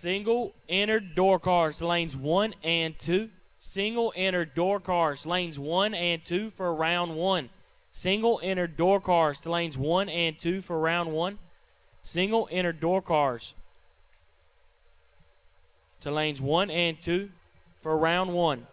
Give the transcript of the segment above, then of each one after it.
single entered door cars to lanes 1 and 2. Single entered door cars lanes 1 and 2 for round 1. Single entered door cars to lanes 1 and 2 for round 1. Single entered door cars to lanes 1 and 2 for round 1.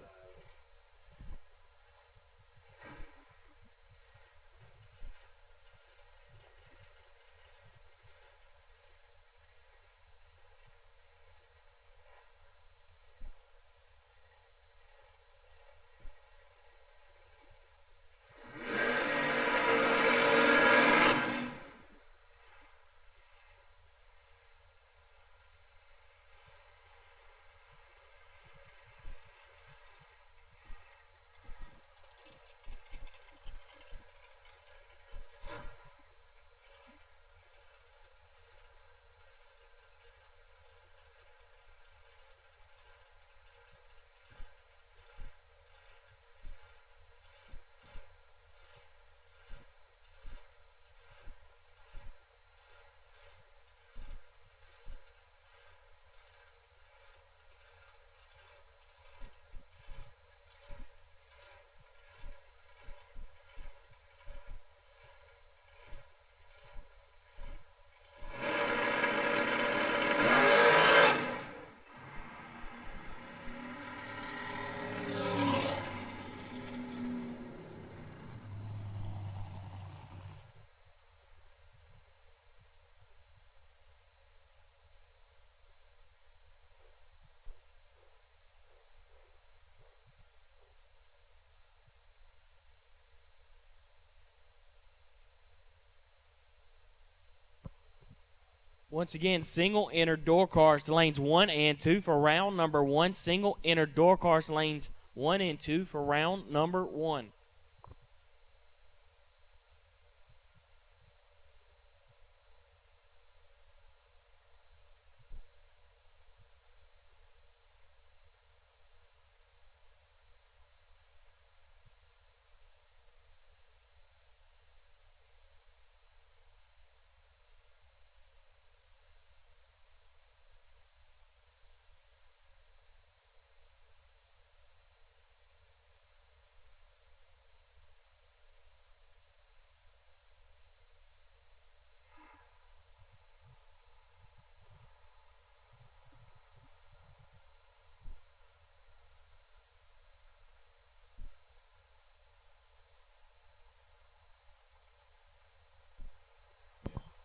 Once again, single entered door cars to lanes 1 and 2 for round number 1. Single entered door cars to lanes 1 and 2 for round number 1.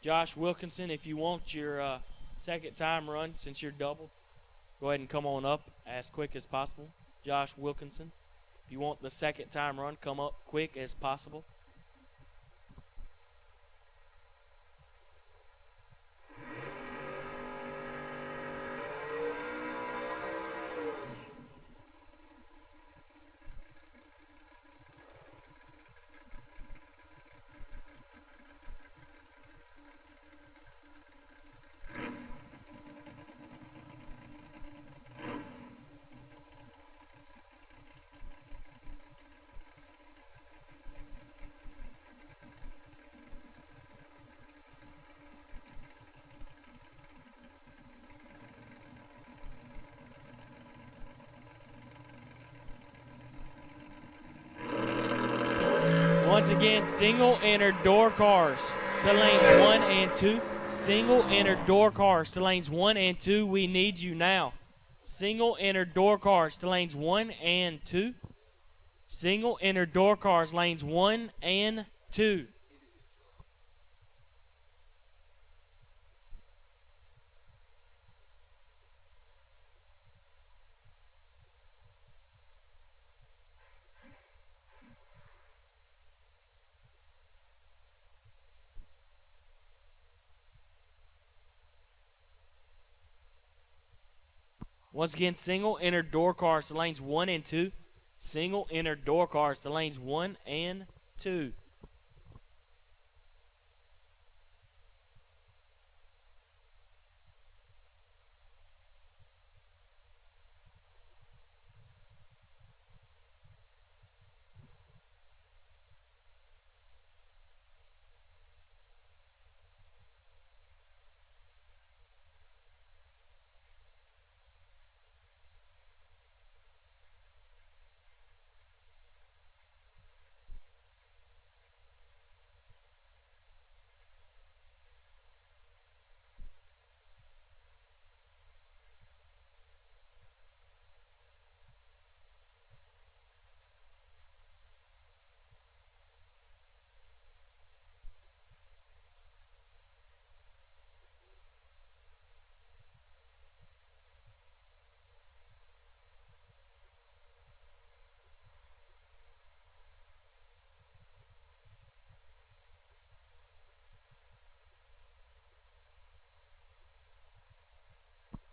Josh Wilkinson, if you want your second time run, since you're doubled, go ahead and come on up as quick as possible. Josh Wilkinson, if you want the second time run, come up quick as possible. Once again, single entered door cars to lanes 1 and 2. Single entered door cars to lanes 1 and 2. We need you now. Single entered door cars to lanes 1 and 2. Single entered door cars lanes 1 and 2. Once again, single entered door cars to lanes 1 and 2. Single entered door cars to lanes 1 and 2.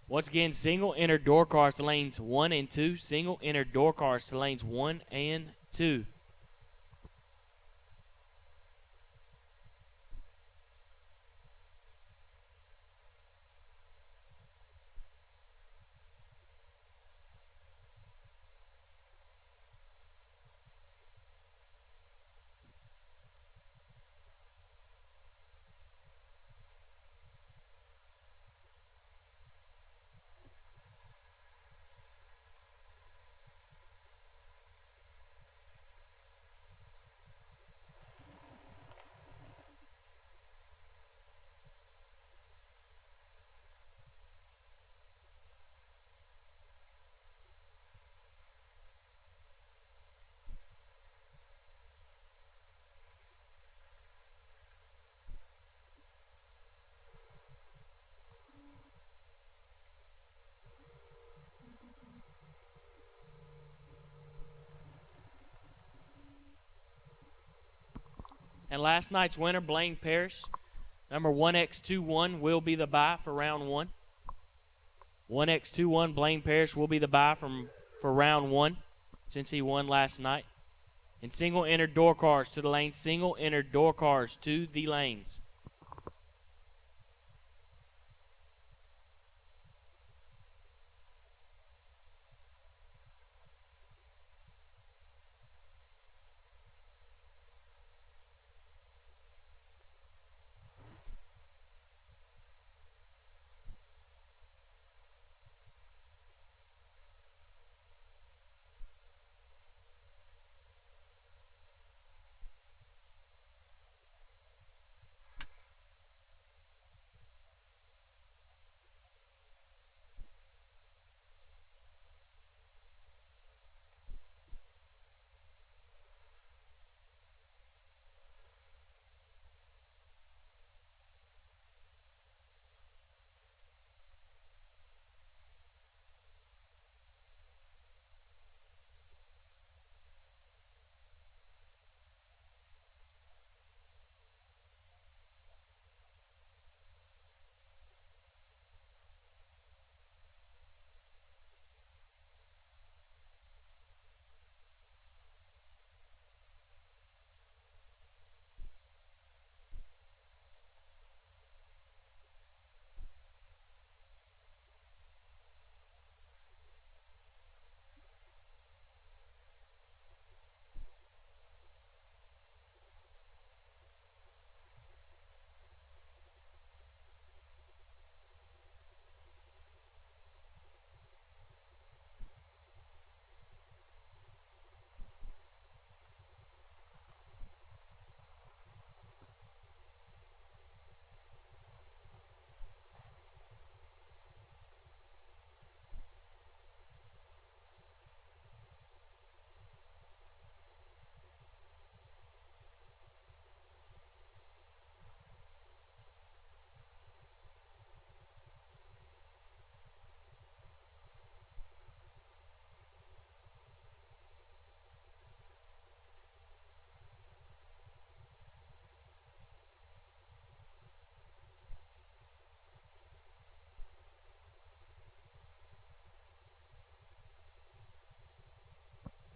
Once again, single inner door cars to lanes 1 and 2. Single inner door cars to lanes 1 and 2. And last night's winner, Blaine Parrish, number 1X21, will be the buy for round 1. 1X21, Blaine Parrish will be the buy for round 1 since he won last night. And single inner door cars to the lanes. Single inner door cars to the lanes.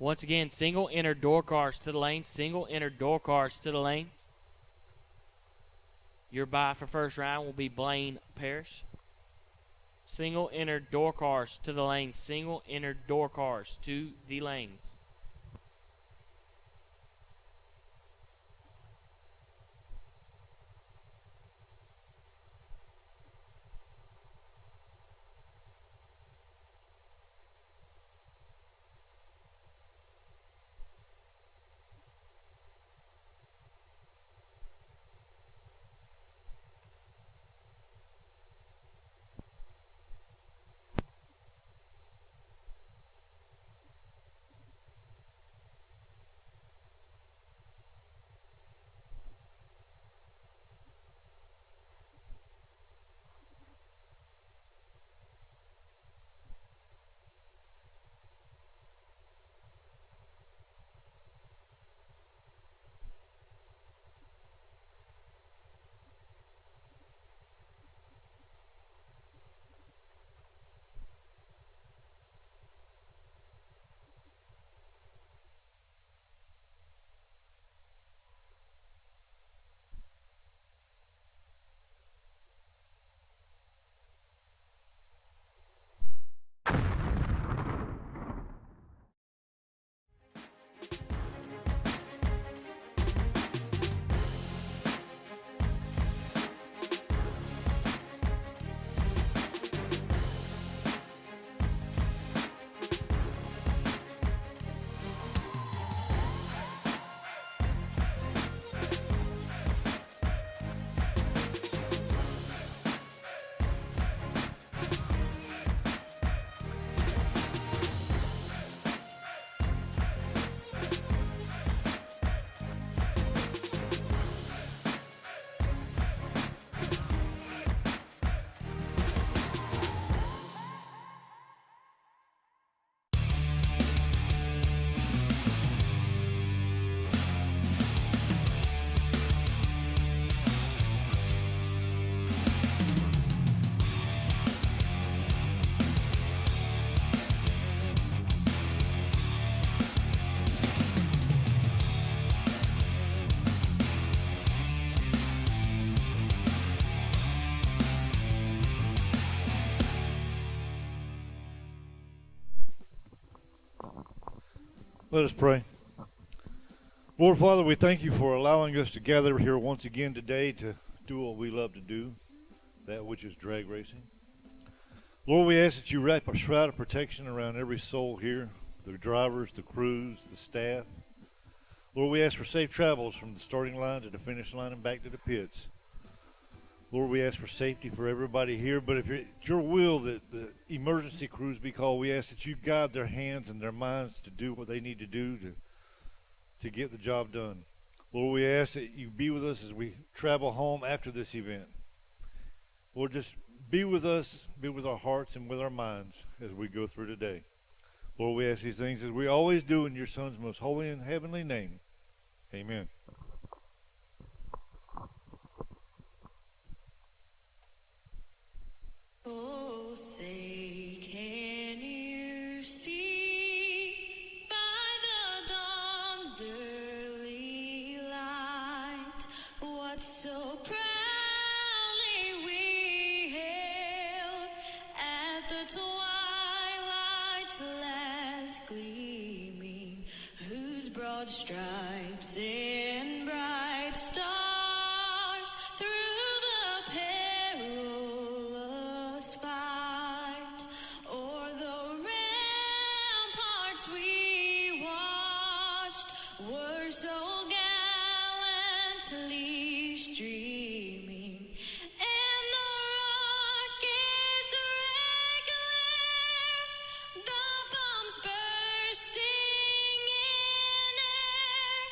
Once again, single inner door cars to the lanes. Single inner door cars to the lanes. Your buy for first round will be Blaine Parrish. Single inner door cars to the lanes. Single inner door cars to the lanes. Let us pray. Lord Father, we thank you for allowing us to gather here once again today to do what we love to do, that which is drag racing. Lord, we ask that you wrap a shroud of protection around every soul here, the drivers, the crews, the staff. Lord, we ask for safe travels from the starting line to the finish line and back to the pits. Lord, we ask for safety for everybody here, but if it's your will that the emergency crews be called, we ask that you guide their hands and their minds to do what they need to do to get the job done. Lord, we ask that you be with us as we travel home after this event. Lord, just be with us, be with our hearts and with our minds as we go through today. Lord, we ask these things as we always do in your Son's most holy and heavenly name. Amen. Oh, say, can you see by the dawn's early light what so proudly we hailed at the twilight's last gleaming, whose broad stripes and bright stars through the perilous fight o'er the ramparts we watched were so gallantly streaming, and the rockets' red glare, the bombs bursting in air,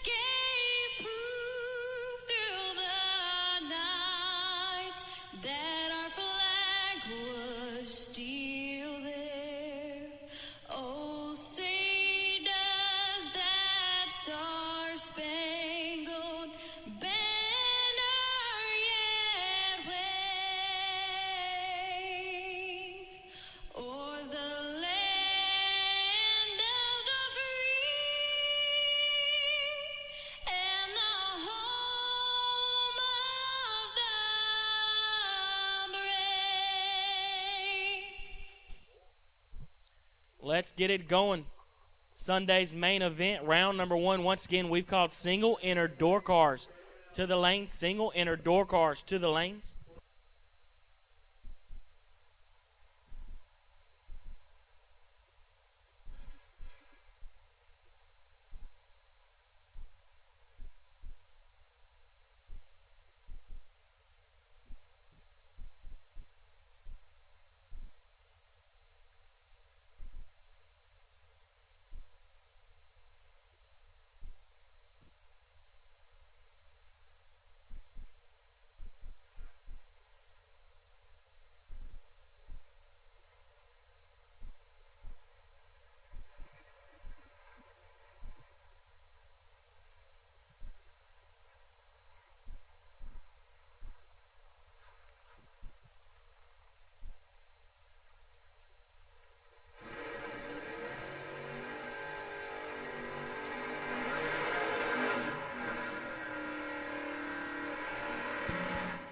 gave proof through the night that our flag was still there. Oh, say does that star-spangled banner yet wave o'er the land of the free and the home of the brave? Let's get it going. Sunday's main event, round number one. Once again, we've called single inner door cars to the lanes. Single inner door cars to the lanes.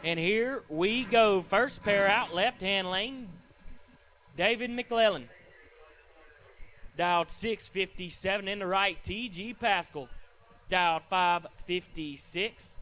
And here we go. First pair out, left-hand lane, David McClellan. Dialed 657 in the right, T.G. Pascal. Dialed 556.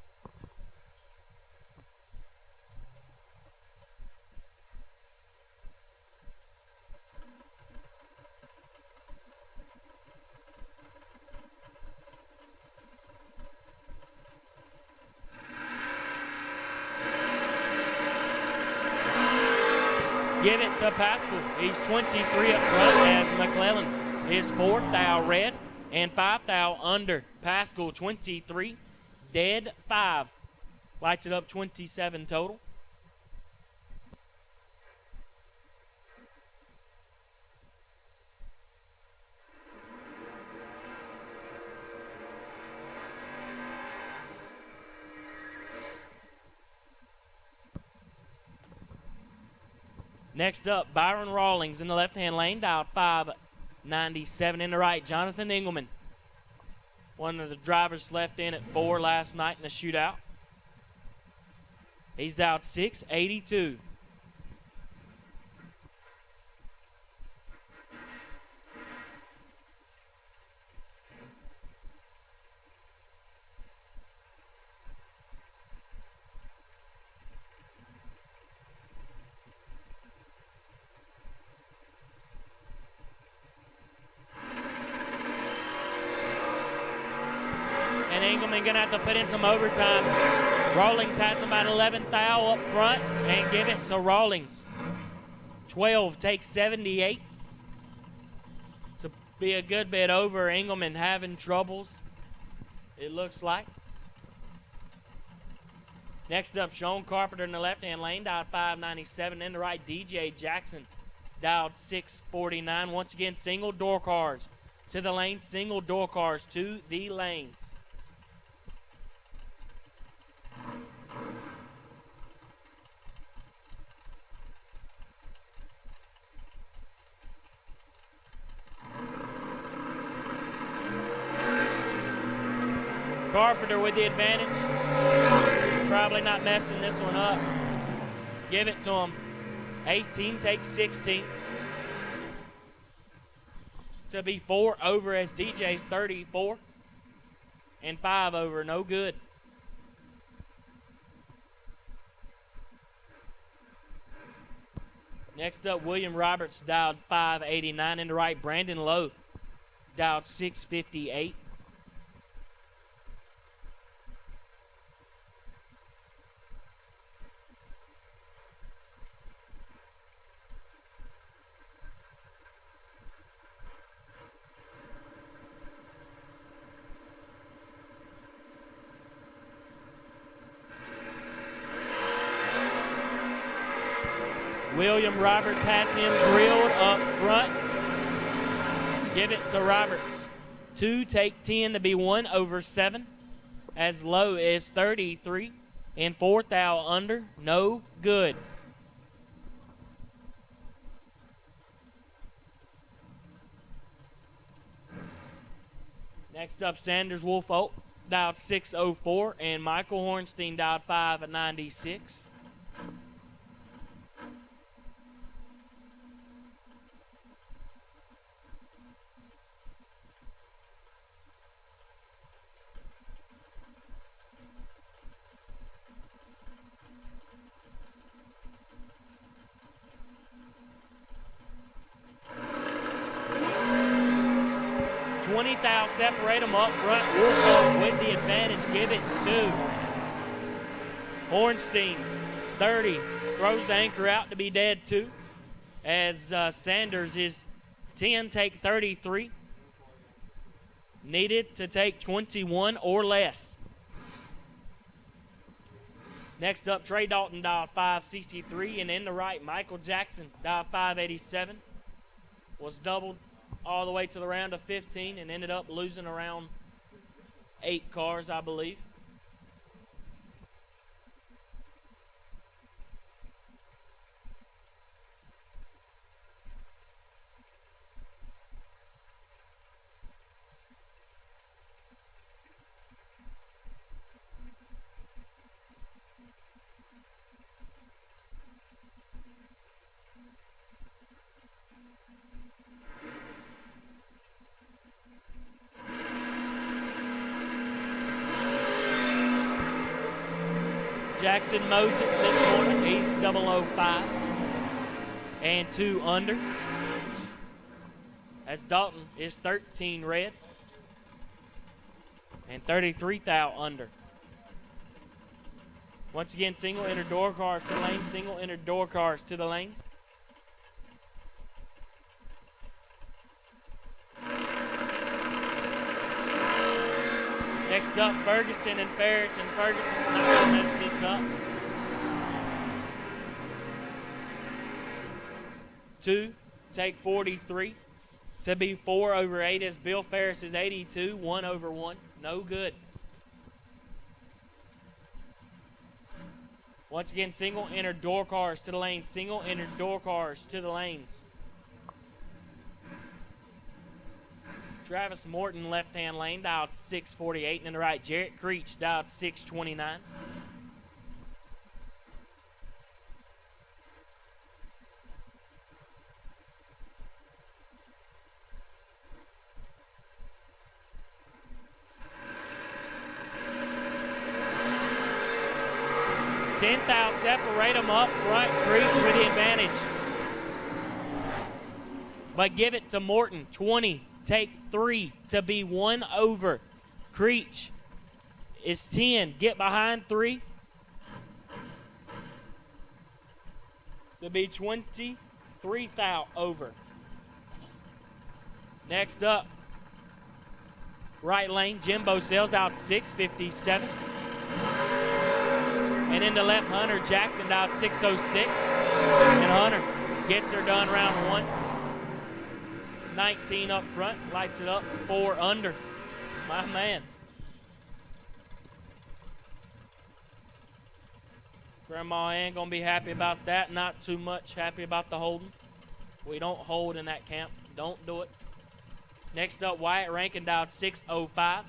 Give it to Pascal. He's 23 up front as McClellan is fourth, thou red, and 5 thou under. Pascal 23, dead 5. Lights it up 27 total. Next up, Byron Rawlings in the left-hand lane, dialed 597 in the right. Jonathan Engelman, one of the drivers left in at 4 last night in the shootout. He's dialed 682. Engelman gonna have to put in some overtime. Rawlings has about 11th thou up front and give it to Rawlings. 12 takes 78. To be a good bit over. Engelman having troubles, it looks like. Next up, Sean Carpenter in the left-hand lane, dialed 597. In the right, DJ Jackson, dialed 649. Once again, single door cars to the lanes, single door cars to the lanes. Carpenter with the advantage. Probably not messing this one up. Give it to him. 18 takes 16. To be 4 over as DJ's 34. And 5 over, no good. Next up, William Roberts dialed 589. In the right, Brandon Lowe dialed 658. William Roberts has him drilled up front. Give it to Roberts. 2 take 10 to be 1 over 7. As Low is 33. And 4th thou under. No good. Next up, Sanders Wolf Oak dialed 604. And Michael Hornstein dialed 596. Thou separate them up front. Wolf with the advantage. Give it to Hornstein. 30 throws the anchor out to be dead 2. As Sanders is 10 take 33. Needed to take 21 or less. Next up, Trey Dalton dialed 563, and in the right, Michael Jackson dialed 587. Was doubled all the way to the round of 15 and ended up losing around 8 cars, I believe. Jackson mows it this morning. He's 005 and 2 under. As Dalton is 13 red and 33 thou under. Once again, single inner door cars to the lanes, single inner door cars to the lanes. Next up, Ferguson and Ferris, and Ferguson's not going to mess this up. 2, take 43. To be 4 over 8 as Bill Ferris is 82, 1 over 1. No good. Once again, single inner door cars to the lanes, single inner door cars to the lanes. Travis Morton, left-hand lane, dialed 648. And in the right, Jarrett Creech, dialed 629. Tenth thou separate them up front. Creech with the advantage. But give it to Morton. 20. Take 3 to be 1 over. Creech is 10. Get behind 3. To be 23,000 over. Next up, right lane, Jimbo Sales down 657. And in the left, Hunter Jackson down 606. And Hunter gets her done round 1. 19 up front, lights it up, 4 under. My man. Grandma Ann gonna be happy about that. Not too much happy about the holding. We don't hold in that camp. Don't do it. Next up, Wyatt Rankin dialed 605.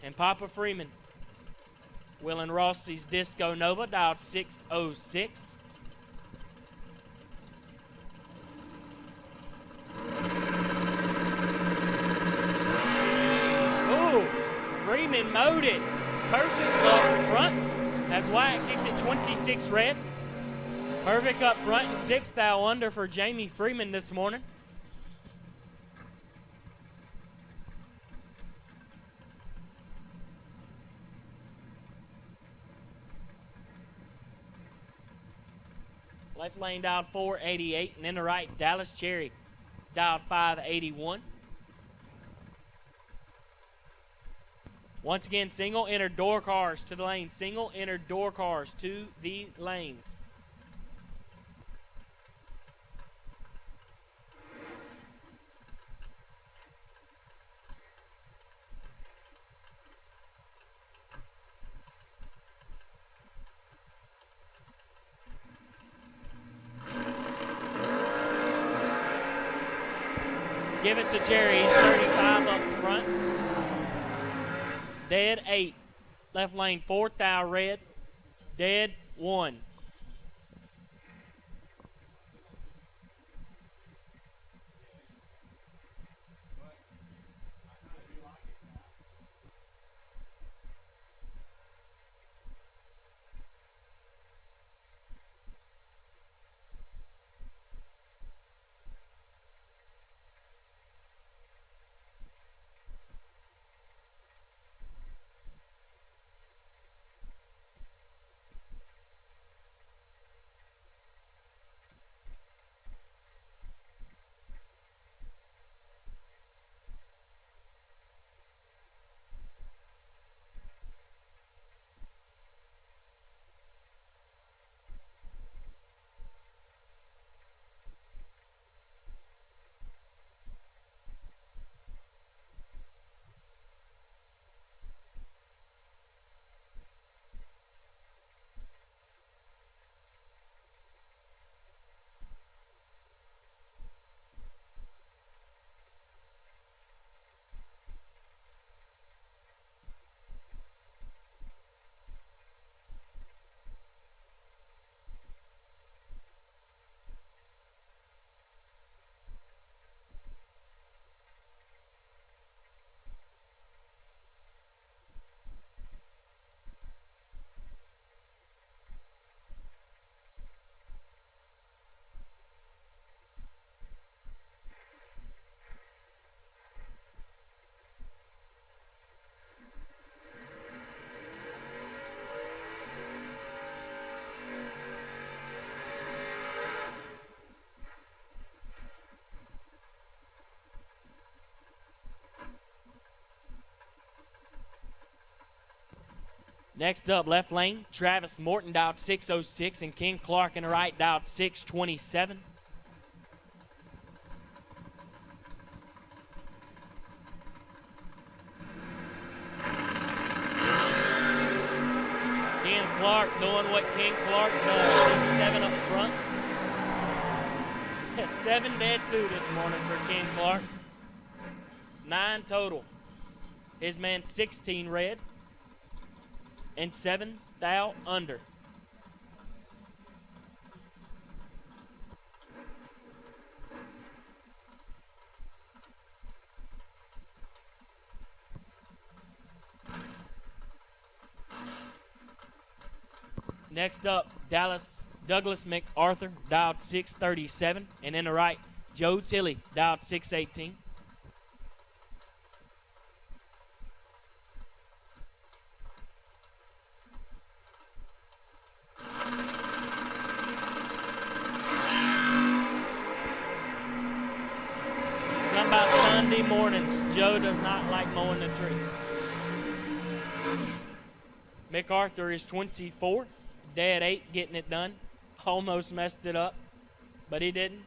And Papa Freeman, Will and Rossi's Disco Nova dialed 606. Ooh, Freeman mowed it. Perfect up front. That's Wyatt kicks it 26 red. Perfect up front and 6,000 under for Jamie Freeman this morning. Left lane dialed 488, and in the right, Dallas Cherry dialed 581. Once again, single inner door cars to the lane. Single inner door cars to the lanes. Give it to Jerry. He's 35 up front. Dead 8. Left lane 4,000 red. Dead 1. Next up, left lane, Travis Morton dialed 606 and Ken Clark in the right dialed 627. Ken Clark doing what Ken Clark does. He's 7 up front. 7 dead 2 this morning for Ken Clark. 9 total. His man 16 red. And 7,000 under. Next up, Douglas MacArthur dialed 637, and in the right, Joe Tilley dialed 618. rounds. Joe does not like mowing the tree. MacArthur is 24. Dad 8 getting it done. Almost messed it up, but he didn't.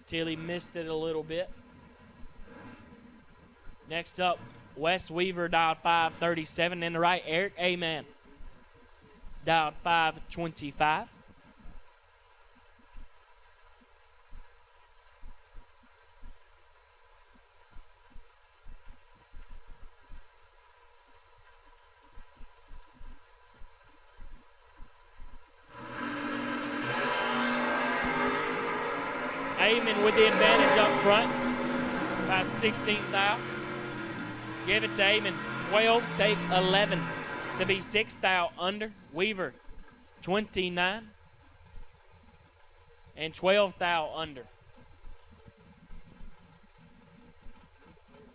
Tilly missed it a little bit. Next up, Wes Weaver dialed 537 in the right. Eric Amen dialed 525. Amen with the advantage up front by 16th thou. Give it to Amen. 12, take 11 to be 6th thou under. Weaver, 29 and 12th thou under.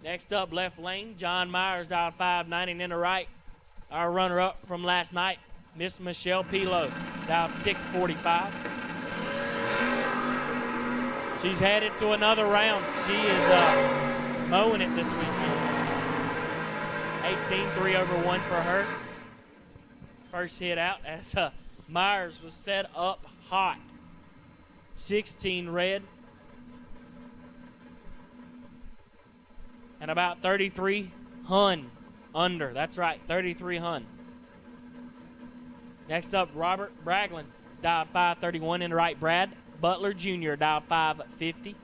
Next up, left lane, John Myers dialed 590 in the right. Our runner-up from last night, Miss Michelle Pilo, dialed 645. She's headed to another round. She is mowing it this weekend. 18, 3 over 1 for her. First hit out as Myers was set up hot. 16 red. And about 33 Hun under. That's right, 33 Hun. Next up, Robert Braglin, dialed 531 in the right. Brad Butler Jr. dialed 550.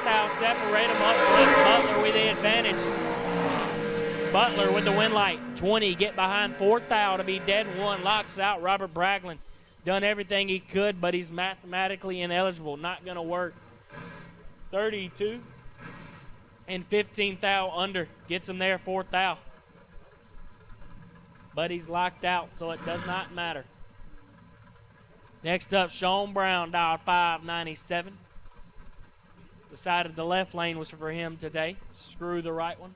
Thou separate them up front. Butler with the advantage. Butler with the win light. 20 get behind 4th thou to be dead 1. Locks out Robert Braglin. Done everything he could, but he's mathematically ineligible. Not going to work. 32 and 15th thou under. Gets him there 4th thou. But he's locked out, so it does not matter. Next up, Sean Brown, dialed 597. The side of the left lane was for him today. Screw the right one.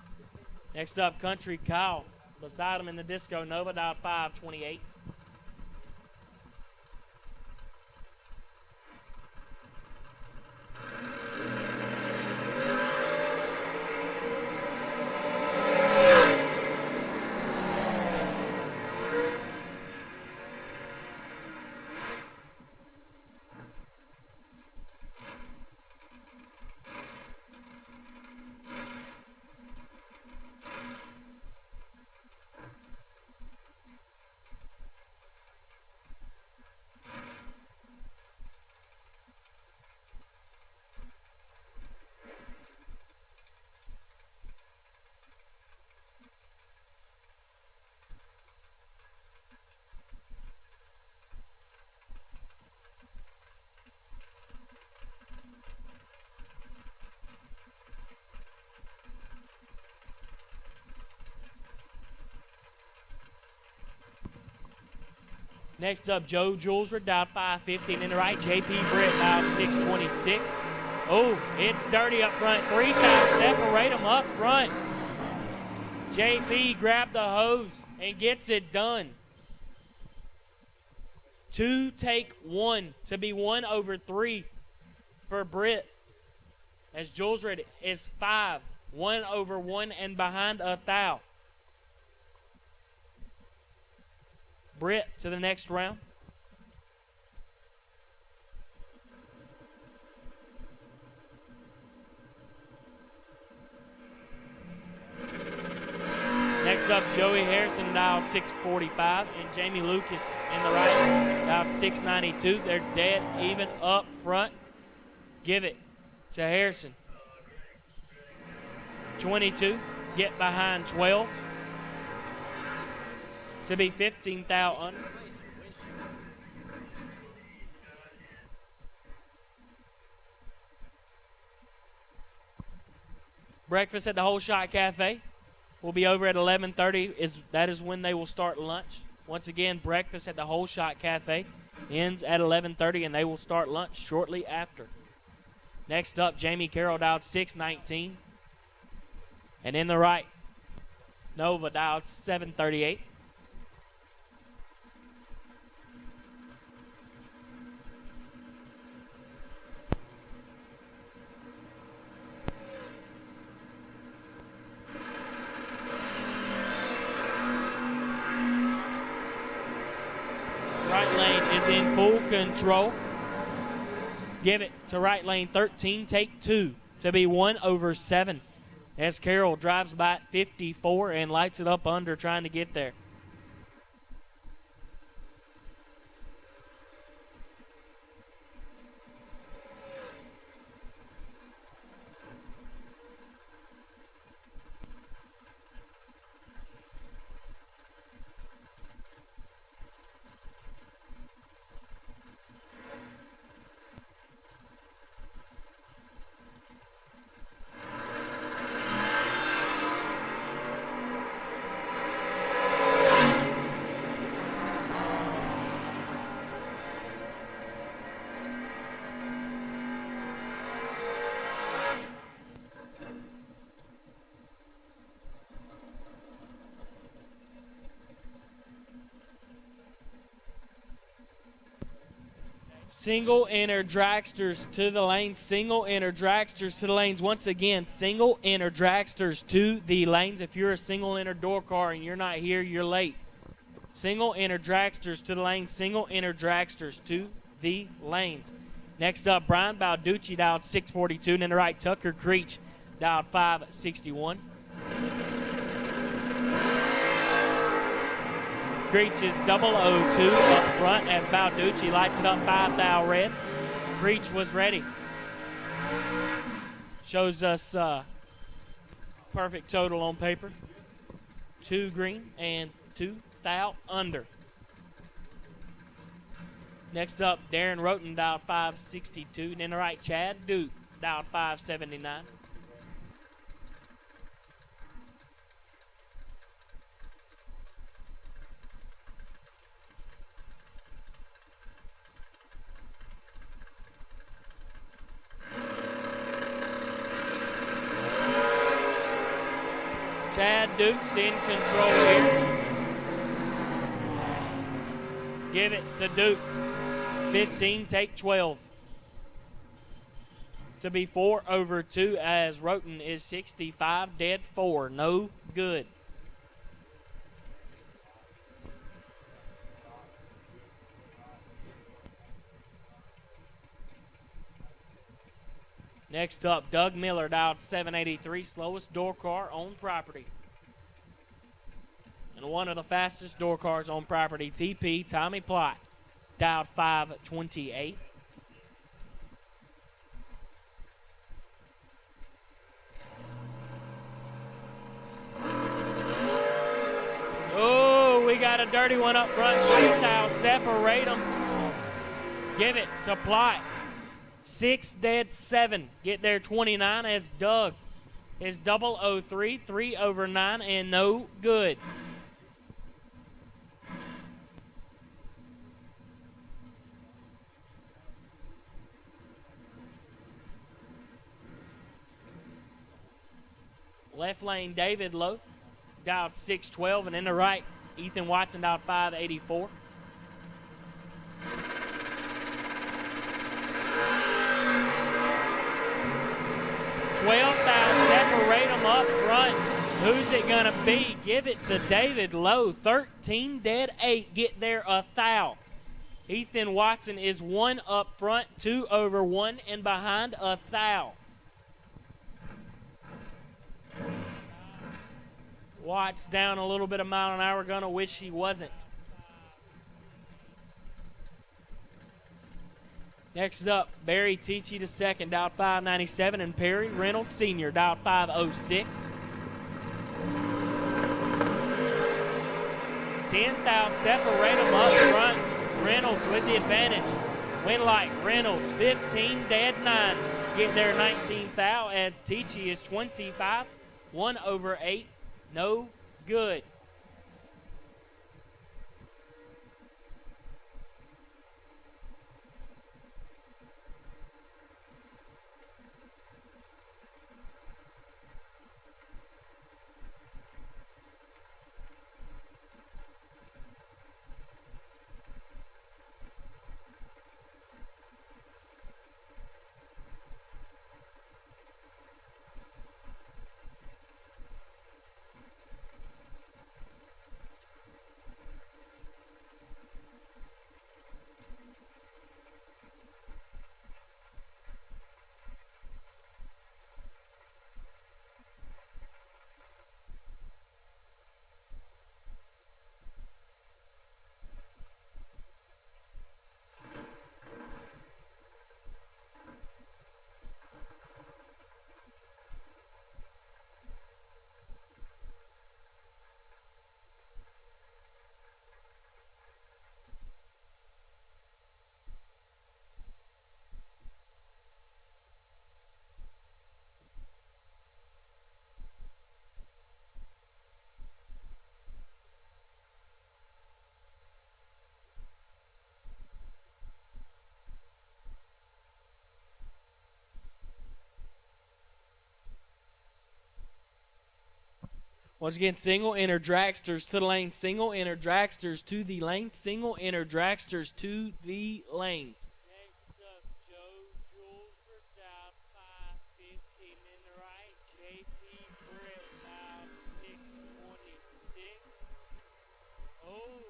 Next up, Country Kyle. Beside him in the Disco Nova, dialed 528. Next up, Joe Julesrud, dialed 550 and in the right. JP Britt, dialed 626. Oh, it's dirty up front. 3 thou separate them up front. JP grabbed the hose and gets it done. 2 take 1 to be 1 over 3 for Britt. As Julesrud is 5, 1 over 1 and behind a thou. Britt to the next round. Next up, Joey Harrison, dialed 645, and Jamie Lucas in the right, dialed 692. They're dead even up front. Give it to Harrison. 22, get behind 12. To be 15 thou under. Breakfast at the Whole Shot Cafe will be over at 11:30. That is when they will start lunch. Once again, breakfast at the Whole Shot Cafe ends at 11:30, and they will start lunch shortly after. Next up, Jamie Carroll, dialed 619. And in the right, Nova dialed 738. Right lane is in full control. Give it to right lane 13, take 2 to be 1/7. As Carroll drives by at 54 and lights it up under trying to get there. Single inner dragsters to the lanes. Single inner dragsters to the lanes. Once again, single inner dragsters to the lanes. If you're a single inner door car and you're not here, you're late. Single inner dragsters to the lanes. Single inner dragsters to the lanes. Next up, Brian Balducci dialed 642. And in the right, Tucker Creech dialed 561. Creech is 002 up front as Balducci lights it up 5 thou red. Creech was ready. Shows us perfect total on paper. 2 green and 2 thou under. Next up, Darren Roten dialed 562. And in the right, Chad Duke dialed 579. Chad Duke's in control here. Give it to Duke. 15, take 12. To be 4/2 as Roten is 65, dead 4. No good. Next up, Doug Miller dialed 783, slowest door car on property. And one of the fastest door cars on property, TP Tommy Plott, dialed 528. Oh, we got a dirty one up front. Now separate them. Give it to Plott. 6 dead 7. Get there 29 as Doug is 003, 3/9 and no good. Left lane David Lowe dialed 612 and in the right Ethan Watson dialed 584. 12 thou, separate them up front. Who's it going to be? Give it to David Lowe. 13 dead 8. Get there a thou. Ethan Watson is 1 up front, 2/1 and behind a thou. Watts down a little bit of mile an hour. Gonna wish he wasn't. Next up, Barry Teachy II, dialed 597, and Perry Reynolds Sr., dialed 506. 10 thou, separate them up front. Reynolds with the advantage. Winlight, Reynolds, 15, dead 9. Get there 19 thou as Teachy is 25, 1/8, no good. Once again, single enter dragsters to the lane. Single enter dragsters to the lane. Single enter dragsters to the lanes. Next up, Joe Jules for down 515 in the right. JP Britt out 626. Oh,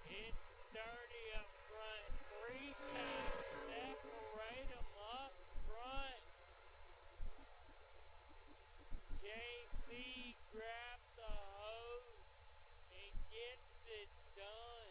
it's dirty up front. 3 times. Separate them up front. JP grabs the hose and gets it done.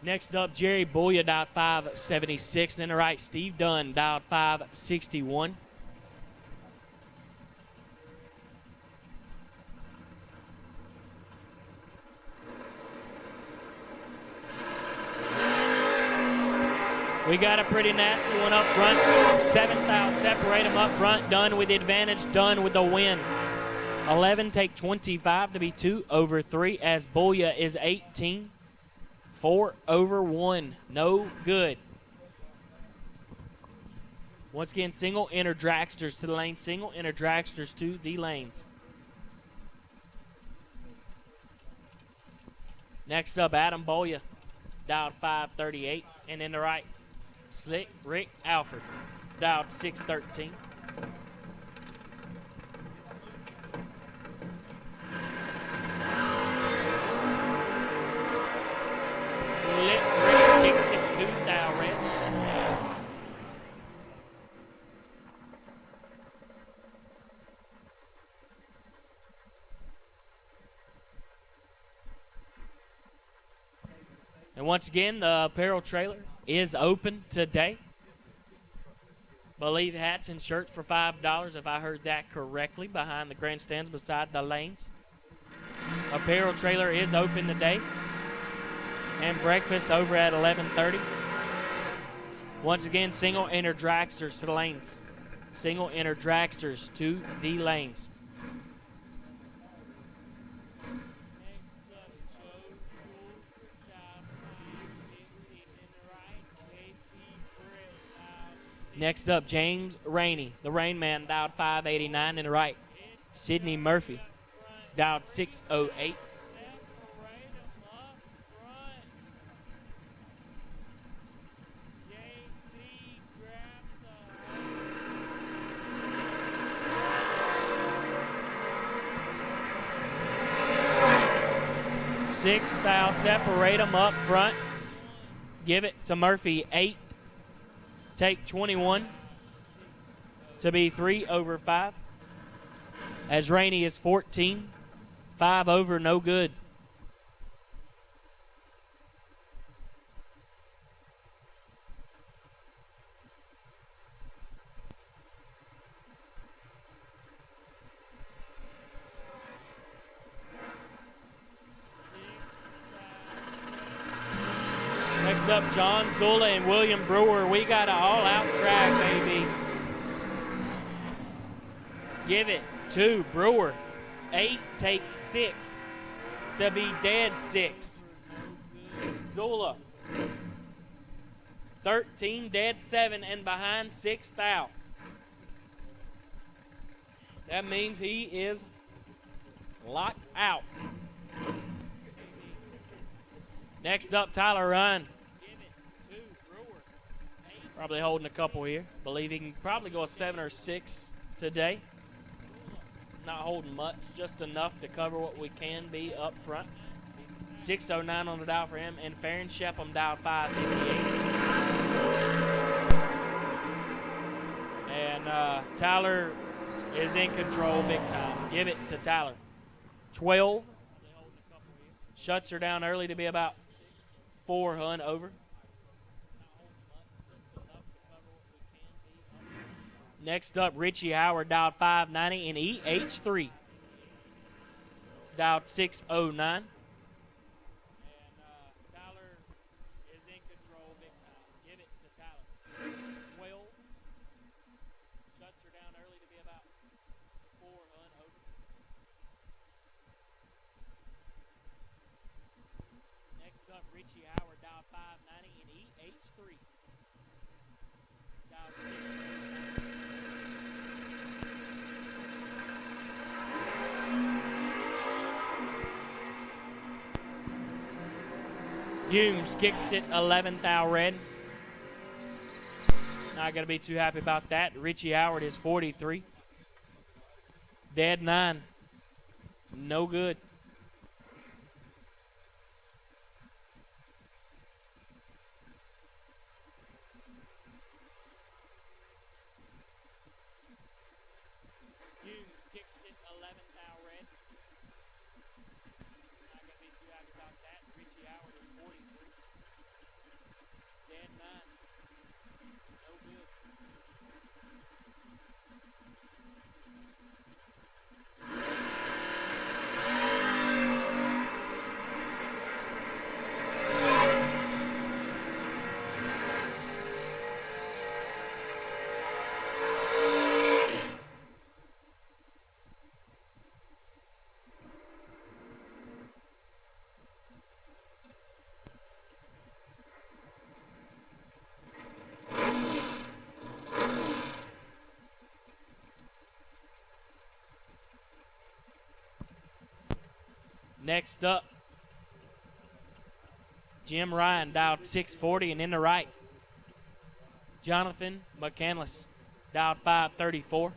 Next up, Jerry Boya dialed 576. And in the right, Steve Dunn dialed 561. We got a pretty nasty one up front. 7th out, separate them up front. Dunn with the advantage, Dunn with the win. 11 take 25 to be 2 over 3 as Boya is 18. 4 over 1. No good. Once again, single enter dragsters to the lane. Single enter dragsters to the lanes. Next up, Adam Boya, dialed 538. And in the right, Slick Rick Alford, dialed 613. Slick Rick kicks it to dial red. And once again, the apparel trailer is open today. Believe hats and shirts for $5, if I heard that correctly, behind the grandstands beside the lanes. Apparel trailer is open today. And breakfast over at 11:30. Once again, single enter dragsters to the lanes. Single enter dragsters to the lanes. Next up, Joe Jules for down 515 in the right. JP Britt out Next up, James Rainey, the Rain Man, dialed 589 in the right. Sidney Murphy, dialed 608. separate them up front. JP grabs the hose. 6th foul, separate them up front. Give it to Murphy, 8. Take 21 to be 3 over 5. As Rainey is 14. 5 over, no good. Next up, John Zula and William Brewer. We got an all-out track, baby. Give it to Brewer. 8 takes 6 to be dead 6. Zula. 13 dead 7 and behind 6th out. That means he is locked out. Next up, Tyler Ryan. Probably holding a couple here. Believe he can probably go a 7 or 6 today. Not holding much, just enough to cover what we can be up front. 609 on the dial for him, and Farron Shepham dialed 558. And Tyler is in control big time. Give it to Tyler. 12. Shuts her down early to be about 400 over. Next up, Richie Howard dialed 590 and EH3 dialed 609. And Tyler is in control big time. Give it to Tyler. 12. Shuts her down early to be about 400 over. Next up, Richie Howard dialed 590 and EH3 dialed 609. Humes kicks it 11th out red. Not going to be too happy about that. Richie Howard is 43. Dead 9. No good. Humes kicks it 11th out red. Not going to be too happy about that. Richie Howard is 43. Dead 9. No good. Next up, Jim Ryan dialed 640 and in the right. Jonathan McCandless dialed 534.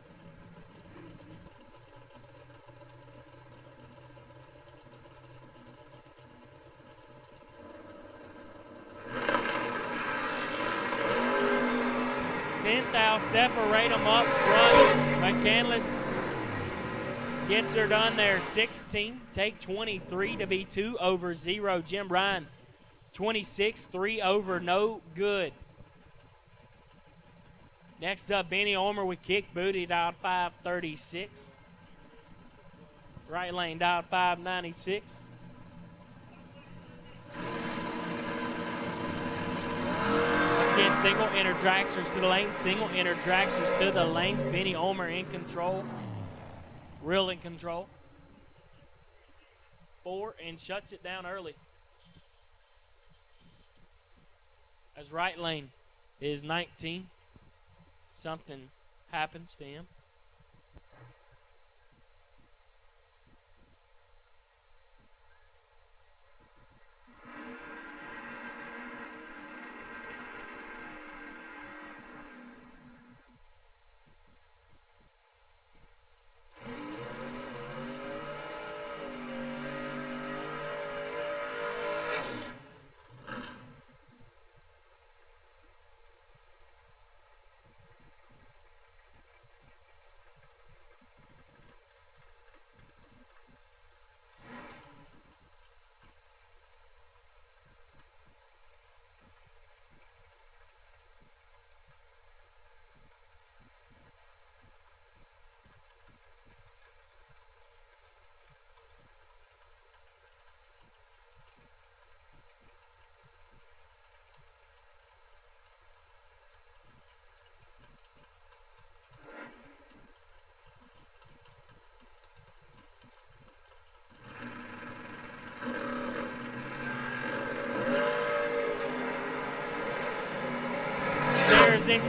Separate them up front. McCandless gets her done there. 16, take 23 to be 2 over 0. Jim Ryan, 26, 3 over, no good. Next up, Benny Ulmer with kick booty, dialed 536. Right lane, dialed 596. Once again, single inner dragsters to the lane, single inner dragsters to the lanes. Benny Ulmer in control, real in control. 4 and shuts it down early. As right lane is 19. Something happens to him.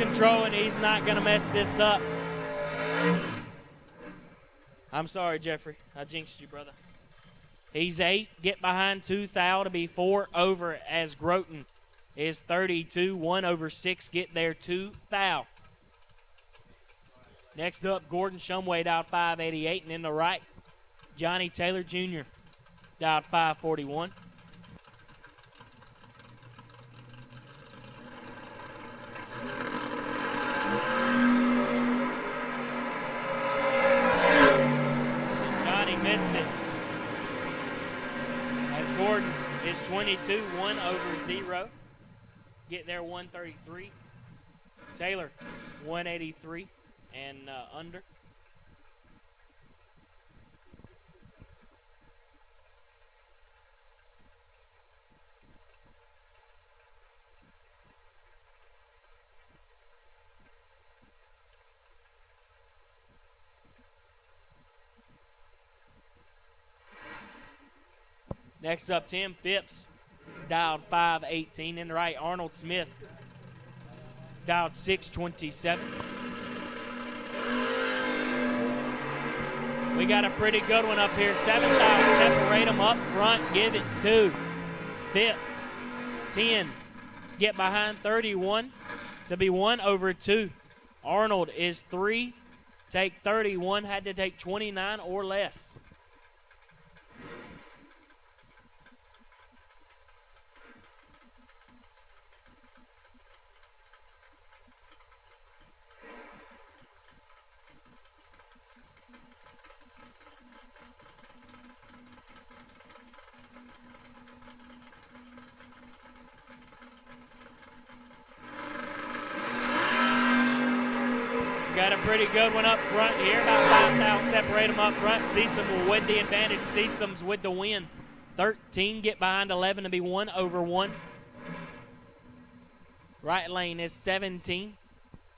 control, and he's not going to mess this up. I'm sorry, Jeffrey. I jinxed you, brother. He's 8. Get behind 2 thou to be 4 over as Groton is 32. 1 over 6. Get there 2 thou. Next up, Gordon Shumway dialed 588, and in the right, Johnny Taylor Jr. dialed 541. Johnny missed it. As Gordon is 22, 1 over 0. Get there 133. Taylor 183 and under. Next up, Tim Phipps dialed 518. In the right, Arnold Smith dialed 627. We got a pretty good one up here. 7,000. Separate them up front. Give it to Phipps. 10. Get behind 31 to be 1 over 2. Arnold is 3. Take 31. Had to take 29 or less. Got a pretty good one up front here. About 5,000. Separate them up front. Seesum with the advantage. Seesum's with the win. 13. Get behind 11 to be 1 over 1. Right lane is 17.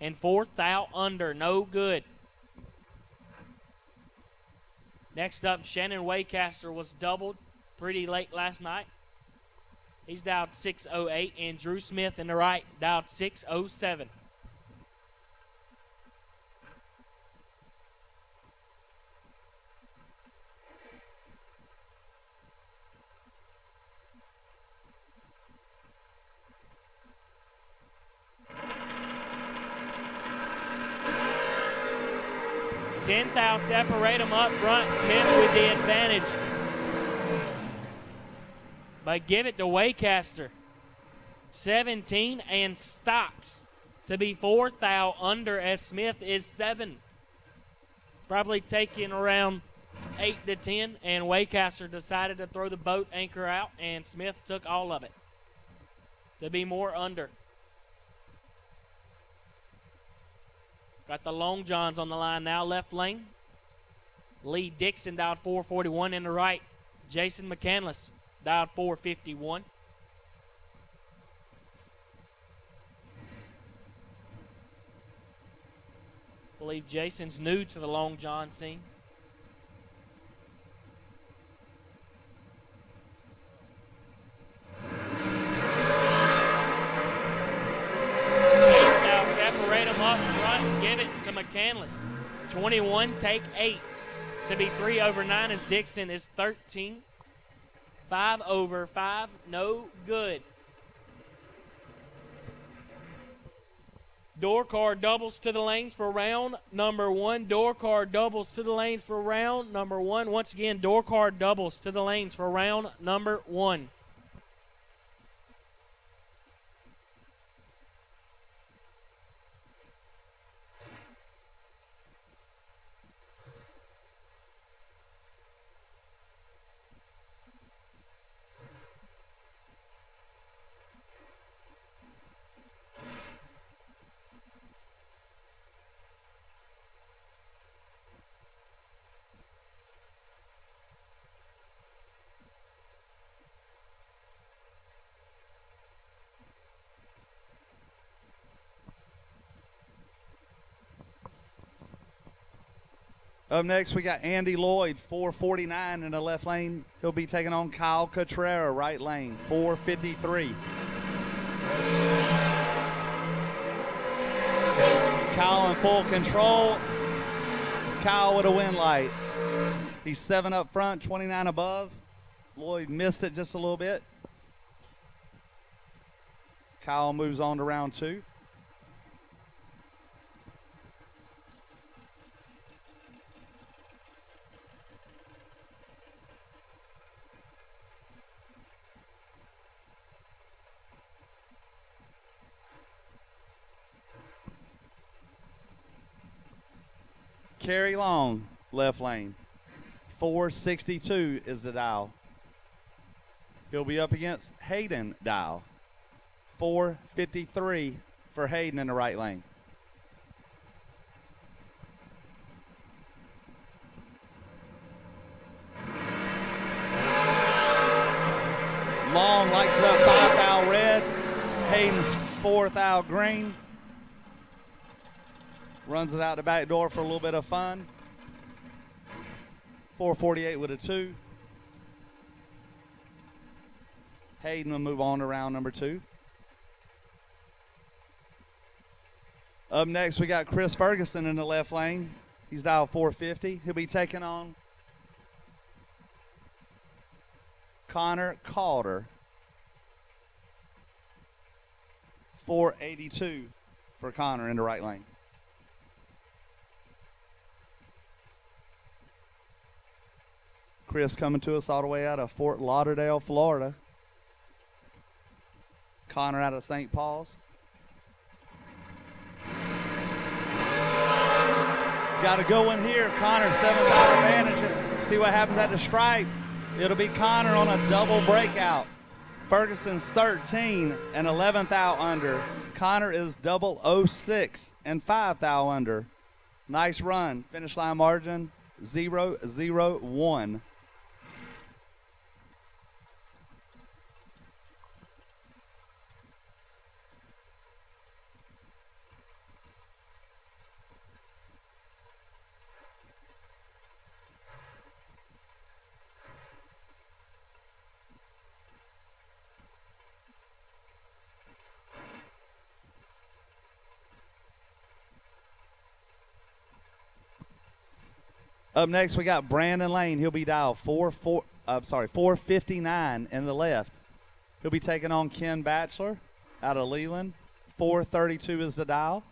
And 4 thou under. No good. Next up, Shannon Waycaster was doubled pretty late last night. He's dialed 608. And Drew Smith in the right dialed 607. Thou separate them up front. Smith with the advantage. But give it to Waycaster. 17 and stops to be 4 thou under as Smith is 7. Probably taking around 8 to 10, and Waycaster decided to throw the boat anchor out, and Smith took all of it to be more under. Got the Long Johns on the line now, left lane. Lee Dixon dialed 441 in the right. Jason McCandless dialed 451. Believe Jason's new to the Long John scene. Separate them up front. Give it to McCandless. 21, take 8 to be 3 over 9 as Dixon is 13. 5 over 5, no good. Door car doubles to the lanes for round number 1. Door car doubles to the lanes for round number 1. Once again, door car doubles to the lanes for round number 1. Up next, we got Andy Lloyd, 449 in the left lane. He'll be taking on Kyle Cotrera, right lane, 453. Kyle in full control. Kyle with a win light. He's 7 up front, 29 above. Lloyd missed it just a little bit. Kyle moves on to round 2. Kerry Long, left lane. 462 is the dial. He'll be up against Hayden Dial. 453 for Hayden in the right lane. Long likes the 5 thou red. Hayden's 4 thou green. Runs it out the back door for a little bit of fun. 448 with a 2. Hayden will move on to round number 2. Up next, we got Chris Ferguson in the left lane. He's dialed 450. He'll be taking on Connor Calder. 482 for Connor in the right lane. Chris coming to us all the way out of Fort Lauderdale, Florida. Connor out of St. Paul's. Got to go in here. Connor, $7 advantage. See what happens at the stripe. It'll be Connor on a double breakout. Ferguson's 13 and 11th out under. Connor is 006 and 5th out under. Nice run. Finish line margin 0-0-1. Up next, we got Brandon Lane. He'll be dialed 459 in the left. He'll be taking on Ken Batchelor out of Leland. 432 is the dial.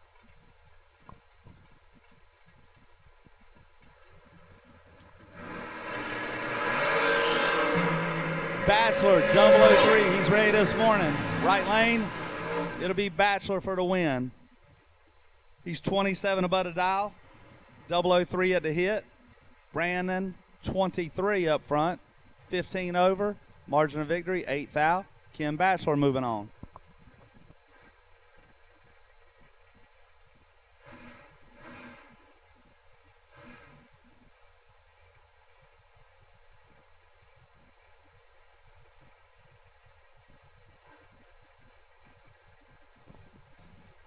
Batchelor, 003. He's ready this morning. Right lane, it'll be Batchelor for the win. He's 27 above the dial. 003 at the hit. Brandon, 23 up front, 15 over, margin of victory, 8th out. Ken Batchelor moving on.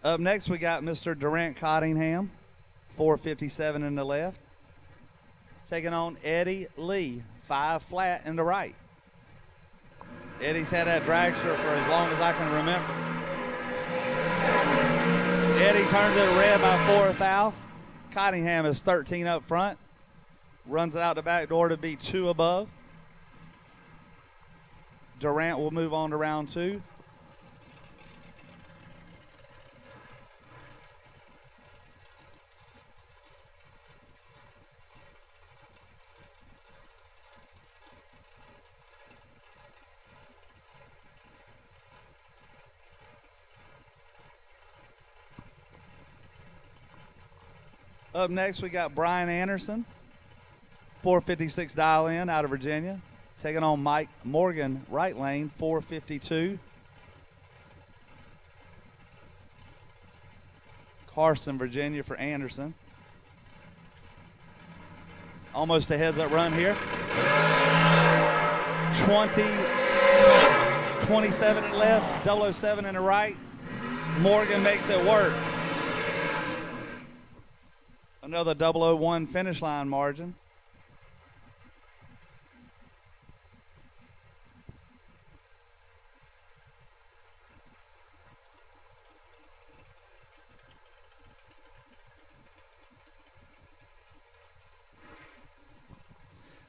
Up next, we got Mr. Durant Cottingham, 457 in the left. Taking on Eddie Lee, 5 flat in the right. Eddie's had that dragster for as long as I can remember. Eddie turns it red by 4th out. Cottingham is 13 up front. Runs it out the back door to be 2 above. Durant will move on to round 2. Up next, we got Brian Anderson, 456 dial in out of Virginia. Taking on Mike Morgan, right lane, 452. Carson, Virginia for Anderson. Almost a heads up run here. 27 in the left, 007 in the right. Morgan makes it work. Another 001 finish line margin.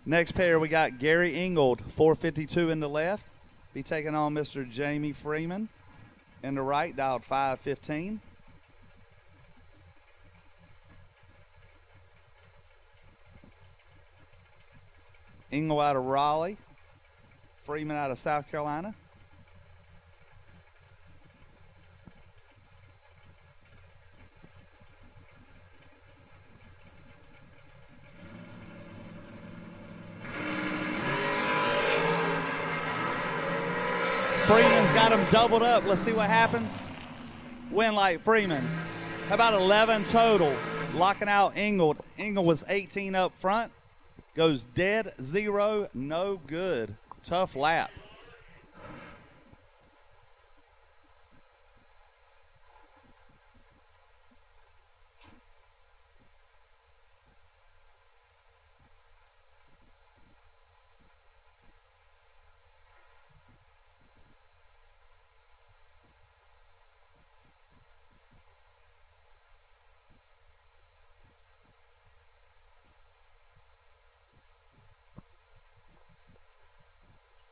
Next pair, we got Gary Ingold, 452 in the left. Be taking on Mr. Jamie Freeman in the right, dialed 515. Ingold out of Raleigh. Freeman out of South Carolina. Freeman's got him doubled up. Let's see what happens. Win like Freeman. How about 11 total? Locking out Ingold. Ingold was 18 up front. Goes dead, 0, no good. Tough lap.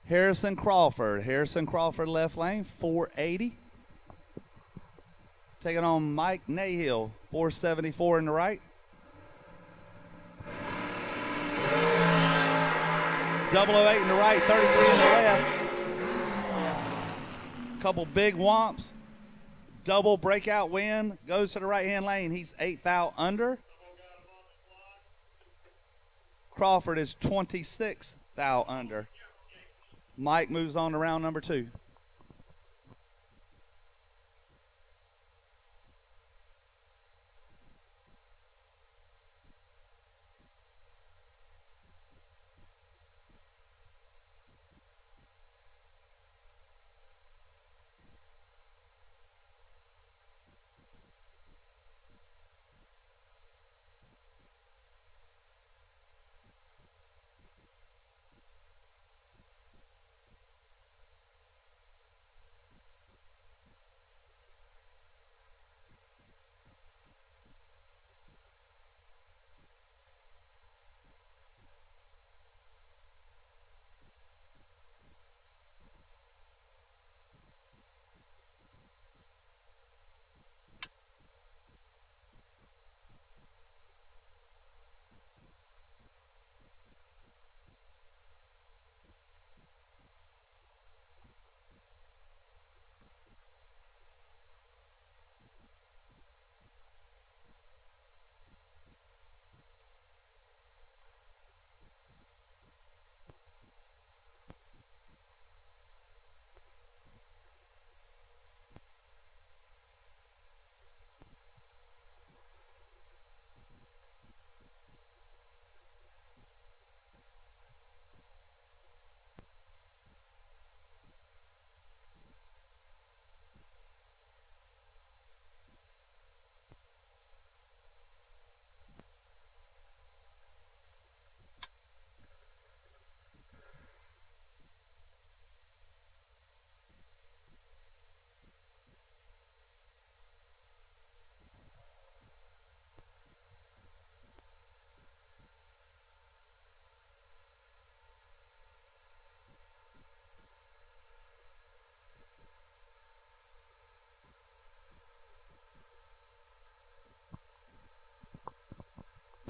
Harrison Crawford. Harrison Crawford left lane, 480. Taking on Mike Nahill, 474 in the right. Double 08 in the right, 33 in the left. Couple big whomps. Double breakout win. Goes to the right-hand lane. He's 8th out under. Crawford is 26th out under. Mike moves on to round number 2.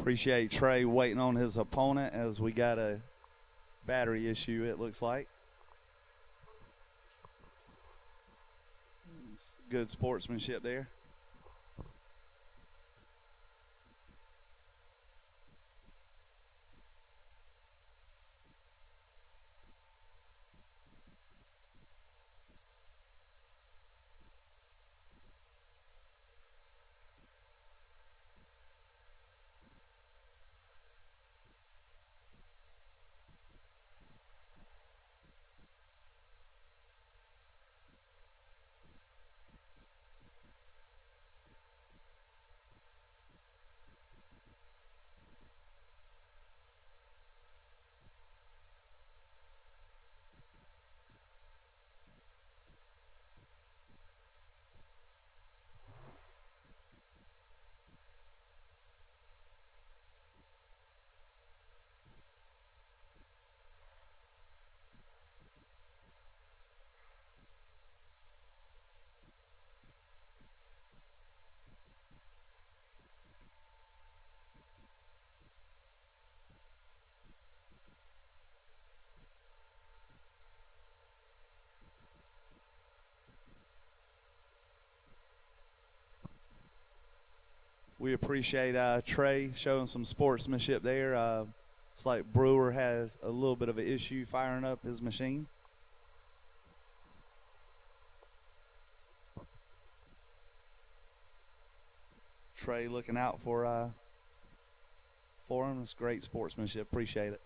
Appreciate Trey waiting on his opponent as we got a battery issue, it looks like. Good sportsmanship there. We appreciate Trey showing some sportsmanship there. It's like Brewer has a little bit of an issue firing up his machine. Trey looking out for him. It's great sportsmanship. Appreciate it.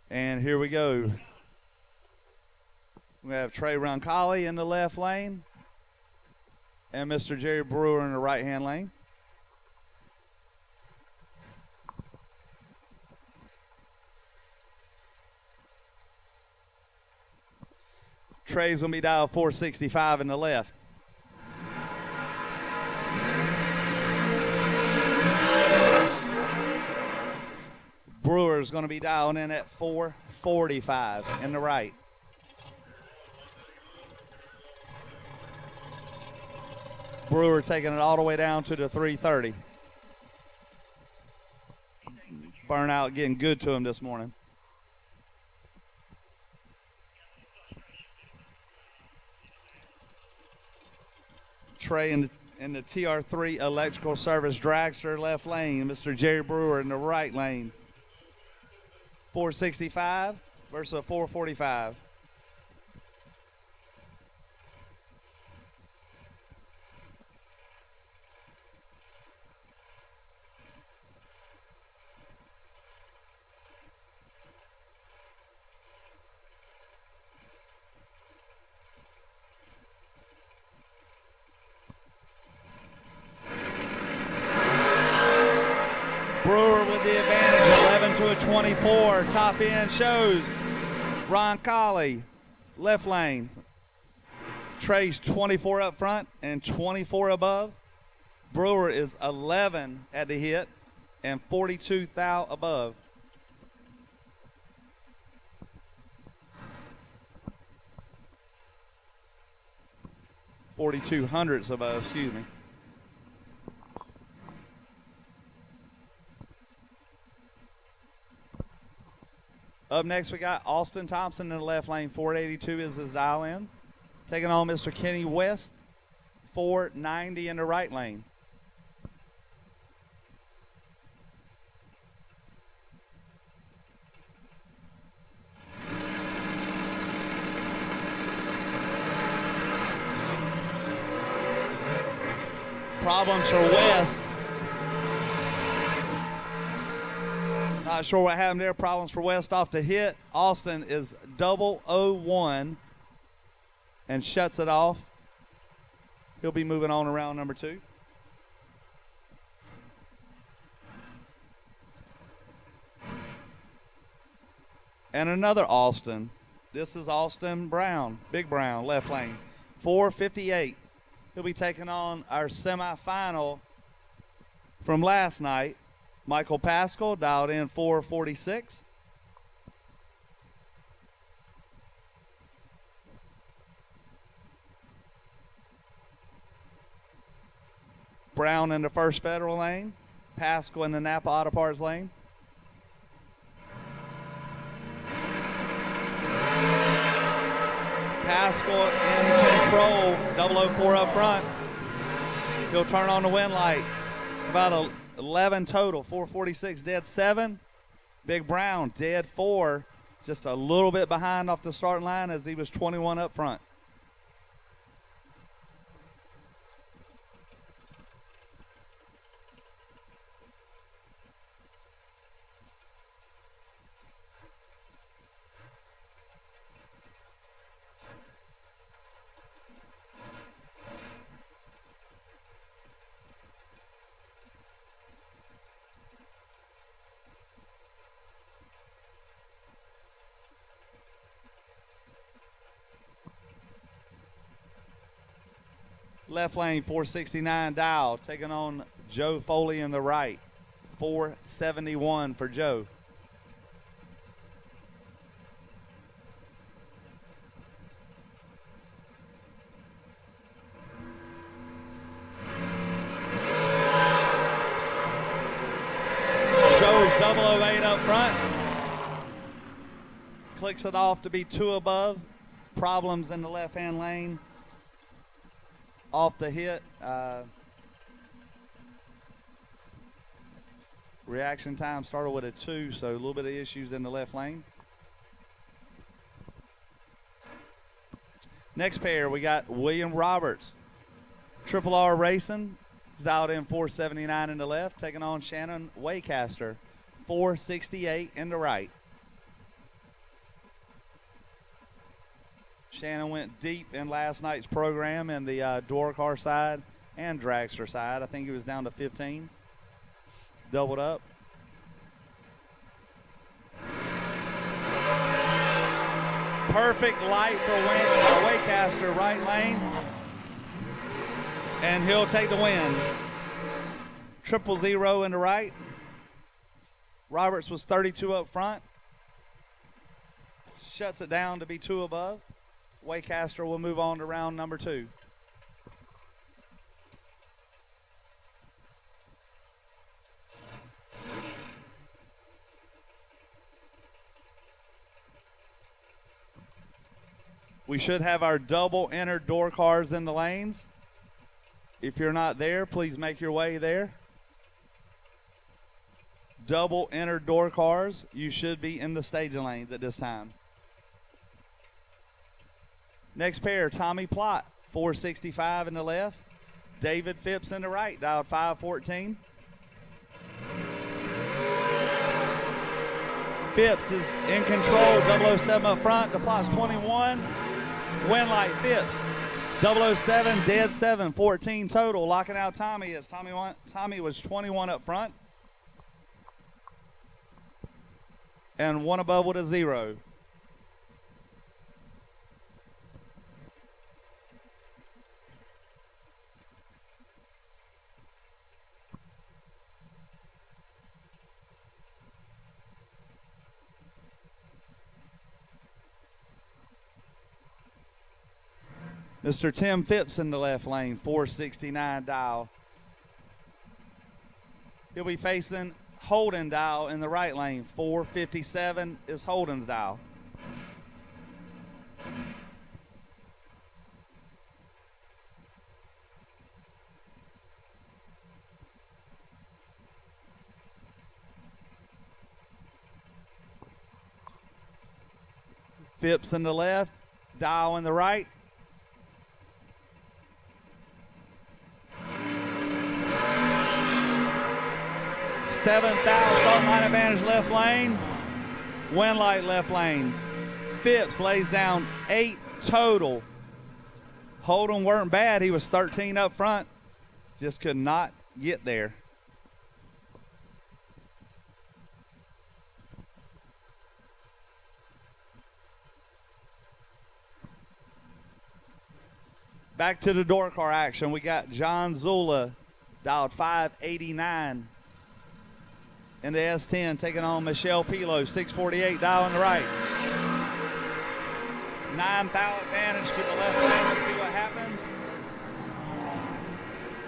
And here we go. We have Trey Roncalli in the left lane and Mr. Jerry Brewer in the right-hand lane. Trey's going to be dialed 465 in the left. Brewer's going to be dialed in at 445 in the right. Brewer taking it all the way down to the 330. Burnout getting good to him this morning. Trey in the TR3 electrical service dragster left lane. Mr. Jerry Brewer in the right lane. 465 versus a 445. Brewer with the advantage, 11 to a 24. Top end shows Roncalli, left lane. Trey's 24 up front and 24 above. Brewer is 11 at the hit and 42 thou above. $4,200 above, excuse me. Up next, we got Austin Thompson in the left lane. 482 is his dial in. Taking on Mr. Kenny West. 490 in the right lane. Problems for West. Not sure what happened there. Problems for West off the hit. Austin is 001 and shuts it off. He'll be moving on around number 2. And another Austin. This is Austin Brown, Big Brown, left lane. 458. He'll be taking on our semifinal from last night. Michael Pascal dialed in 446. Brown in the First Federal lane. Pascal in the Napa Auto Parts lane. Pascal in control, 004 up front. He'll turn on the wind light. About 11 total, 446 dead 7. Big Brown dead 4, just a little bit behind off the starting line as he was 21 up front. Left lane 469 dial, taking on Joe Foley in the right. 471 for Joe. front. Clicks it off to be 2 above. Problems in the left-hand lane. Off the hit. Reaction time started with a 2, so a little bit of issues in the left lane. Next pair, we got William Roberts. Triple R Racing. He's dialed in 479 in the left, taking on Shannon Waycaster, 468 in the right. Shannon went deep in last night's program in the door car side and dragster side. I think he was down to 15. Doubled up. Perfect light for Waycaster, right lane. And he'll take the win. 000 in the right. Roberts was 32 up front. Shuts it down to be 2 above. Waycaster will move on to round number 2. We should have our double entered door cars in the lanes. If you're not there, please make your way there. Double entered door cars, you should be in the staging lanes at this time. Next pair, Tommy Plott, 465 in the left. David Phipps in the right, dialed 514. Phipps is in control, 007 up front, the Plott's 21. Win light Phipps, 007, dead 7, 14 total. Locking out Tommy as Tommy was 21 up front. And 1 above with a 0. Mr. Tim Phipps in the left lane, 469 dial. He'll be facing Holden dial in the right lane. 457 is Holden's dial. Phipps in the left, dial in the right. Seventh dial, start line advantage left lane. Win light left lane. Phipps lays down 8 total. Holden weren't bad. He was 13 up front. Just could not get there. Back to the door car action. We got John Zula, dialed 589. In the S10, taking on Michelle Pilo, 648, dial on the right. 9 thou advantage to the left lane. Let's see what happens.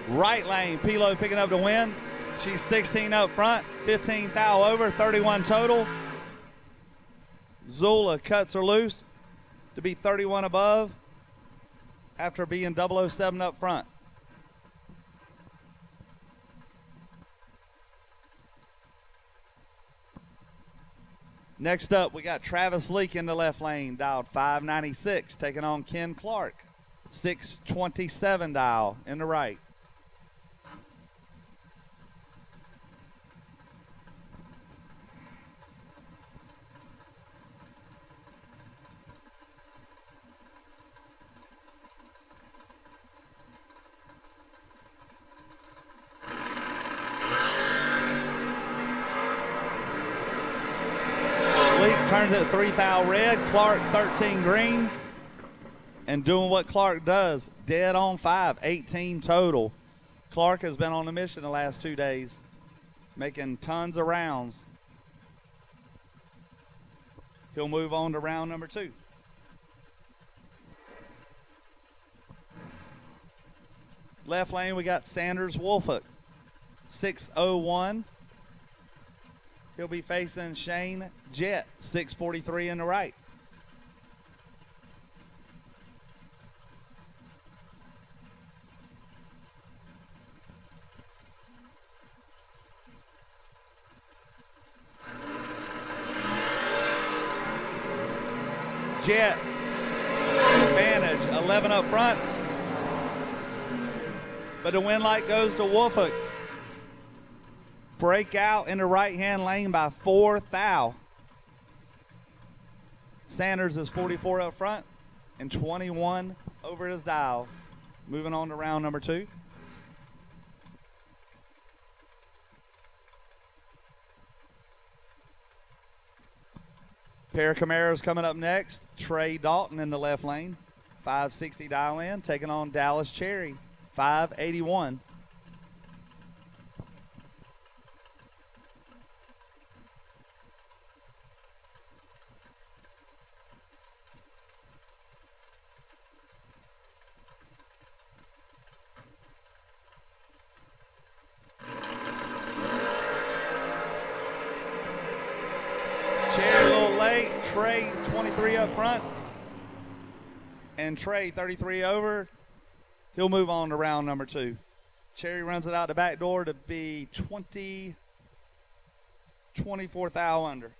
Right lane, Pilo picking up the win. She's 16 up front, 15 thou over, 31 total. Zula cuts her loose to be 31 above after being 007 up front. Next up, we got Travis Leake in the left lane, dialed 596, taking on Ken Clark, 627 dial in the right. Turns it 3 thou red, Clark 13 green, and doing what Clark does, dead on 5, 18 total. Clark has been on a mission the last 2 days, making tons of rounds. He'll move on to round number 2. Left lane, we got Sanders Wolfhook, 601. He'll be facing Shane Jett, 643 in the right. Jett, advantage, 11 up front. But the win light goes to Wolfhook. Break out in the right-hand lane by 4 thou. Sanders is 44 up front and 21 over his dial. Moving on to round number 2. Pair of Camaros coming up next. Trey Dalton in the left lane. 560 dial in, taking on Dallas Cherry. 581. Cherry a little late. Trey 23 up front. And Trey 33 over. He'll move on to round number 2. Cherry runs it out the back door to be 24 thou under.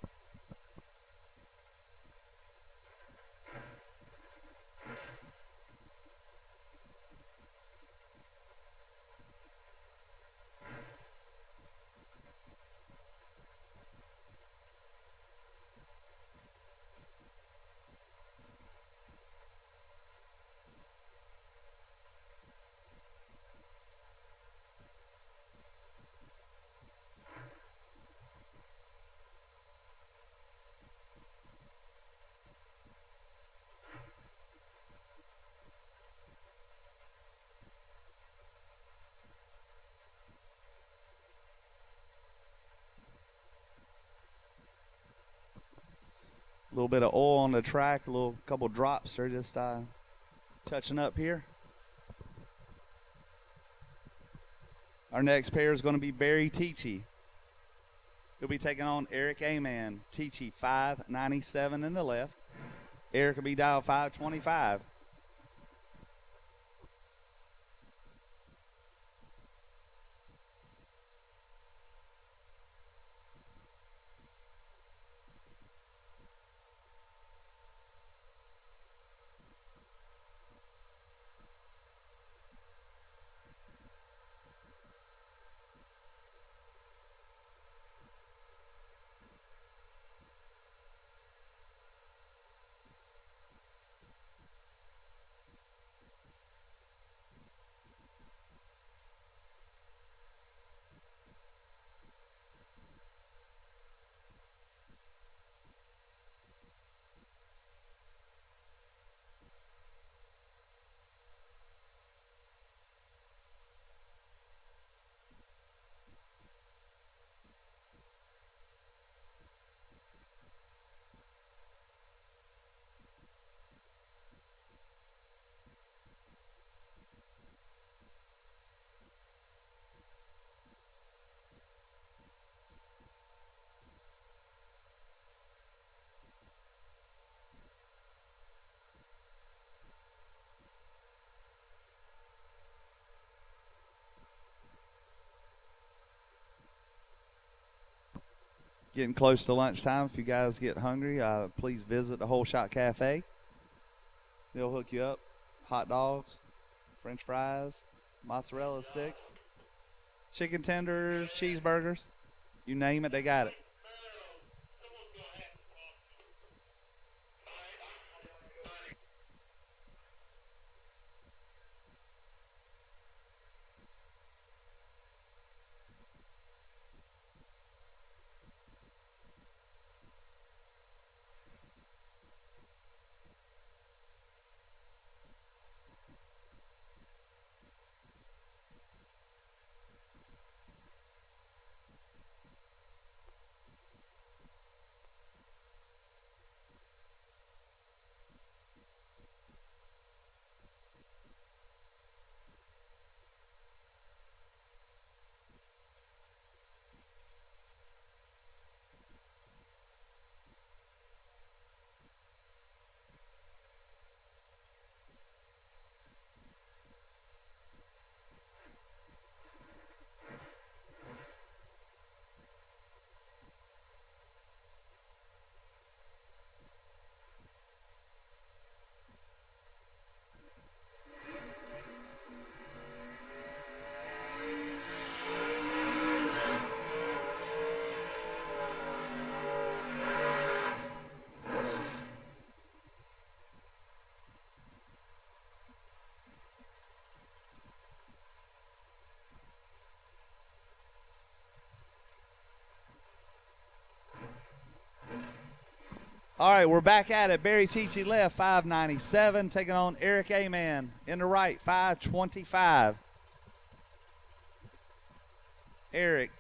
A little bit of oil on the track, a couple drops. They're just touching up here. Our next pair is going to be Barry Teachy. He'll be taking on Eric Aman. Teachy 597 in the left. Eric will be dial 525. Getting close to lunchtime. If you guys get hungry, please visit the Whole Shot Cafe. They'll hook you up. Hot dogs, French fries, mozzarella sticks, chicken tenders, cheeseburgers. You name it, they got it. All right, we're back at it. Barry Tichy left, 597, taking on Eric Aman in the right, 525. Eric,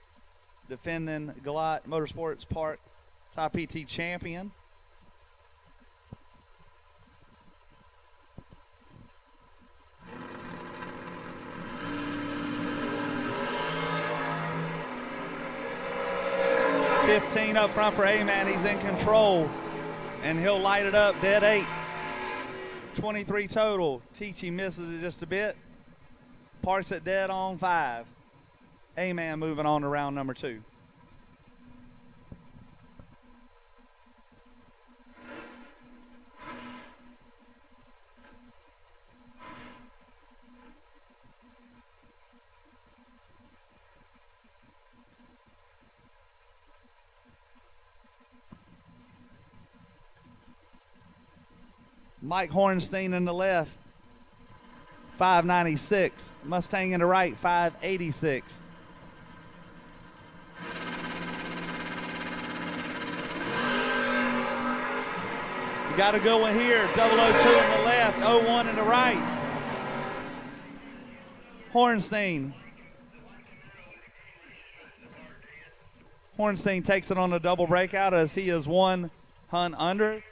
defending Galot Motorsports Park Top PT champion. $15 up front for A-Man. He's in control, and he'll light it up. Dead 8. 23 total. Tichy misses it just a bit. Parks it dead on 5. A-Man moving on to round number 2. Mike Hornstein in the left, 596. Mustang in the right, 586. You got a good one here. 002 in the left, 01 in the right. Hornstein. Hornstein takes it on a double breakout as he is 1 hunt under.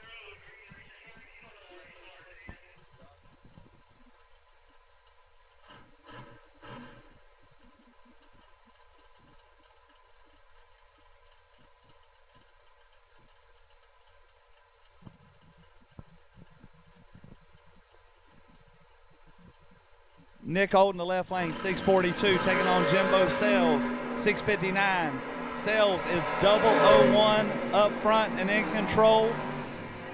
Nick Holt in the left lane, 642, taking on Jimbo Sales, 659. Sales is 001 up front and in control.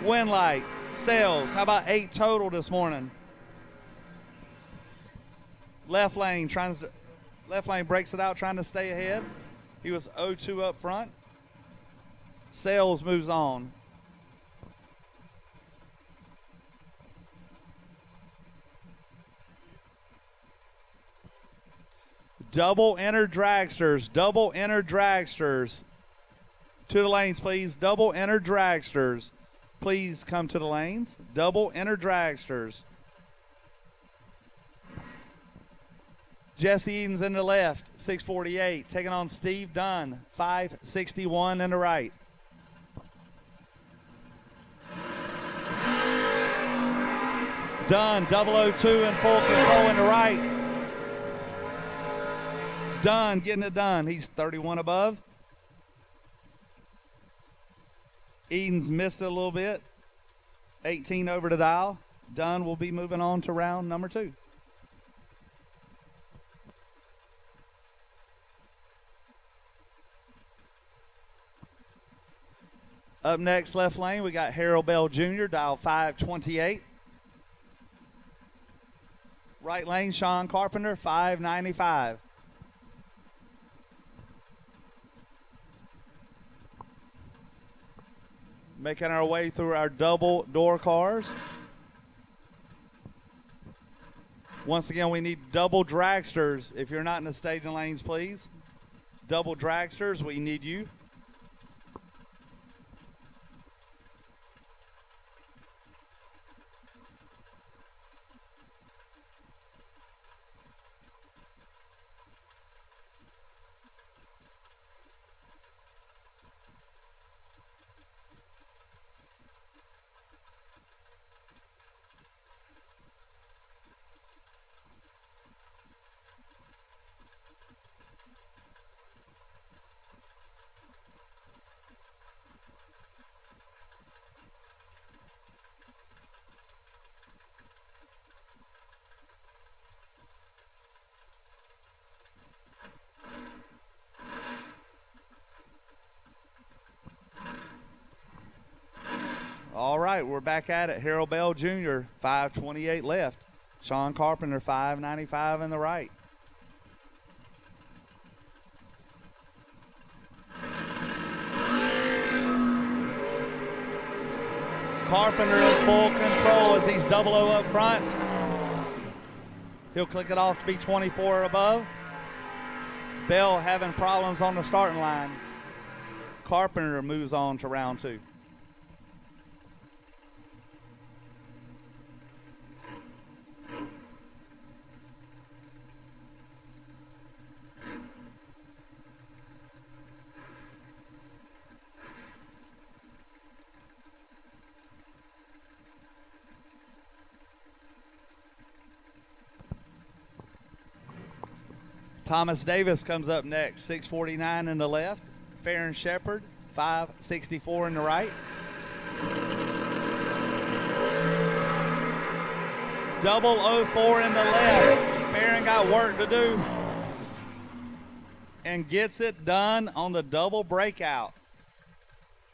Win light. Sales, how about 8 total this morning? Left lane breaks it out, trying to stay ahead. He was 0-2 up front. Sales moves on. Double enter dragsters. Double enter dragsters. To the lanes, please. Double enter dragsters. Please come to the lanes. Double enter dragsters. Jesse Eden's in the left, 648. Taking on Steve Dunn, 561 in the right. Dunn, 002 in full control in the right. Dunn getting it done. He's 31 above. Eden's missed it a little bit. 18 over the dial. Dunn will be moving on to round number 2. Up next, left lane, we got Harold Bell Jr., dial 528. Right lane, Sean Carpenter, 595. Making our way through our double door cars. Once again, we need double dragsters. If you're not in the staging lanes, please. Double dragsters, we need you. All right, we're back at it. Harold Bell Jr., 528 left. Sean Carpenter, 595 in the right. Carpenter in full control as he's 00 up front. He'll click it off to be 24 above. Bell having problems on the starting line. Carpenter moves on to round 2. Thomas Davis comes up next, 649 in the left. Farron Shepherd, 564 in the right. 004 in the left. Farron got work to do and gets it done on the double breakout.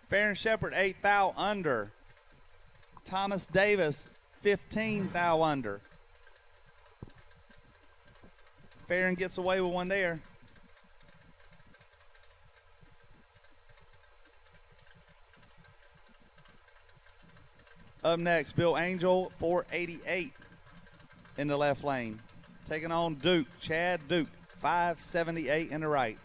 Farron Shepherd 8 thou under. Thomas Davis 15 thou under. Farron gets away with one there. Up next, Bill Angel, 488 in the left lane. Taking on Duke, Chad Duke, 578 in the right.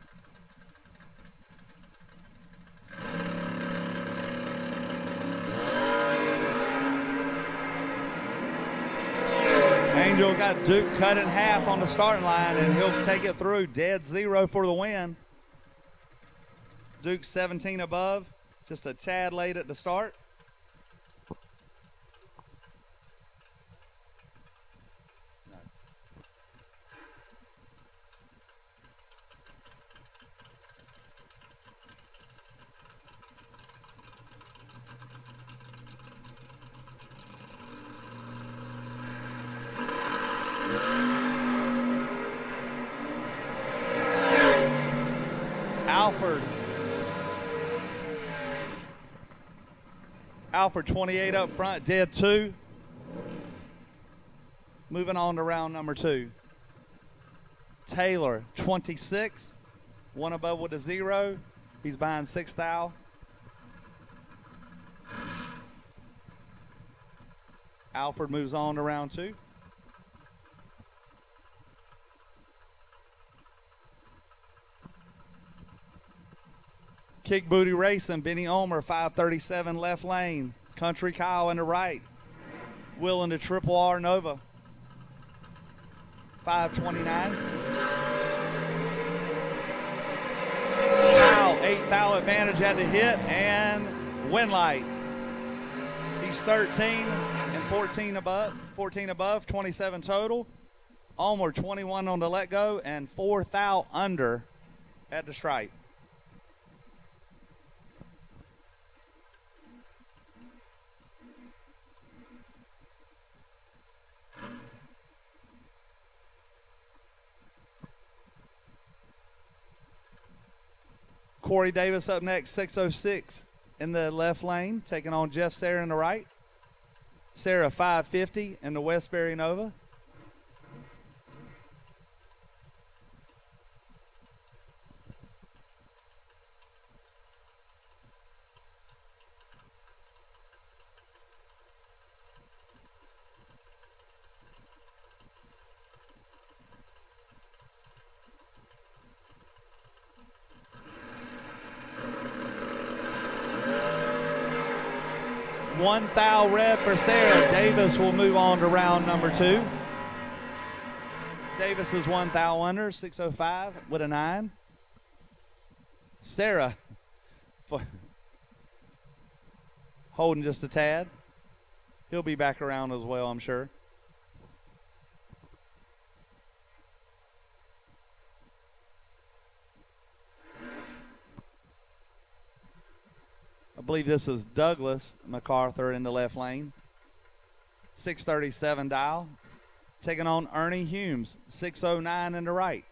Angel got Duke cut in half on the starting line, and he'll take it through. Dead zero for the win. Duke 17 above, just a tad late at the start. Alford 28 up front, dead 2. Moving on to round number 2. Taylor 26, 1 above with a 0. He's behind 6 thou. Alford moves on to round 2. Kick Booty Racing, Benny Omer, 537 left lane. Country Kyle in the right. Will into Triple R Nova, 529. Kyle, 8 thou advantage at the hit and win light. He's 13 and 14 above, 27 total. Omer 21 on the let go and 4 thou under at the stripe. Corey Davis up next, 606 in the left lane, taking on Jeff Sarah in the right. Sarah 550 in the Westbury Nova. One thou red for Sarah. Davis will move on to round number 2. Davis is 1 thou under, 605 with a 9. Sarah holding just a tad. He'll be back around as well, I'm sure. I believe this is Douglas MacArthur in the left lane. 637 dial. Taking on Ernie Humes, 609 in the right.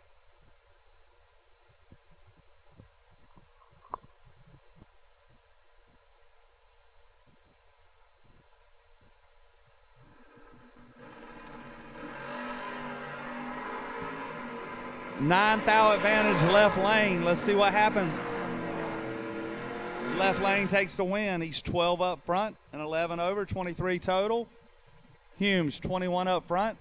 Nine thou advantage left lane. Let's see what happens. Left lane takes the win. He's 12 up front and 11 over, 23 total. Humes, 21 up front,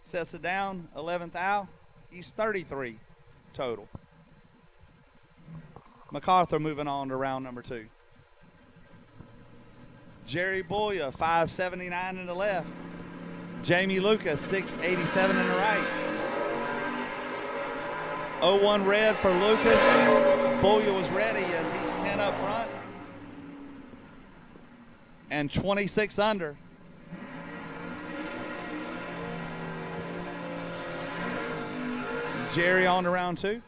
sets it down, 11th thou. He's 33 total. MacArthur moving on to round number 2. Jerry Boya, 579 in the left. Jamie Lucas, 687 in the right. 0-1 red for Lucas. Boya was ready as he's 10 up front and 26 under. Jerry on to round 2.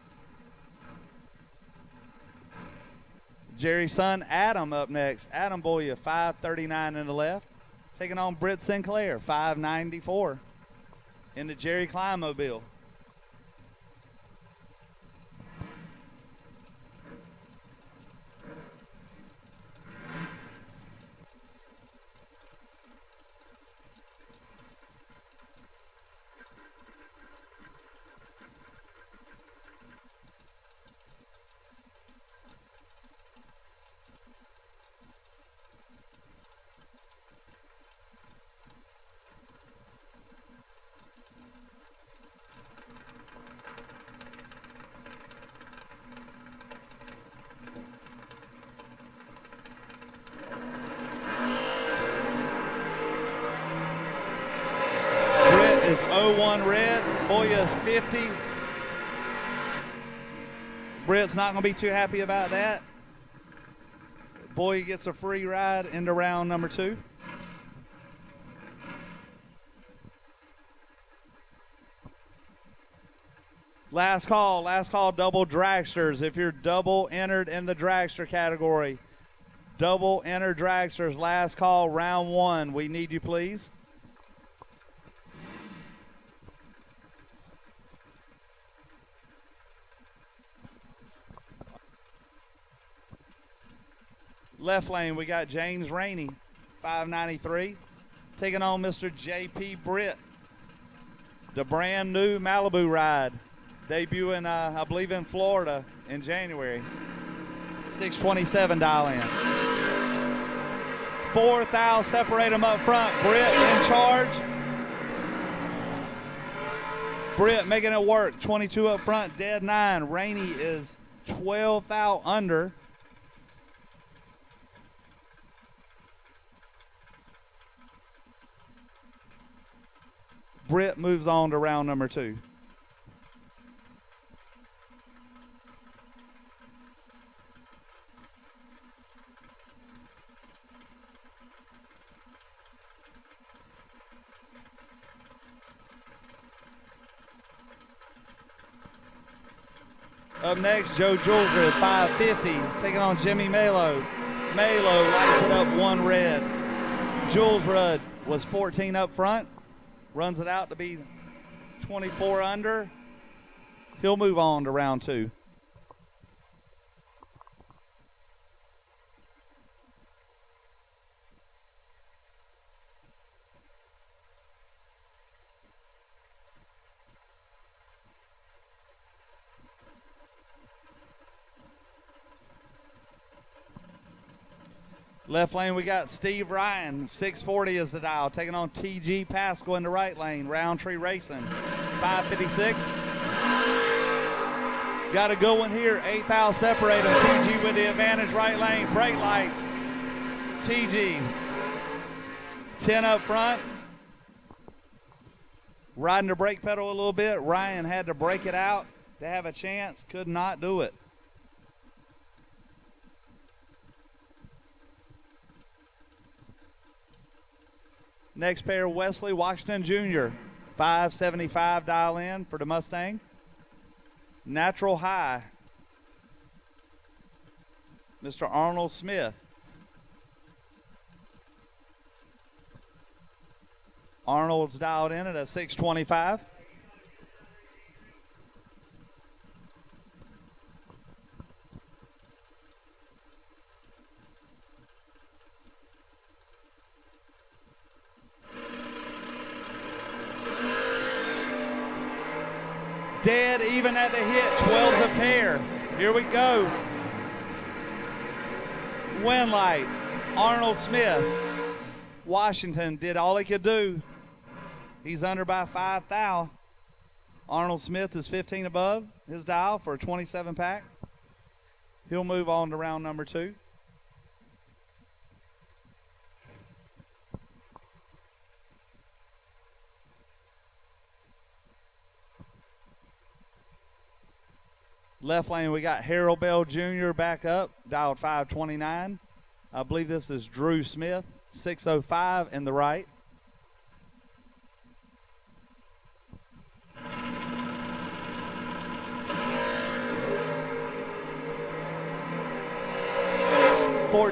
Jerry's son Adam up next. Adam Boya, 539 in the left. Taking on Britt Sinclair, 594 in the Jerry Kleinmobile. Is 01 red. Boya's 50. Britt's not going to be too happy about that. Boya gets a free ride into round number 2. Last call double dragsters. If you're double entered in the dragster category, double entered dragsters, last call, round 1. We need you, please. Left lane, we got James Rainey, 593, taking on Mr. J.P. Britt. The brand new Malibu ride, debuting, I believe, in Florida in January. 627 dial in. 4,000 separate them up front. Britt in charge. Britt making it work. 22 up front, dead 9. Rainey is 12,000 under. Britt moves on to round number 2. Up next, Joe Julesred, 550, taking on Jimmy Malo. Malo lights it up 1 red. Julesred was 14 up front. Runs it out to be 24 under. He'll move on to round 2. Left lane, we got Steve Ryan, 640 is the dial, taking on TG Pascal in the right lane. Roundtree Racing, 556. Got a good one here. 8,000 separate them. TG with the advantage, right lane. Brake lights. TG, 10 up front. Riding the brake pedal a little bit. Ryan had to break it out to have a chance. Could not do it. Next pair, Wesley Washington Jr., 575 dial in for the Mustang. Natural High, Mr. Arnold Smith. Arnold's dialed in at a 625. Dead even at the hit, 12's a pair. Here we go. Win light, Arnold Smith. Washington did all he could do. He's under by 5,000. Arnold Smith is 15 above his dial for a 27 pack. He'll move on to round number 2. Left lane, we got Harold Bell Jr. back up, dialed 529. I believe this is Drew Smith, 605 in the right.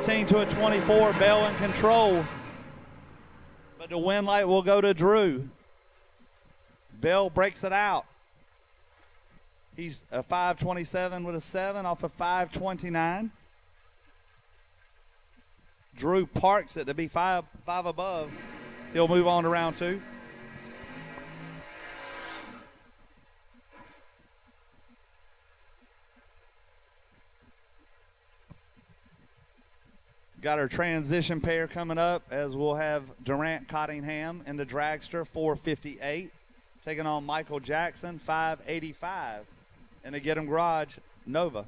15 to a 24. Bell in control. But the win light will go to Drew. Bell breaks it out. He's a 5:27 with a 7 off of 5:29. Drew parks it to be five above. He'll move on to round 2. Got our transition pair coming up as we'll have Durant Cottingham in the dragster, 458. Taking on Michael Jackson, 585. In the Get 'em Garage Nova.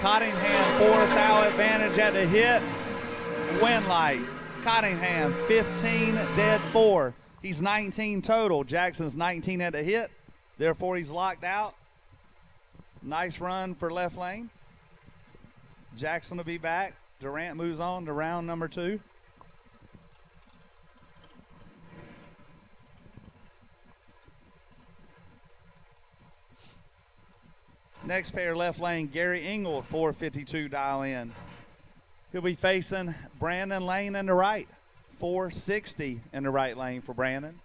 Cottingham, 4th thou advantage at the hit. Win light. Cottingham, 15, dead 4. He's 19 total. Jackson's 19 at the hit. Therefore, he's locked out. Nice run for left lane. Jackson will be back. Durant moves on to round number 2. Next pair, left lane, Gary Ingold, 452 dial in. He'll be facing Brandon Lane in the right. 460 in the right lane for Brandon.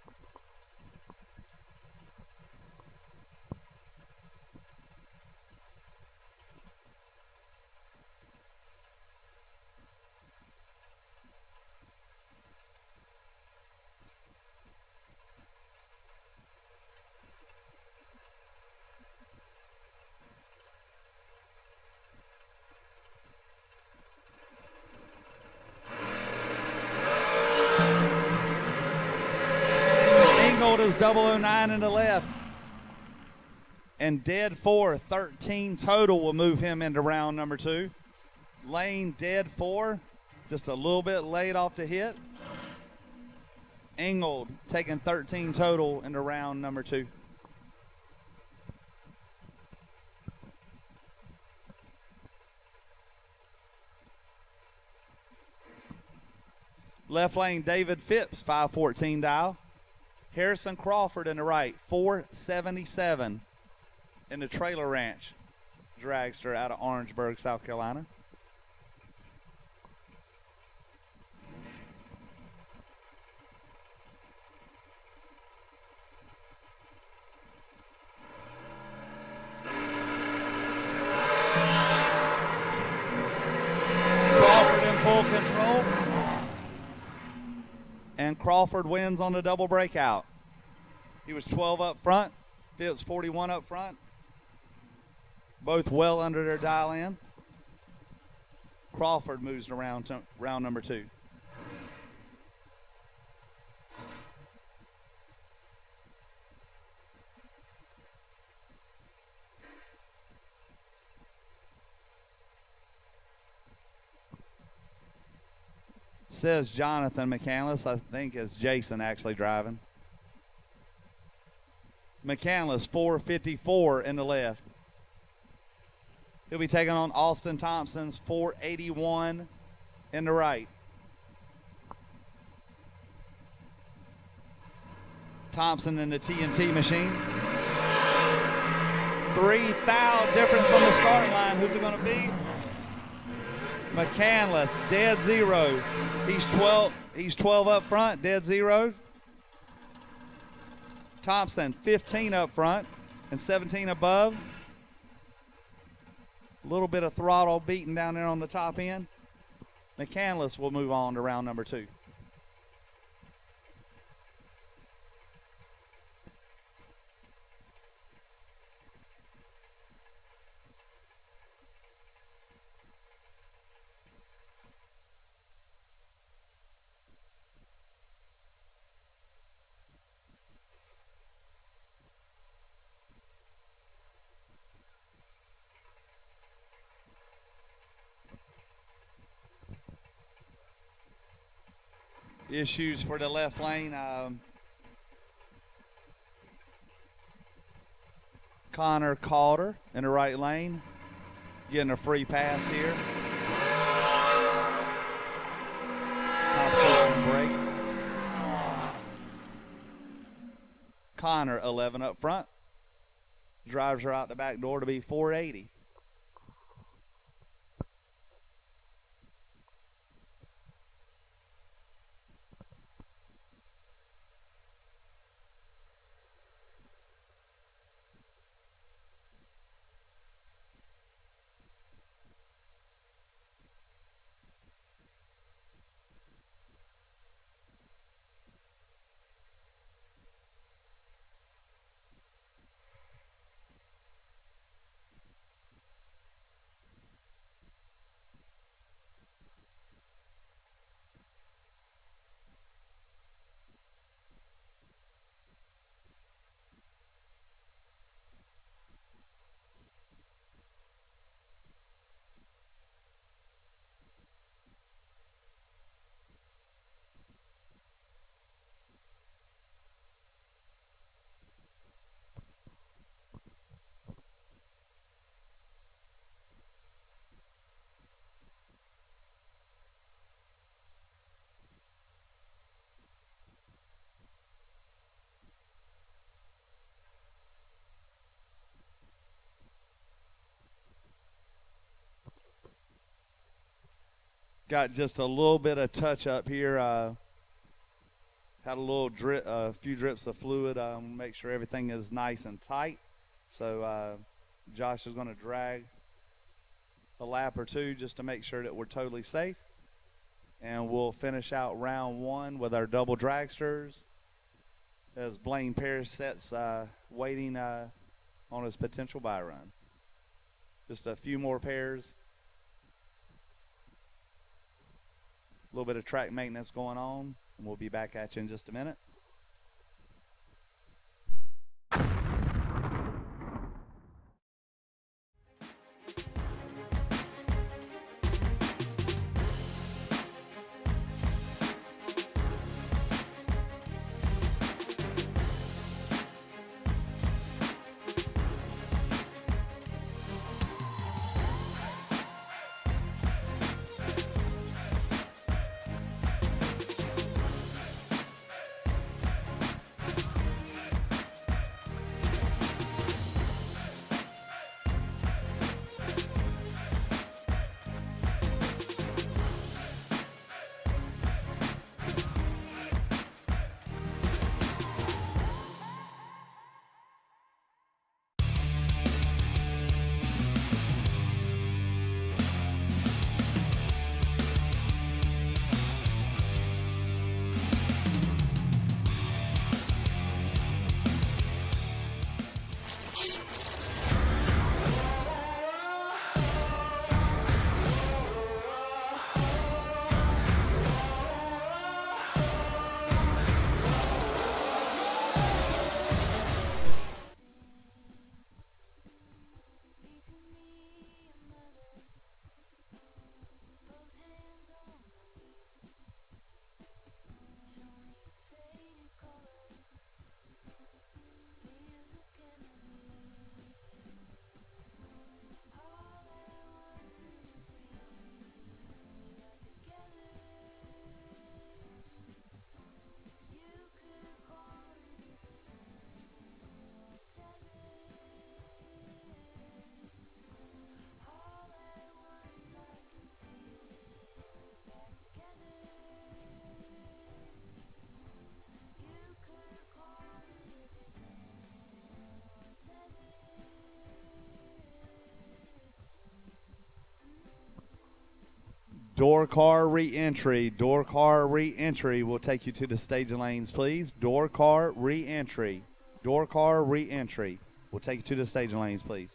Is 009 in the left. And dead 4, 13 total will move him into round number 2. Lane dead 4, just a little bit late off the hit. Ingold taking 13 total into round number 2. Left lane, David Phipps, 514 dial. Harrison Crawford in the right, 477 in the Trailer Ranch dragster out of Orangeburg, South Carolina. Crawford in full control. And Crawford wins on the double breakout. He was 12 up front. Phipps 41 up front. Both well under their dial in. Crawford moves to round number 2. Says Jonathan McCandless. I think it's Jason actually driving. McCandless, 454 in the left. He'll be taking on Austin Thompson's 481 in the right. Thompson in the TNT machine. 3,000 difference on the starting line. Who's it going to be? McCandless, dead 0. He's 12 up front, dead 0. Thompson, 15 up front and 17 above. A little bit of throttle beating down there on the top end. McCandless will move on to round number 2. issues for the left lane. Connor Calder in the right lane, getting a free pass here. Competition break. Connor 11 up front. Drives her out the back door to be 480. Got just a little bit of touch up here. Had a little drip, a few drips of fluid. Make sure everything is nice and tight. So Josh is going to drag a lap or two just to make sure that we're totally safe. And we'll finish out round one with our double dragsters as Blaine Parrish sets waiting on his potential bye run. Just a few more pairs. A little bit of track maintenance going on, and we'll be back at you in just a minute. Door car re-entry. Door car re-entry will take you to the staging lanes, please. Door car re-entry. Door car re-entry will take you to the staging lanes, please.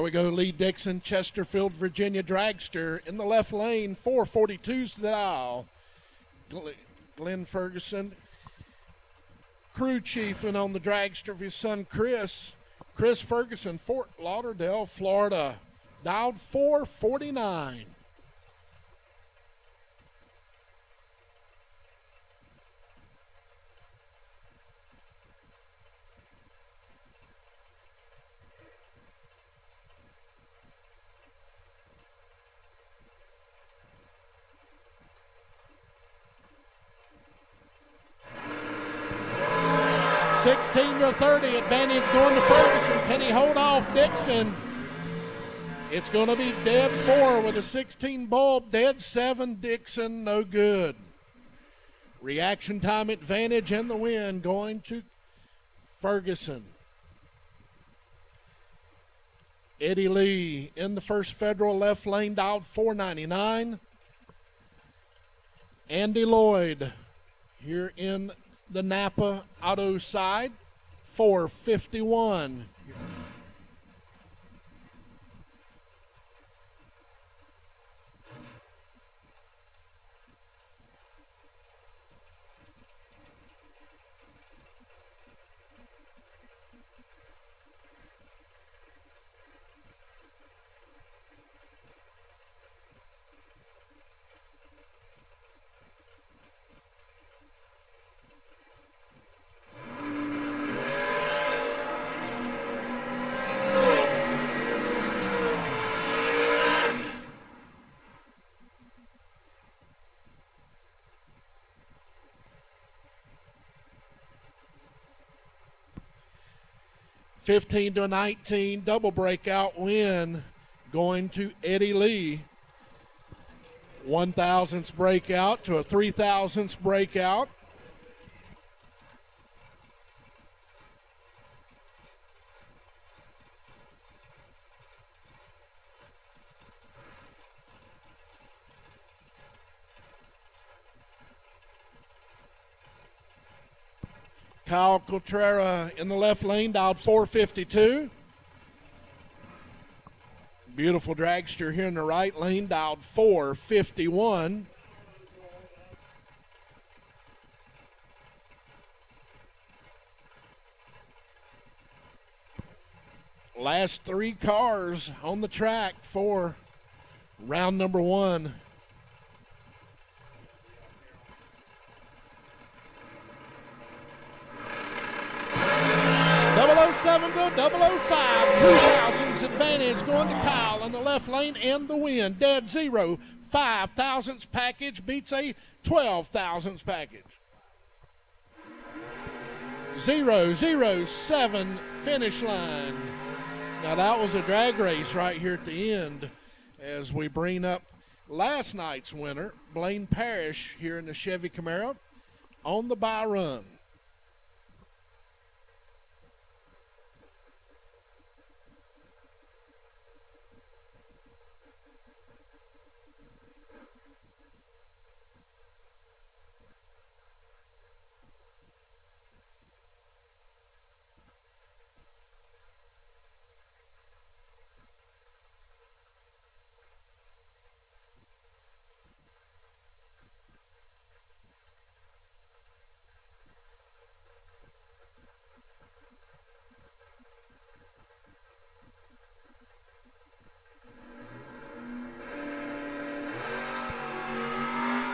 Here we go, Lee Dixon, Chesterfield, Virginia dragster in the left lane, 442's to the dial. Glenn Ferguson, crew chief, and on the dragster of his son Chris Ferguson, Fort Lauderdale, Florida, dialed 449. To 30, advantage going to Ferguson. Can he hold off Dixon? It's going to be dead 4 with a 16 bulb, dead 7 Dixon, no good. Reaction time advantage and the win going to Ferguson. Eddie Lee in the first Federal, left lane, dialed 499. Andy Lloyd here in the Napa Auto side, 451. Fifteen to 19, double breakout win going to Eddie Lee. 1,000th breakout to a 3,000th breakout. Kyle Cotrera in the left lane, dialed 452. Beautiful dragster here in the right lane, dialed 451. Last 3 cars on the track for round number 1. Seven go 005, 2,000s advantage going to Kyle in the left lane and the win. Dead 0, 5,000s package beats a 12,000s package. 007 finish line. Now that was a drag race right here at the end as we bring up last night's winner, Blaine Parrish, here in the Chevy Camaro on the bye run.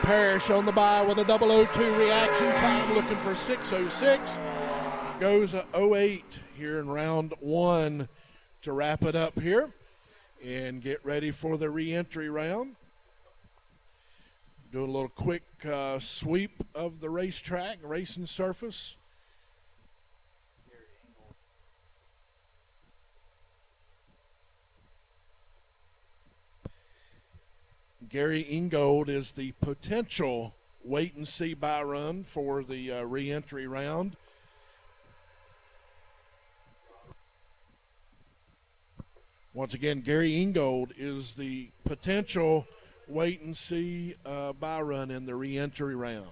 Parrish on the bye with a 002 reaction time, looking for 606. Goes a 08 here in round 1 to wrap it up here and get ready for the re-entry round. Do a little quick sweep of the racetrack, racing surface. Gary Ingold is the potential wait-and-see bye run for the re-entry round. Once again, Gary Ingold is the potential wait-and-see bye run in the re-entry round.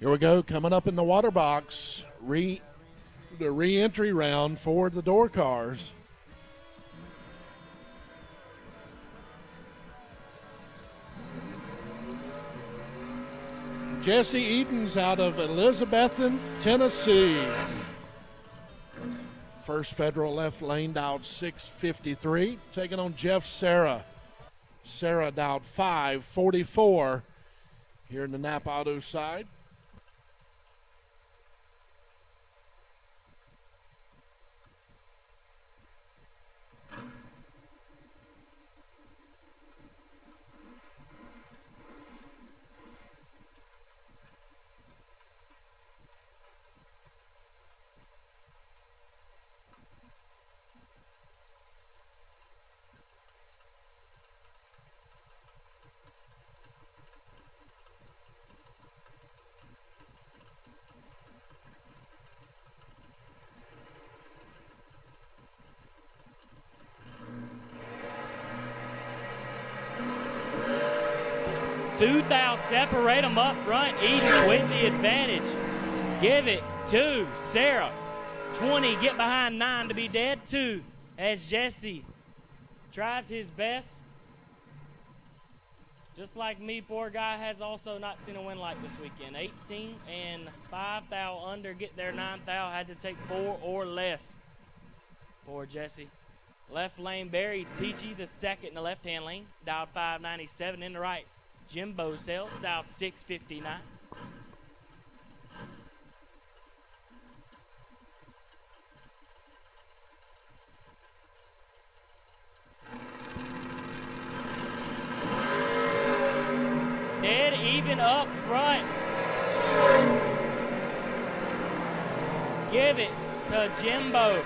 Here we go, coming up in the water box. The re-entry round for the door cars. Jesse Edens out of Elizabethton, Tennessee. First Federal left lane, dialed 653. Taking on Jeff Sarah. Sarah dialed 544 here in the Napa Auto side. Two thou separate them up front. Edens with the advantage. Give it to Sarah. 20, get behind 9 to be dead 2 as Jesse tries his best. Just like me, poor guy has also not seen a win like this weekend. 18 and 5 thou under, get there 9 thou, had to take 4 or less. Poor Jesse. Left lane, Barry Teachy, the second in the left-hand lane, dialed 597 in the right. Jimbo Sales, dialed 659. Dead even up front. Give it to Jimbo.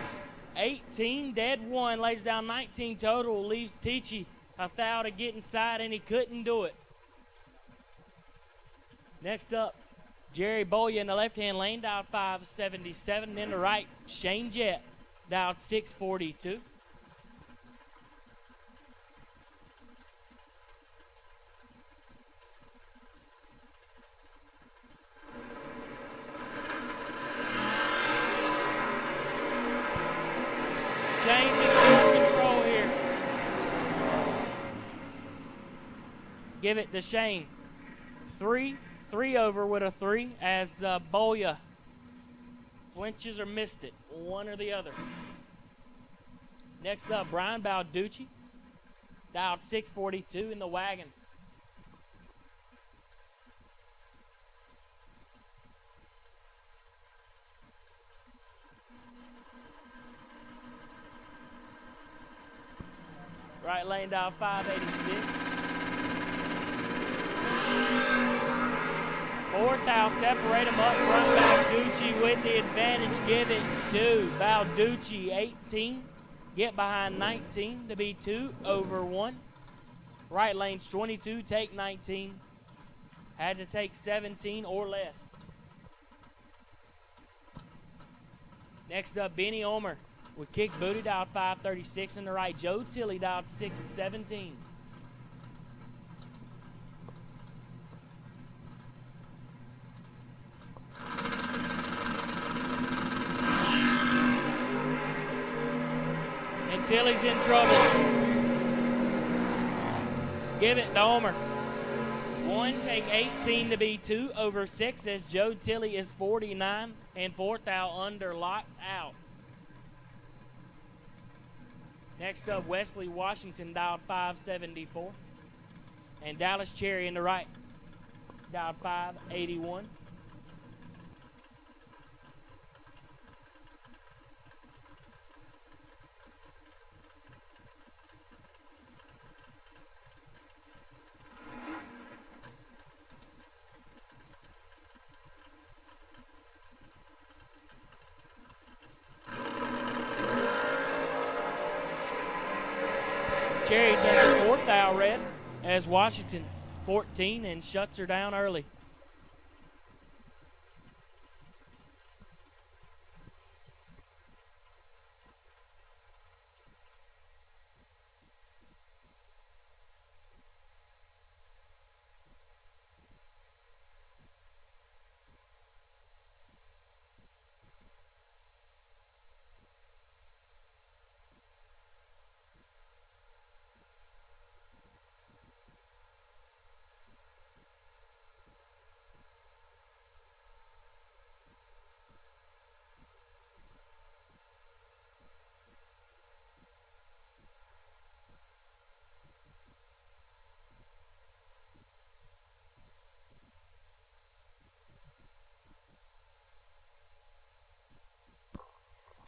18, dead 1, lays down 19 total, leaves Teachy a thou to get inside, and he couldn't do it. Next up, Jerry Bolia in the left-hand lane, dialed 577. In the right, Shane Jett, dialed 642. Changing full control here. Give it to Shane. 3 over with a 3 as Bolia flinches or missed it, one or the other. Next up, Brian Balducci, dialed 642 in the wagon. Right lane, dialed 586. 4th out, separate them up front. Balducci with the advantage. Give it to Balducci, 18. Get behind 19 to be 2 over 1. Right lane's 22, take 19. Had to take 17 or less. Next up, Benny Omer with kick booty, dialed 536 in the right. Joe Tilley, dialed 617. And Tilley's in trouble. Give it to Omer. 1, take 18 to be 2 over 6 as Joe Tilley is 49 and 4th out under locked out. Next up, Wesley Washington, dialed 574. And Dallas Cherry in the right, dialed 581. Cherry turns her 4th out red as Washington 14 and shuts her down early.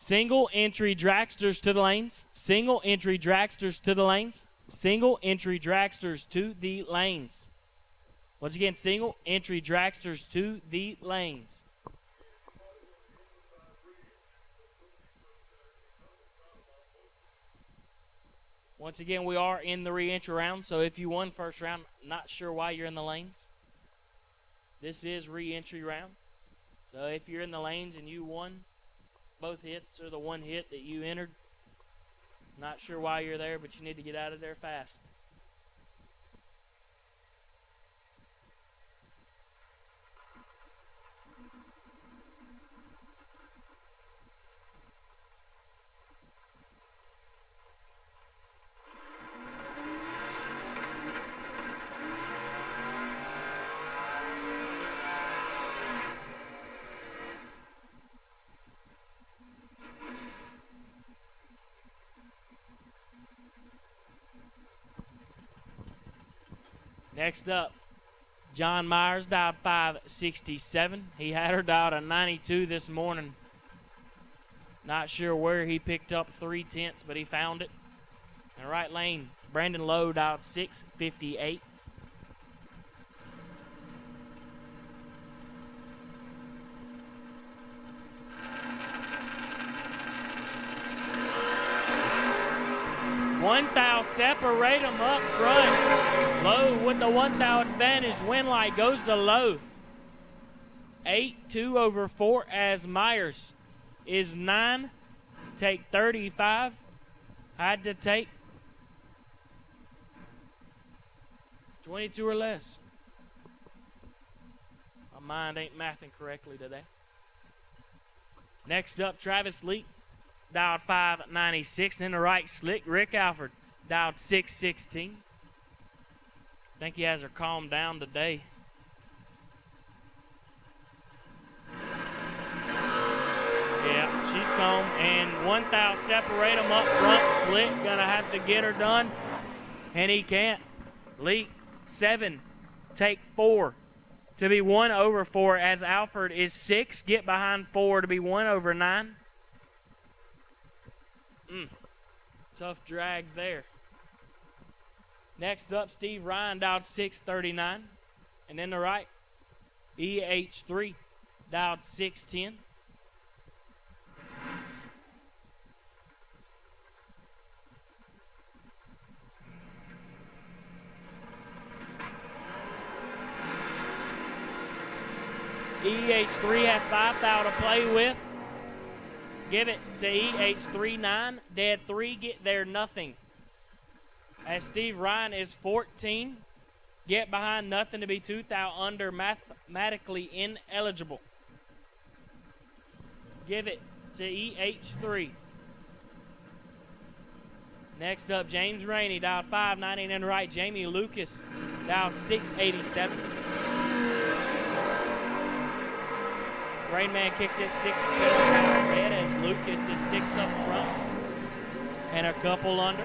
Single entry dragsters to the lanes. Single entry dragsters to the lanes. Single entry dragsters to the lanes. Once again, single entry dragsters to the lanes. Once again, we are in the re-entry round, so if you won first round, not sure why you're in the lanes. This is re-entry round. So if you're in the lanes and you won both hits or the one hit that you entered, not sure why you're there, but you need to get out of there fast. Next up, John Myers dialed 567. He had her dialed a 92 this morning. Not sure where he picked up 0.3, but he found it. In the right lane, Brandon Lowe dialed 658. One thou separate them up front. Lowe with the 1 thou advantage. Win light goes to Lowe. 8-2 over 4 as Myers is 9. Take 35. Had to take 22 or less. My mind ain't mathing correctly today. Next up, Travis Leak dialed 596. In the right, Slick Rick Alford dialed 616. Think he has her calmed down today. Yeah, she's calm. And 1 thou separate them up front. Slick gonna have to get her done, and he can't. Leak 7, take 4 to be 1 over 4 as Alford is 6. Get behind 4 to be 1 over 9. Tough drag there. Next up, Steve Ryan dialed 639. And then the right, EH3 dialed 610. EH3 has 5 thou to play with. Give it to EH39. Dead 3 get there nothing. As Steve Ryan is 14. Get behind nothing to be 2 thou under mathematically ineligible. Give it to EH3. Next up, James Rainey dialed 590 in the right. Jamie Lucas dialed 687. Rainman kicks it 6-10 ahead as Lucas is 6 up front and a couple under.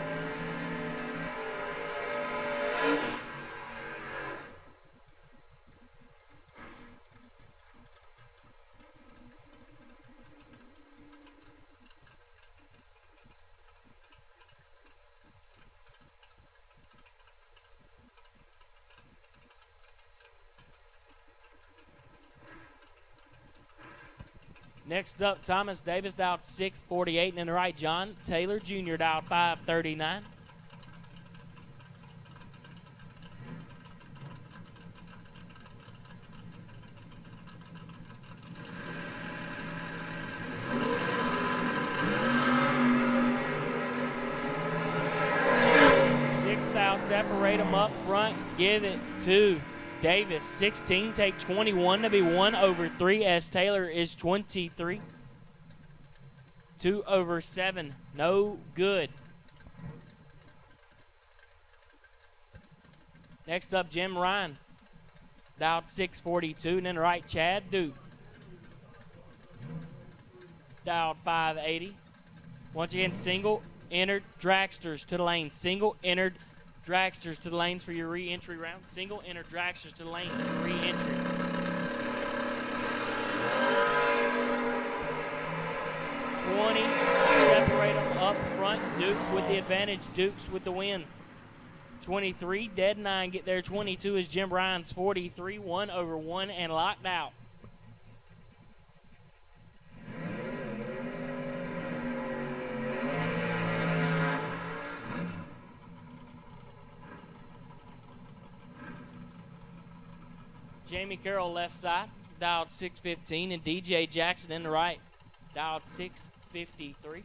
Next up, Thomas Davis dialed 648, and in the right, John Taylor Jr. dialed 539. Separate them up front. Give it to Davis. 16, take 21 to be 1 over 3 as Taylor is 23. 2 over 7, no good. Next up, Jim Ryan, dialed 642. And then right, Chad Duke, dialed 580. Once again, single entered dragsters to the lane. Single entered dragsters to the lanes for your re-entry round. Single enter dragsters to the lanes for re-entry. 20. Separate them up front. Duke with the advantage. Dukes with the win. 23. Dead 9 get there. 22 is Jim Ryan's 43. 1 over 1 and locked out. Jamie Carroll left side, dialed 615, and DJ Jackson in the right, dialed 653.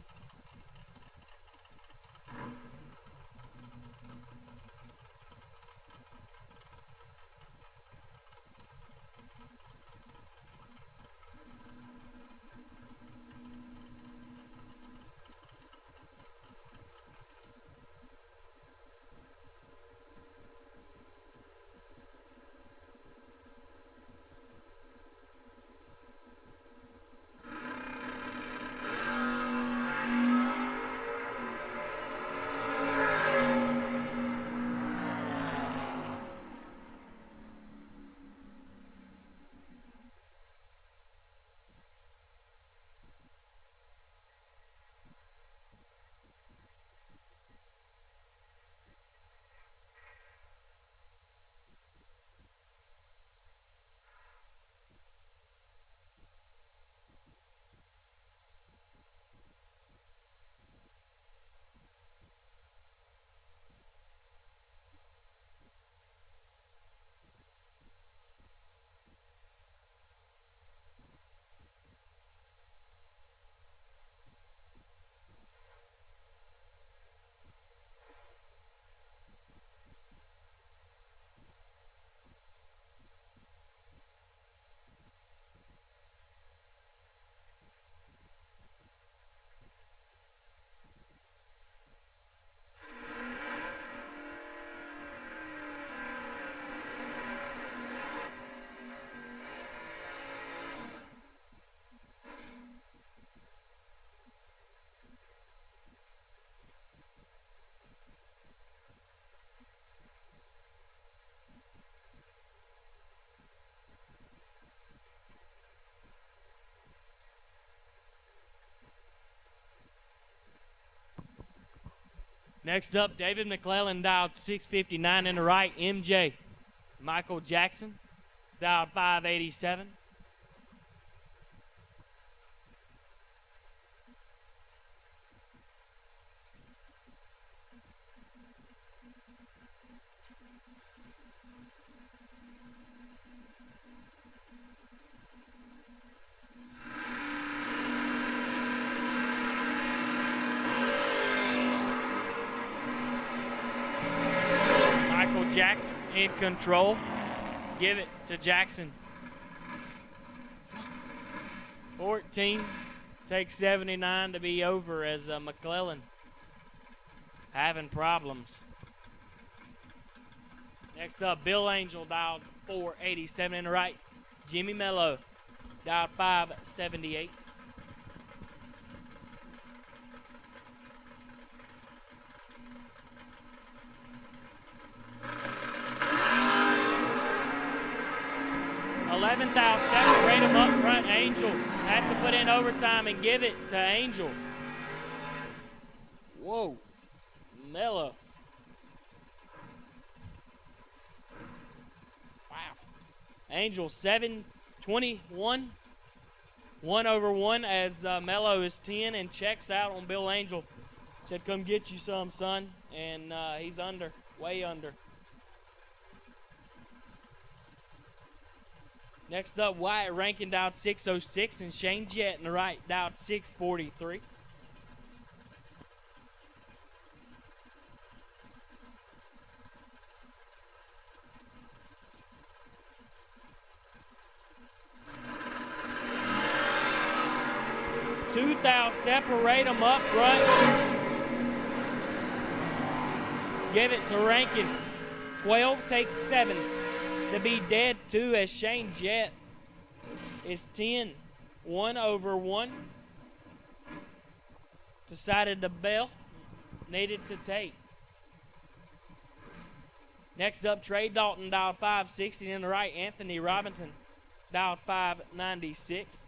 Next up, David McClellan dialed 659 in the right. MJ Michael Jackson dialed 587. Jackson in control. Give it to Jackson. 14 takes 79 to be over as McClellan having problems. Next up, Bill Angel dialed 487 in the right. Jimmy Mello dialed 578. Separate him up front. Angel has to put in overtime and give it to Angel. Whoa. Mello. Wow. Angel 7-21. 1 over 1 as Mello is 10 and checks out on Bill Angel. Said, come get you some, son. And he's under, way under. Next up, Wyatt Rankin dialed 606 and Shane Jett in the right dialed 643. Separate them up front. Give it to Rankin. 12 takes 7 to be dead 2 as Shane Jett is 10. 1 over 1. Decided the bell needed to take. Next up, Trey Dalton dialed 560 in the right. Anthony Robinson dialed 596.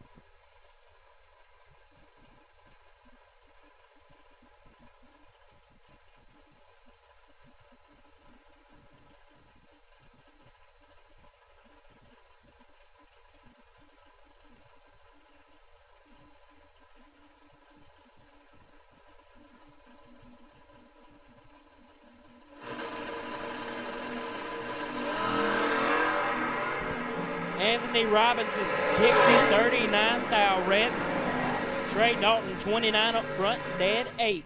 Anthony Robinson kicks it 39 thou red. Trey Dalton 29 up front, dead 8.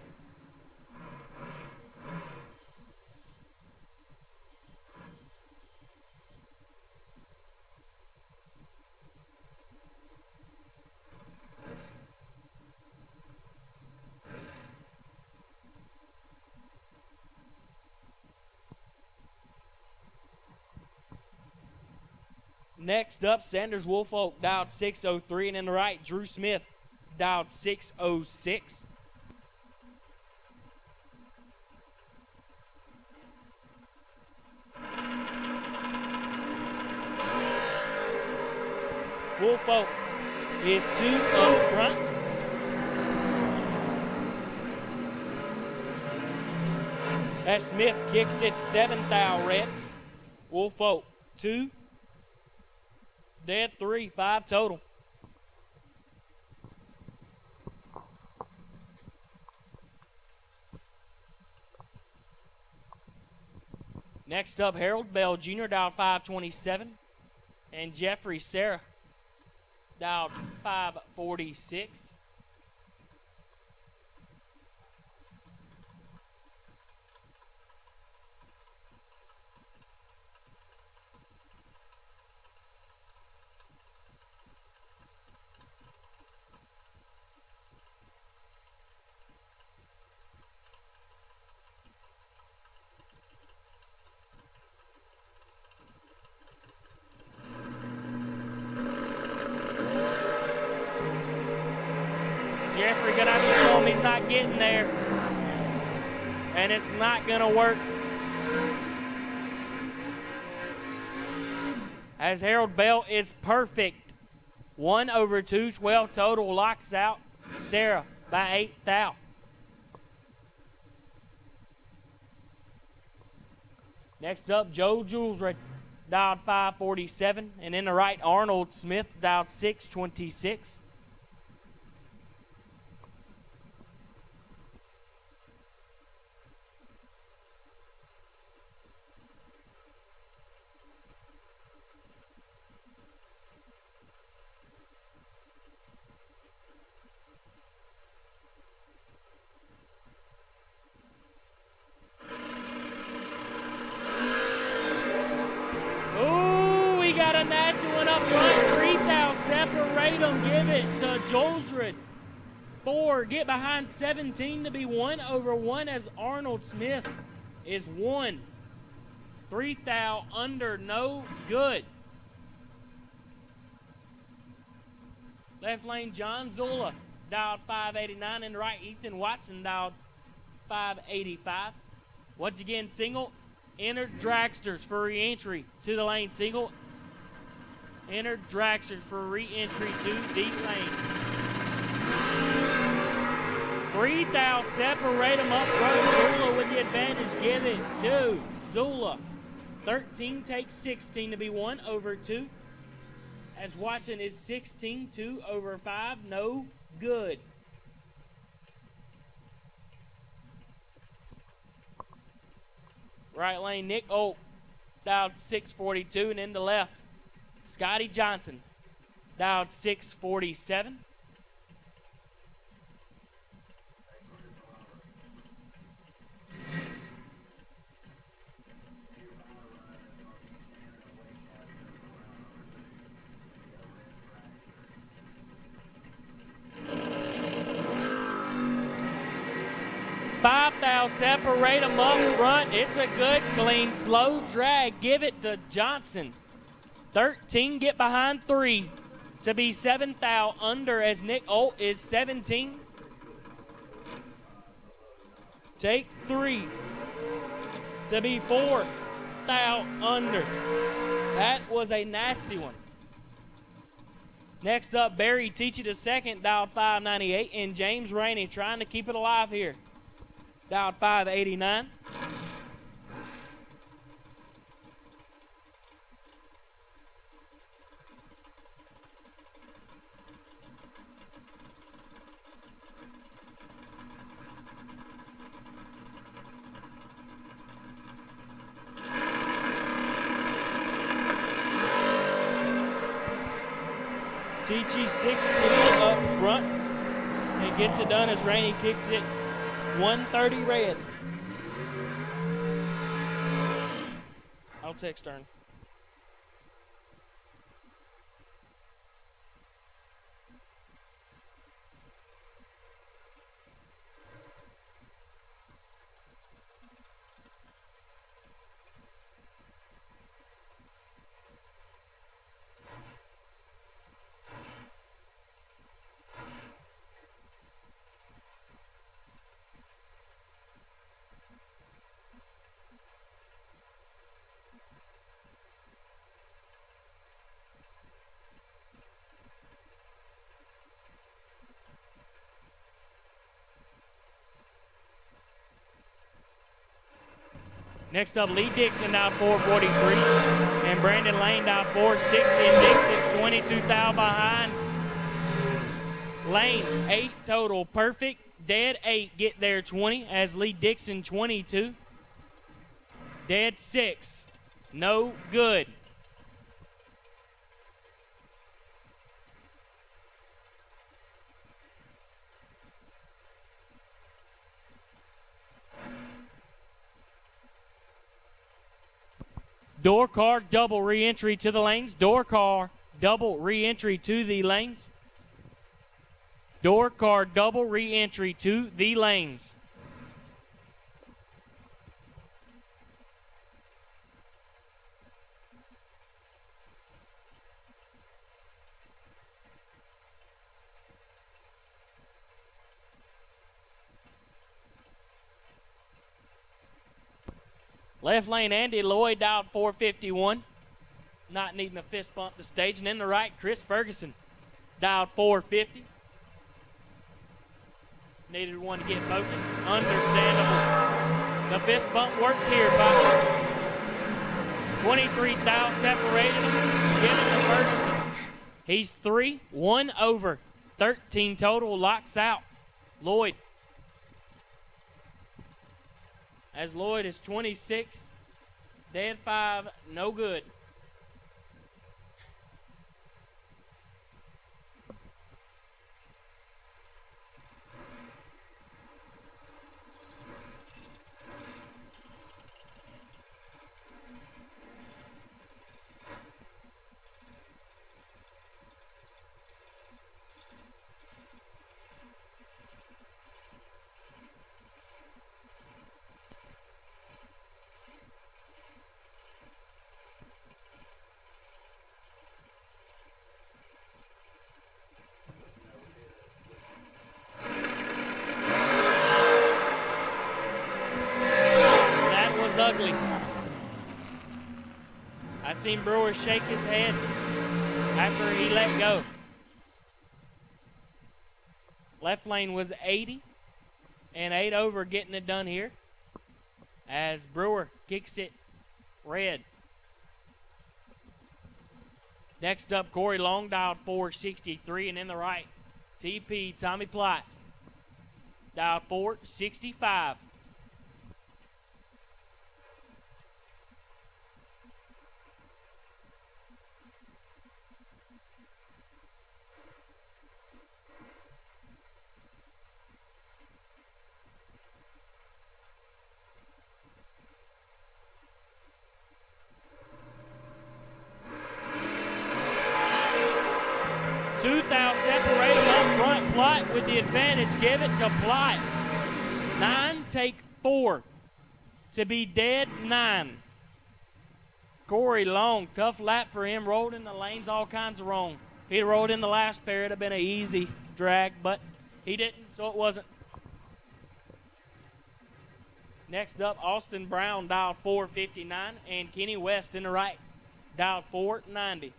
Next up, Sanders Woolfolk dialed 603, and in the right, Drew Smith dialed 606. Woolfolk is 2 up front. As Smith kicks it 7 thou red. Woolfolk 2. Dead 3, 5 total. Next up, Harold Bell Jr. dialed 527. And Jeffrey Sarah dialed 546. Jeffrey gonna have to show him he's not getting there. And it's not gonna work. As Harold Bell is perfect. 1/2, 12 total, locks out Sarah by 8 thou. Next up, Joe Jules dialed 547. And in the right, Arnold Smith dialed 626. Nasty one up front. 3 thou. Separate them. Give it to Jolsrud. 4. Get behind 17 to be 1/1 as Arnold Smith is 1. 3 thou under. No good. Left lane John Zula dialed 589. In the right, Ethan Watson dialed 585. Once again, single. Entered dragsters for re-entry to the lane. Single. Entered dragsters for re-entry to deep lanes. 3 thou. Separate them up front. Zula with the advantage. Give it to Zula. 13 takes 16 to be 1/2. As Watson is 16, 2/5. No good. Right lane, Nick Oak dialed 642, and in the left, Scotty Johnson dialed 647. Five thou. Separate them up front. It's a good, clean, slow drag. Give it to Johnson. 13 get behind 3 to be 7 thou under as Nick Olt is 17. Take 3 to be 4 thou under. That was a nasty one. Next up, Barry Teachy II dialed 598, and James Rainey trying to keep it alive here. Dialed 589. TG 16 up front. And gets it done as Rainey kicks it 130 red. I'll take Stern. Next up, Lee Dixon down 443. And Brandon Lane down 460. And Dixon's 22 thou behind. Lane, 8 total. Perfect. Dead 8 get there 20 as Lee Dixon 22. Dead 6. No good. Door car double re-entry to the lanes. Door car double re-entry to the lanes. Door car double re-entry to the lanes. Left lane, Andy Lloyd dialed 451. Not needing a fist bump to stage. And in the right, Chris Ferguson dialed 450. Needed one to get focused. Understandable. The fist bump worked here by 23 thou separated him. Giving to Ferguson. He's 3, 1 over. 13 total, locks out. Lloyd. As Lloyd is 26, dead 5, no good. Ugly. I seen Brewer shake his head after he let go. Left lane was 80 and 8 over getting it done here as Brewer kicks it red. Next up, Corey Long dialed 463 and in the right, TP Tommy Platt dialed 465. Separate them up front. Plot with the advantage. Give it to Plot. 9, take 4 to be dead 9. Corey Long, tough lap for him. Rolled in the lanes all kinds of wrong. If he'd rolled in the last pair, it'd have been an easy drag, but he didn't, so it wasn't. Next up, Austin Brown dialed 459 and Kenny West in the right dialed 490.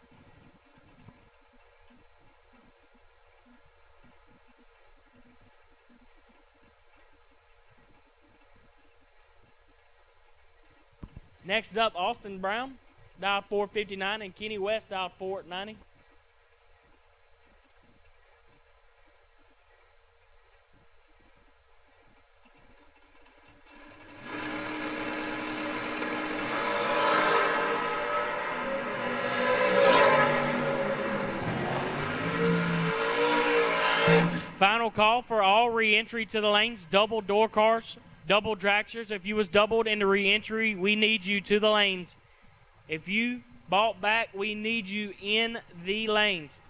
Next up, Austin Brown, dialed 459, and Kenny West dialed 490. final call for all re-entry to the lanes, double door cars, double dragsters. If you was doubled into re-entry, we need you to the lanes. If you bought back, we need you in the lanes.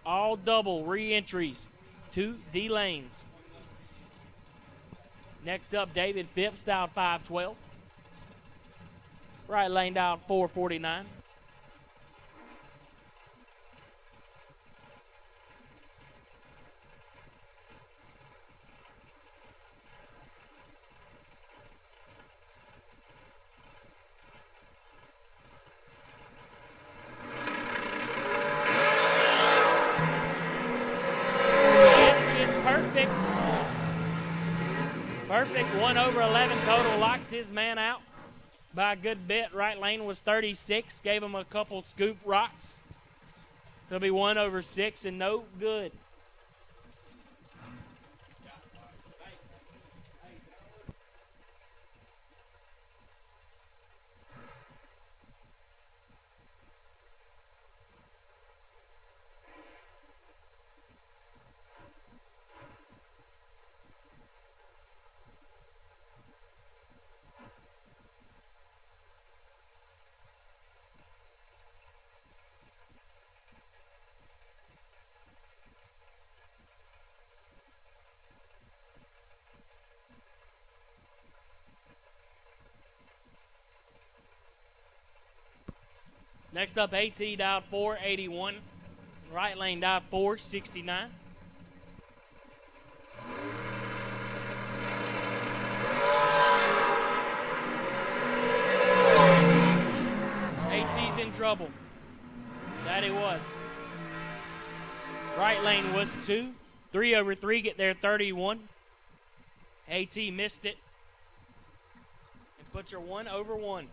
All double re-entries to the lanes. Next up, David Phipps, dialed 512. Right lane dialed 449. Perfect, 1 over 11 total, locks his man out by a good bit. Right lane was 36, gave him a couple scoop rocks. It'll be 1 over 6 and no good. Next up, AT dialed 481. Right lane dialed 469. AT's in trouble. That he was. Right lane was 2. 3 over 3, get there 31. AT missed it. And put your 1 over 1.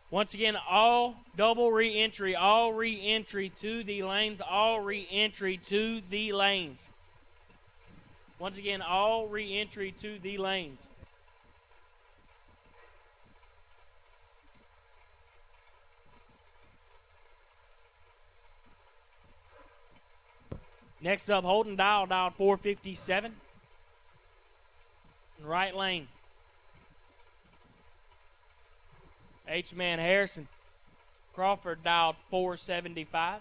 Once again, all double re-entry, all re-entry to the lanes, all re-entry to the lanes. Once again, all re-entry to the lanes. Next up, Holden dialed 457. Right lane. H-Man Harrison. Crawford dialed 475.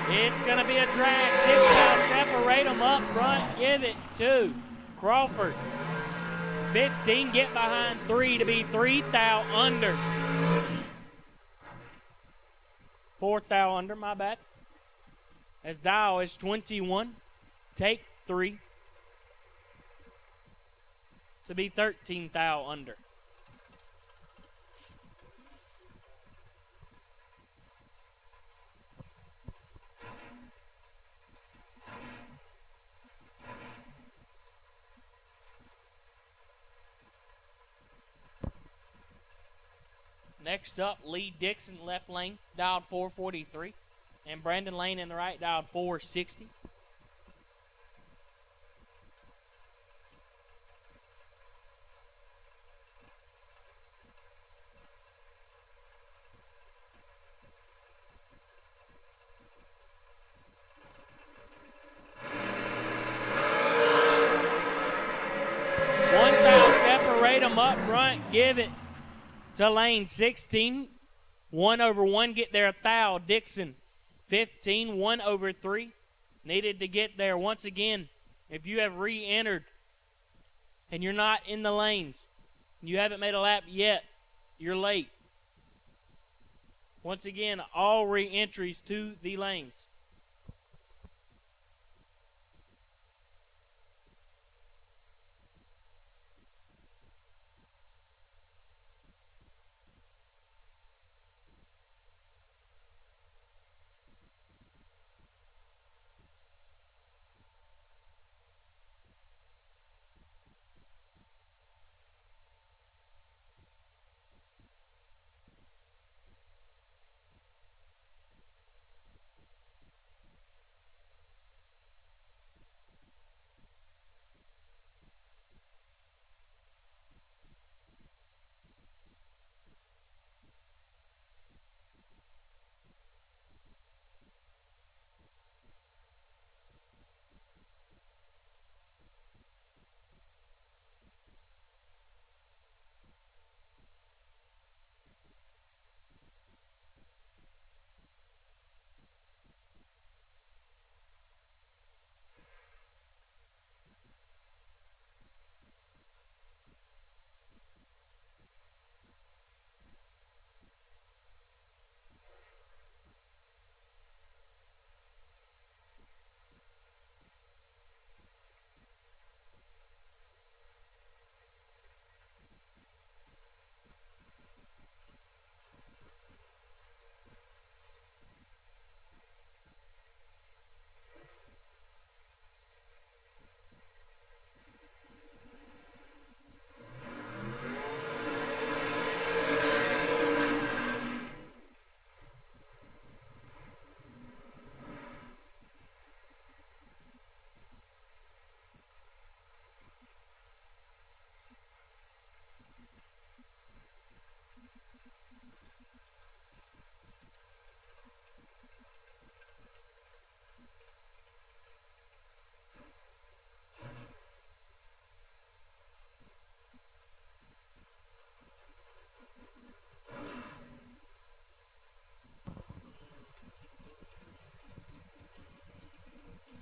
It's going to be a drag. 6 thou, separate them up front. Give it to Crawford. 15, get behind 3 to be 3 thou under. 4th thou under, my bad. As Dow is 21. Take 3 to be 13 thou under. Next up, Lee Dixon, left lane, dialed 443. And Brandon Lane in the right, dialed 460. One thou, separate them up front, give it to lane 16. 1 over 1, get there thou. Dixon 15, 1 over 3. Needed to get there. Once again, if you have re-entered and you're not in the lanes, you haven't made a lap yet, you're late. Once again, all re-entries to the lanes.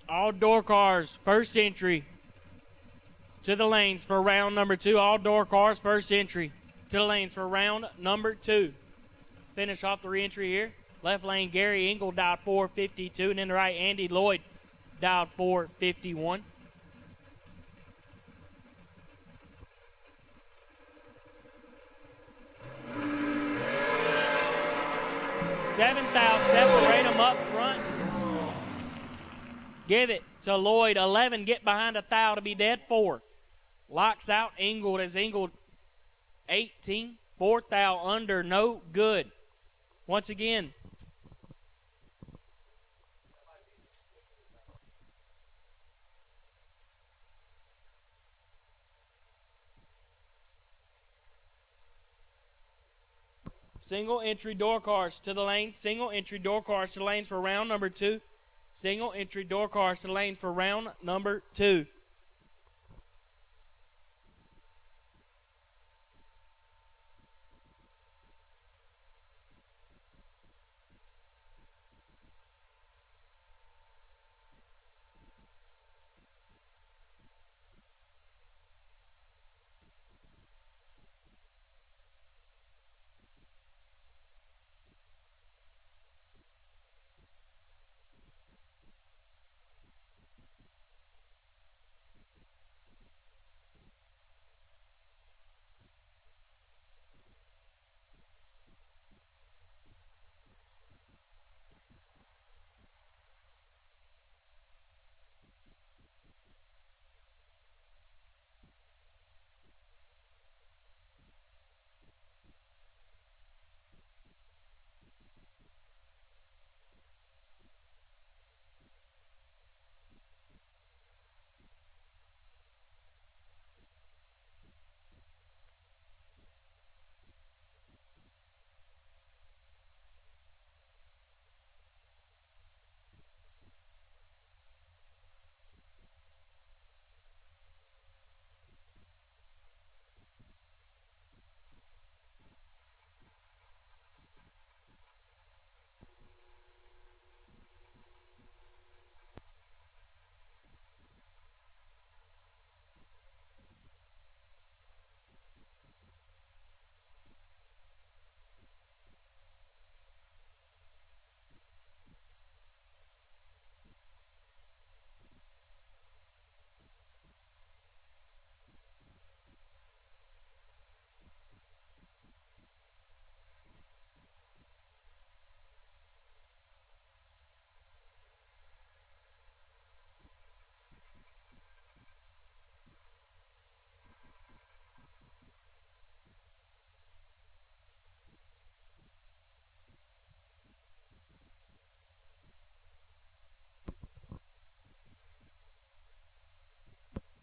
All door cars, first entry to the lanes for round number 2. All door cars, first entry to the lanes for round number 2. Finish off the re-entry here. Left lane, Gary Engel dialed 452, and in the right, Andy Lloyd dialed 451. Seventh out, separate them up front. Give it to Lloyd. 11, get behind a thou to be dead. 4. Locks out, Engel as Engel 18. 4th thou under, no good. Once again. Single entry door cars to the lanes. Single entry door cars to the lanes for round number 2. Single entry door cars to the lanes for round number 2.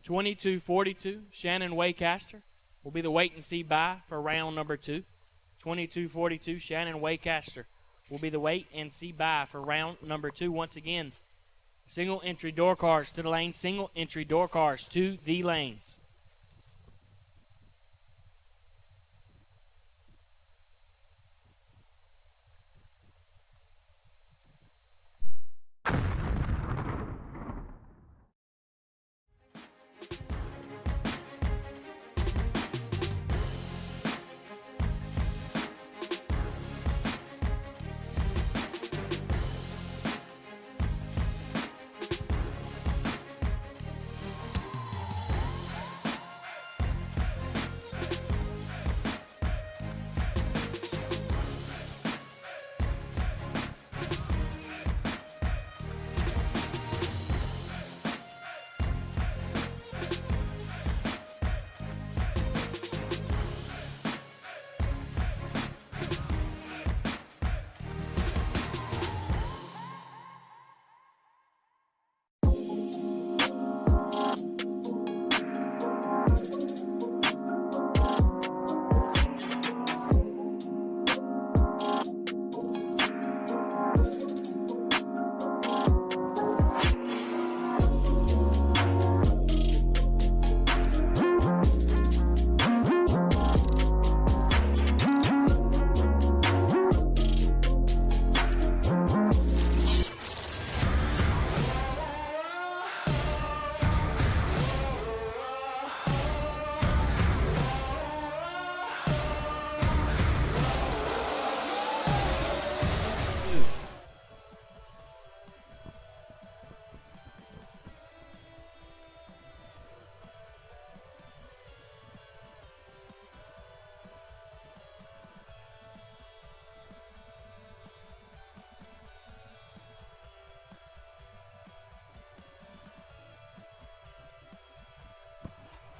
$22.42. Shannon Waycaster will be the wait and see buy for round number 2. $22.42. Shannon Waycaster will be the wait and see buy for round number 2. Once again, single entry door cars to the lanes. Single entry door cars to the lanes.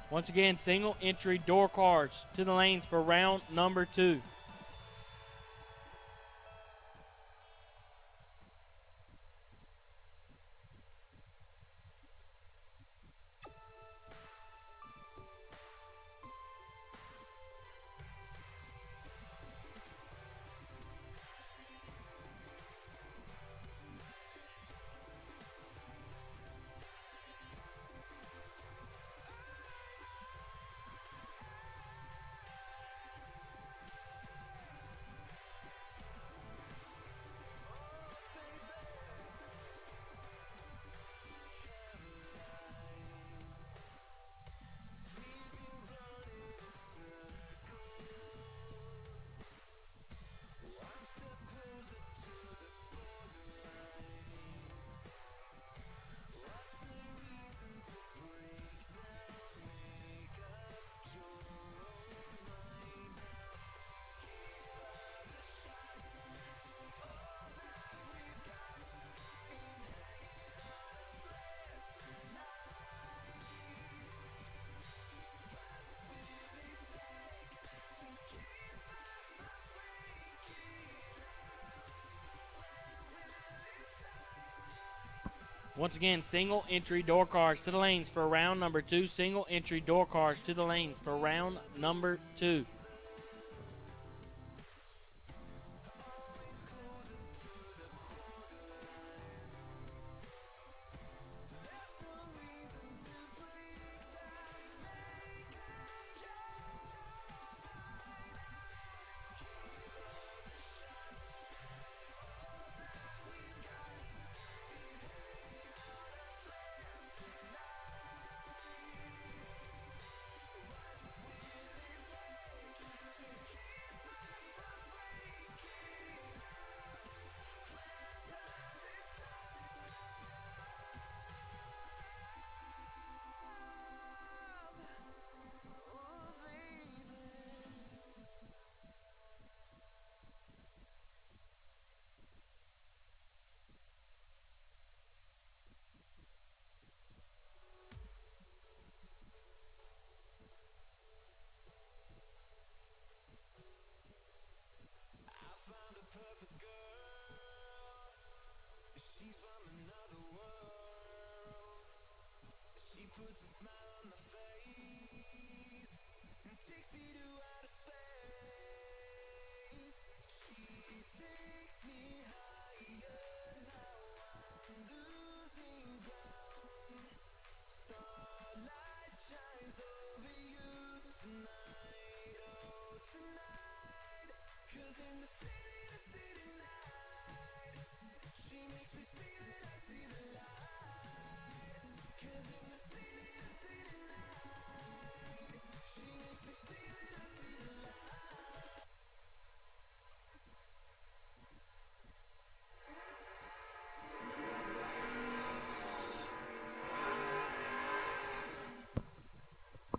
Once again, single entry door cars to the lanes for round number 2. Once again, single entry door cars to the lanes for round number 2. Single entry door cars to the lanes for round number 2.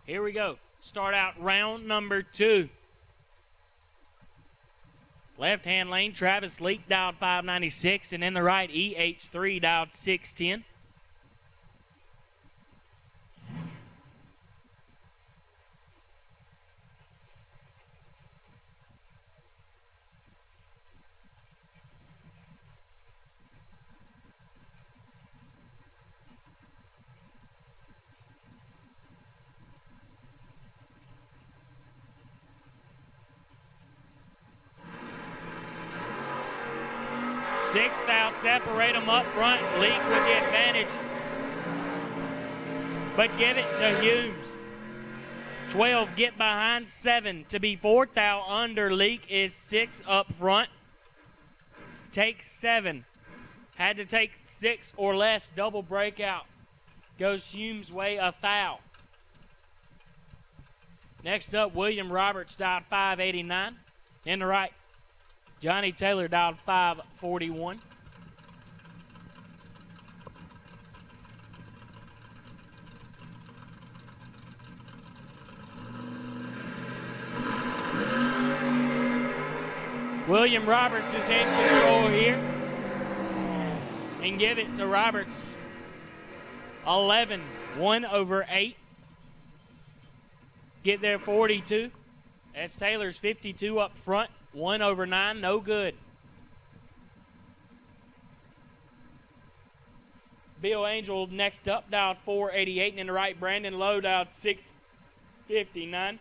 Here we go. Start out round number 2. Left-hand lane, Travis Leak dialed 596, and in the right, EH3 dialed 610. Sixth out, separate them up front. Leak with the advantage. But give it to Humes. 12 get behind 7 to be fourth out under. Leak is 6 up front. Take 7. Had to take 6 or less. Double breakout. Goes Humes' way, a foul. Next up, William Roberts dialed 589. In the right, Johnny Taylor dialed 541. William Roberts is in control here. And give it to Roberts. 11, 1/8. get there 42. S. Taylor's 52 up front. 1 over 9, no good. Bill Angel next up, dialed 488. And in the right, Brandon Lowe, dialed 659.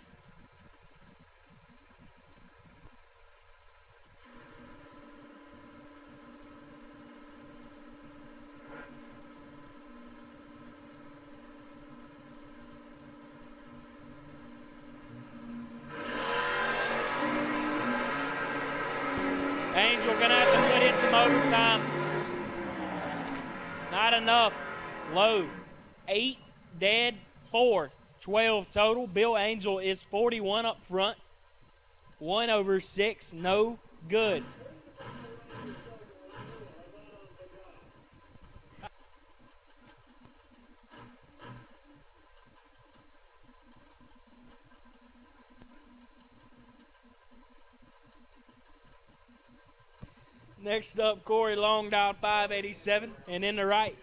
Angel gonna have to put in some overtime. Not enough. Low. 8 dead, 4. 12 total. Bill Angel is 41 up front. 1 over 6, no good. Next up, Corey Long, dialed 587. And in the right,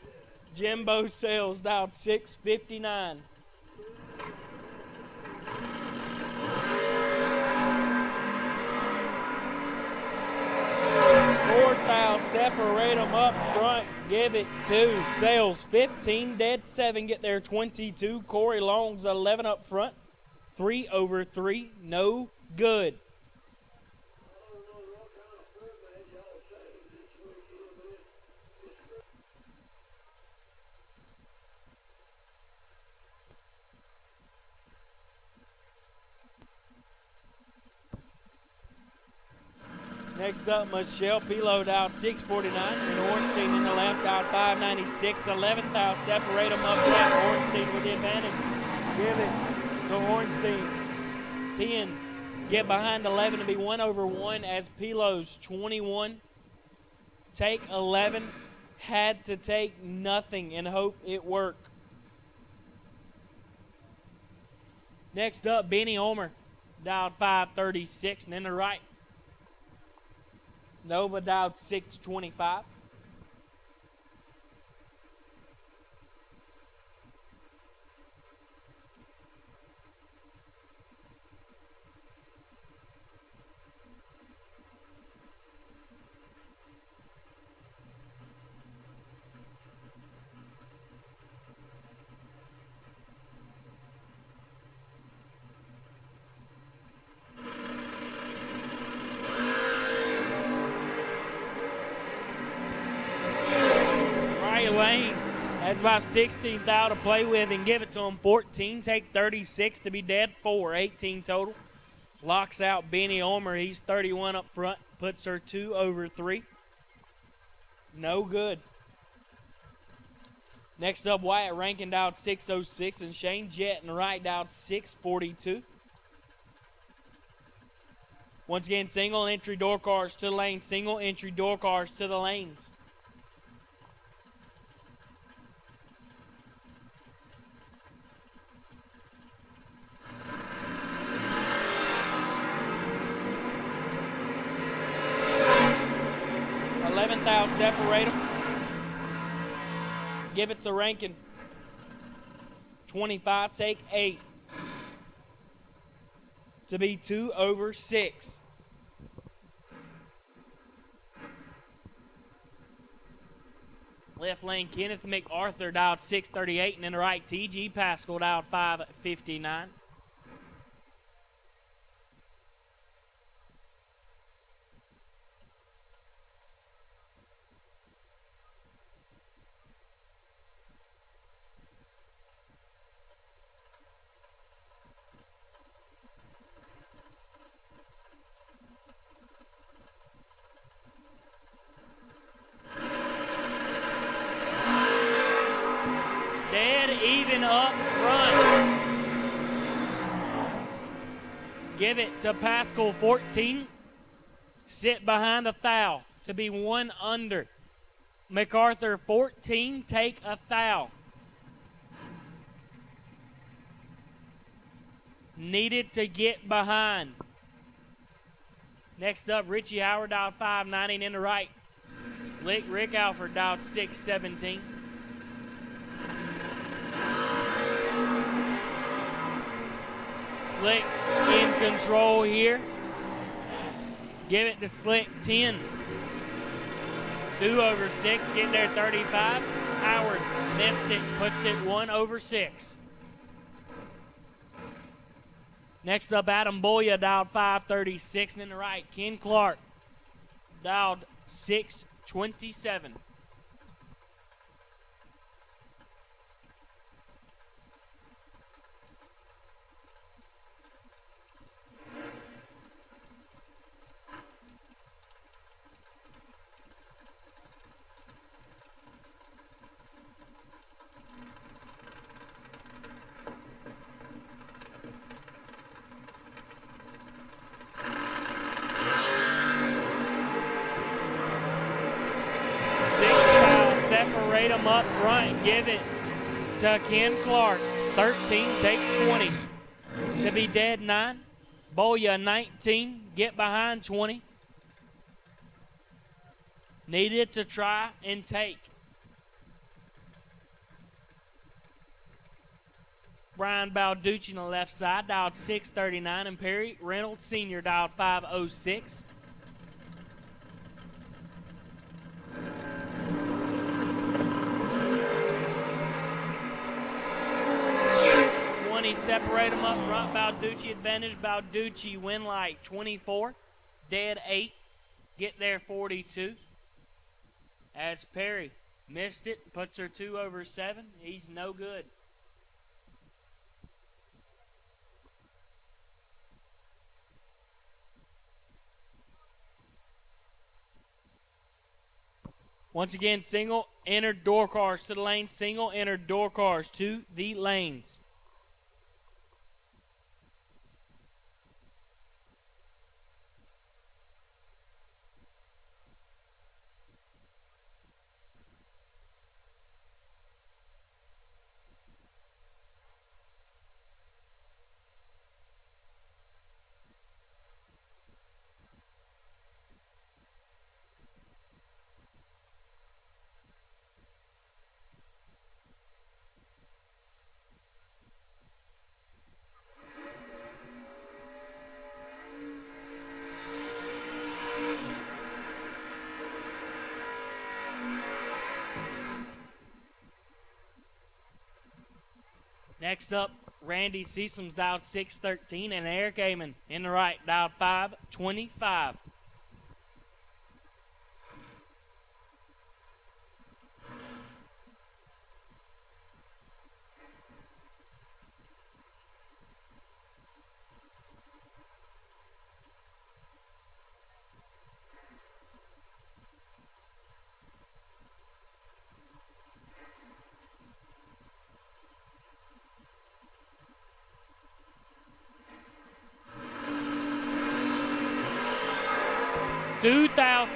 Jimbo Sales, dialed 659. Four towel, separate them up front. Give it to Sales. 15 dead, 7 get there 22. Corey Long's 11 up front. 3 over 3, no good. Next up, Michelle Pilot out 649. And Ornstein in the left out 596. 11th out, separate them up front. Ornstein with the advantage. Give it to Ornstein. 10. Get behind 11 to be 1 over 1 as Pilot's 21. Take 11. Had to take nothing and hope it worked. Next up, Benny Omer. Dialed 536. And in the right, Nova dialed 625. Lane has about 16th out to play with and give it to him. 14, take 36 to be dead 4, 18 total. Locks out Benny Omer. He's 31 up front. Puts her 2 over 3. No good. Next up, Wyatt Rankin dialed 606 and Shane Jett in the right dialed 642. Once again, single entry door cars to the lane. Single entry door cars to the lanes. Out, separate them. Give it to Rankin. 25, take 8. To be 2 over 6. Left lane, Kenneth MacArthur dialed 638. And in the right, T.G. Pascal dialed 559. Up front. Give it to Pascal, 14. Sit behind a thou to be 1 under. MacArthur, 14. Take a thou. Needed to get behind. Next up, Richie Howard dialed 590 and in the right. Slick Rick Alford dialed 617. Slick in control here. Give it to Slick, 10. 2 over 6, getting there 35. Howard missed it, puts it 1 over 6. Next up, Adam Boya dialed 536. And in the right, Ken Clark dialed 627. Separate them up front. Give it to Ken Clark. 13, take 20. To be dead, 9. Boya, 19. Get behind, 20. Needed to try and take. Brian Balducci on the left side, dialed 639. And Perry Reynolds Sr. dialed 506. Separate them up front. Balducci advantage. Balducci win light 24. Dead 8. Get there 42. As Perry missed it, puts her 2 over 7. He's no good. Once again, single entered door cars to the lanes. Single entered door cars to the lanes. Next up, Randy Seesum's dialed 613, and Eric Amon in the right, dialed 525.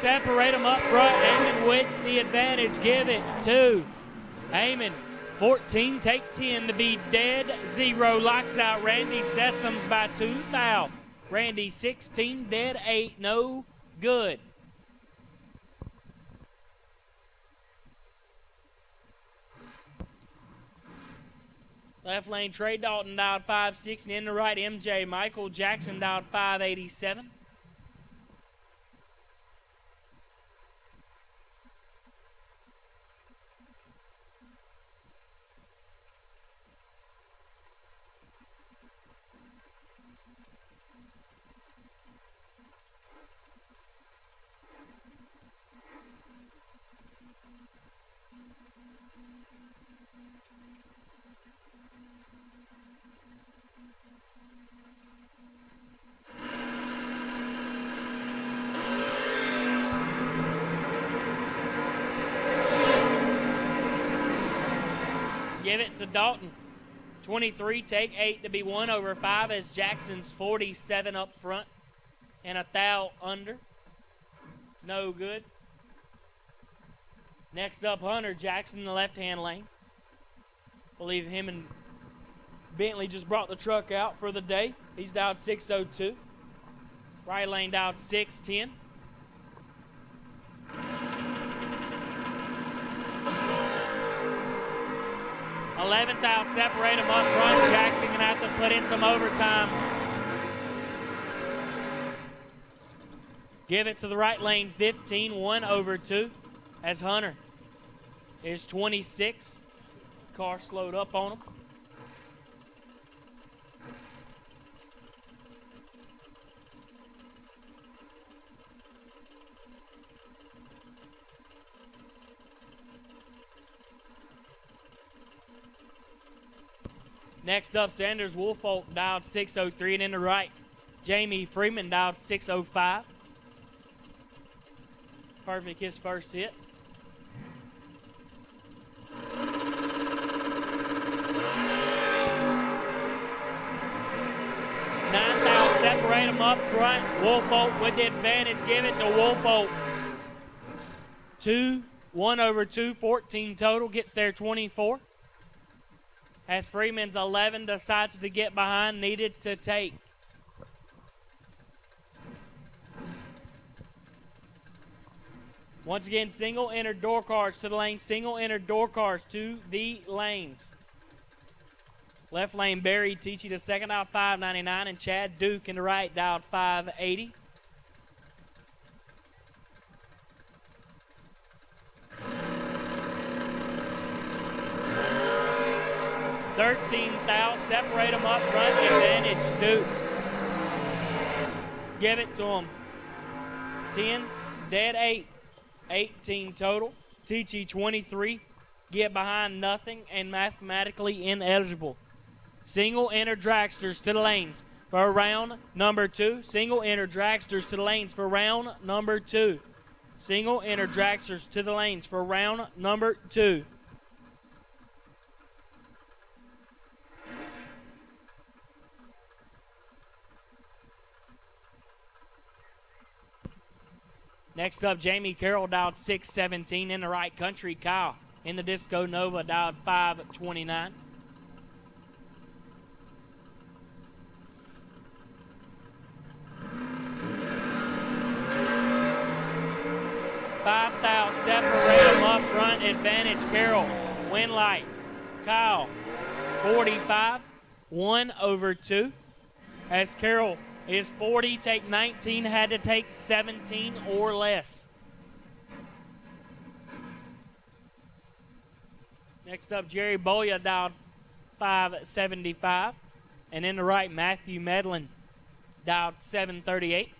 Separate them up front. Amon with the advantage. Give it to Amon. 14, take 10 to be dead. 0 locks out Randy Sessoms by 2 thou. Randy 16, dead 8, no good. Left lane, Trey Dalton dialed 560. In the right, MJ Michael Jackson dialed 587. Give it to Dalton. 23, take 8 to be 1 over 5 as Jackson's 47 up front and a thou under. No good. Next up, Hunter Jackson in the left-hand lane. Believe him and Bentley just brought the truck out for the day. He's dialed 602. Right lane dialed 610. 11th out, separate them up front. Jackson gonna have to put in some overtime. Give it to the right lane, 15, 1 over 2. As Hunter is 26. Car slowed up on him. Next up, Sanders Woolfolk dialed 603, and in the right, Jamie Freeman dialed 605. Perfect, his first hit. Ninth out, separate them up front. Woolfolk with the advantage, give it to Woolfolk. 2, 1 over 2, 14 total, get there 24. As Freeman's 11 decides to get behind, needed to take. Once again, single entered door cars to the lane, single entered door cars to the lanes. Left lane, Barry Teachy to second, dialed 599, and Chad Duke in the right, dialed 580. Separate them up front, advantage Dukes. Give it to them. 10, dead 8, 18 total. Teachy 23, get behind nothing, and mathematically ineligible. Single enter dragsters to the lanes for round number 2. Single enter dragsters to the lanes for round number 2. Single enter dragsters to the lanes for round number 2. Next up, Jamie Carroll dialed 617 in the right. Country Kyle in the Disco Nova dialed 529. Separate them up front, advantage Carroll. Win light, Kyle 45, 1 over 2. As Carroll is 40, take 19, had to take 17 or less. Next up, Jerry Boya dialed 575. And in the right, Matthew Medlin dialed 738.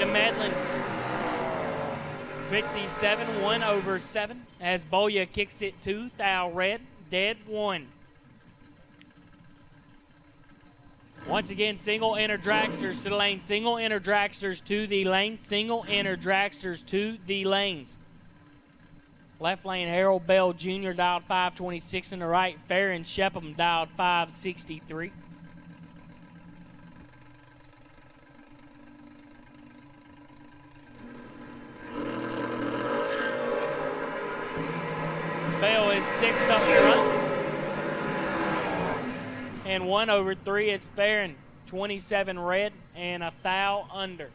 To Medlin, 57, 1 over 7. As Boya kicks it to Thal Red, dead 1. Once again, single enter dragsters to the lane, single enter dragsters to the lane, single enter dragsters to the lanes. Left lane, Harold Bell Jr. dialed 526 in the right. Farron Shepham dialed 563. Bell is 6 up front. And 1 over 3 is Farron. 27 red and a foul under.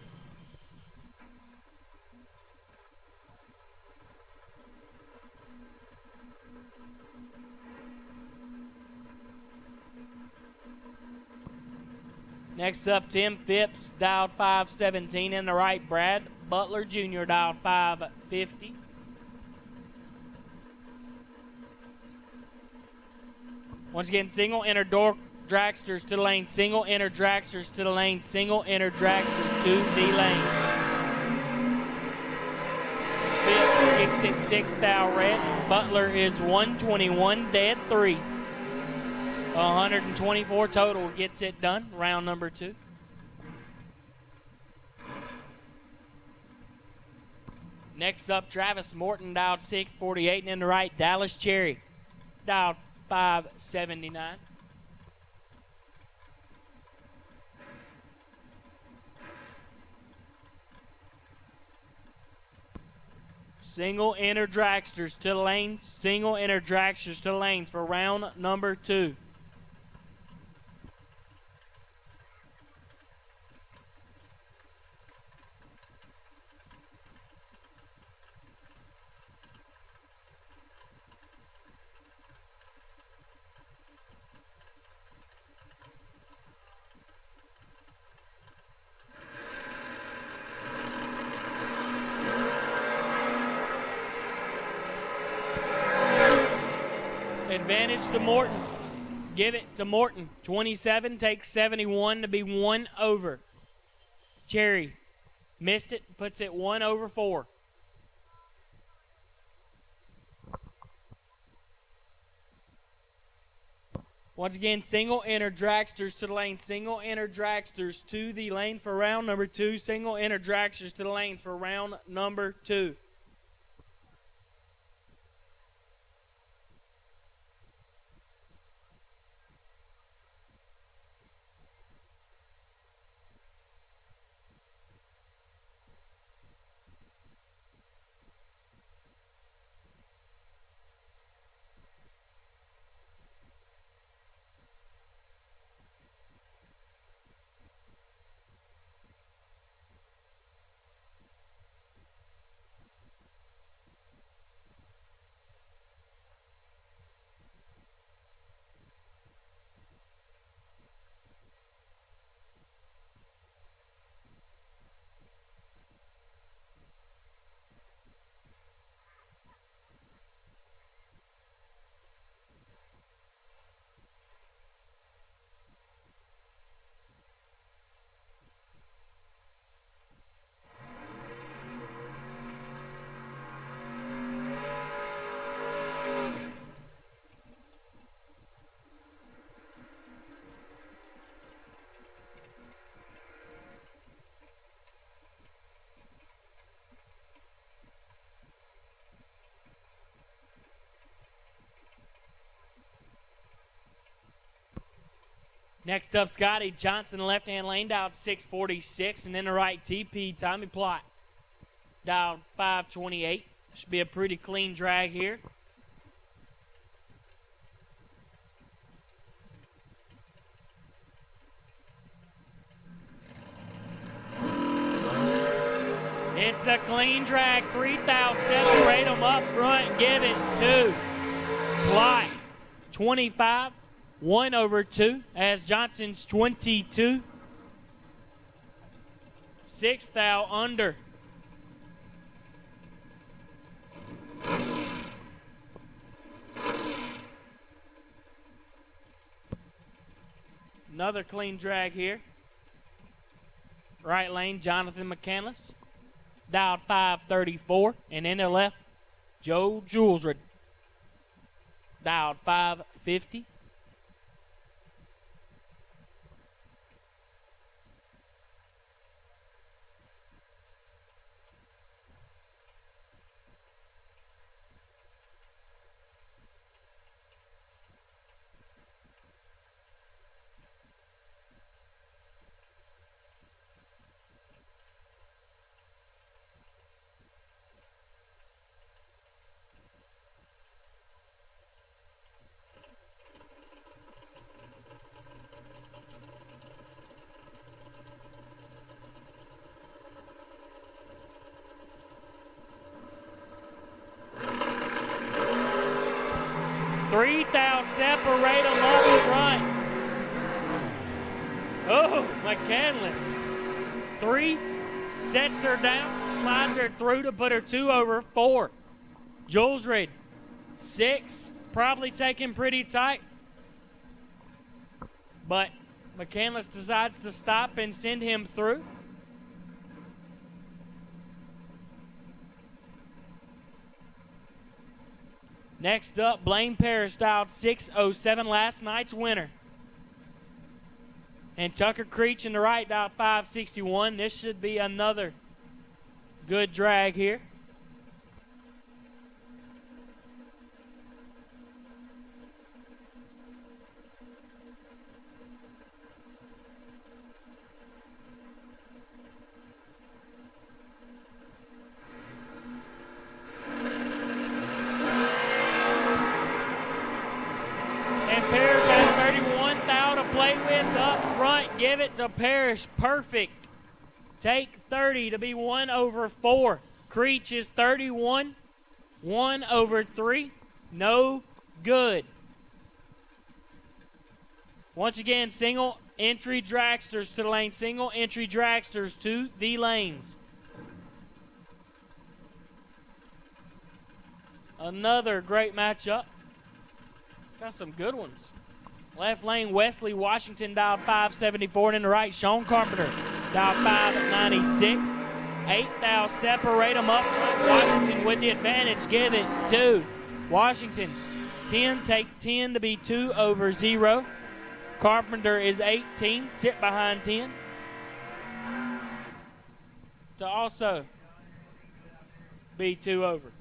Next up, Tim Phipps dialed 517 in the right. Brad Butler Jr. dialed 550. Once again, single enter door dragsters to the lane, single enter dragsters to the lane, single enter dragsters to the lanes. Phipps kicks it 6 thou red. Butler is 121, dead 3. 124 total gets it done, round number 2. Next up, Travis Morton dialed 648, and in the right, Dallas Cherry dialed 579. Single enter dragsters to the lane. Single enter dragsters to the lanes for round number 2. Advantage to Morton. Give it to Morton. 27 takes 71 to be 1 over. Cherry missed it, puts it 1 over 4. Once again, single enter dragsters to the lane. Single enter dragsters to the lanes for round number 2. Single enter dragsters to the lanes for round number 2. Next up, Scotty Johnson, left-hand lane, dialed 646, and then the right TP, Tommy Plott, dialed 528. Should be a pretty clean drag here. It's a clean drag, 3,000, separate them up front, give it to Plott, 25. 1 over 2 as Johnson's 22. 6 thou under. Another clean drag here. Right lane, Jonathan McCandless. Dialed 534. And in the left, Joe Julesred. Dialed 550. Separate them up front. Oh, McCandless. 3, sets her down, slides her through to put her 2 over 4. Julesred, 6, probably taken pretty tight. But McCandless decides to stop and send him through. Next up, Blaine Parrish dialed 607, last night's winner. And Tucker Creech in the right dialed 561. This should be another good drag here. front. Give it to Parrish. Perfect. Take 30 to be 1 over 4. Creech is 31. 1 over 3. No good. Once again, single entry dragsters to the lane. Single entry dragsters to the lanes. Another great matchup. Got some good ones. Left lane, Wesley Washington dialed 574, and in the right, Sean Carpenter dialed 596. 8 thou separate them up front. Washington with the advantage. Give it to Washington. 10, take 10 to be 2 over 0. Carpenter is 18, sit behind 10. To also be 2 over.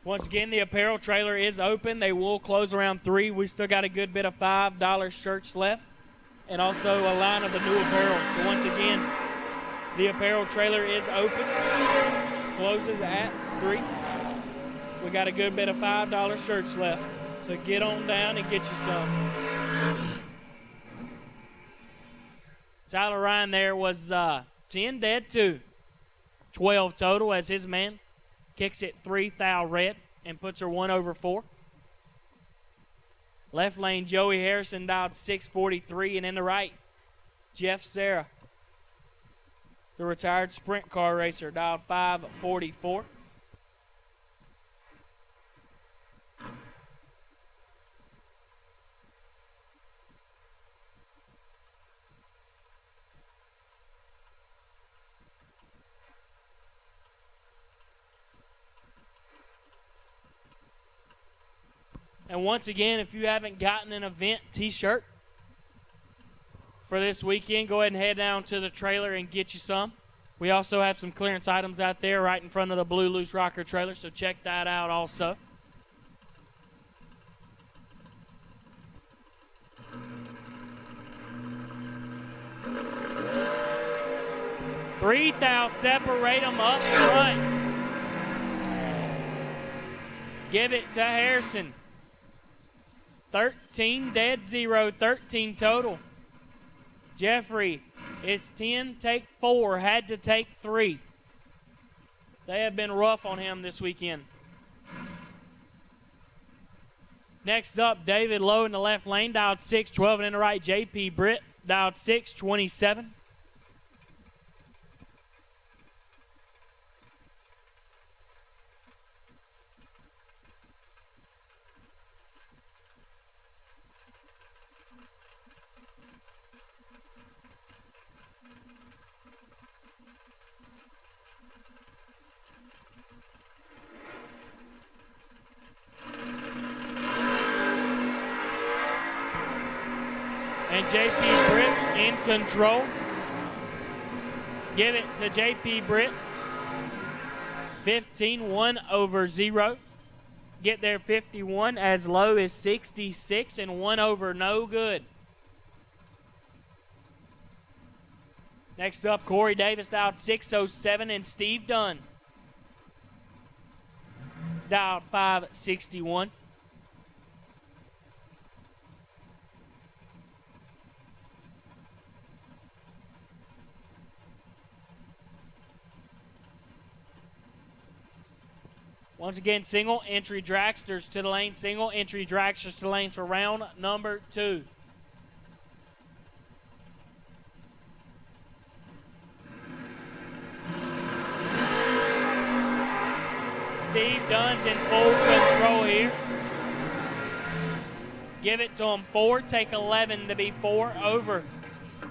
Once again, the apparel trailer is open. They will close around 3. We still got a good bit of $5 shirts left, and also a line of the new apparel. So once again, the apparel trailer is open. Closes at 3. We got a good bit of $5 shirts left. So get on down and get you some. Tyler Ryan there was 10 dead to 12 total as his man kicks it 3 thou red and puts her 1 over 4. Left lane, Joey Harrison dialed 643, and in the right, Jeff Serra, the retired sprint car racer, dialed 544. And once again, if you haven't gotten an event t-shirt for this weekend, go ahead and head down to the trailer and get you some. We also have some clearance items out there right in front of the blue loose rocker trailer, so check that out also. Three thou separate them up front. Give it to Harrison. 13 dead, 0, 13 total. Jeffrey is 10, take 4, had to take 3. They have been rough on him this weekend. Next up, David Lowe in the left lane, dialed 612, and in the right, JP Britt, dialed 627. And JP Britt's in control. Give it to JP Britt. 15, 1 over 0. Get there 51, as low as 66, and 1 over, no good. Next up, Corey Davis dialed 607, and Steve Dunn dialed 561. Once again, single entry dragsters to the lane. Single entry dragsters to the lane for round number 2. Steve Dunn's in full control here. Give it to him 4. Take 11 to be 4 over.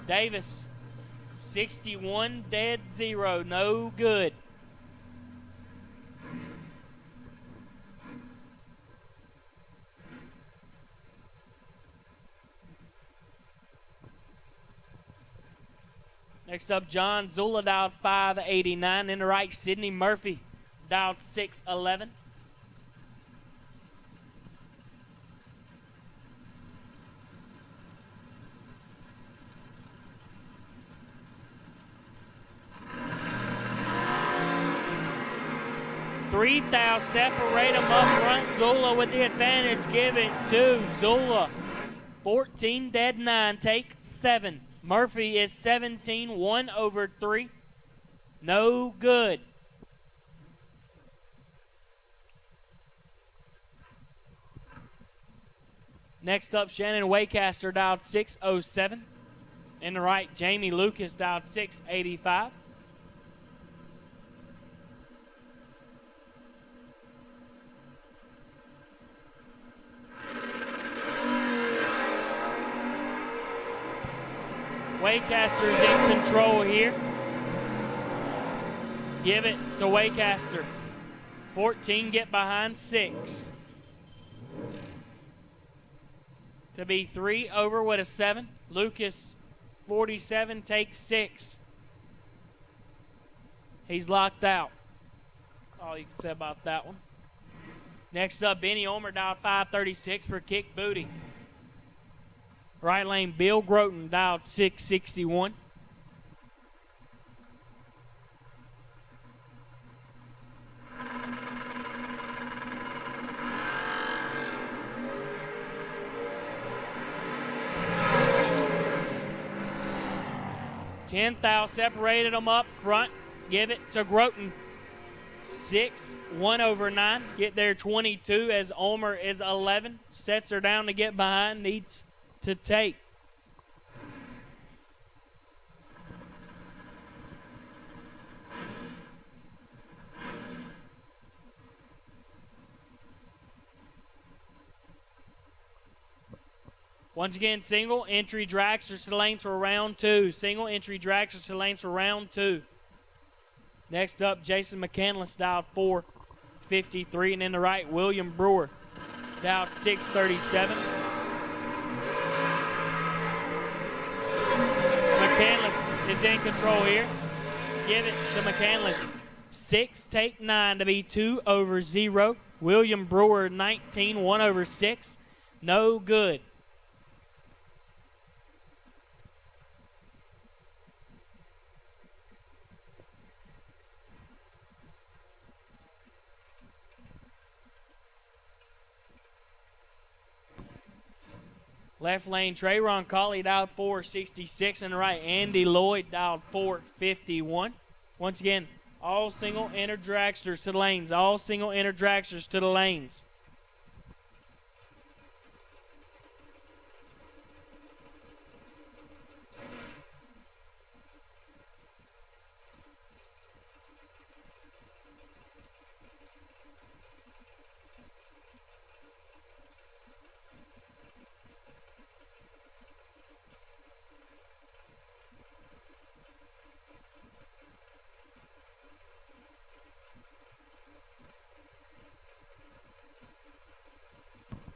Davis, 61 dead, 0. No good. Next up, John Zula dialed 589. In the right, Sidney Murphy dialed 611. $3,000, separate them up front. Zula with the advantage. Give it to Zula. 14 dead 9. Take 7. Murphy is 17. 1 over 3. No good. Next up, Shannon Waycaster dialed 607. In the right, Jamie Lucas dialed 685. Waycaster's in control here. Give it to Waycaster. 14 get behind 6. To be 3 over with a 7. Lucas, 47, takes 6. He's locked out. All you can say about that one. Next up, Benny Omer dialed 536 for kick booty. Right lane, Bill Groton dialed 661. $10,000 separated them up front. Give it to Groton. 6, 1 over 9. Get there 22 as Omer is 11. Sets her down to get behind. Needs to take. Once again, single entry dragsters to the lanes for round 2. Single entry dragsters to the lanes for round 2. Next up, Jason McCandless dialed 453, and in the right, William Brewer dialed 637. McCandless is in control here. Give it to McCandless. 6, take 9 to be 2 over 0. William Brewer, 19, 1 over 6. No good. Left lane, Trayron Colley dialed 466. In the right, Andy Lloyd dialed 451. Once again, all single inner dragsters to the lanes. All single inner dragsters to the lanes.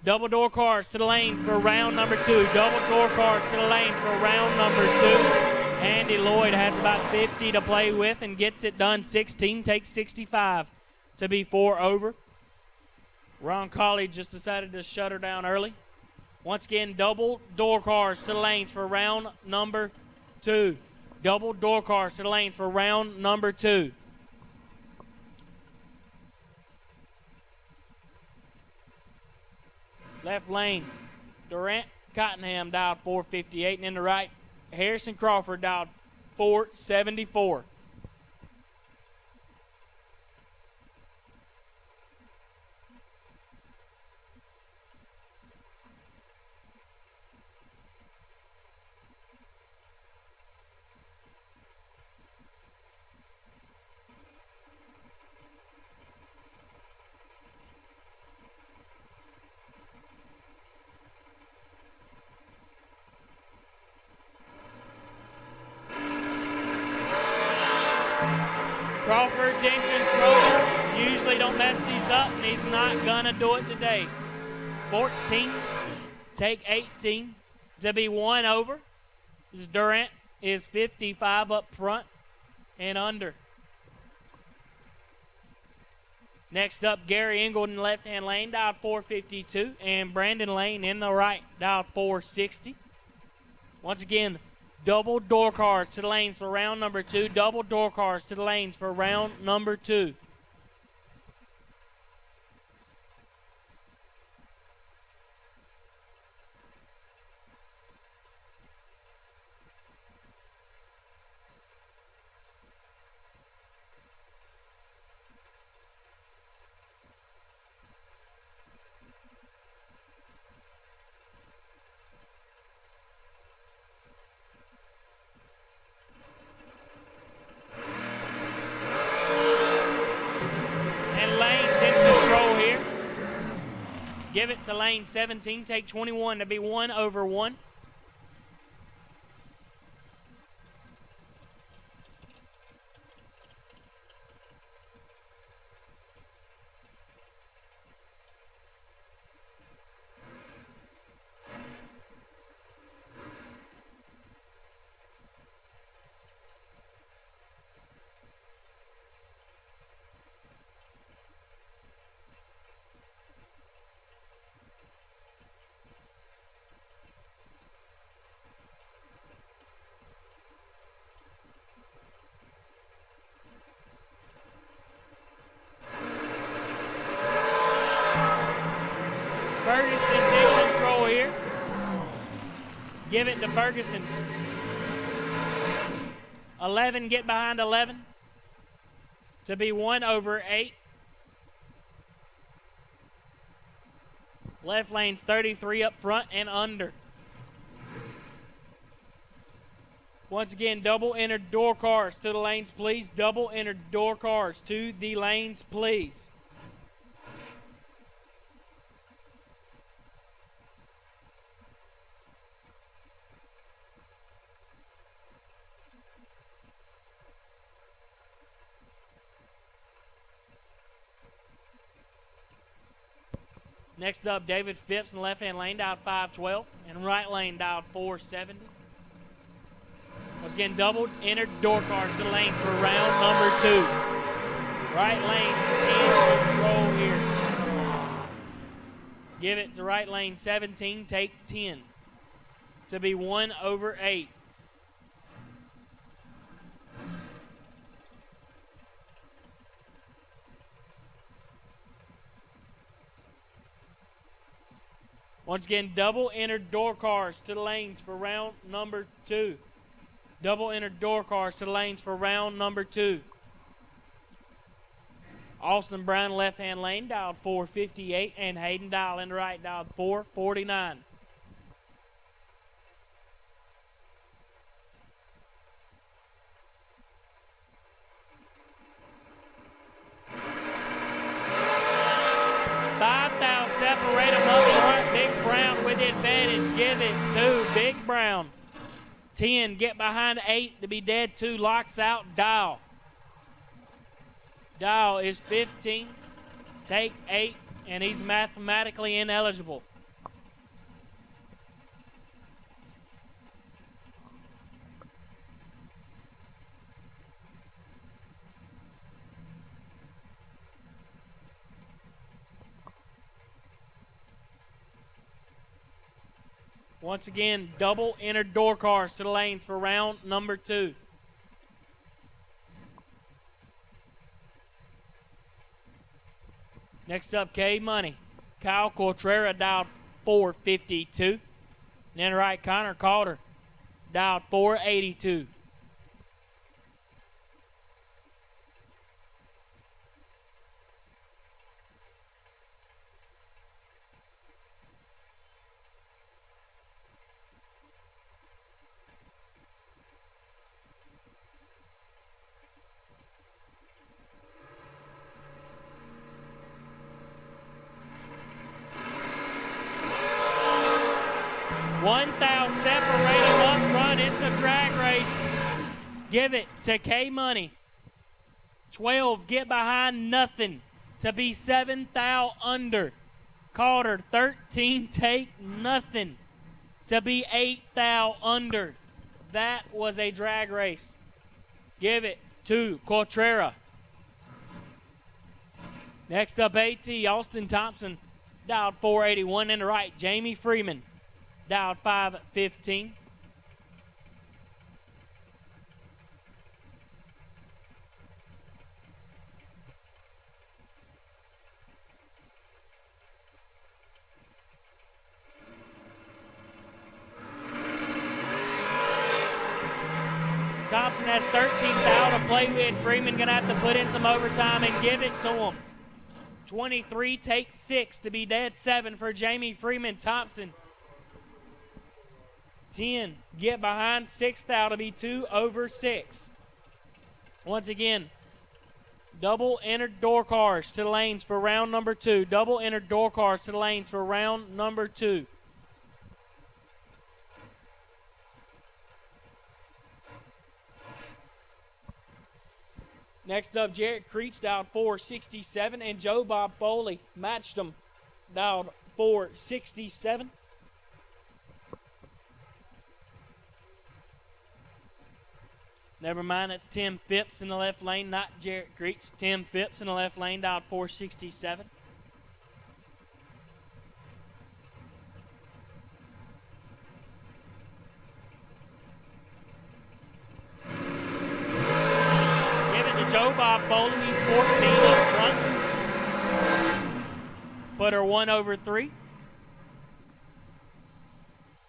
Double door cars to the lanes for round number 2. Double door cars to the lanes for round number 2. Andy Lloyd has about 50 to play with and gets it done. 16 takes 65 to be 4 over. Ron Colley just decided to shut her down early. Once again, double door cars to the lanes for round number 2. Double door cars to the lanes for round number 2. Left lane, Durant Cottenham dialed 458, and in the right, Harrison Crawford dialed 474. Crawford's in control. Usually don't mess these up, and he's not going to do it today. 14, take 18 to be 1 over. This is Durant is 55 up front and under. Next up, Gary Engel in the left-hand lane, dialed 452, and Brandon Lane in the right, dialed 460. Once again, double door cars to the lanes for round number 2. Double door cars to the lanes for round number 2. Give it to lane 17. Take 21 to be 1 over 1. Ferguson's in control here. Give it to Ferguson. 11, get behind 11 to be 1 over 8. Left lane's 33 up front and under. Once again, double entered door cars to the lanes, please. Double entered door cars to the lanes, please. Next up, David Phipps in the left-hand lane, dialed 512, and right lane dialed 470. Once again, double entered door cars to the lane for round number 2. Right lane's in control here. Give it to right lane 17, take 10 to be 1 over 8. Once again, double entered door cars to the lanes for round number 2. Double entered door cars to the lanes for round number 2. Austin Brown left-hand lane, dialed 458, and Hayden Dial in the right, dialed 449. Separate them up front. Big Brown with the advantage. Give it to Big Brown. 10, get behind 8 to be dead 2. Locks out Dial. Dial is 15. Take 8, and he's mathematically ineligible. Once again, double entered door cars to the lanes for round number 2. Next up, K Money. Kyle Coltrera dialed 452. Then right, Connor Calder dialed 482. Separate them up front. It's a drag race. Give it to K Money. 12, get behind nothing to be 7 thou under. Calder, 13, take nothing to be 8 thou under. That was a drag race. Give it to Cotrera. Next up, AT, Austin Thompson, dialed 481 in the right. Jamie Freeman, dialed 515. Thompson has 13 thou to play with. Freeman gonna have to put in some overtime and give it to him. 23 takes 6 to be dead 7 for Jamie Freeman. Thompson 10 get behind 6 thou to be 2 over 6. Once again, double entered door cars to the lanes for round number 2. Double entered door cars to the lanes for round number 2. Next up, Jarrett Creech dialed 467, and Joe Bob Foley matched him, dialed 467. Never mind, it's Tim Phipps in the left lane, not Jarrett Creech. Tim Phipps in the left lane, dialed 467. Joe Bob Foley, he's 14 up front. Putter 1 over 3.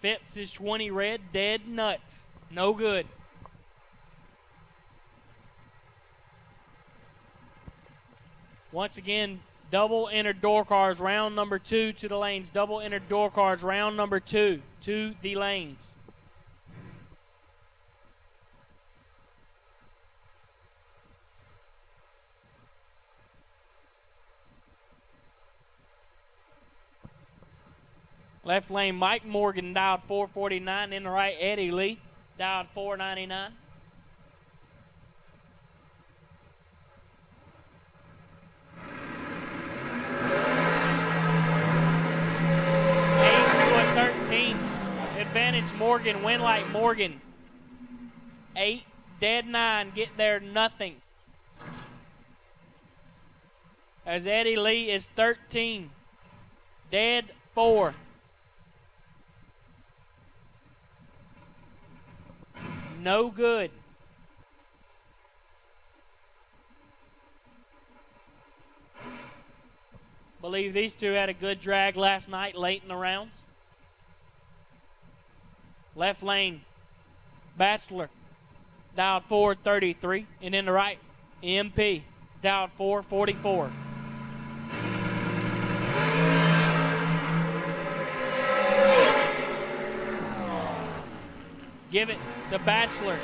Phipps is 20 red, dead nuts. No good. Once again, double entered door cars, round number 2 to the lanes. Double entered door cars, round number 2 to the lanes. Left lane, Mike Morgan dialed 449. In the right, Eddie Lee dialed 499. Advantage Morgan, win like Morgan. 8, dead 9, get there nothing. As Eddie Lee is 13, dead 4. No good. Believe these two had a good drag last night late in the rounds. Left lane, Bachelor, dialed 433. And in the right, MP, dialed 444. Give it to Bachelor.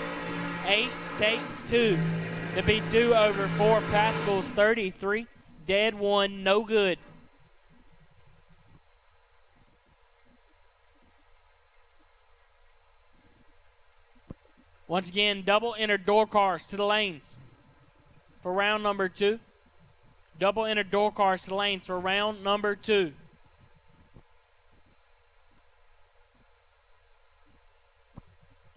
8, take 2. To be 2 over 4. Pascal's 33. Dead 1, no good. Once again, double entered door cars to the lanes for round number 2. Double entered door cars to the lanes for round number 2.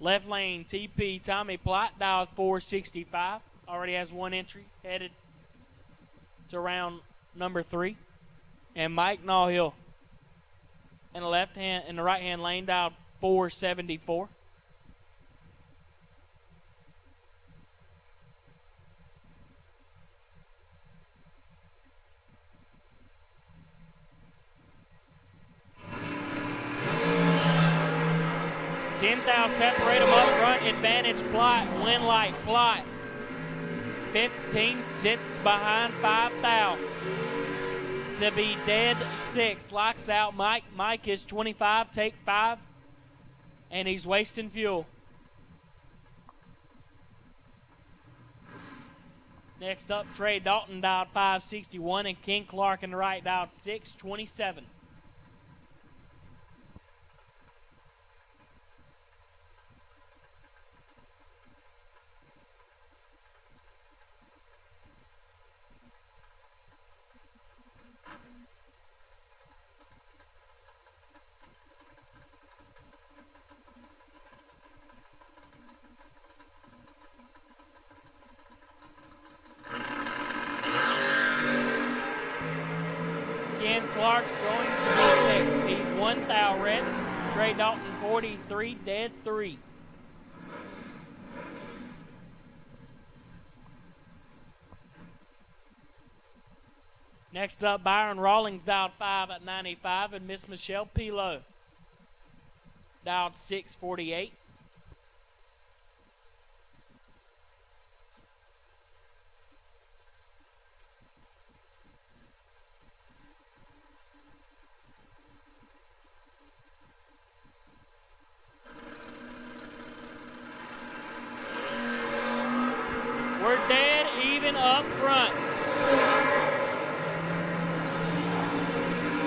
Left lane, TP, Tommy Plott, dialed 465. Already has 1 entry, headed to round number 3. And Mike Nawhill in the right hand lane, dialed 474. Thou separate them up front, advantage Plott, win like Plott. 15 sits behind 5 thou. To be dead 6, locks out Mike. Mike is 25, take 5, and he's wasting fuel. Next up, Trey Dalton dialed 561, and King Clark in the right dialed 627. Trey Dalton 43, dead 3. Next up, Byron Rawlings dialed 5 at 95, and Miss Michelle Pilo dialed 648. We're dead even up front.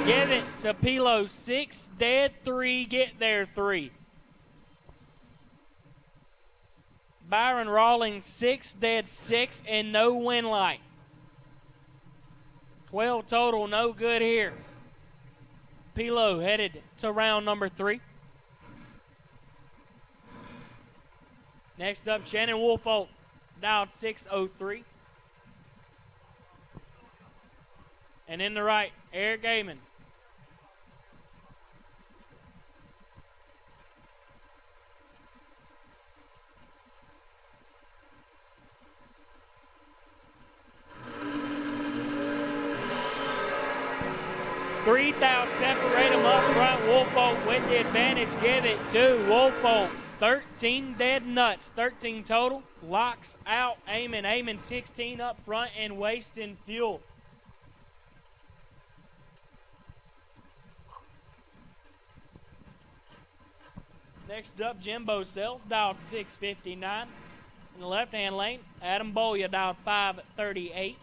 Give it to Pilo, 6, dead 3, get there 3. Byron Rawlings, 6, dead 6, and no win light. 12 total, no good here. Pilo headed to round number 3. Next up, Shannon Woolfolk, dialed 603. And in the right, Eric Gaiman. Separate them up front. Woolfolk with the advantage. Give it to Woolfolk. 13 dead nuts. 13 total. Locks out Eamon. Eamon 16 up front and wasting fuel. Next up, Jimbo Sells, dialed 659. In the left-hand lane, Adam Bolya dialed 538.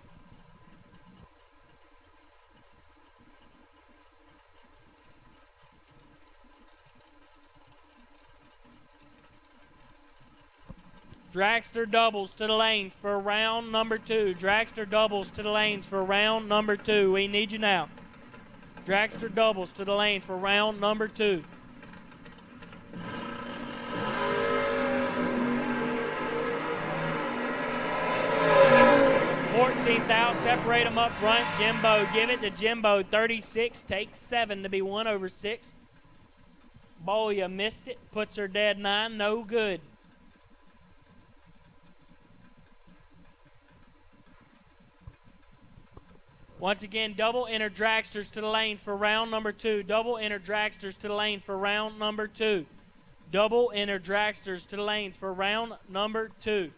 Dragster doubles to the lanes for round number 2. Dragster doubles to the lanes for round number 2. We need you now. Dragster doubles to the lanes for round number 2. Separate them up front. Jimbo, give it to Jimbo. 36 takes 7 to be 1 over 6. Bolya missed it. Puts her dead 9. No good. Once again, double enter dragsters to the lanes for round number 2. Double enter dragsters to the lanes for round number 2. Double enter dragsters to the lanes for round number 2.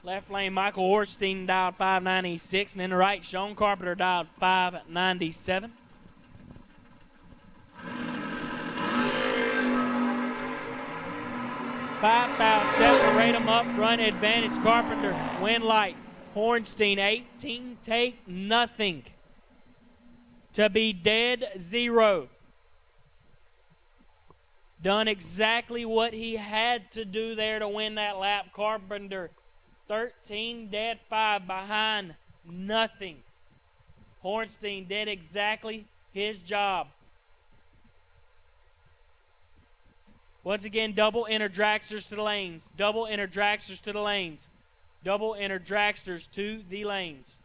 Left lane, Michael Orstein dialed 596, and in the right, Sean Carpenter dialed 597. Separate them up front, advantage Carpenter, win light. Hornstein, 18, take nothing to be dead 0. Done exactly what he had to do there to win that lap. Carpenter, 13, dead 5, behind nothing. Hornstein did exactly his job. Once again, double enter dragsters to the lanes. Double enter dragsters to the lanes. Double enter dragsters to the lanes.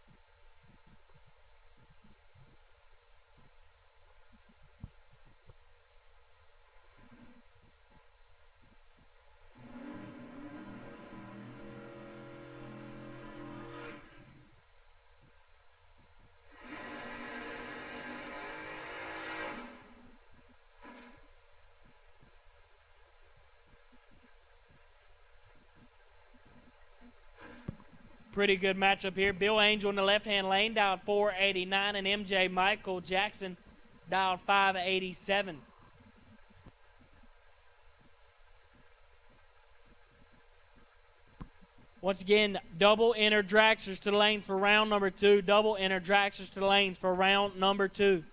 Pretty good matchup here. Bill Angel in the left-hand lane dialed 489, and MJ Michael Jackson dialed 587. Once again, double enter dragsters to the lanes for round number 2. Double enter dragsters to the lanes for round number 2.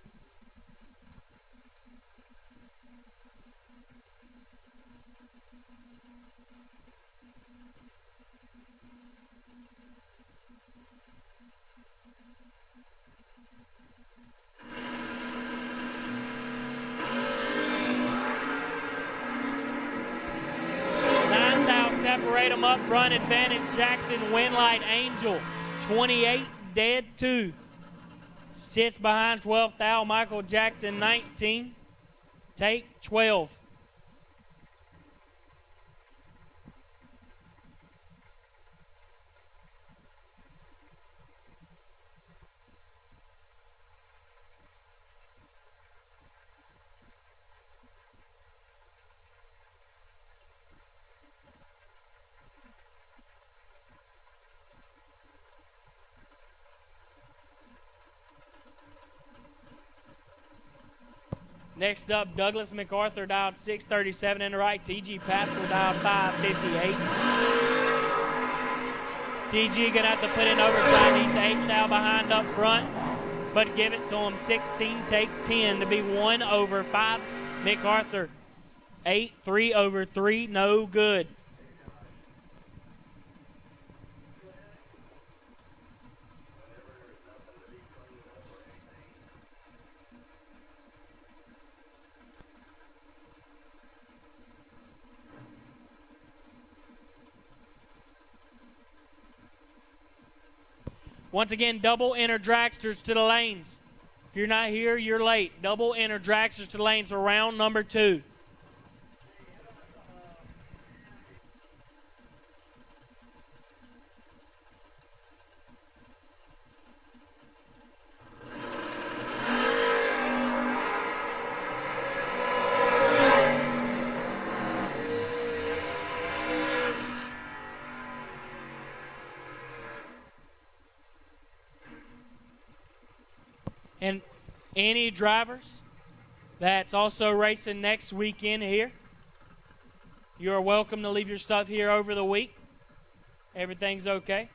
separate them up front. Advantage Jackson, Winlight, Angel, 28, dead 2. Sits behind 12th Thou, Michael Jackson, 19. Take 12. Next up, Douglas MacArthur dialed 637 in the right. TG Pascal dialed 558. TG gonna have to put in overtime. He's 8th Thou behind up front, but give it to him. 16, take 10 to be 1 over 5. MacArthur, 8, 3 over 3, no good. Once again, double enter dragsters to the lanes. If you're not here, you're late. Double enter dragsters to the lanes for round number 2. And any drivers that's also racing next weekend here, you're welcome to leave your stuff here over the week. Everything's okay.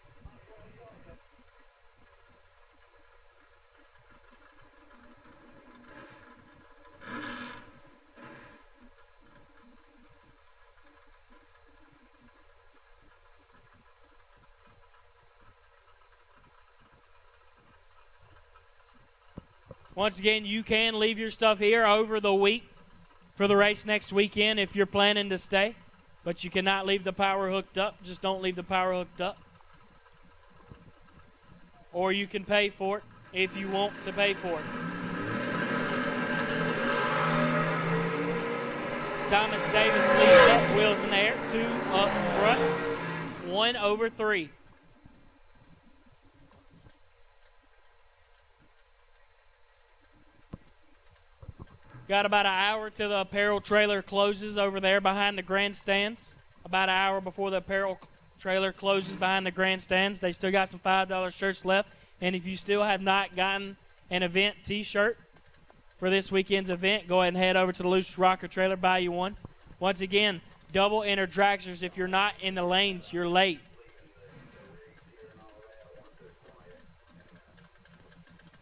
Once again, you can leave your stuff here over the week for the race next weekend if you're planning to stay. But you cannot leave the power hooked up. Just don't leave the power hooked up. Or you can pay for it if you want to pay for it. Thomas Davis leads up, wheels in the air, 2 up front, 1 over 3. Got about an hour till the apparel trailer closes over there behind the grandstands. About an hour before the apparel trailer closes behind the grandstands. They still got some $5 shirts left. And if you still have not gotten an event t-shirt for this weekend's event, go ahead and head over to the Loose Rocker trailer, buy you one. Once again, double enter dragsters. If you're not in the lanes, you're late.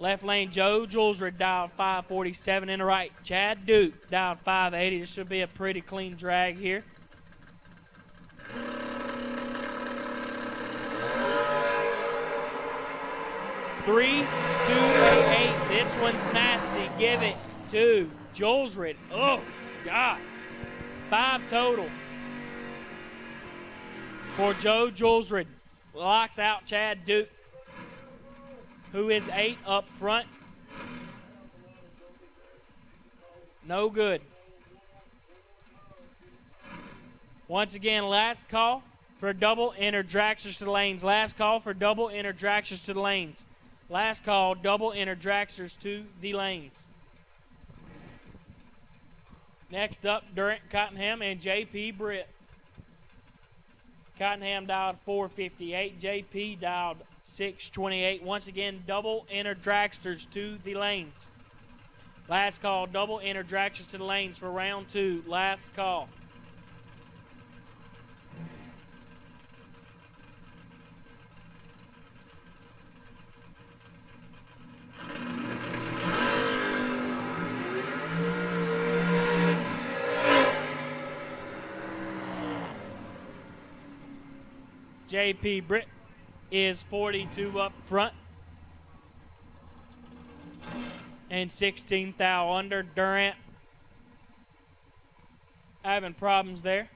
Left lane, Joe Julesred dialed 547 in the right. Chad Duke dialed 580. This should be a pretty clean drag here. Three, 2, 8, 8. This one's nasty. Give it to Julesred. Oh, God. 5 total for Joe Julesred. Locks out Chad Duke, who is 8 up front. No good. Once again, last call for double enter dragsters to the lanes. Last call for double enter dragsters to the lanes. Last call, double enter dragsters to the lanes. Next up, Durant Cottenham and J.P. Britt. Cottenham dialed 458. J.P. dialed 628. Once again, double enter dragsters to the lanes. Last call, double enter dragsters to the lanes for round 2. Last call. J.P. Britt is 42 up front. And 16 thou under. Durant having problems there.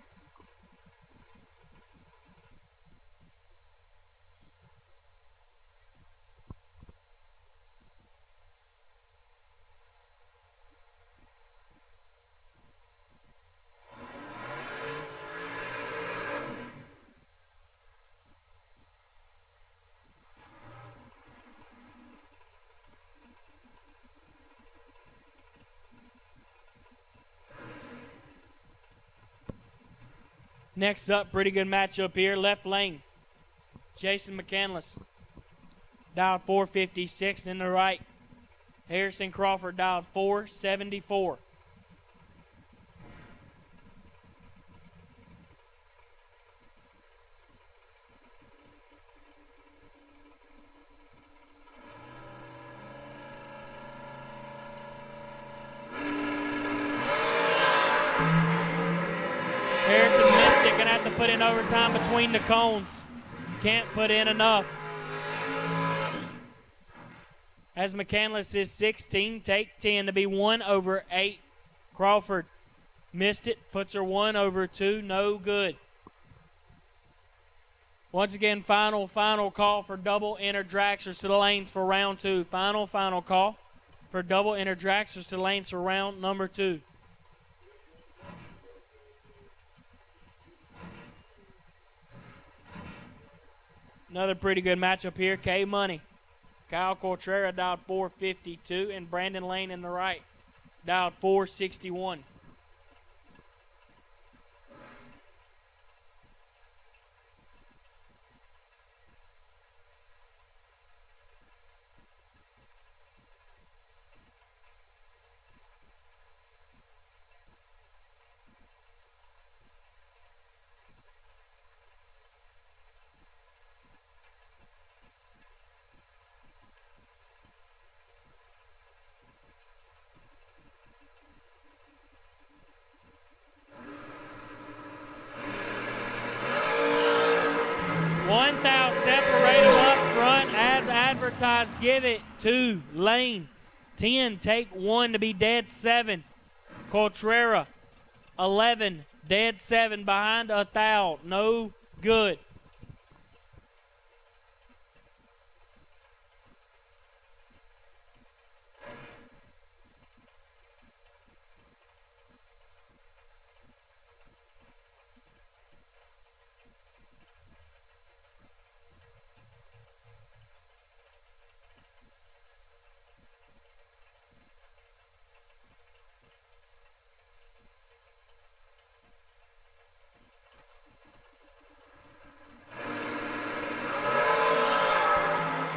Next up, pretty good matchup here. Left lane, Jason McCandless, dialed 456. In the right, Harrison Crawford, dialed 474. Harrison missed it, gonna have to put in overtime between the cones. Can't put in enough. As McCandless is 16, take 10 to be 1 over 8. Crawford missed it, puts her 1 over 2, no good. Once again, final call for double inner dragsters to the lanes for round 2. Final call for double inner dragsters to the lanes for round number 2. Another pretty good matchup here. K Money, Kyle Coltrera dialed 452, and Brandon Lane in the right dialed 461. Separate them up front as advertised. Give it to Lane. 10, take 1 to be dead 7. Coltrera, 11, dead 7 behind a thou. No good.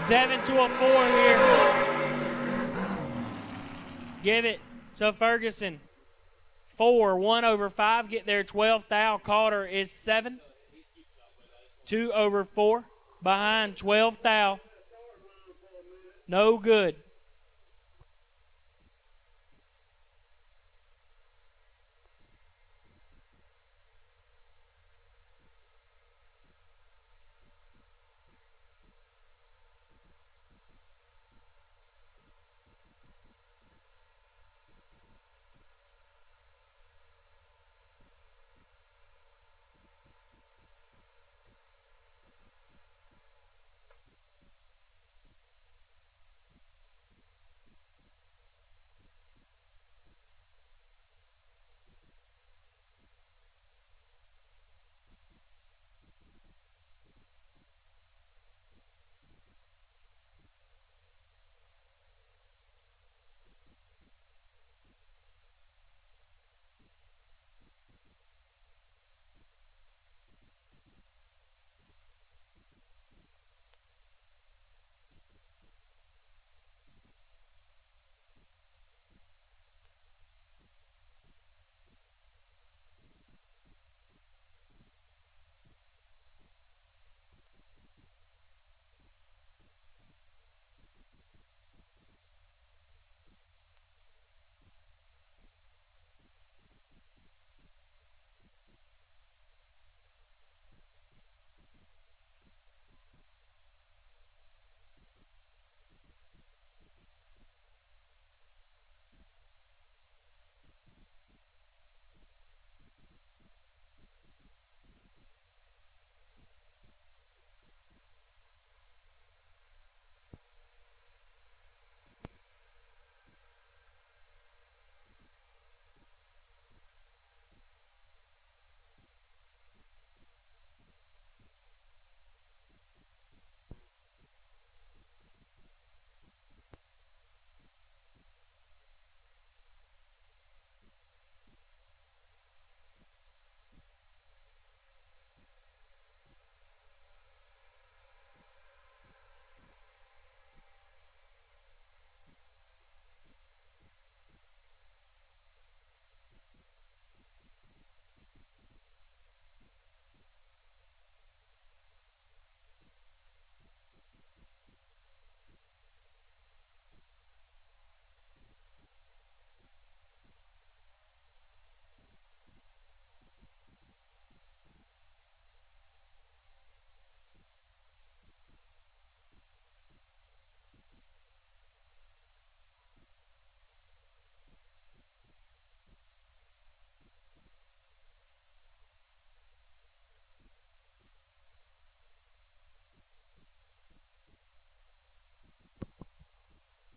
Seven to a 4 here. Give it to Ferguson. 4, 1 over 5. Get their 12th thou. Calder is 7. 2 over 4. Behind 12th thou. No good.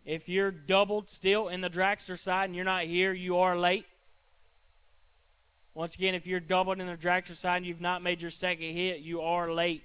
If you're doubled still in the dragster side and you're not here, you are late. Once again, if you're doubled in the dragster side and you've not made your second hit, you are late.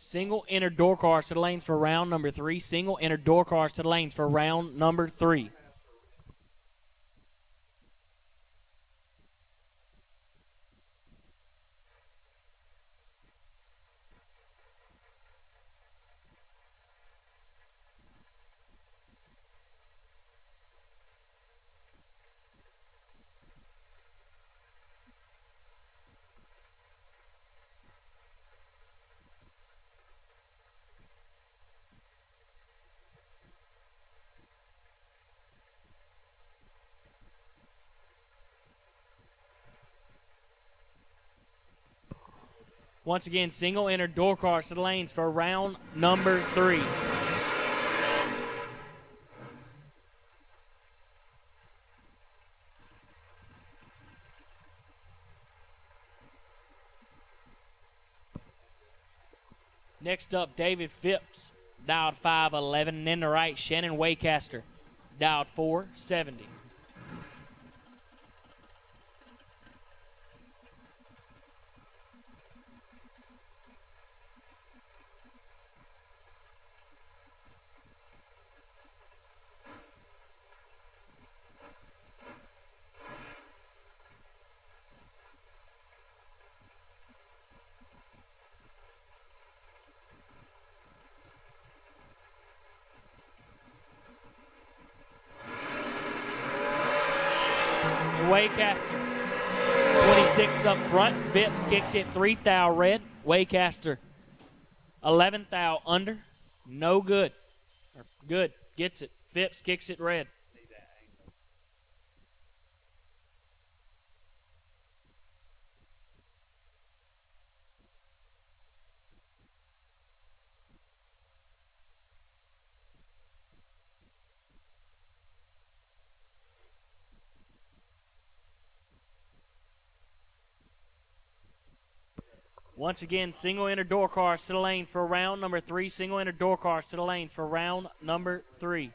Single inner door cars to the lanes for round number 3. Single inner door cars to the lanes for round number 3. Once again, single inner door cars to the lanes for round number 3. Next up, David Phipps, dialed 511, and in the right, Shannon Waycaster, dialed 470. Waycaster, 26 up front. Phipps kicks it 3 thou red. Waycaster, 11 thou under. No good. Or good. Gets it. Phipps kicks it red. Once again, single inner door cars to the lanes for round number 3. Single inner door cars to the lanes for round number 3.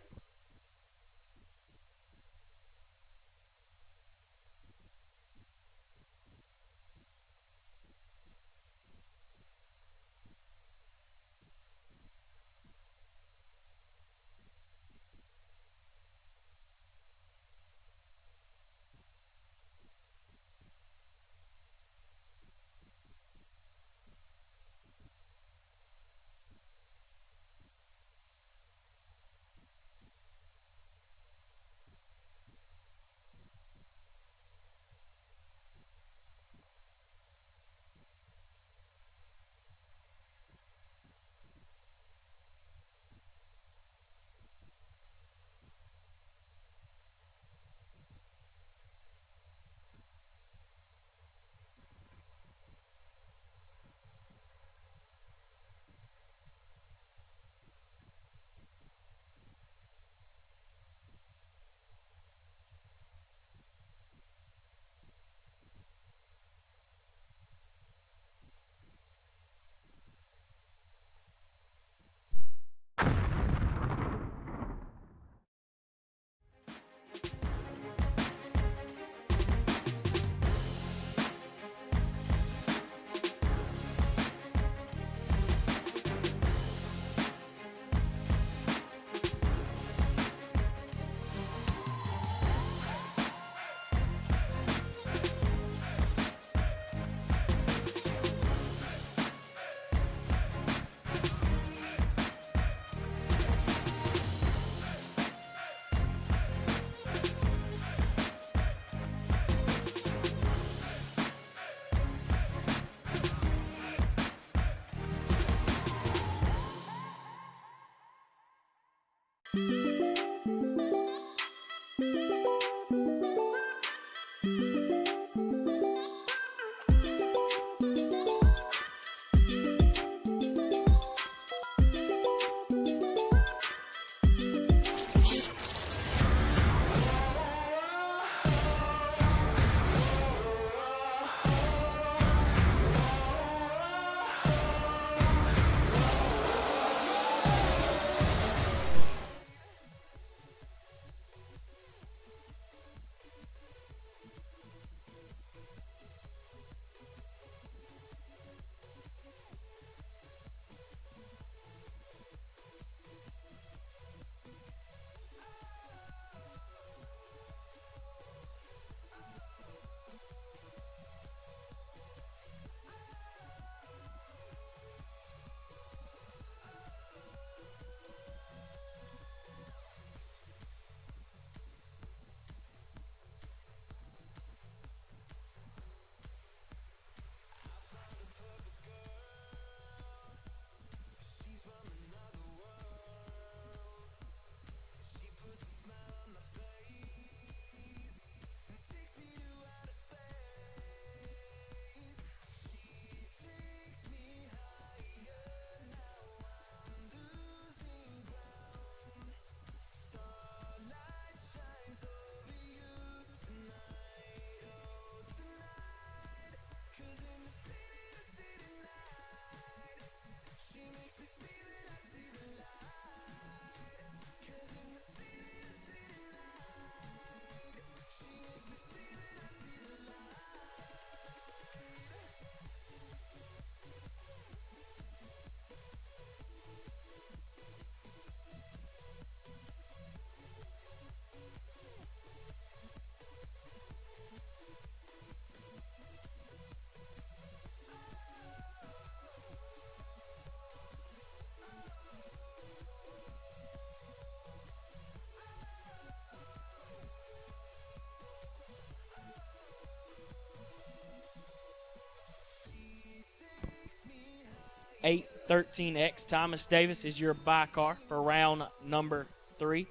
813X. Thomas Davis is your bye car for round number 3.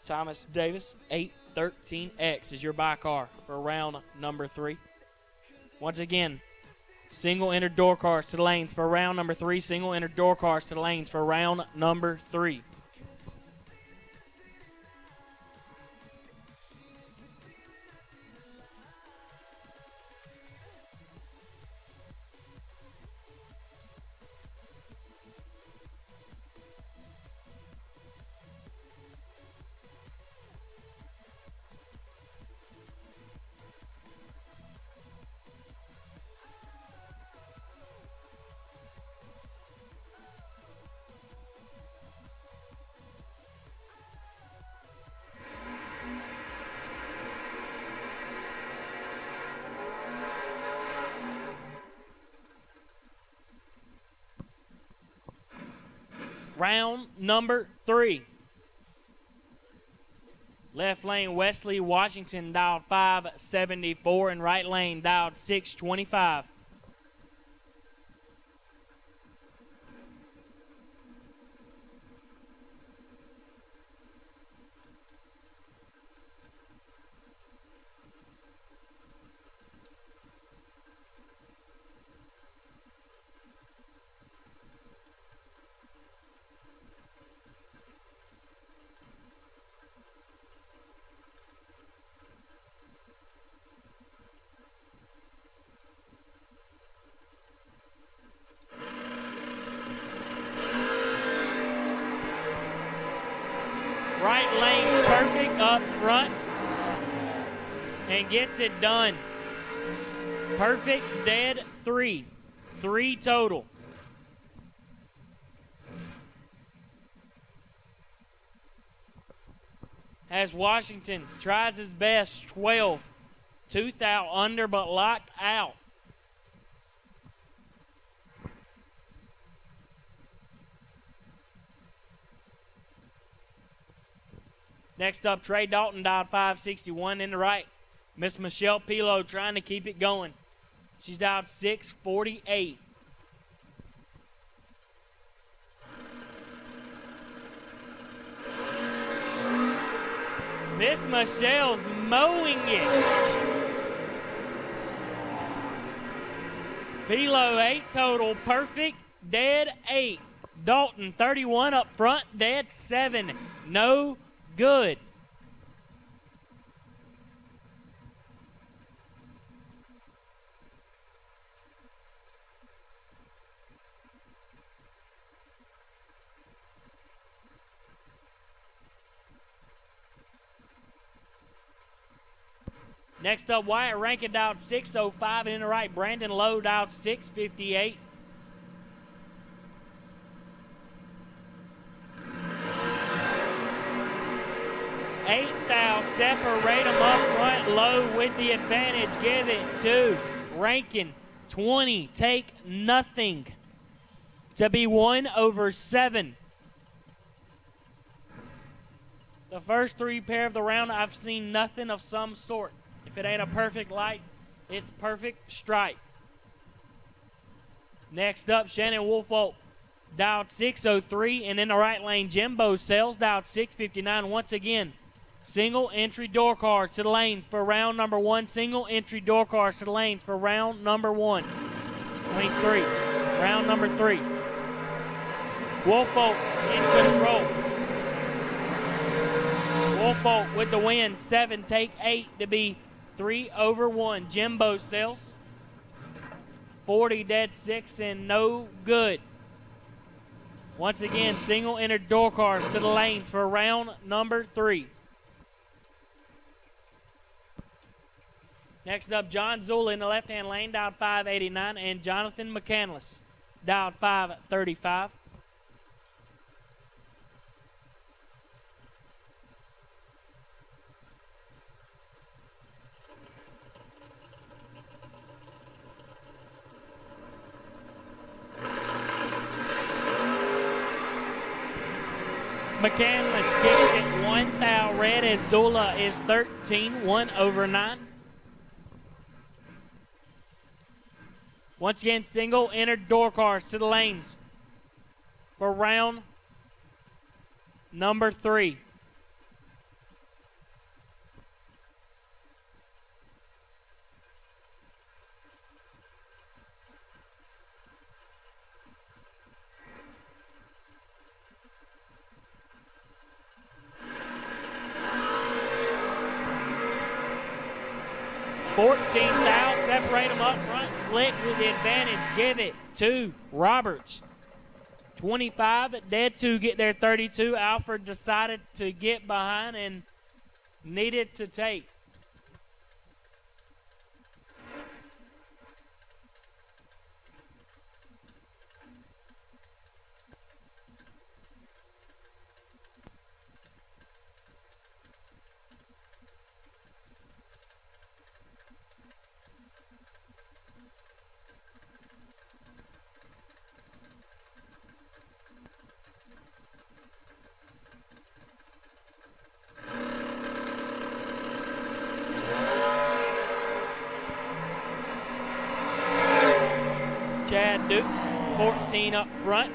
Thomas Davis, 813X is your bye car for round number 3. Once again, single inner door cars to the lanes for round number 3. Single inner door cars to the lanes for round number 3. Round number 3. Left lane, Wesley Washington dialed 574, and right lane dialed 625. Right lane perfect up front and gets it done. Perfect dead 3. 3 total. As Washington tries his best, 12. Tooth out under but locked out. Next up, Trey Dalton dialed 561 in the right. Miss Michelle Pilo trying to keep it going. She's dialed 648. Miss Michelle's mowing it. Pilo 8 total, perfect, dead 8. Dalton 31 up front, dead 7. No good. Next up, Wyatt Rankin dialed 605, and in the right, Brandon Lowe dialed 658. Thou separate them up front. Low with the advantage. Give it to Rankin. 20. Take nothing. To be 1/7. The first 3 pair of the round, I've seen nothing of some sort. If it ain't a perfect light, it's perfect stripe. Next up, Shannon Wolfolk dialed 603, and in the right lane, Jimbo Sales dialed 659 once again. Single entry door cars to the lanes for round number 1. Single entry door cars to the lanes for round number 1. Lane 3. Round number 3. Wolfolk in control. Wolfolk with the win. 7 take 8 to be 3/1. Jimbo Sales 40 dead 6 and no good. Once again, single entered door cars to the lanes for round number 3. Next up, John Zula in the left-hand lane, dialed 589, and Jonathan McCandless, dialed 535. McCandless gets it 1 thou red as Zula is 13, 1/9. Once again, single entered door cars to the lanes for round number 3. $14,000, separate them up front, slick with the advantage, give it to Roberts. 25, dead 2 get there 32. Alfred decided to get behind and needed to take. Chad Duke, 14 up front,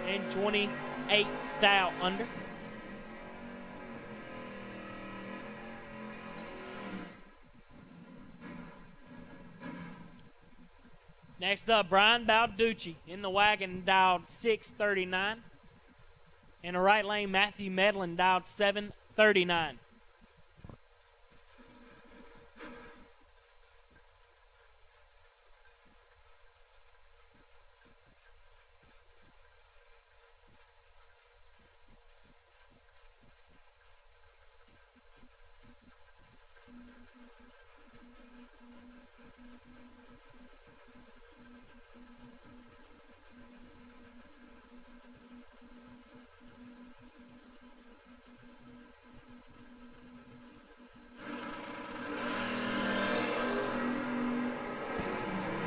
and 28 thou under. Next up, Brian Balducci in the wagon, dialed 639. In the right lane, Matthew Medlin, dialed 739.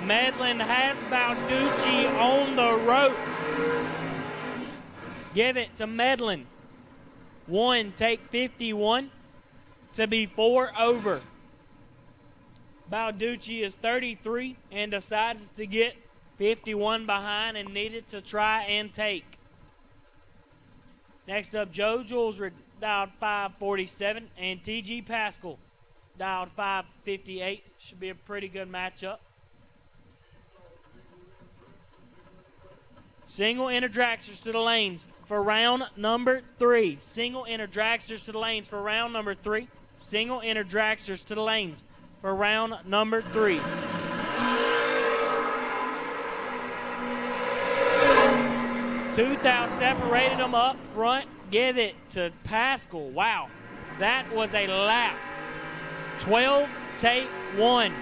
Medlin has Balducci on the ropes. Give it to Medlin. 1, take 51 to be 4 over. Balducci is 33 and decides to get 51 behind and needed to try and take. Next up, Joe Jules dialed 547 and TG Pascal dialed 558. Should be a pretty good matchup. Single inner dragsters to the lanes for round number 3. Single inner dragsters to the lanes for round number 3. Single inner dragsters to the lanes for round number 3. $2,000 separated them up front. Give it to Pascal. Wow, that was a lap. 12, take 1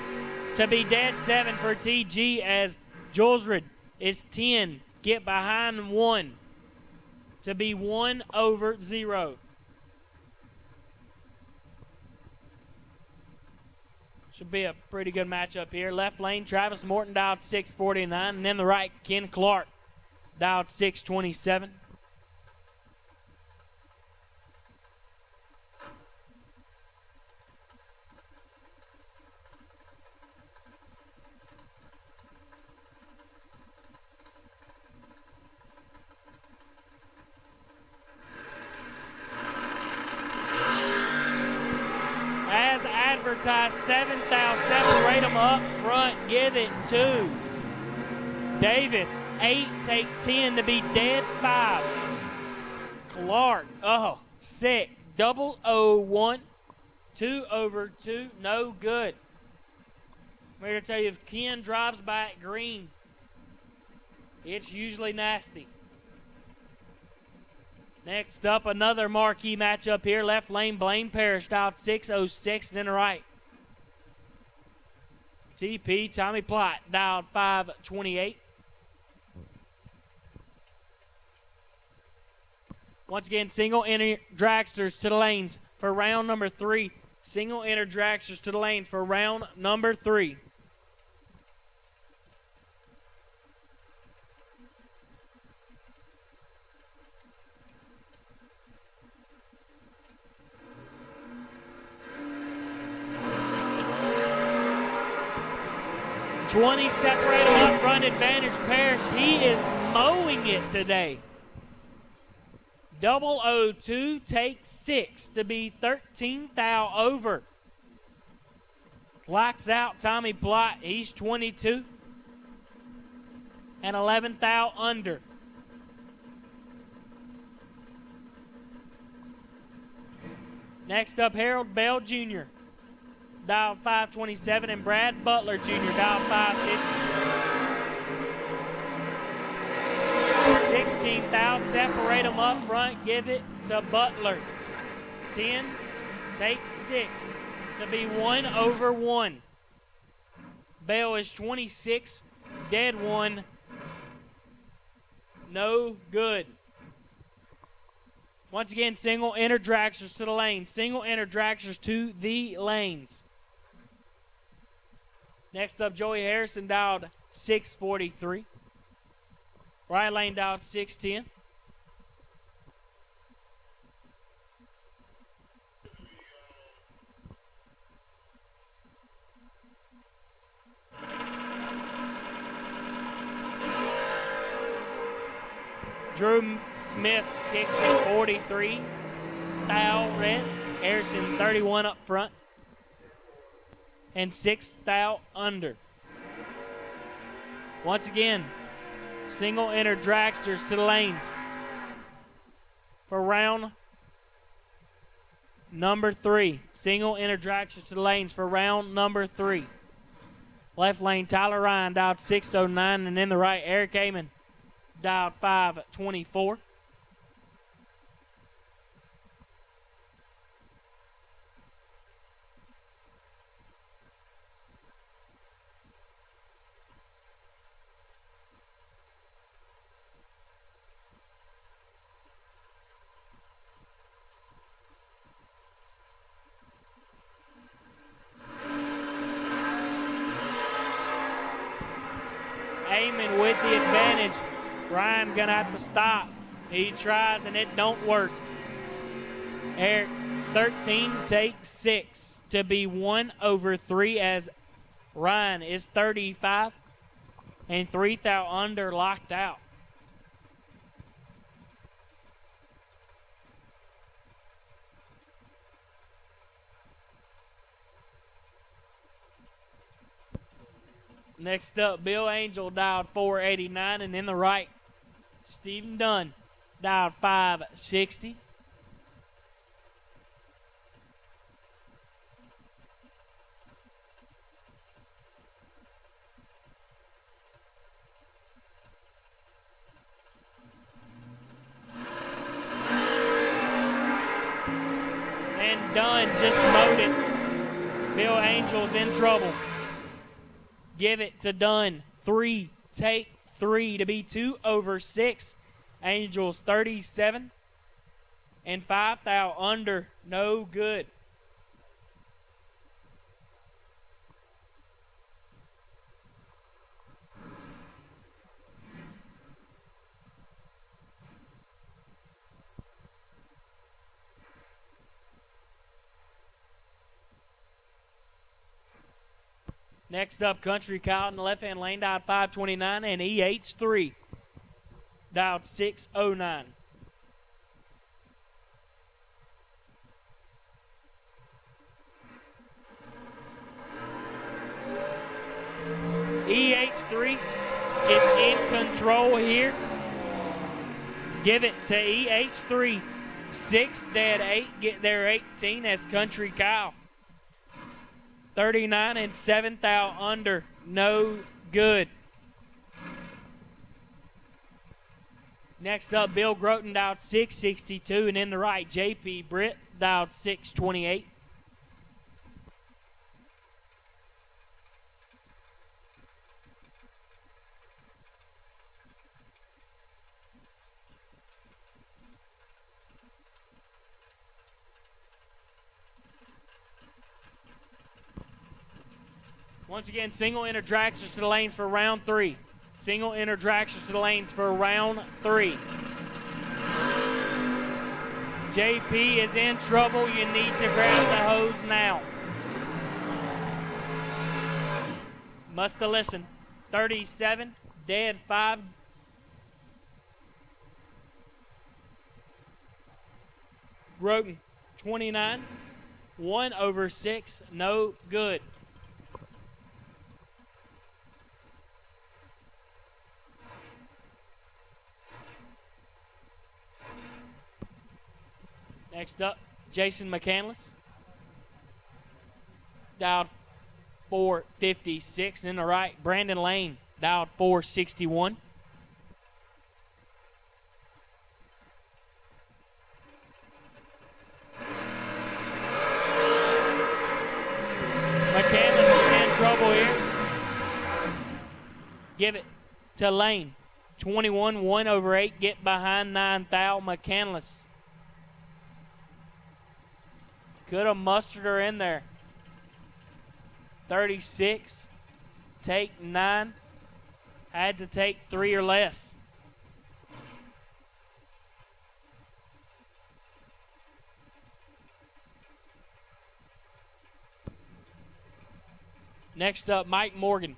to be dead 7 for TG as Julesred is 10. Get behind 1 to be 1 over 0. Should be a pretty good matchup here. Left lane, Travis Morton dialed 649, and then the right, Ken Clark dialed 627. As advertised, 7,000, separate them up front, give it to Davis, 8, take 10 to be dead 5. Clark, sick, 001, 2 over 2, no good. I'm here to tell you, if Ken drives by at green, it's usually nasty. Next up, another marquee matchup here. Left lane, Blaine Parrish dialed 606, and then the right. TP, Tommy Plott dialed 528. Once again, single inner dragsters to the lanes for round number 3. Single inner dragsters to the lanes for round number 3. 20 separate him up front advantage. Parrish, he is mowing it today. 002 takes 6 to be 13 thou over. Locks out Tommy Plott. He's 22 and 11 thou under. Next up, Harold Bell Jr. dialed 527, and Brad Butler Jr. dialed 550. 16 thou, separate them up front, give it to Butler. 10 takes 6 to be 1 over 1. Bell is 26, dead 1, no good. Once again, single enter dragsters to the lanes. Single enter dragsters to the lanes. Next up, Joey Harrison dialed 643. Right lane dialed 610. Drew Smith kicks at 43. Thou red. Harrison 31 up front. And 6 thou under. Once again, single enter dragsters to the lanes for round number 3. Single enter dragsters to the lanes for round number 3. Left lane, Tyler Ryan dialed 609, and in the right, Eric Amon dialed 524. Amon with the advantage. Ryan gonna have to stop. He tries and it don't work. Eric 13 takes 6 to be 1 over 3 as Ryan is 35 and 3 thou under locked out. Next up, Bill Angel dialed 489, and in the right, Stephen Dunn dialed 560. And Dunn just mowed it. Bill Angel's in trouble. Give it to Dunn. 3, take 3 to be 2 over 6. Angels 37 and 5 thou under. No good. Next up, Country Kyle in the left-hand lane, dialed 529, and EH3 dialed 609. EH3 is in control here. Give it to EH3. 6 dead, 8 get there 18 as Country Kyle. 39 and 7 thou under. No good. Next up, Bill Groton dialed 662, and in the right, JP Britt dialed 628. Once again, single enter dragsters to the lanes for round 3. Single enter dragsters to the lanes for round 3. JP is in trouble. You need to grab the hose now. Must have listened. 37, dead 5. Groton, 29. 1 over 6, no good. Next up, Jason McCandless. Dialed 456. And in the right, Brandon Lane, dialed 461. McCandless is in trouble here. Give it to Lane. 21, 1 over 8. Get behind 9 thou. McCandless. Could have mustered her in there. 36. Take 9. Had to take 3 or less. Next up, Mike Morgan,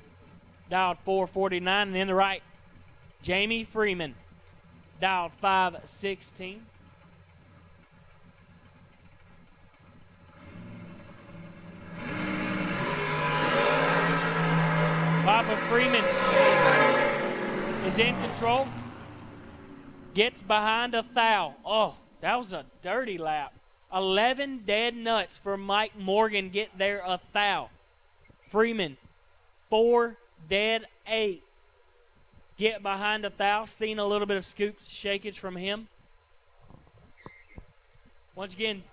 dialed 449, and in the right, Jamie Freeman, dialed 516. Papa Freeman is in control, gets behind a thou. Oh, that was a dirty lap. 11 dead nuts for Mike Morgan, get there a thou. Freeman, 4 dead 8. Get behind a thou. Seen a little bit of scoop shakage from him. Once again,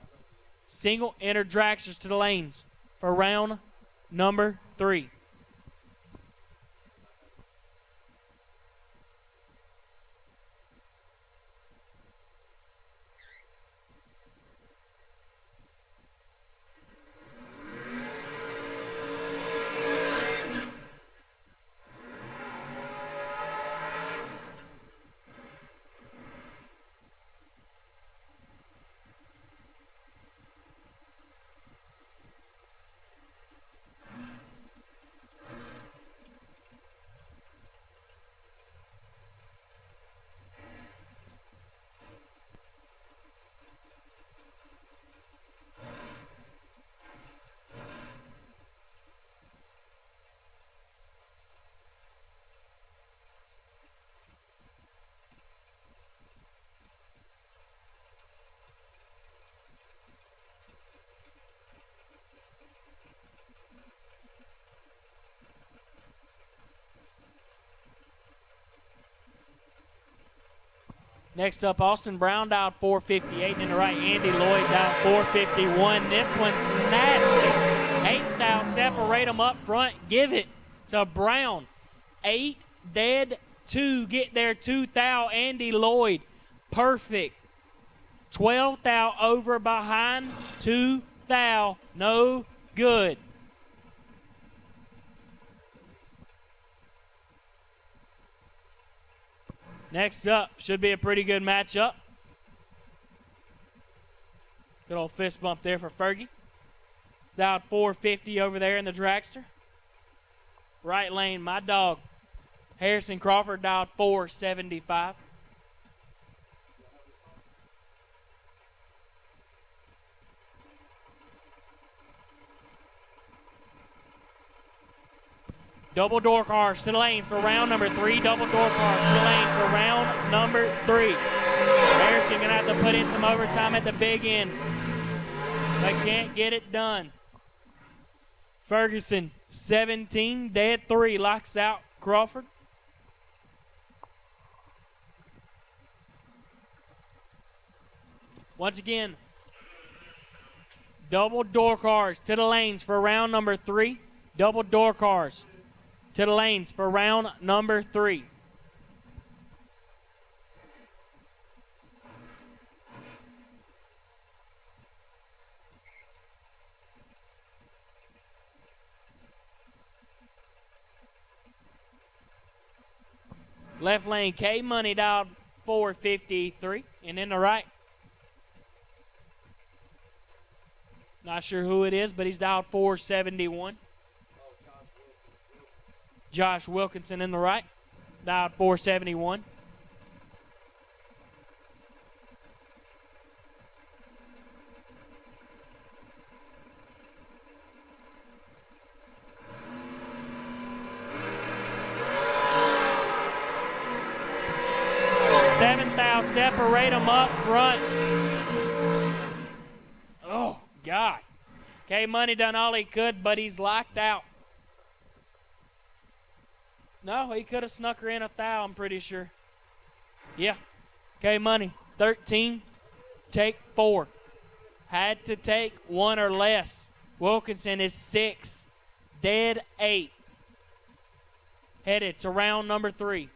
single enter dragsters to the lanes for round number 3. Next up, Austin Brown dialed 458. And in the right, Andy Lloyd dialed 451. This one's nasty. 8 thou. Separate them up front. Give it to Brown. 8 dead. 2. Get there 2 thou. Andy Lloyd. Perfect. 12 thou over behind. 2 thou. No good. Next up, should be a pretty good matchup. Good old fist bump there for Fergie. It's dialed 450 over there in the dragster. Right lane, my dog, Harrison Crawford, dialed 475. Double door cars to the lanes for round number 3. Double door cars to the lanes for round number 3. Harrison going to have to put in some overtime at the big end. They can't get it done. Ferguson, 17, dead 3, locks out Crawford. Once again, double door cars to the lanes for round number 3. Double door cars to the lanes for round number 3. Left lane, K Money dialed 453. And in the right, not sure who it is, but he's dialed 471. Josh Wilkinson in the right, dialed 471. Separate them up front. Oh, God. K-Money done all he could, but he's locked out. No, he could have snuck her in a foul, I'm pretty sure. Yeah. K-Money, 13, take 4. Had to take 1 or less. Wilkinson is 6, dead 8. Headed to round number 3.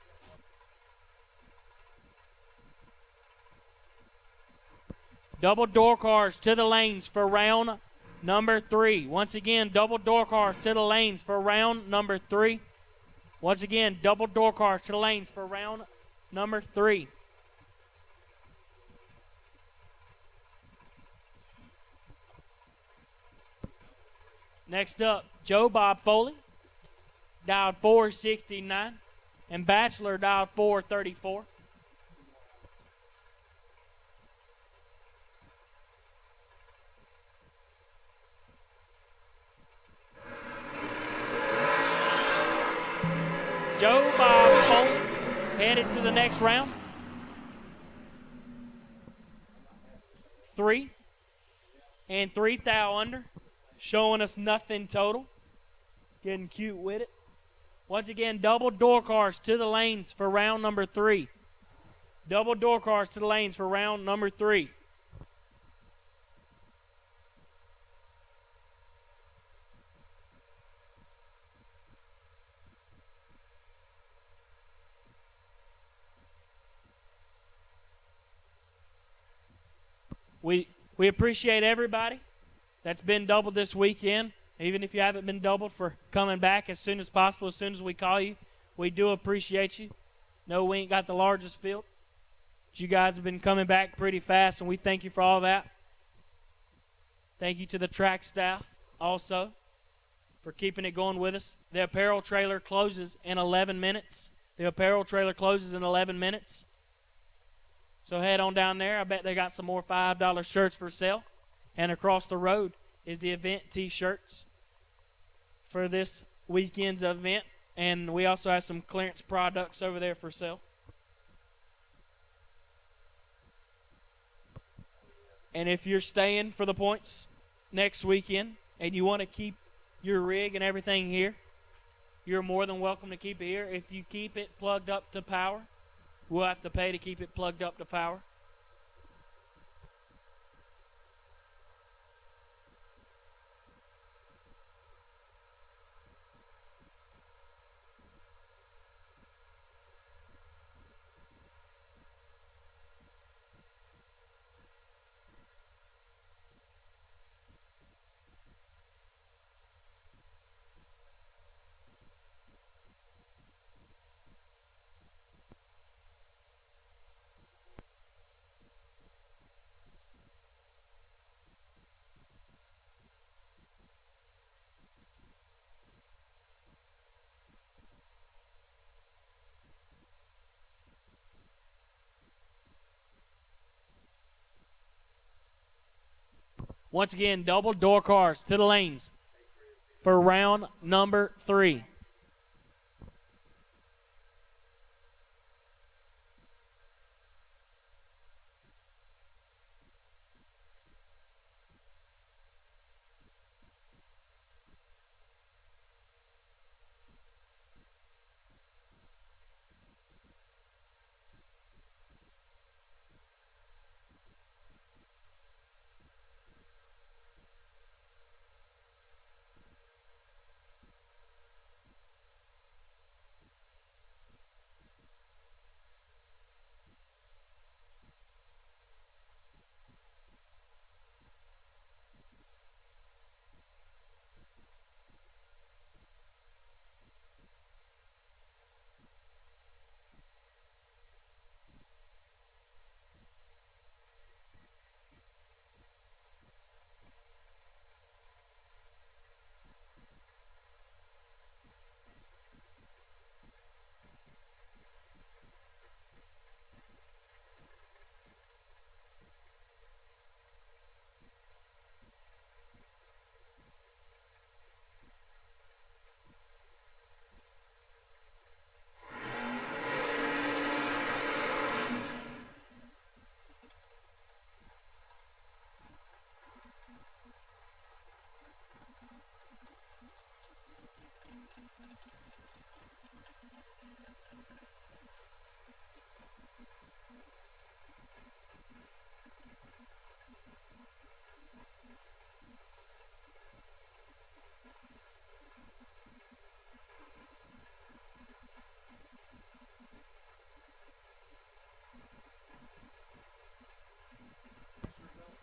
Double door cars to the lanes for round number 3. Once again, double door cars to the lanes for round number 3. Once again, double door cars to the lanes for round number 3. Next up, Joe Bob Foley, dialed 469, and Bachelor dialed 434. Joe Bob Foley headed to the next round. 3 and 3 thou under, showing us nothing total. Getting cute with it. Once again, double door cars to the lanes for round number 3. Double door cars to the lanes for round number 3. We appreciate everybody that's been doubled this weekend. Even if you haven't been doubled, for coming back as soon as possible, as soon as we call you. We do appreciate you. No, we ain't got the largest field, but you guys have been coming back pretty fast, and we thank you for all that. Thank you to the track staff also for keeping it going with us. The apparel trailer closes in 11 minutes. The apparel trailer closes in 11 minutes. So head on down there. I bet they got some more $5 shirts for sale. And across the road is the event T-shirts for this weekend's event. And we also have some clearance products over there for sale. And if you're staying for the points next weekend and you want to keep your rig and everything here, you're more than welcome to keep it here. If you keep it plugged up to power, we'll have to pay to keep it plugged up to power. Once again, double door cars to the lanes for round number 3.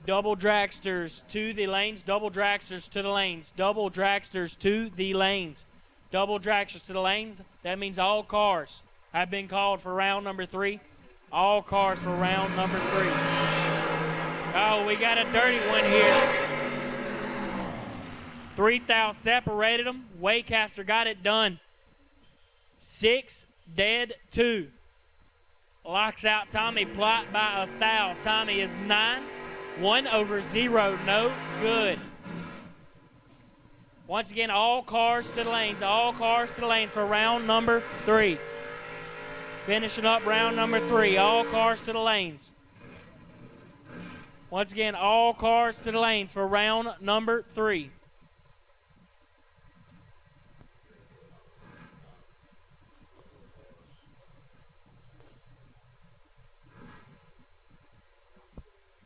Double dragsters to the lanes. Double dragsters to the lanes. Double dragsters to the lanes. Double dragsters to the lanes. That means all cars have been called for round number 3. All cars for round number 3. Oh, we got a dirty one here. 3,000 separated them. Waycaster got it done. 6 dead 2. Locks out Tommy Plot by 1,000. Tommy is 9. 1 over 0. No good. Once again, all cars to the lanes. All cars to the lanes for round number 3. Finishing up round number 3. All cars to the lanes. Once again, all cars to the lanes for round number 3.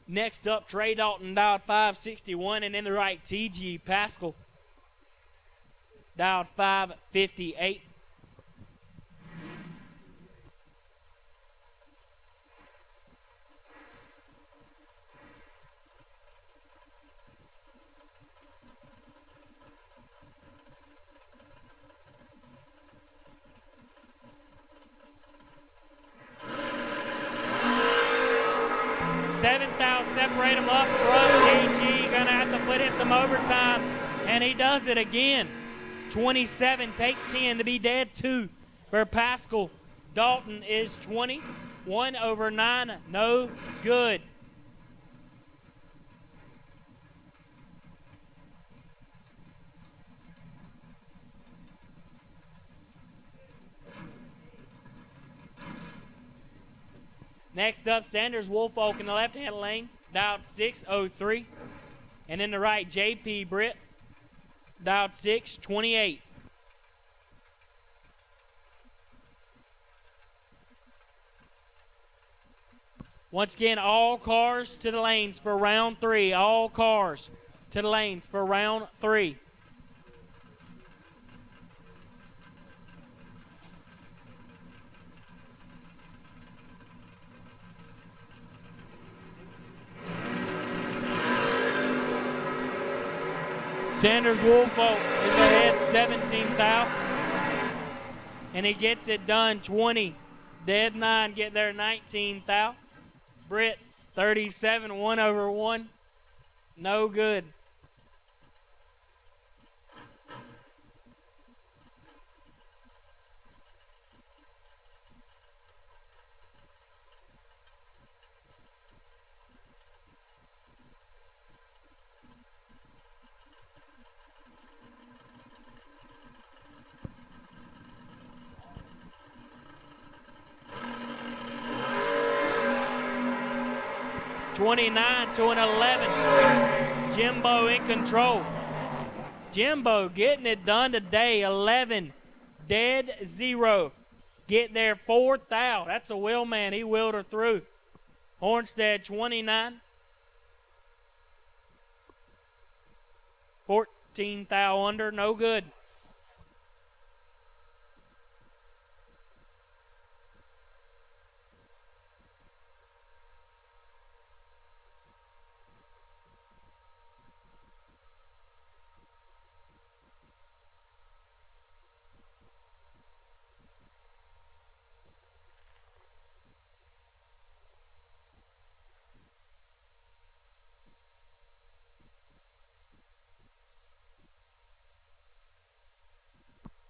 Next up, Trey Dalton dialed 561, and in the right, T.G. Pascal dialed 558. Separate them up front. TG gonna have to put in some overtime, and he does it again. 27, take 10 to be dead 2 for Pascal. Dalton is 20, 1 over 9, no good. Next up, Sanders Woolfolk in the left-hand lane, dialed 603. And in the right, J.P. Britt, dialed 628. Once again, all cars to the lanes for round 3. All cars to the lanes for round 3. Sanders Woolfolk is ahead 17,000. And he gets it done 20. Dead 9 get there 19,000. Britt 37, 1 over 1. No good. $29 to an 11. Jimbo in control. Jimbo getting it done today. 11 dead 0. Get there 4,000. That's a wheel man. He wheeled her through. Hornstead 29. 14,000 under. No good.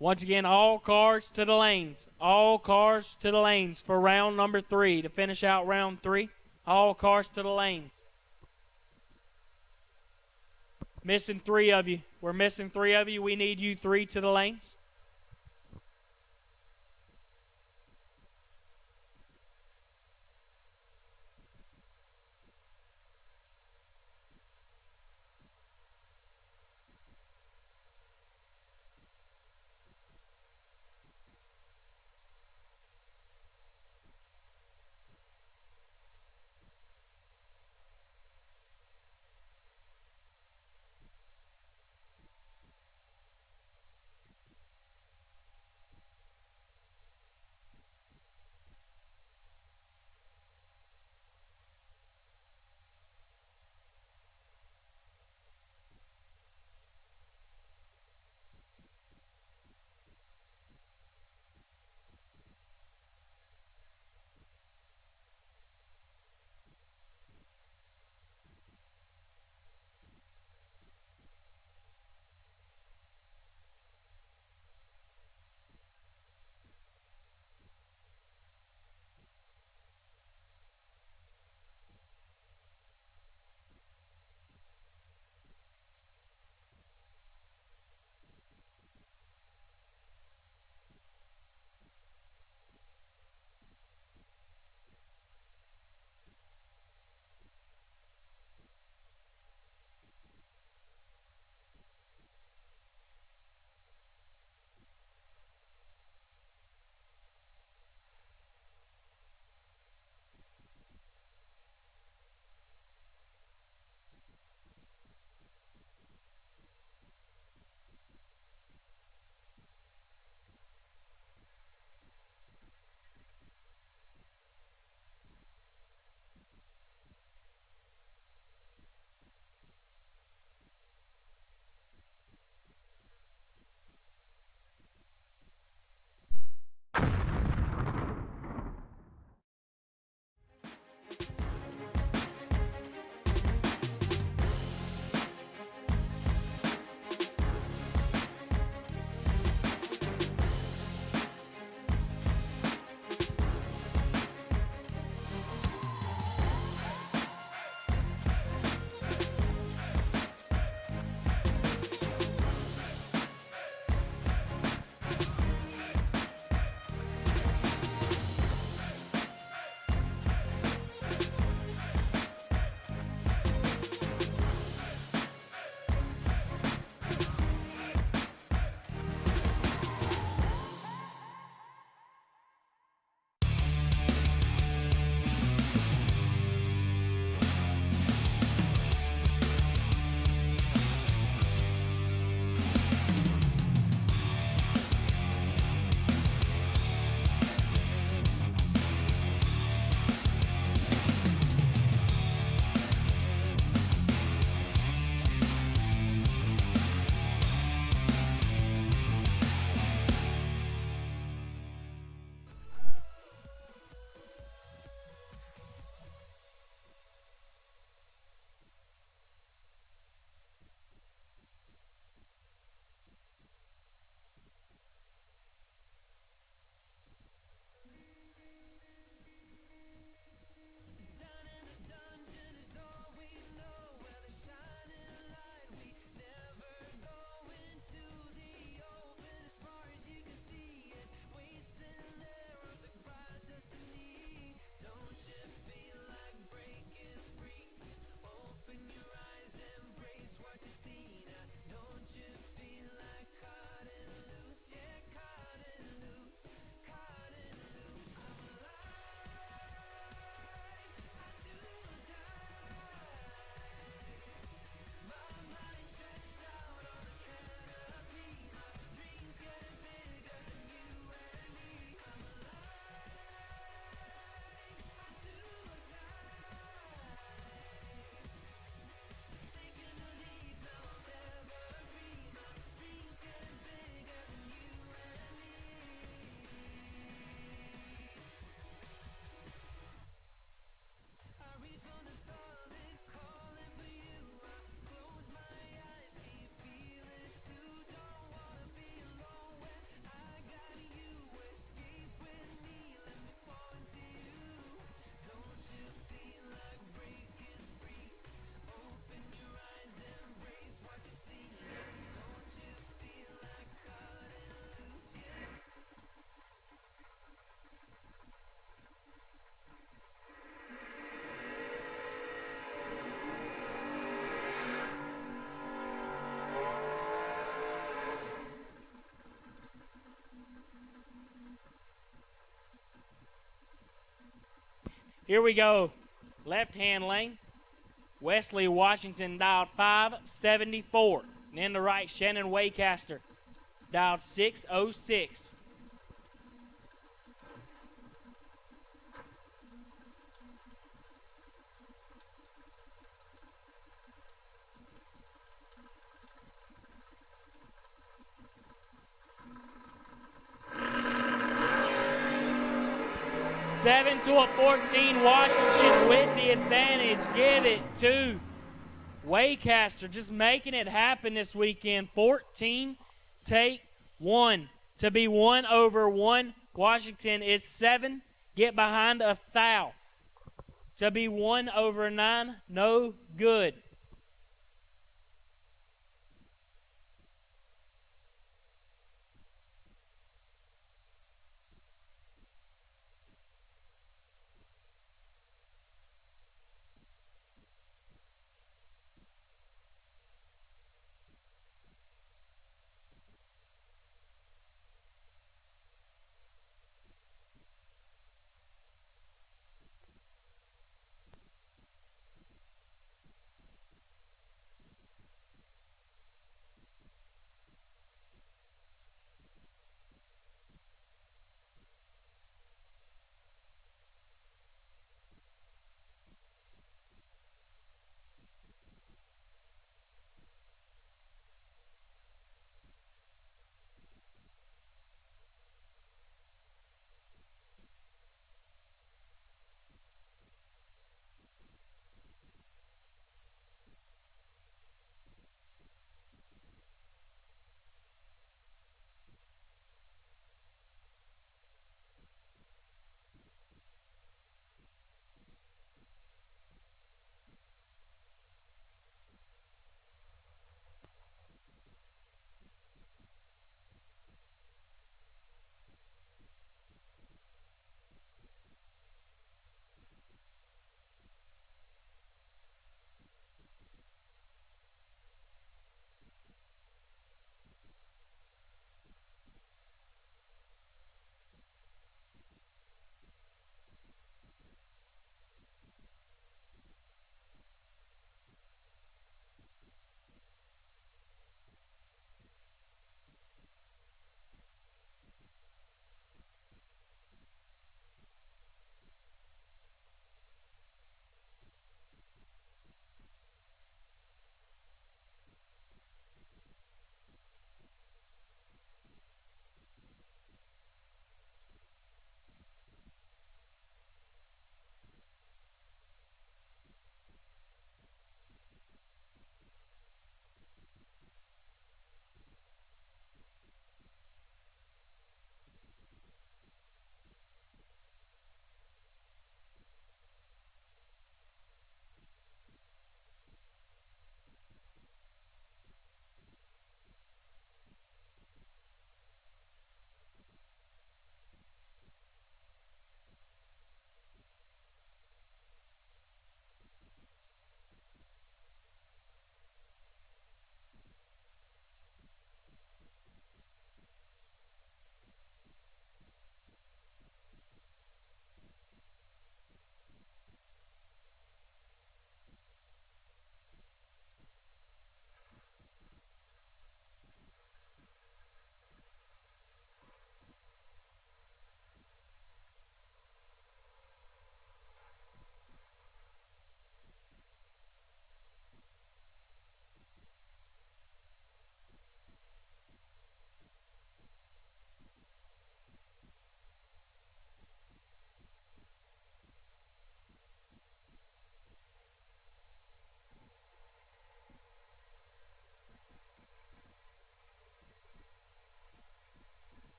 Once again, all cars to the lanes. All cars to the lanes for round number 3 to finish out round 3. All cars to the lanes. Missing 3 of you. We're missing 3 of you. We need you 3 to the lanes. Here we go. Left-hand lane. Wesley Washington dialed 574. And in the right, Shannon Waycaster dialed 606. Seven to a 14, Washington with the advantage. Give it to Waycaster, just making it happen this weekend. 14, take 1. To be 1 over 1, Washington is 7. Get behind a foul. To be 1 over 9, no good.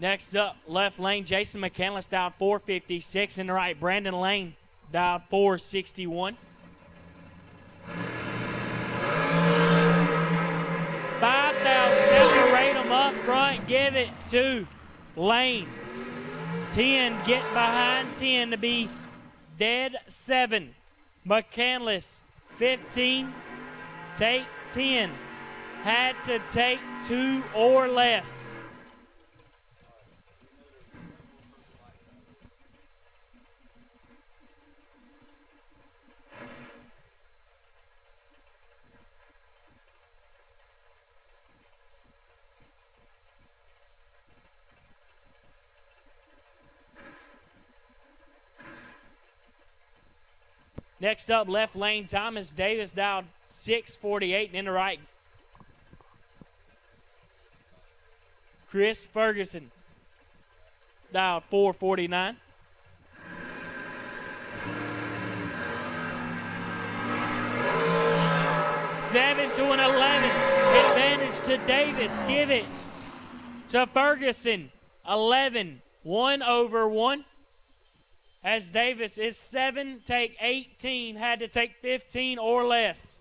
Next up, left lane, Jason McCandless dialed 456. In the right, Brandon Lane dialed 461. 5,000, separate them up front, give it to Lane. 10, get behind 10 to be dead 7. McCandless, 15, take 10. Had to take 2 or less. Next up, left lane, Thomas Davis dialed 648, and in the right, Chris Ferguson dialed 449. Seven to an 11. Advantage to Davis. Give it to Ferguson. 11. 1 over 1. As Davis is 7, take 18, had to take 15 or less.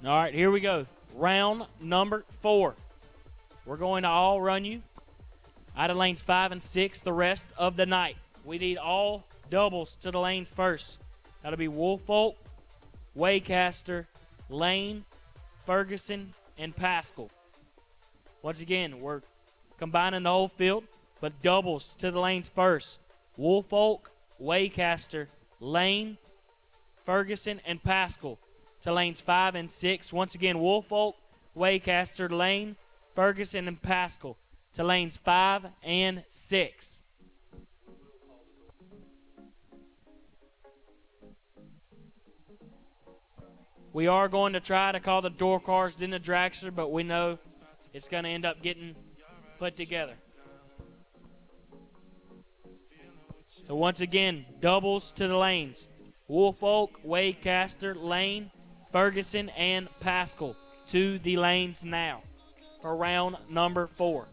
All right, here we go. Round number 4. We're going to all run you out of lanes 5 and 6 the rest of the night. We need all doubles to the lanes first. That'll be Woolfolk, Waycaster, Lane, Ferguson, and Pascal. Once again, we're combining the whole field, but doubles to the lanes first. Woolfolk, Waycaster, Lane, Ferguson, and Pascal to lanes 5 and 6. Once again, Woolfolk, Waycaster, Lane, Ferguson, and Pascal to lanes 5 and 6. We are going to try to call the door cars, then the dragster, but we know it's going to end up getting put together. So once again, doubles to the lanes. Woolfolk, Waycaster, Lane, Ferguson, and Pascal to the lanes now for round number 4.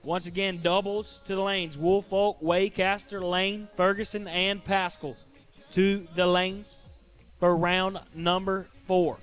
Once again, doubles to the lanes. Woolfolk, Waycaster, Lane, Ferguson, and Pascal to the lanes for round number 4.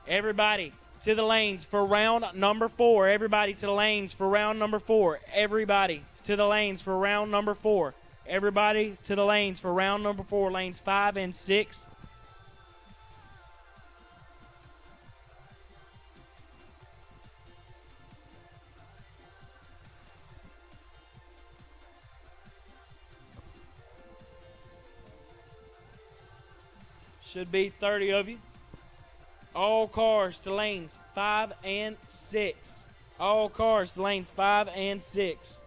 Everybody to the lanes for round number 4. Everybody to the lanes for round number 4. Everybody to the lanes for round number 4. Everybody to the lanes for round number 4. Lanes 5 and 6. Should be 30 of you. All cars to lanes 5 and 6. All cars to lanes 5 and 6.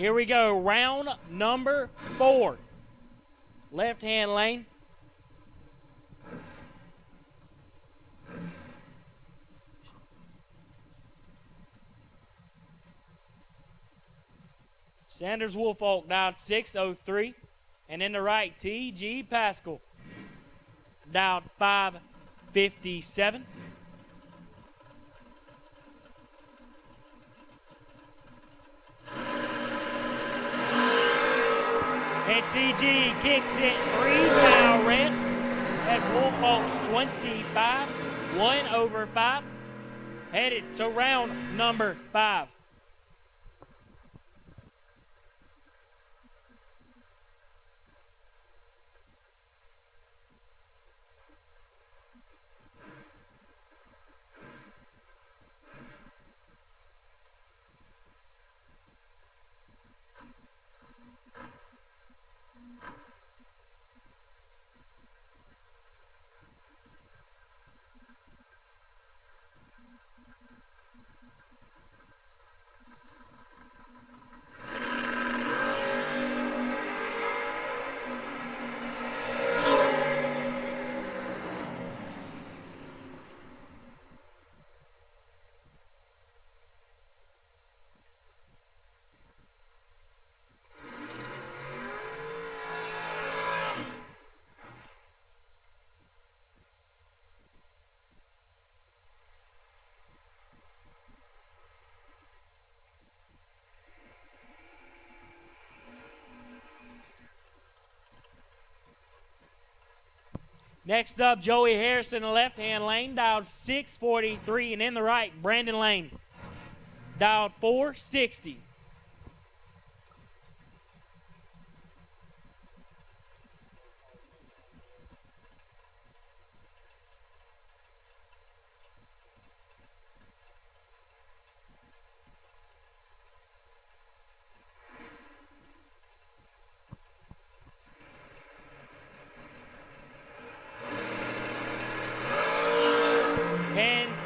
Here we go, round number 4. Left-hand lane. Sanders Woolfolk dialed 603. And in the right, T.G. Pascal dialed 557. And T.G. kicks it 3-foul red as Woolfolk's 25, 1/5, headed to round number 5. Next up, Joey Harrison in the left-hand lane, dialed 643, and in the right, Brandon Lane, dialed 460.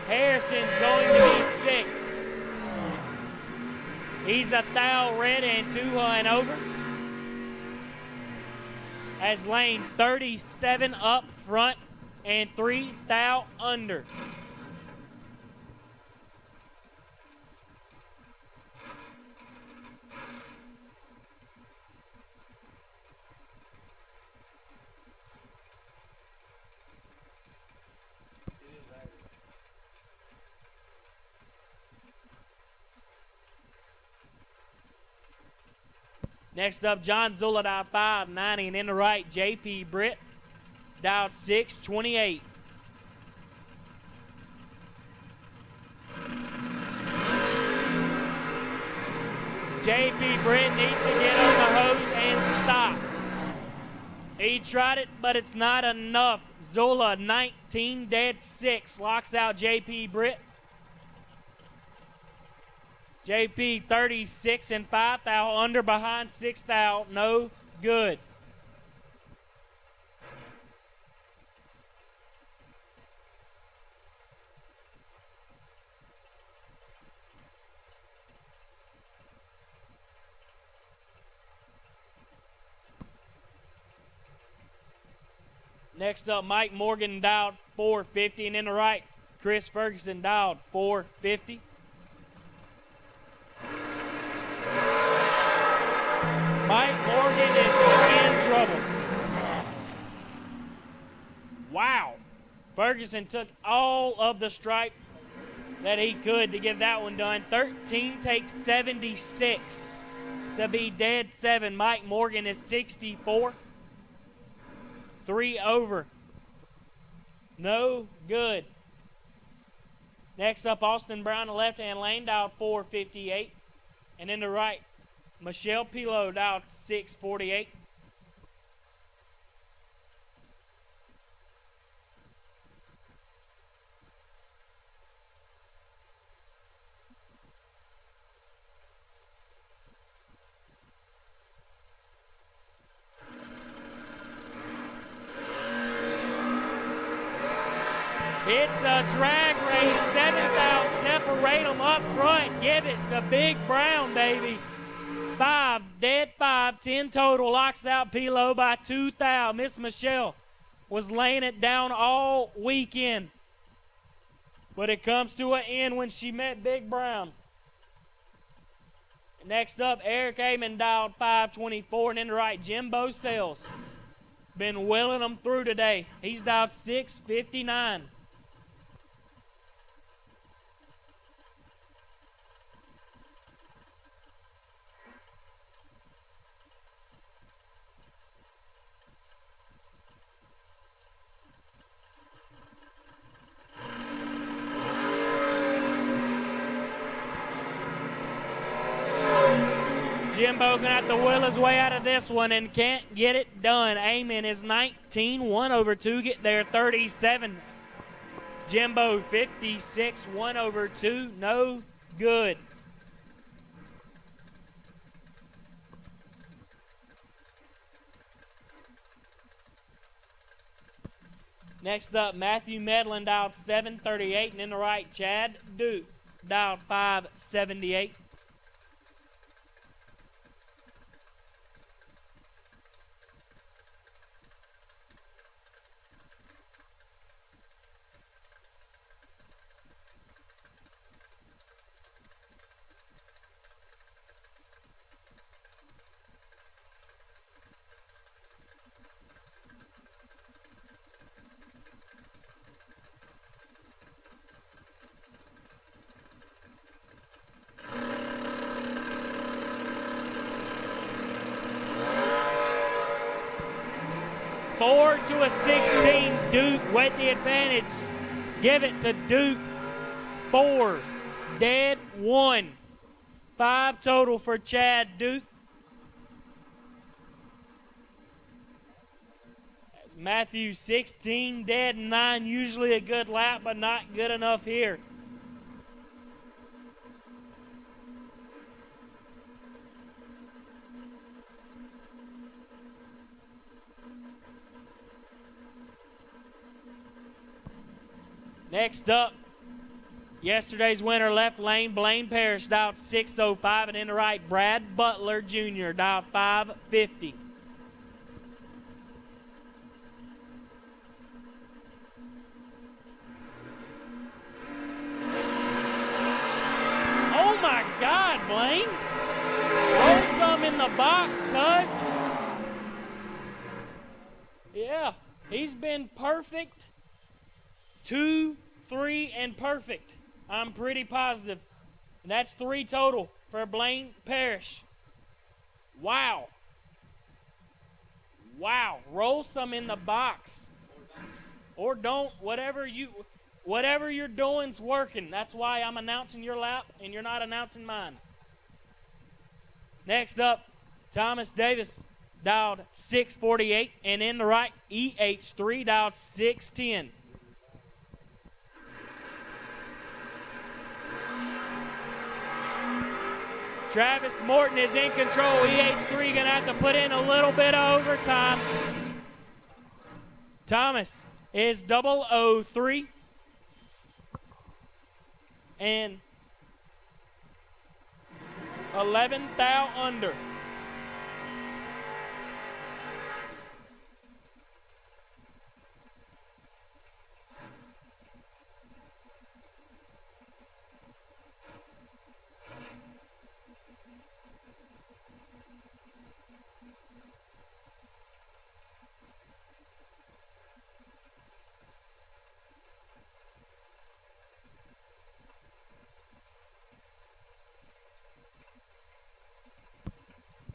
Harrison's going to be sick. He's a thou red and 2 and over. As Lane's 37 up front and 3 thou under. Next up, John Zula dialed 590, and in the right, J.P. Britt dialed 628. J.P. Britt needs to get on the hose and stop. He tried it, but it's not enough. Zula 19 dead 6 locks out J.P. Britt. JP 36 and 5 thou under behind 6 thou, no good. Next up, Mike Morgan dialed 450, and in the right, Chris Ferguson dialed 450. Mike Morgan is in trouble. Wow. Ferguson took all of the stripe that he could to get that one done. 13 takes 76 to be dead 7. Mike Morgan is 64. 3 over. No good. Next up, Austin Brown, the left-hand lane, dialed 458. And in the right, Michelle Pilot dialed 648. It's a drag race, 7 thou, separate them up front, give it to Big Brown, baby. 5, dead 5, 10 total, locks out P-Low by 2 thou. Miss Michelle was laying it down all weekend. But it comes to an end when she met Big Brown. Next up, Eric Amon dialed 524, and in the right, Jimbo Sales. Been willing them through today. He's dialed 659. Jimbo gonna have to will his way out of this one and can't get it done. Amen is 19, 1 over 2, get there 37. Jimbo 56, 1 over 2, no good. Next up, Matthew Medlin dialed 738, and in the right, Chad Duke dialed 578. Four to a 16, Duke with the advantage. Give it to Duke. 4, dead 1. 5 total for Chad Duke. Matthew 16, dead 9. Usually a good lap, but not good enough here. Next up, yesterday's winner, left lane, Blaine Parrish, dialed 605, and in the right, Brad Butler Jr., dialed 550. Oh my God, Blaine. Roll some in the box, cuz. Yeah, he's been perfect. 2, 3, and perfect. I'm pretty positive. And that's 3 total for Blaine Parrish. Wow. Wow. Roll some in the box. Or don't. Whatever you're doing's working. That's why I'm announcing your lap and you're not announcing mine. Next up, Thomas Davis dialed 648, and in the right, EH3 dialed 610. Travis Morton is in control. EH3 gonna have to put in a little bit of overtime. Thomas is 003 and 11 thou under.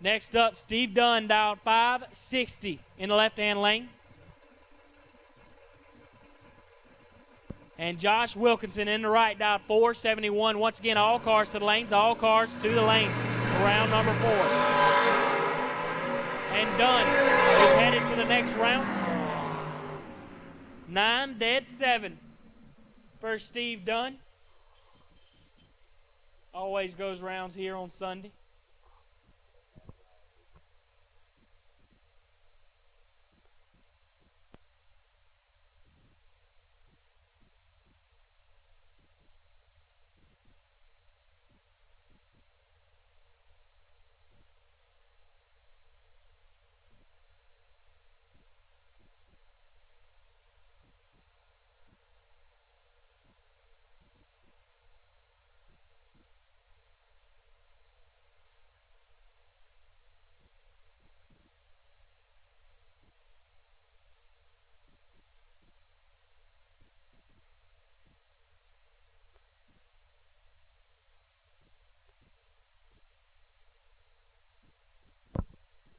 Next up, Steve Dunn dialed 560 in the left-hand lane. And Josh Wilkinson in the right dialed 471. Once again, all cars to the lanes, all cars to the lane. Round number 4. And Dunn is headed to the next round. 9, dead 7 for Steve Dunn. Always goes rounds here on Sunday.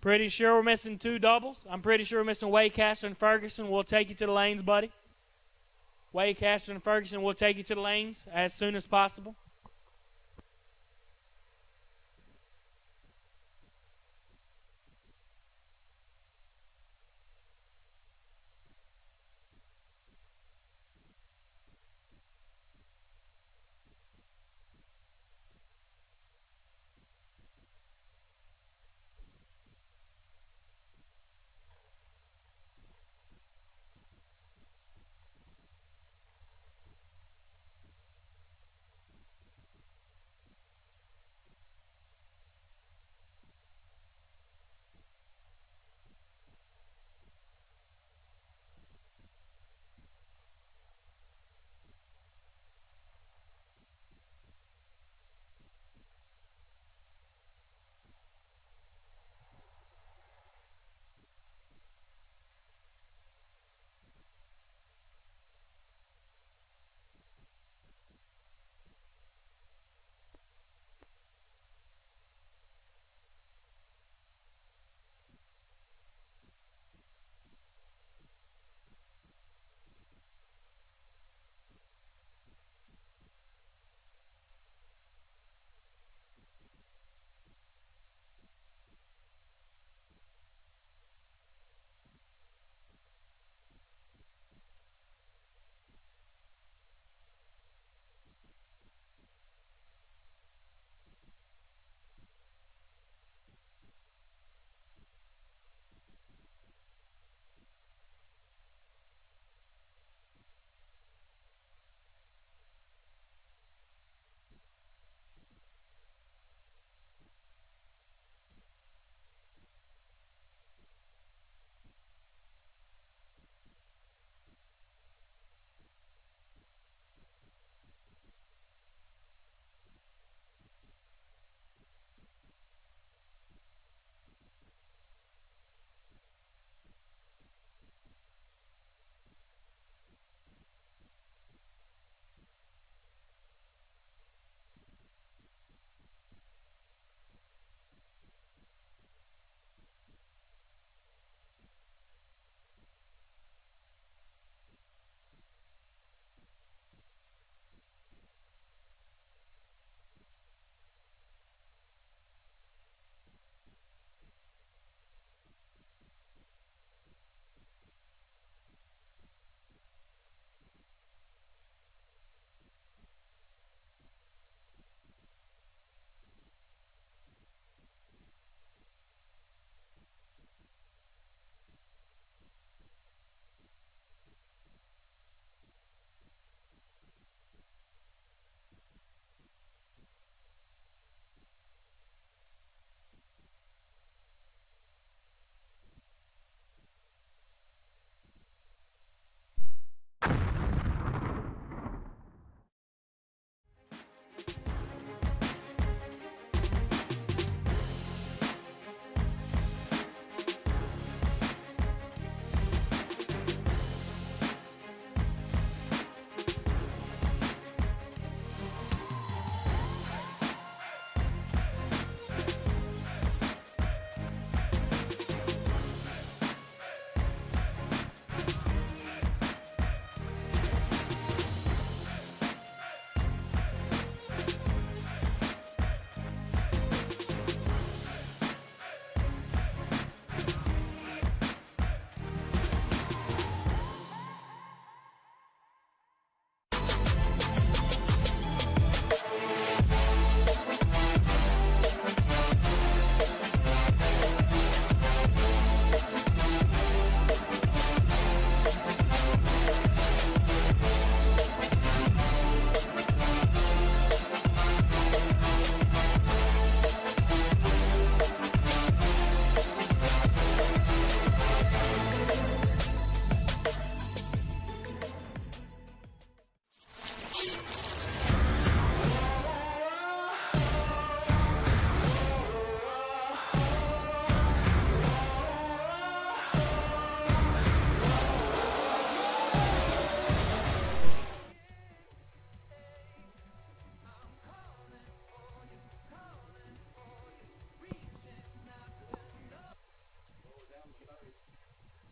Pretty sure we're missing 2 doubles. I'm pretty sure we're missing Waycaster and Ferguson. We'll take you to the lanes, buddy. Waycaster and Ferguson will take you to the lanes as soon as possible.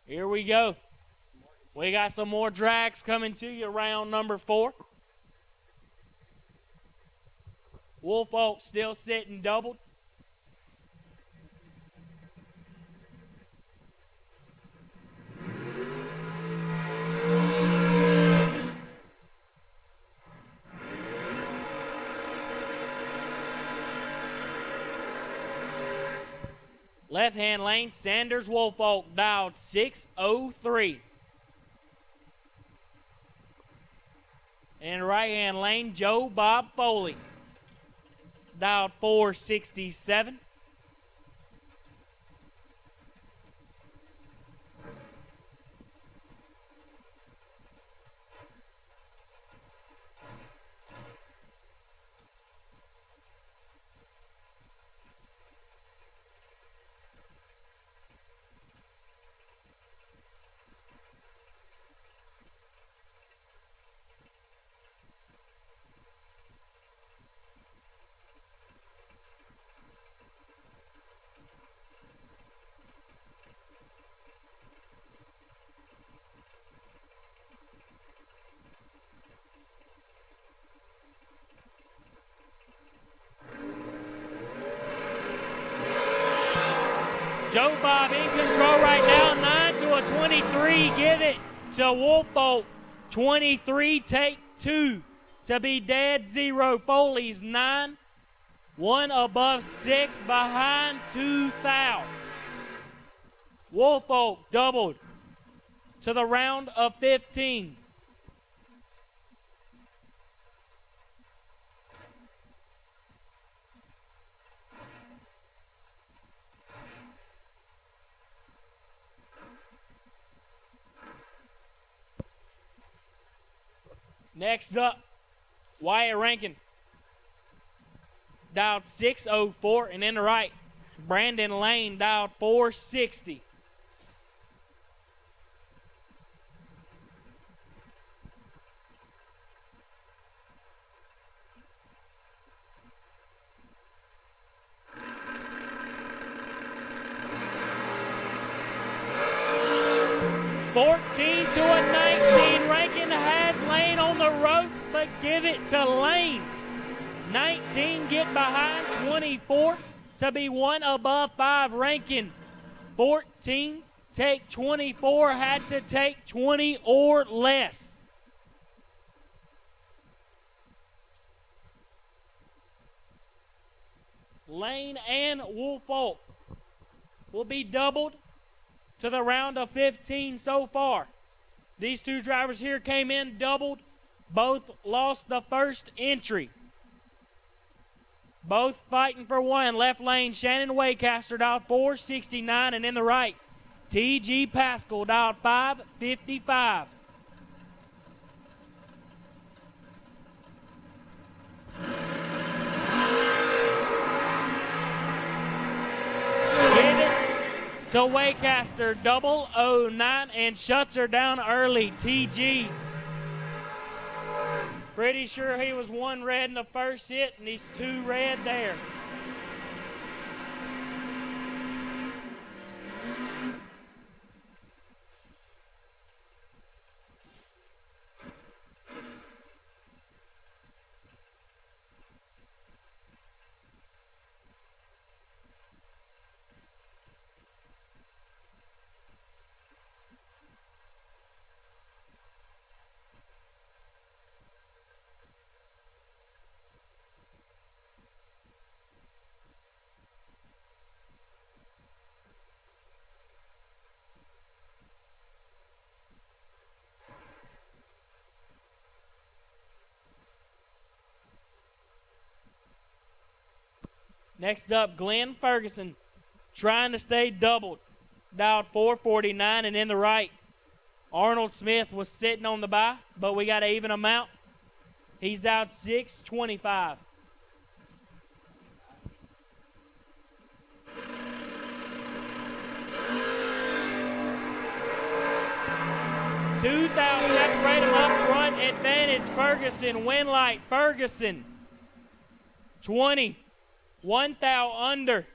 Here we go. We got some more drags coming to you, round number 4. Wolf Oak still sitting doubled. Left-hand lane, Sanders Wolf Oak, dialed 603. And right-hand lane, Joe Bob Foley, dialed 467. Joe Bob in control right now, 9 to a 23. Give it to Wolf Oak. 23, take 2 to be dead 0. Foley's 9, 1 above 6, behind 2 thou. Wolf Oak doubled to the round of 15. Next up, Wyatt Rankin, dialed 604, and in the right, Brandon Lane, dialed 460. To a 19, Rankin has Lane on the ropes, but give it to Lane. 19 get behind 24 to be 1 above 5. Rankin 14, take 24, had to take 20 or less. Lane and Wolf Oak will be doubled to the round of 15 so far. These two drivers here came in doubled. Both lost the first entry. Both fighting for 1. Left lane, Shannon Waycaster, dialed 469. And in the right, T.G. Pascal, dialed 555. To Waycaster, 009, and shuts her down early. TG. Pretty sure he was 1 red in the first hit, and he's 2 red there. Next up, Glenn Ferguson, trying to stay doubled, dialed 449, and in the right, Arnold Smith was sitting on the bye, but we got to even him out. He's dialed 625. Separate him up front, advantage Ferguson, win light Ferguson, 20. 1 thou under.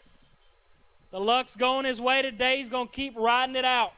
The luck's going his way today. He's going to keep riding it out.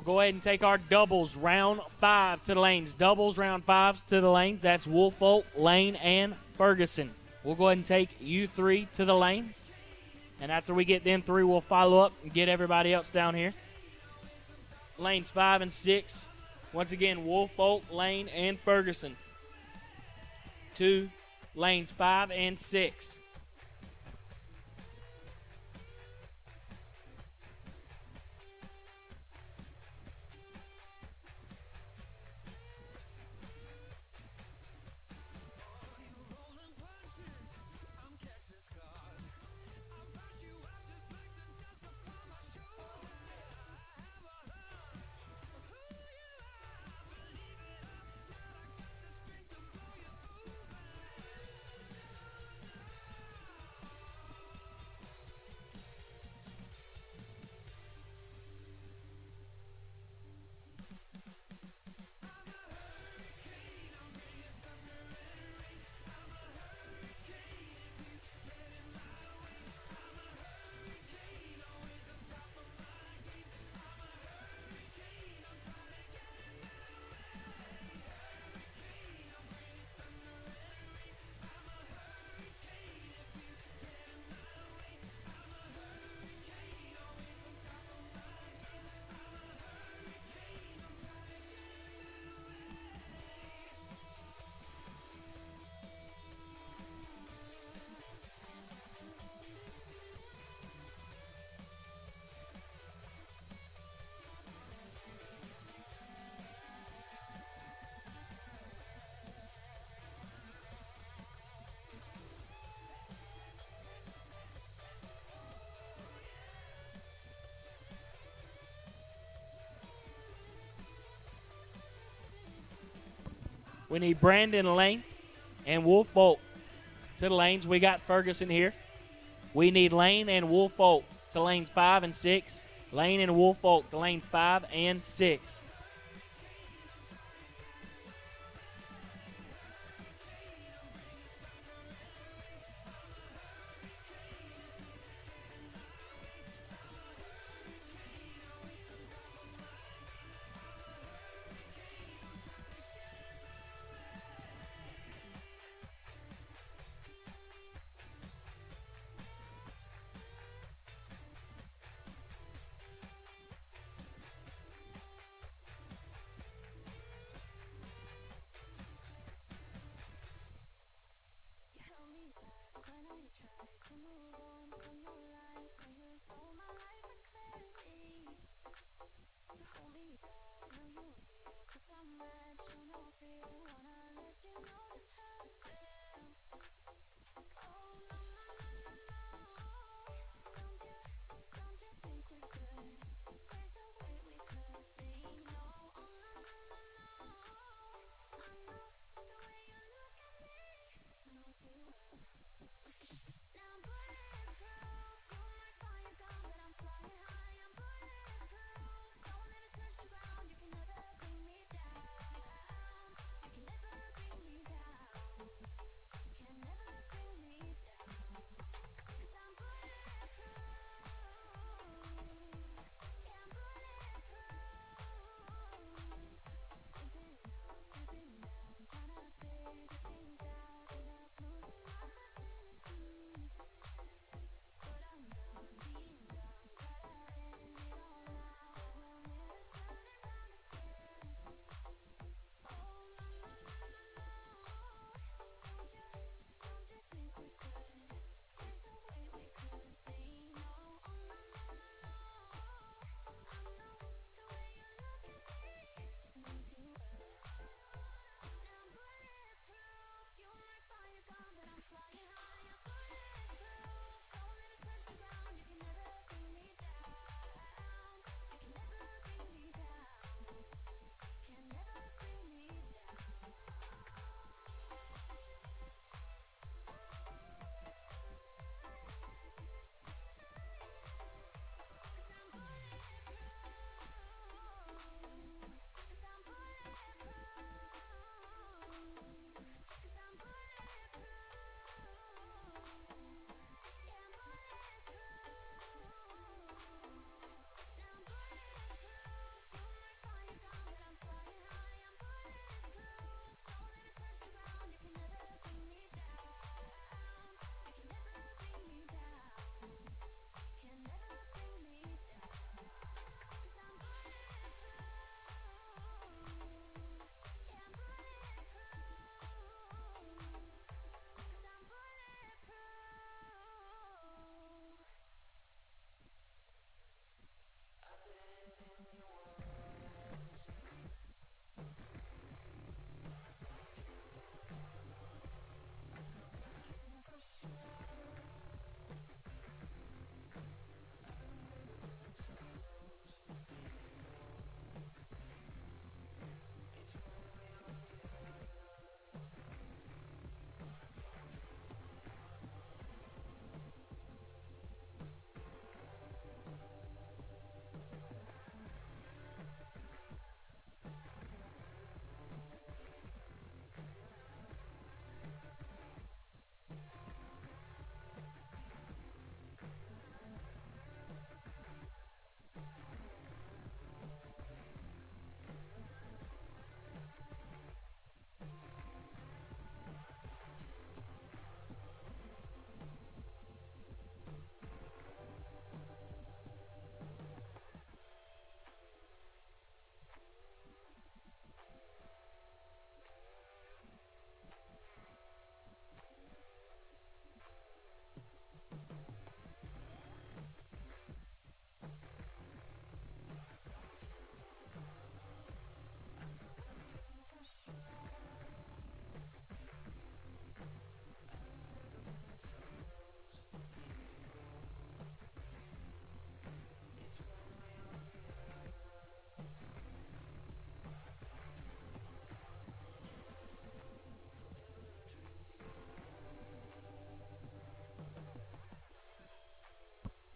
We'll go ahead and take our doubles round 5 to the lanes. Doubles round 5s to the lanes. That's Woolfolk, Lane, and Ferguson. We'll go ahead and take you 3 to the lanes. And after we get them 3, we'll follow up and get everybody else down here. Lanes 5 and 6. Once again, Woolfolk, Lane, and Ferguson. 2, lanes 5 and 6. We need Brandon Lane and Woolfolk to the lanes. We got Ferguson here. We need Lane and Woolfolk to lanes 5 and 6. Lane and Woolfolk to lanes 5 and 6.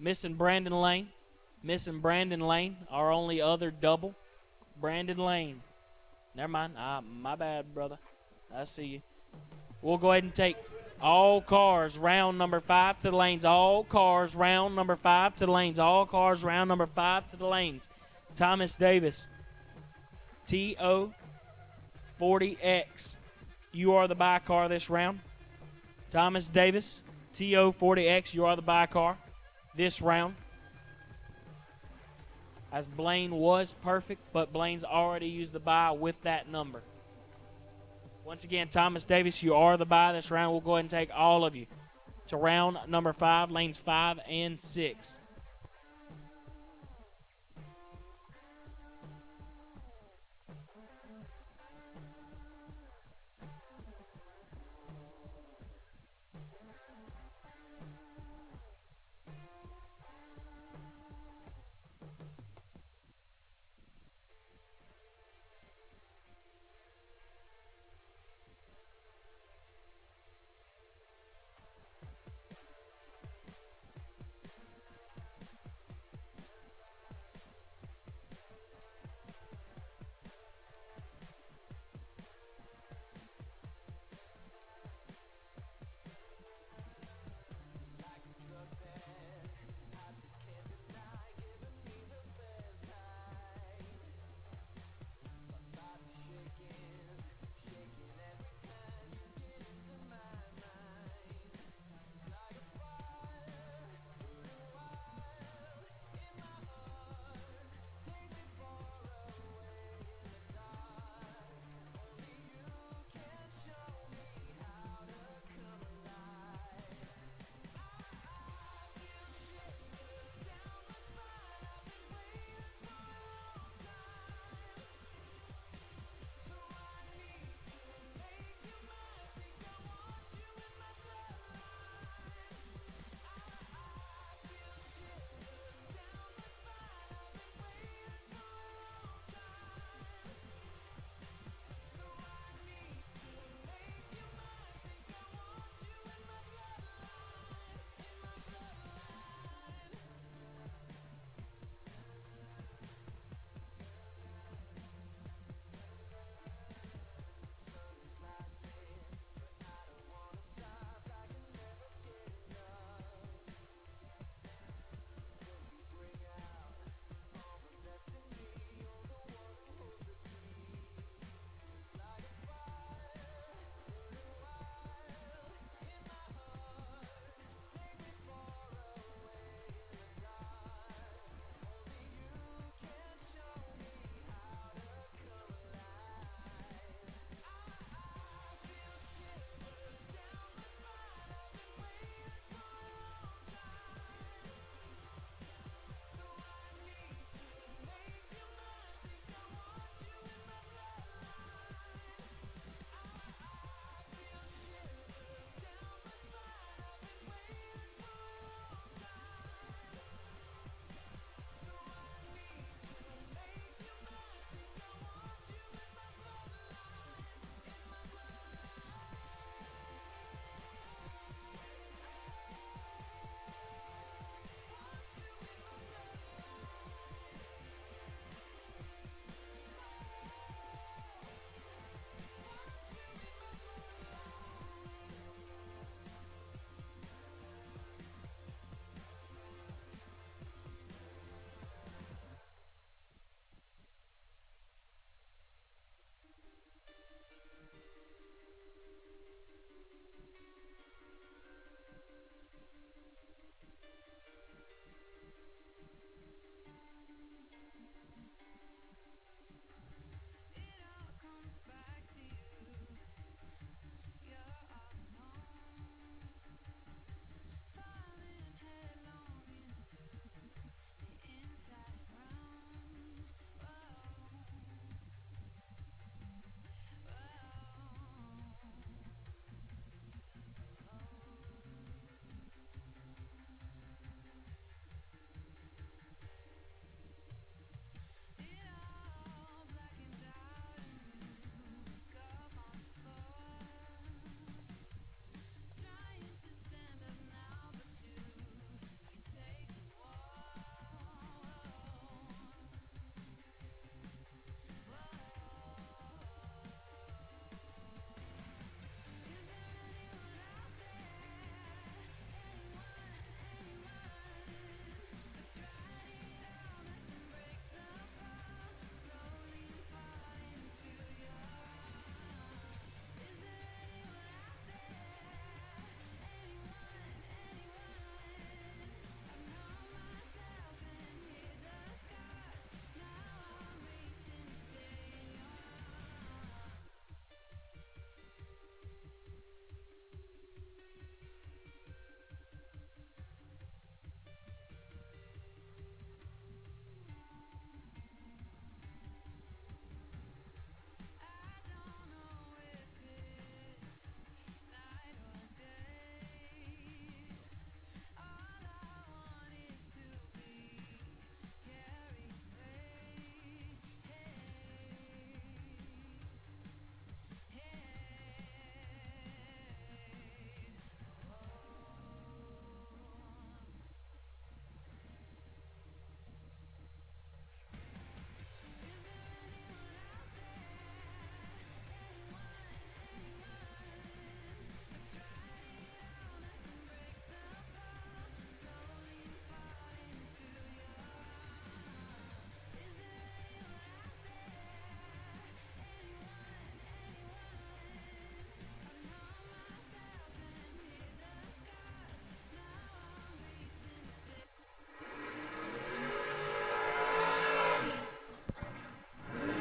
Missing Brandon Lane. Missing Brandon Lane, our only other double. Brandon Lane. Never mind. My bad, brother. I see you. We'll go ahead and take all cars, round number 5 to the lanes. All cars, round number 5 to the lanes. All cars, round number 5 to the lanes. Thomas Davis, TO40X. You are the buy car this round. Thomas Davis, TO40X. You are the buy car this round. As Blaine was perfect, but Blaine's already used the buy with that number. Once again, Thomas Davis, you are the buy this round. We'll go ahead and take all of you to round number 5, lanes 5 and 6.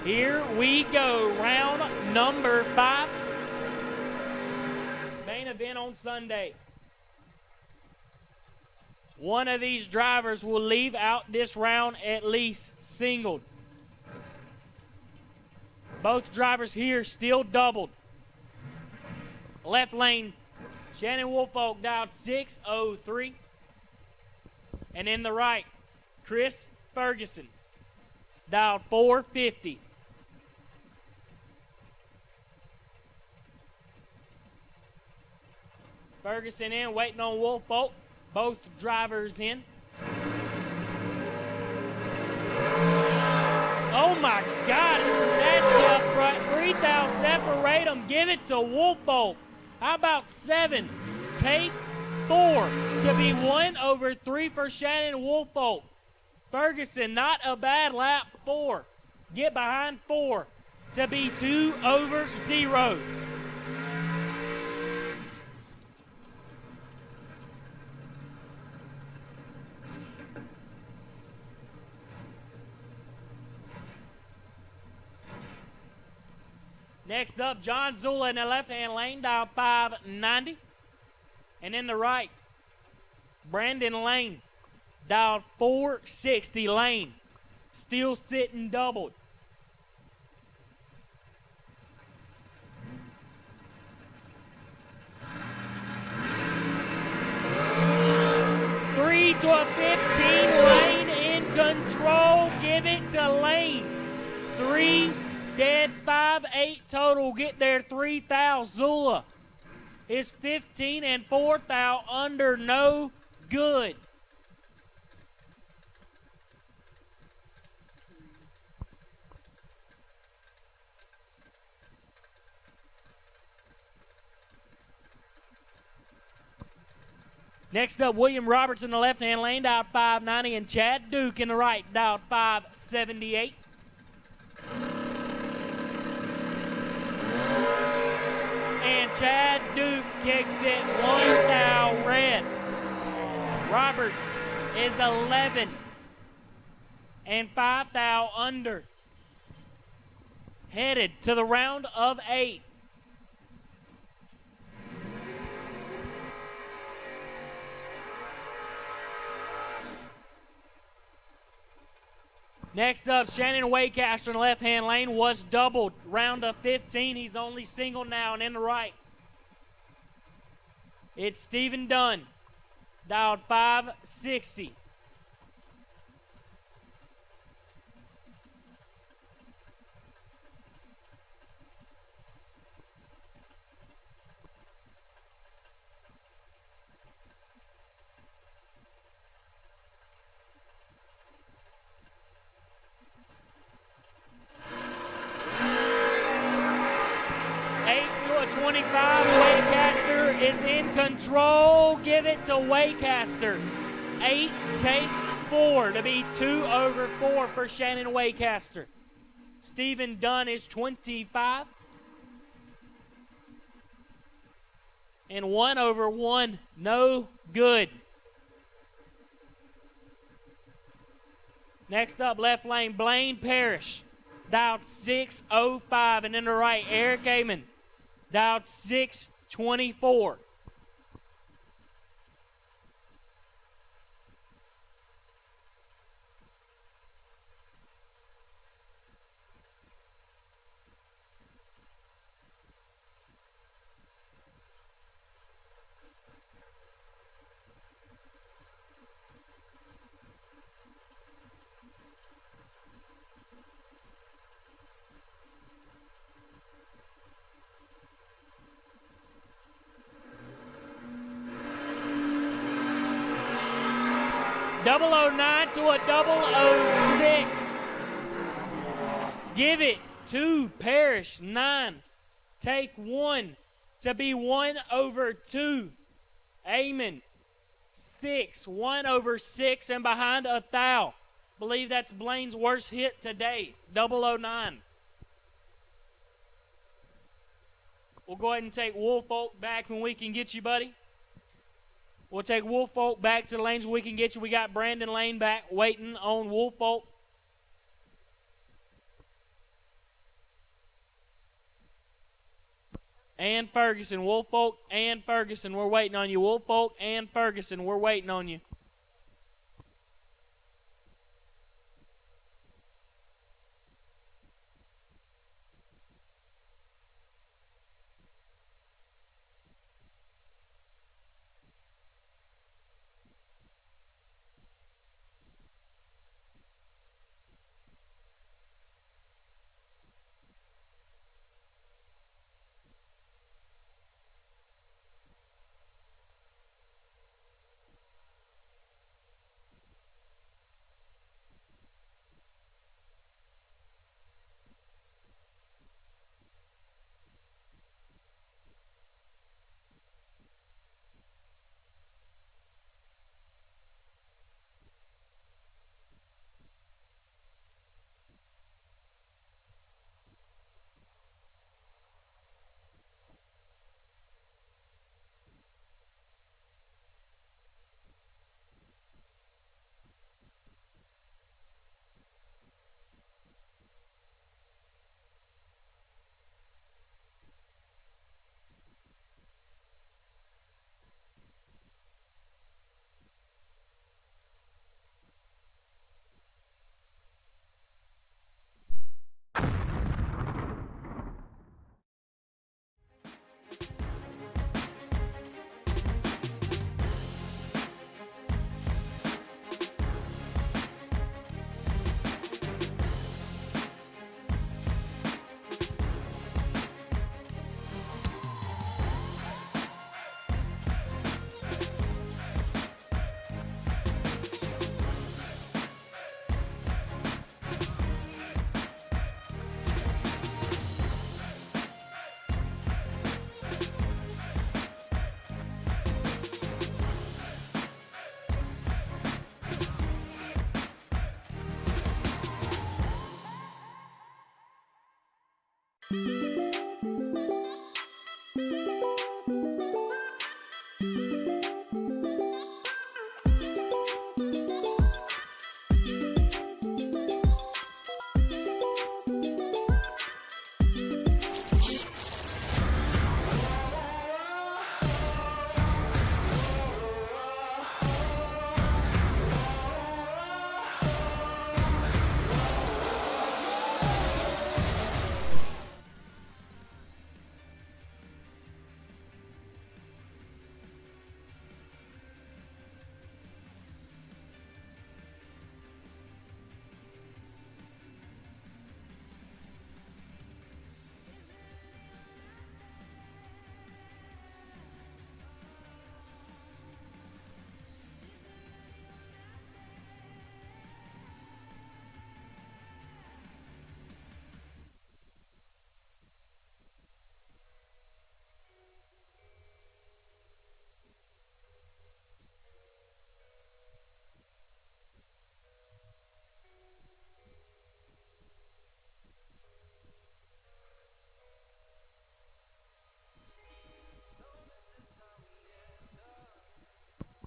Here we go, round number 5. Main event on Sunday. One of these drivers will leave out this round at least singled. Both drivers here still doubled. Left lane, Shannon Woolfolk dialed 603. And in the right, Chris Ferguson dialed 450. Ferguson in, waiting on Woolfolk. Both drivers in. Oh my God, it's nasty up front. 3,000 separate them. Give it to Woolfolk. How about 7? Take 4 to be 1 over 3 for Shannon Woolfolk. Ferguson, not a bad lap. 4. Get behind 4 to be 2 over 0. Next up, John Zula in the left-hand lane, dial 590. And in the right, Brandon Lane, dial 460. Lane, still sitting doubled. Three to a 15, Lane in control. Give it to Lane. 3 dead, 5-8 total. Get there, 3 thou. Zula is 15 and 4 thou under, no good. Next up, William Roberts in the left-hand lane, dialed 590, and Chad Duke in the right, dialed 578. And Chad Duke kicks it 1 thou red. Roberts is 11 and 5 thou under. Headed to the round of 8. Next up, Shannon Waycaster in the left-hand lane was doubled. Round of 15, he's only single now, and in the right, it's Stephen Dunn, dialed 560. Waycaster is in control. Give it to Waycaster. 8, take 4 to be 2 over 4 for Shannon Waycaster. Stephen Dunn is 25. And 1 over 1, no good. Next up, left lane, Blaine Parrish, dialed 605. And in the right, Eric Amon, dialed 624. Double 09 to a 006. Give it to Parrish. 9. Take 1 to be 1 over 2. Amon. 6. 1 over 6 and behind a thou. Believe that's Blaine's worst hit today. 009. We'll go ahead and take Woolfolk back when we can get you, buddy. We'll take Woolfolk back to the lanes we can get you. We got Brandon Lane back waiting on Woolfolk. and Ferguson. Woolfolk and Ferguson, we're waiting on you. Woolfolk and Ferguson, we're waiting on you.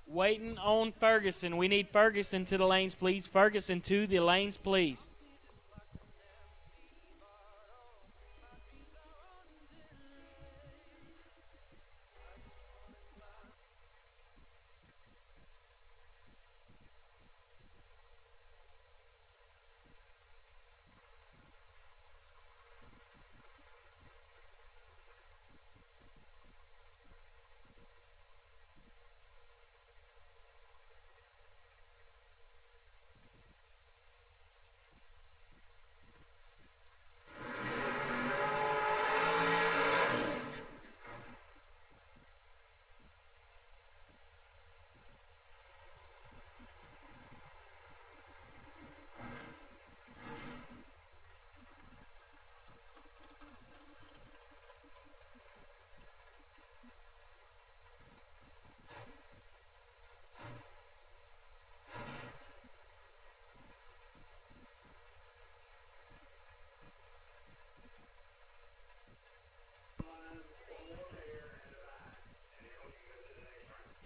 Waiting on Ferguson. We need Ferguson to the lanes, please. Ferguson to the lanes, please.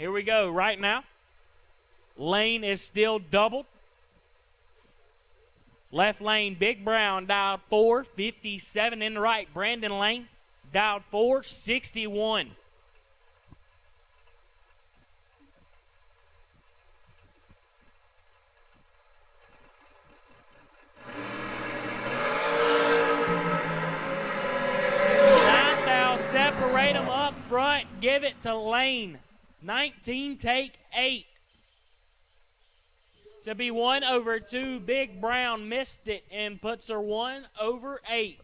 Here we go right now. Lane is still doubled. Left lane, Big Brown, dial 457 in the right. Brandon Lane, Dialed 461. Separate them up front. Give it to lane 19, take 8. To be 1 over 2, Big Brown missed it and puts her 1 over 8.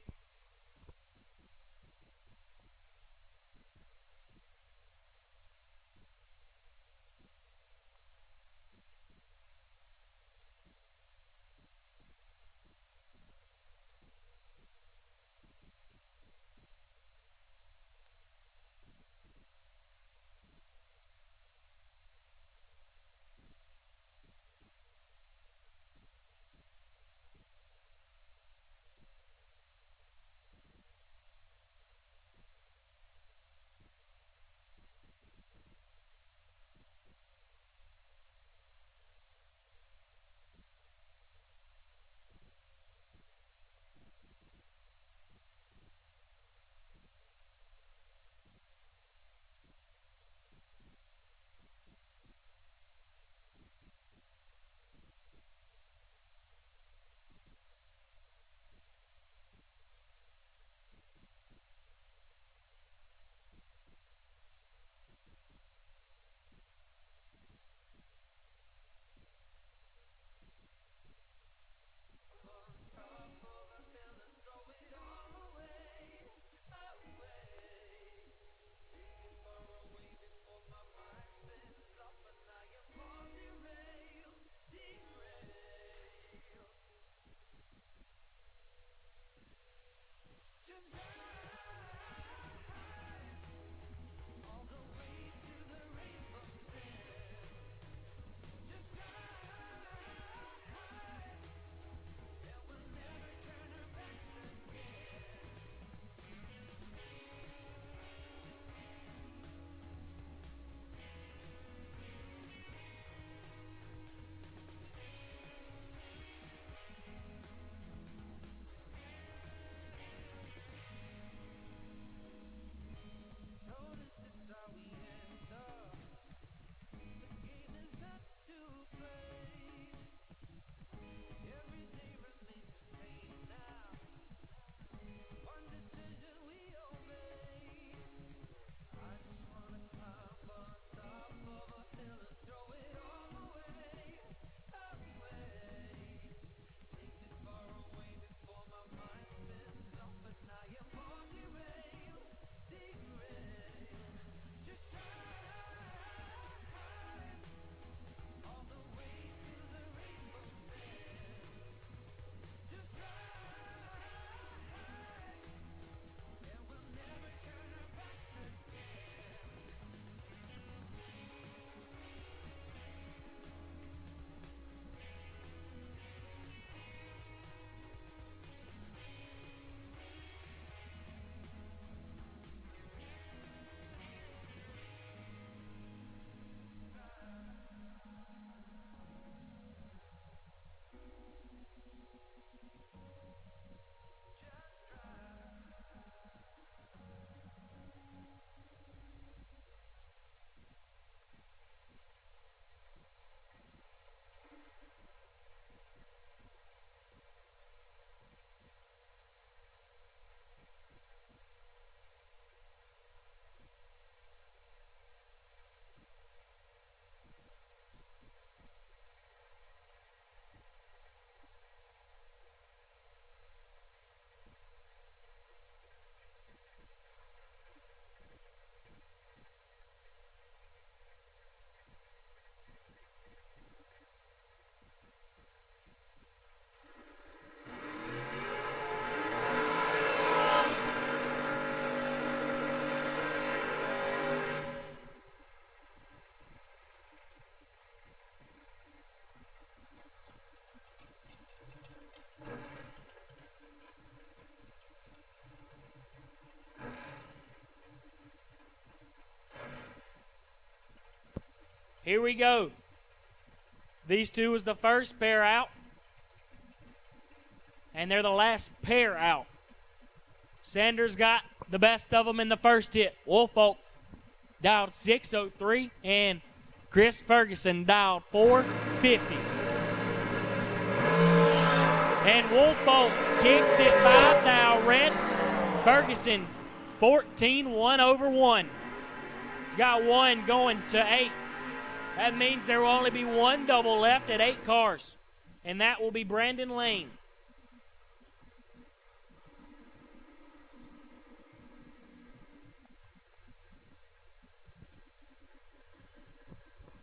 Here we go. These two was the first pair out. And they're the last pair out. Sanders got the best of them in the first hit. Wolfolk dialed 603, and Chris Ferguson dialed 450. And Wolfolk kicks it 5 now, red. Ferguson 14-1 over 1. He's got 1 going to 8. That means there will only be 1 double left at 8 cars, and that will be Brandon Lane.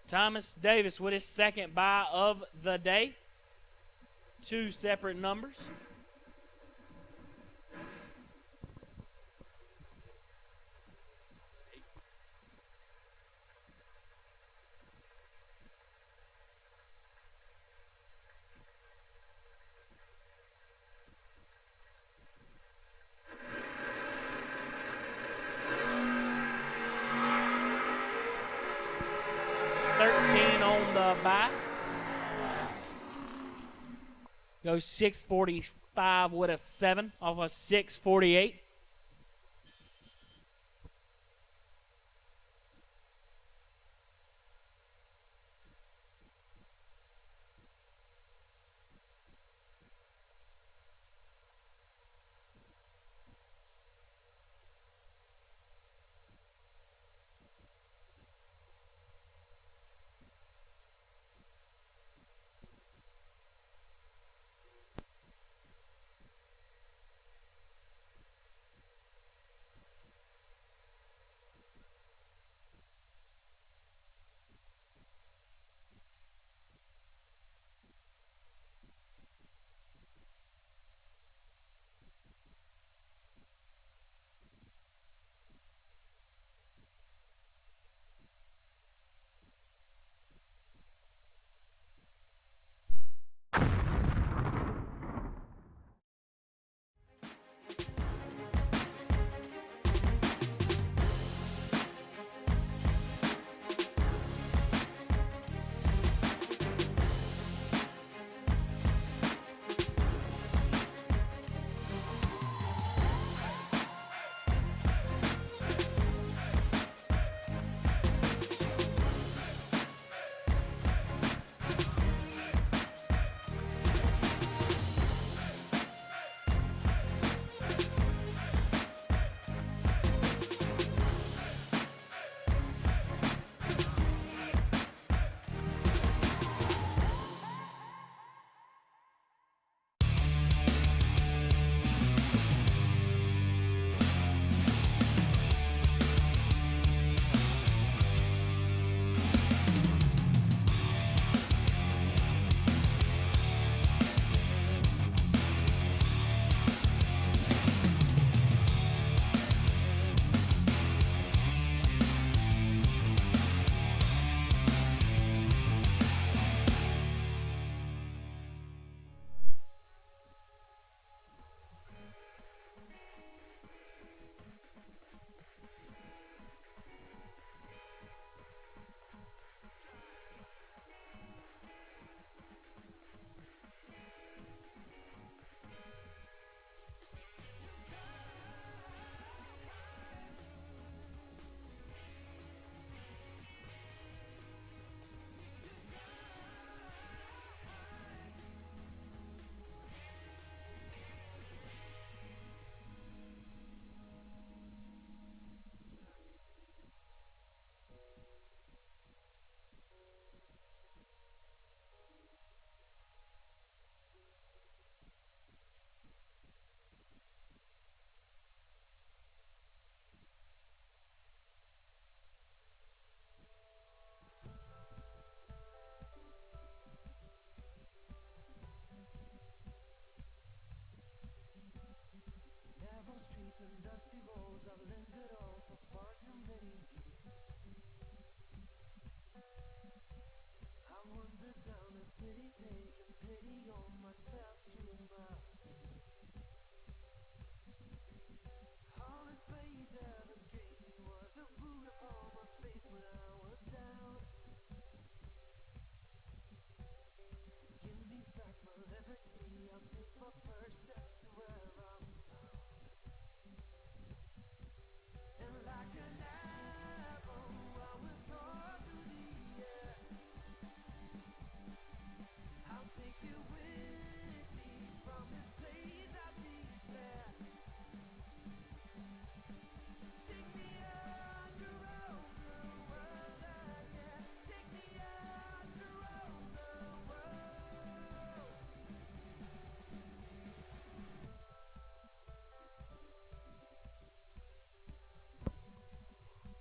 Thomas Davis with his second bye of the day. 2 separate numbers. On the bye. Goes 645 with a 7 off a 648.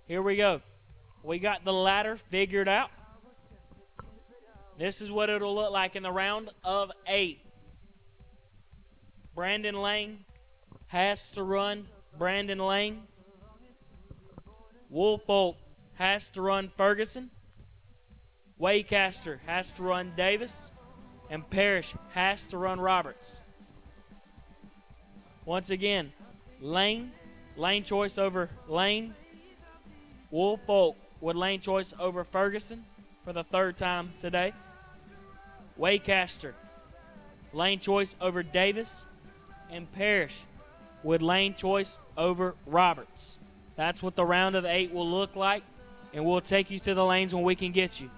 Here we go. We got the ladder figured out. This is what it'll look like in the round of 8. Brandon Lane has to run Brandon Lane. Woolfolk has to run Ferguson. Waycaster has to run Davis. And Parrish has to run Roberts. Once again, lane choice over Lane. Woolfolk with lane choice over Ferguson for the 3rd time today. Waycaster, lane choice over Davis. And Parrish with lane choice over Roberts. That's what the round of 8 will look like, and we'll take you to the lanes when we can get you.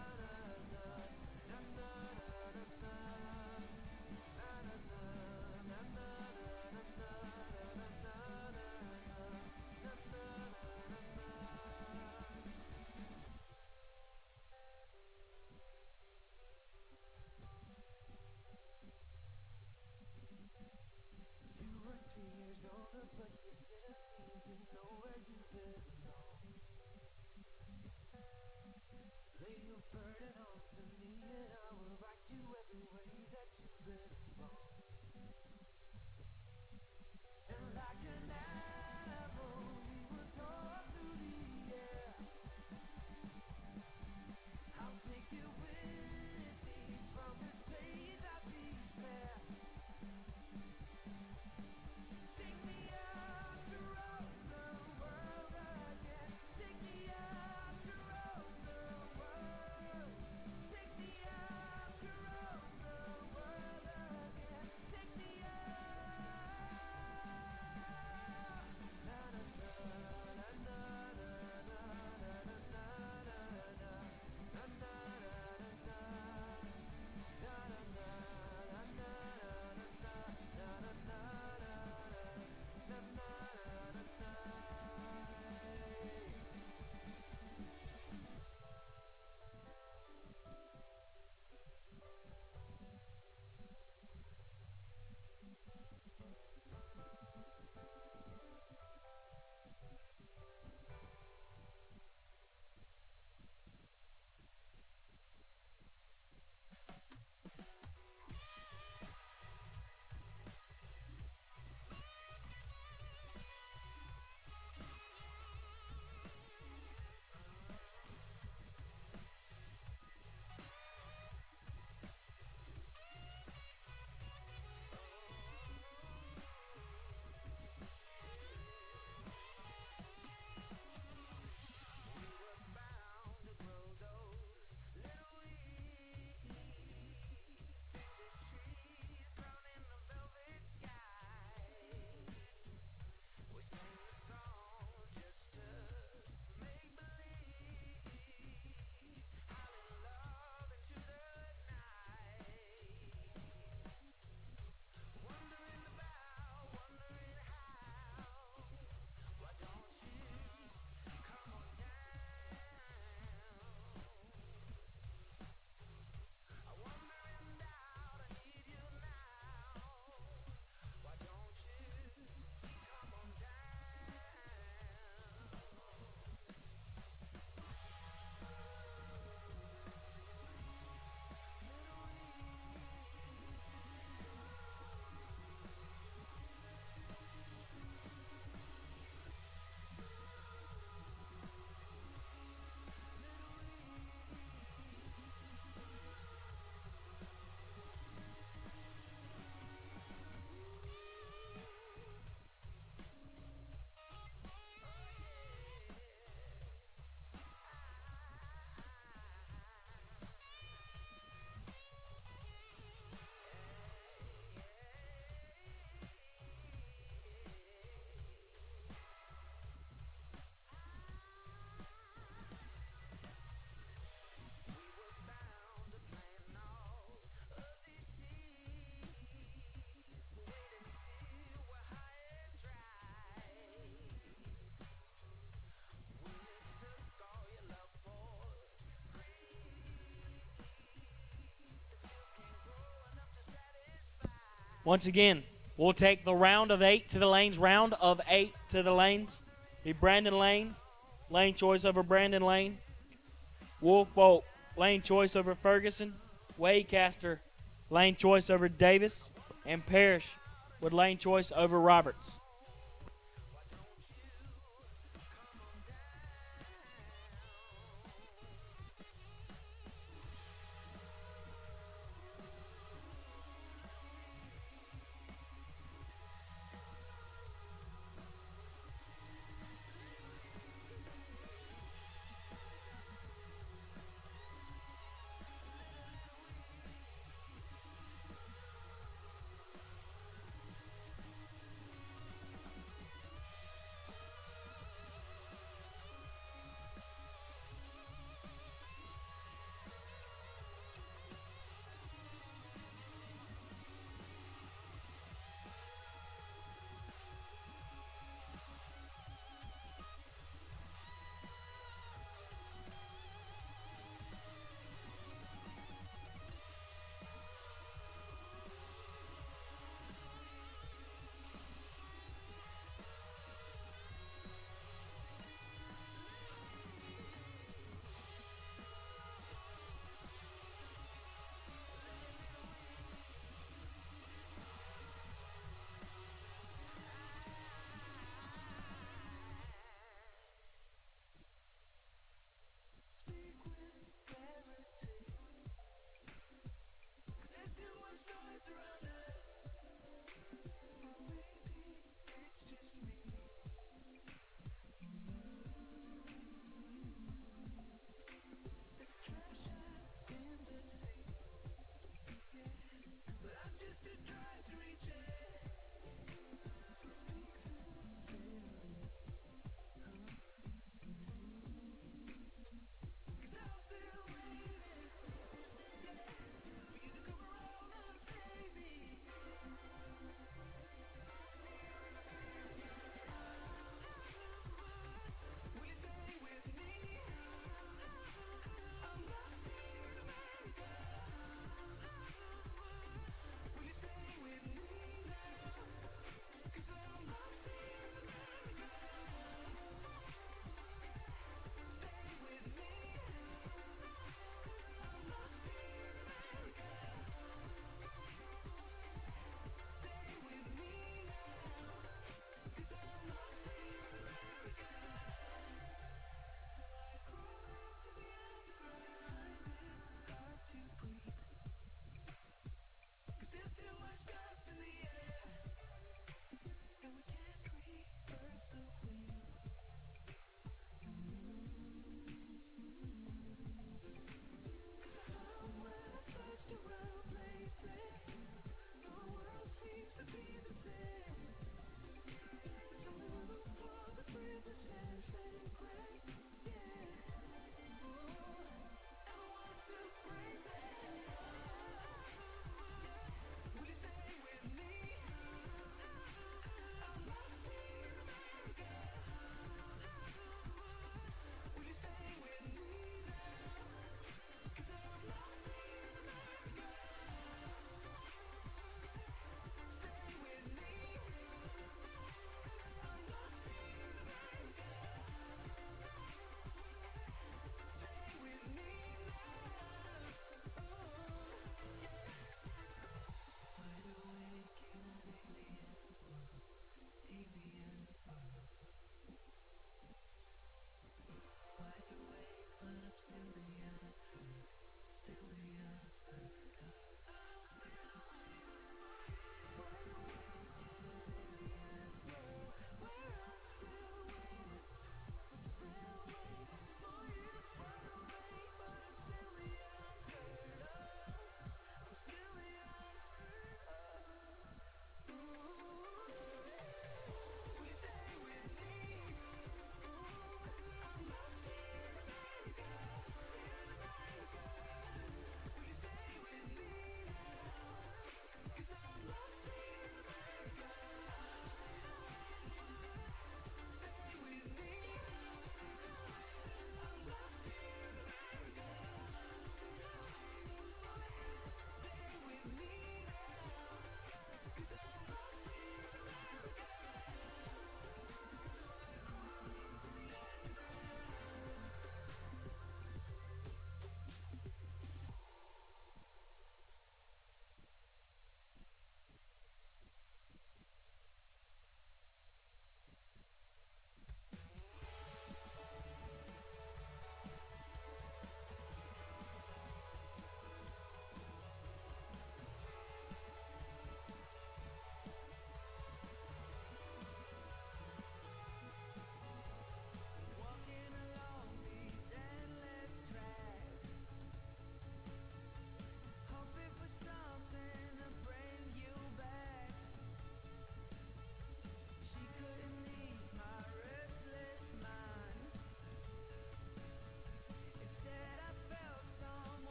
Once again, we'll take the round of 8 to the lanes. Round of 8 to the lanes. Be Brandon Lane, lane choice over Brandon Lane. Wolf Bolt, lane choice over Ferguson. Waycaster, lane choice over Davis. And Parrish with lane choice over Roberts.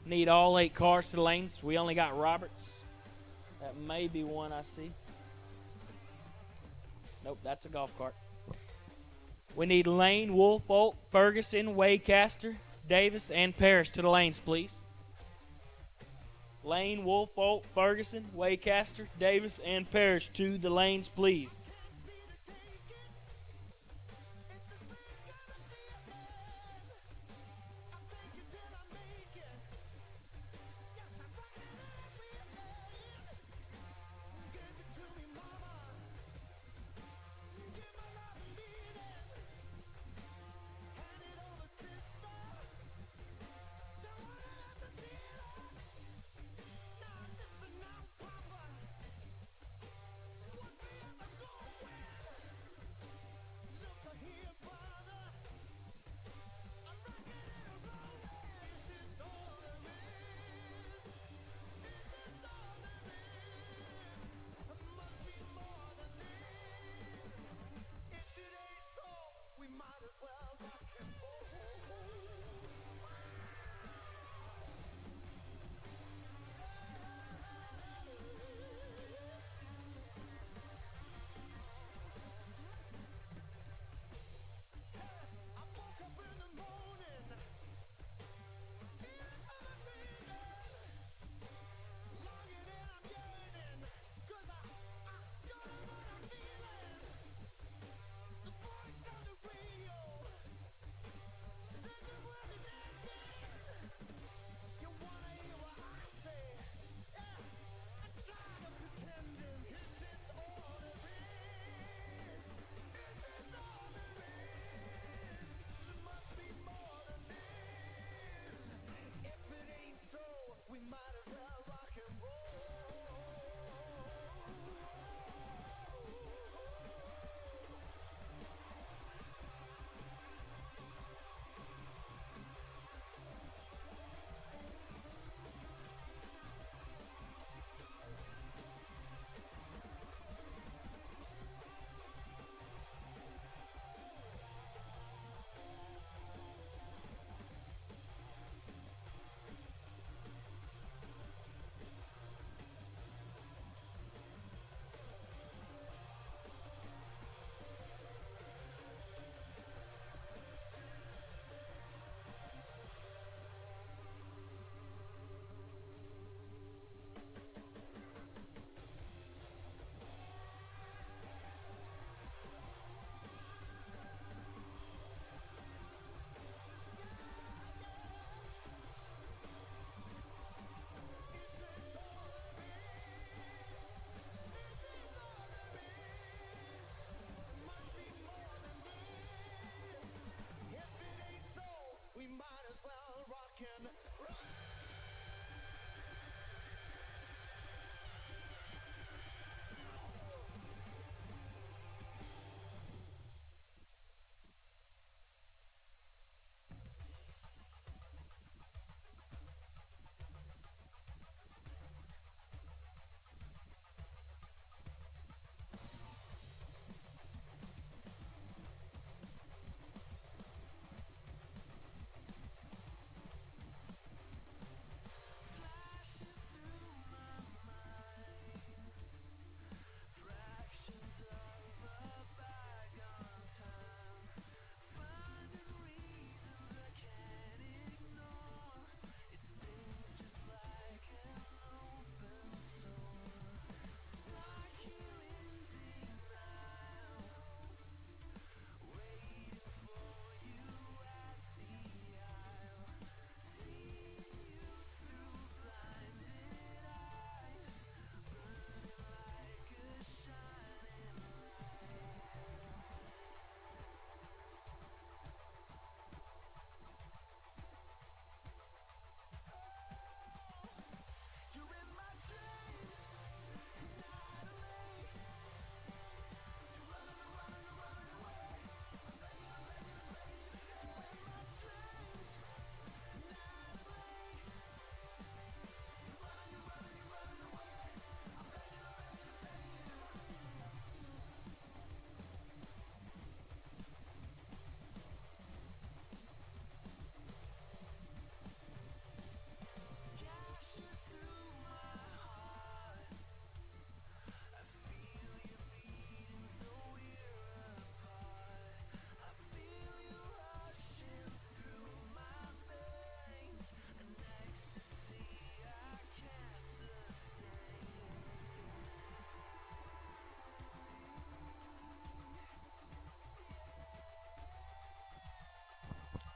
Need all 8 cars to the lanes. We only got Roberts. That may be one I see. Nope, that's a golf cart. We need Lane, Wolfolk, Ferguson, Waycaster, Davis, and Parrish to the lanes, please. Lane, Wolfolk, Ferguson, Waycaster, Davis, and Parrish to the lanes, please.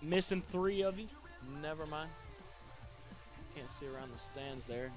Missing 3 of you. Never mind. Can't see around the stands there.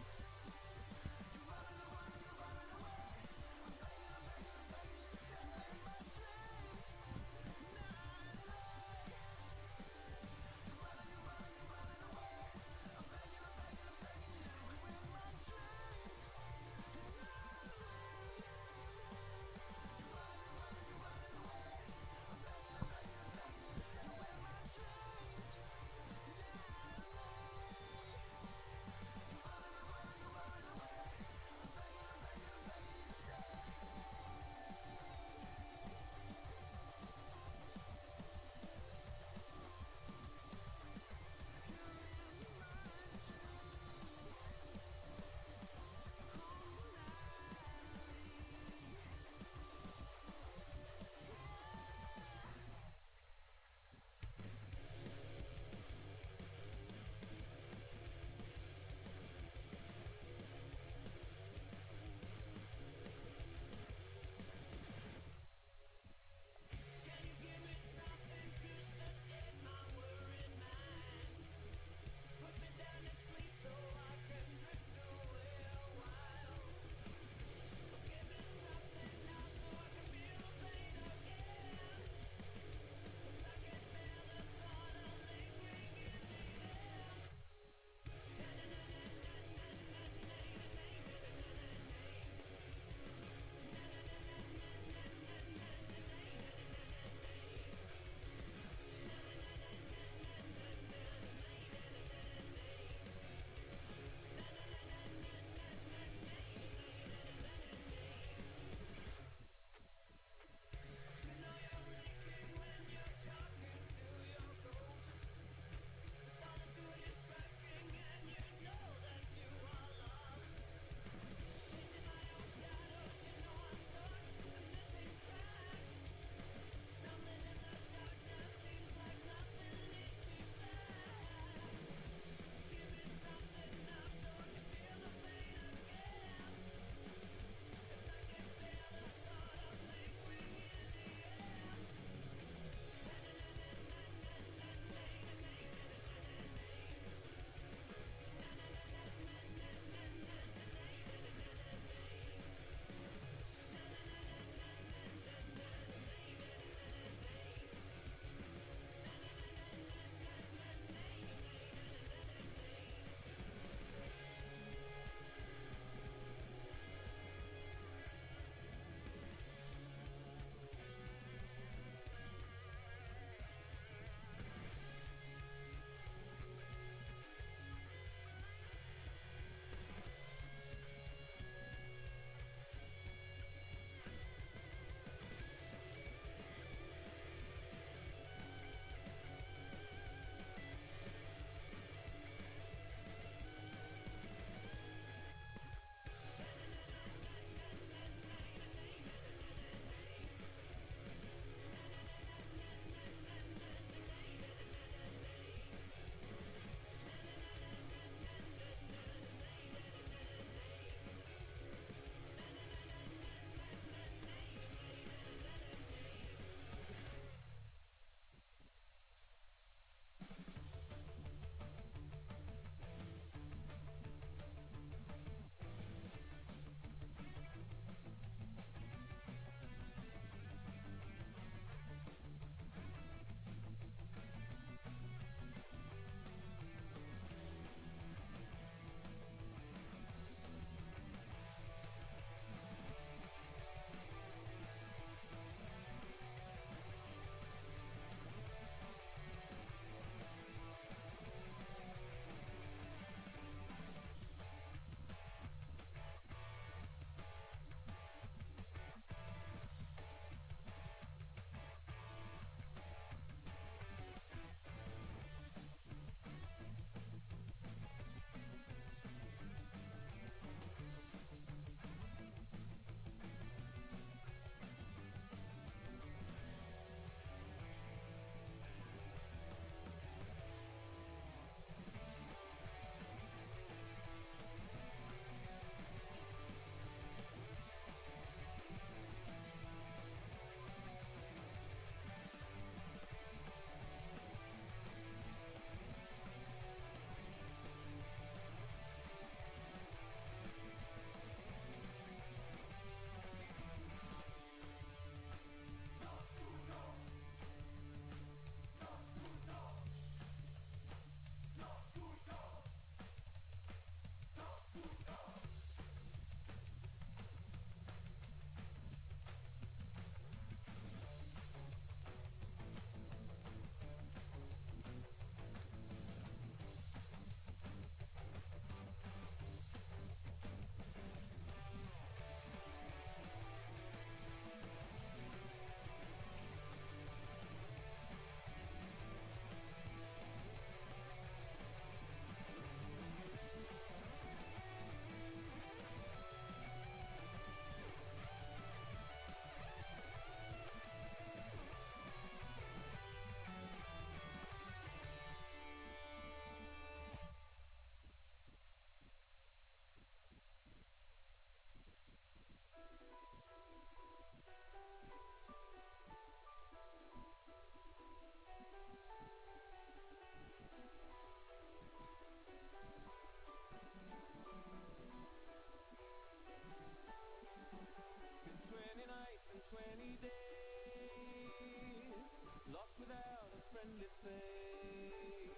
lost without a friendly face,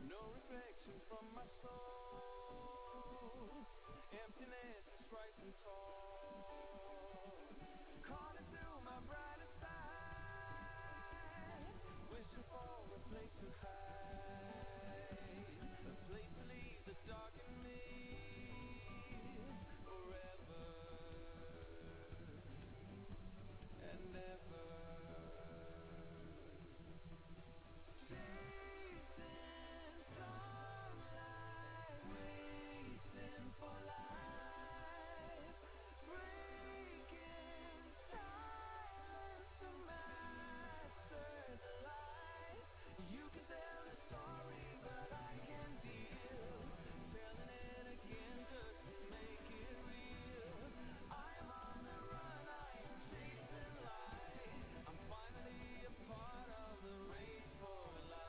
no reflection from my soul, emptiness is rising tall, calling to my brighter side, wishing for a place to hide, a place to leave the dark in me forever and ever. Chasing sunlight, racing for life, breaking silence to master the lies. You can tell a story, but I can deal. Telling it again just to make it real. I am on the run, I am chasing light. I'm finally a part of the race for life.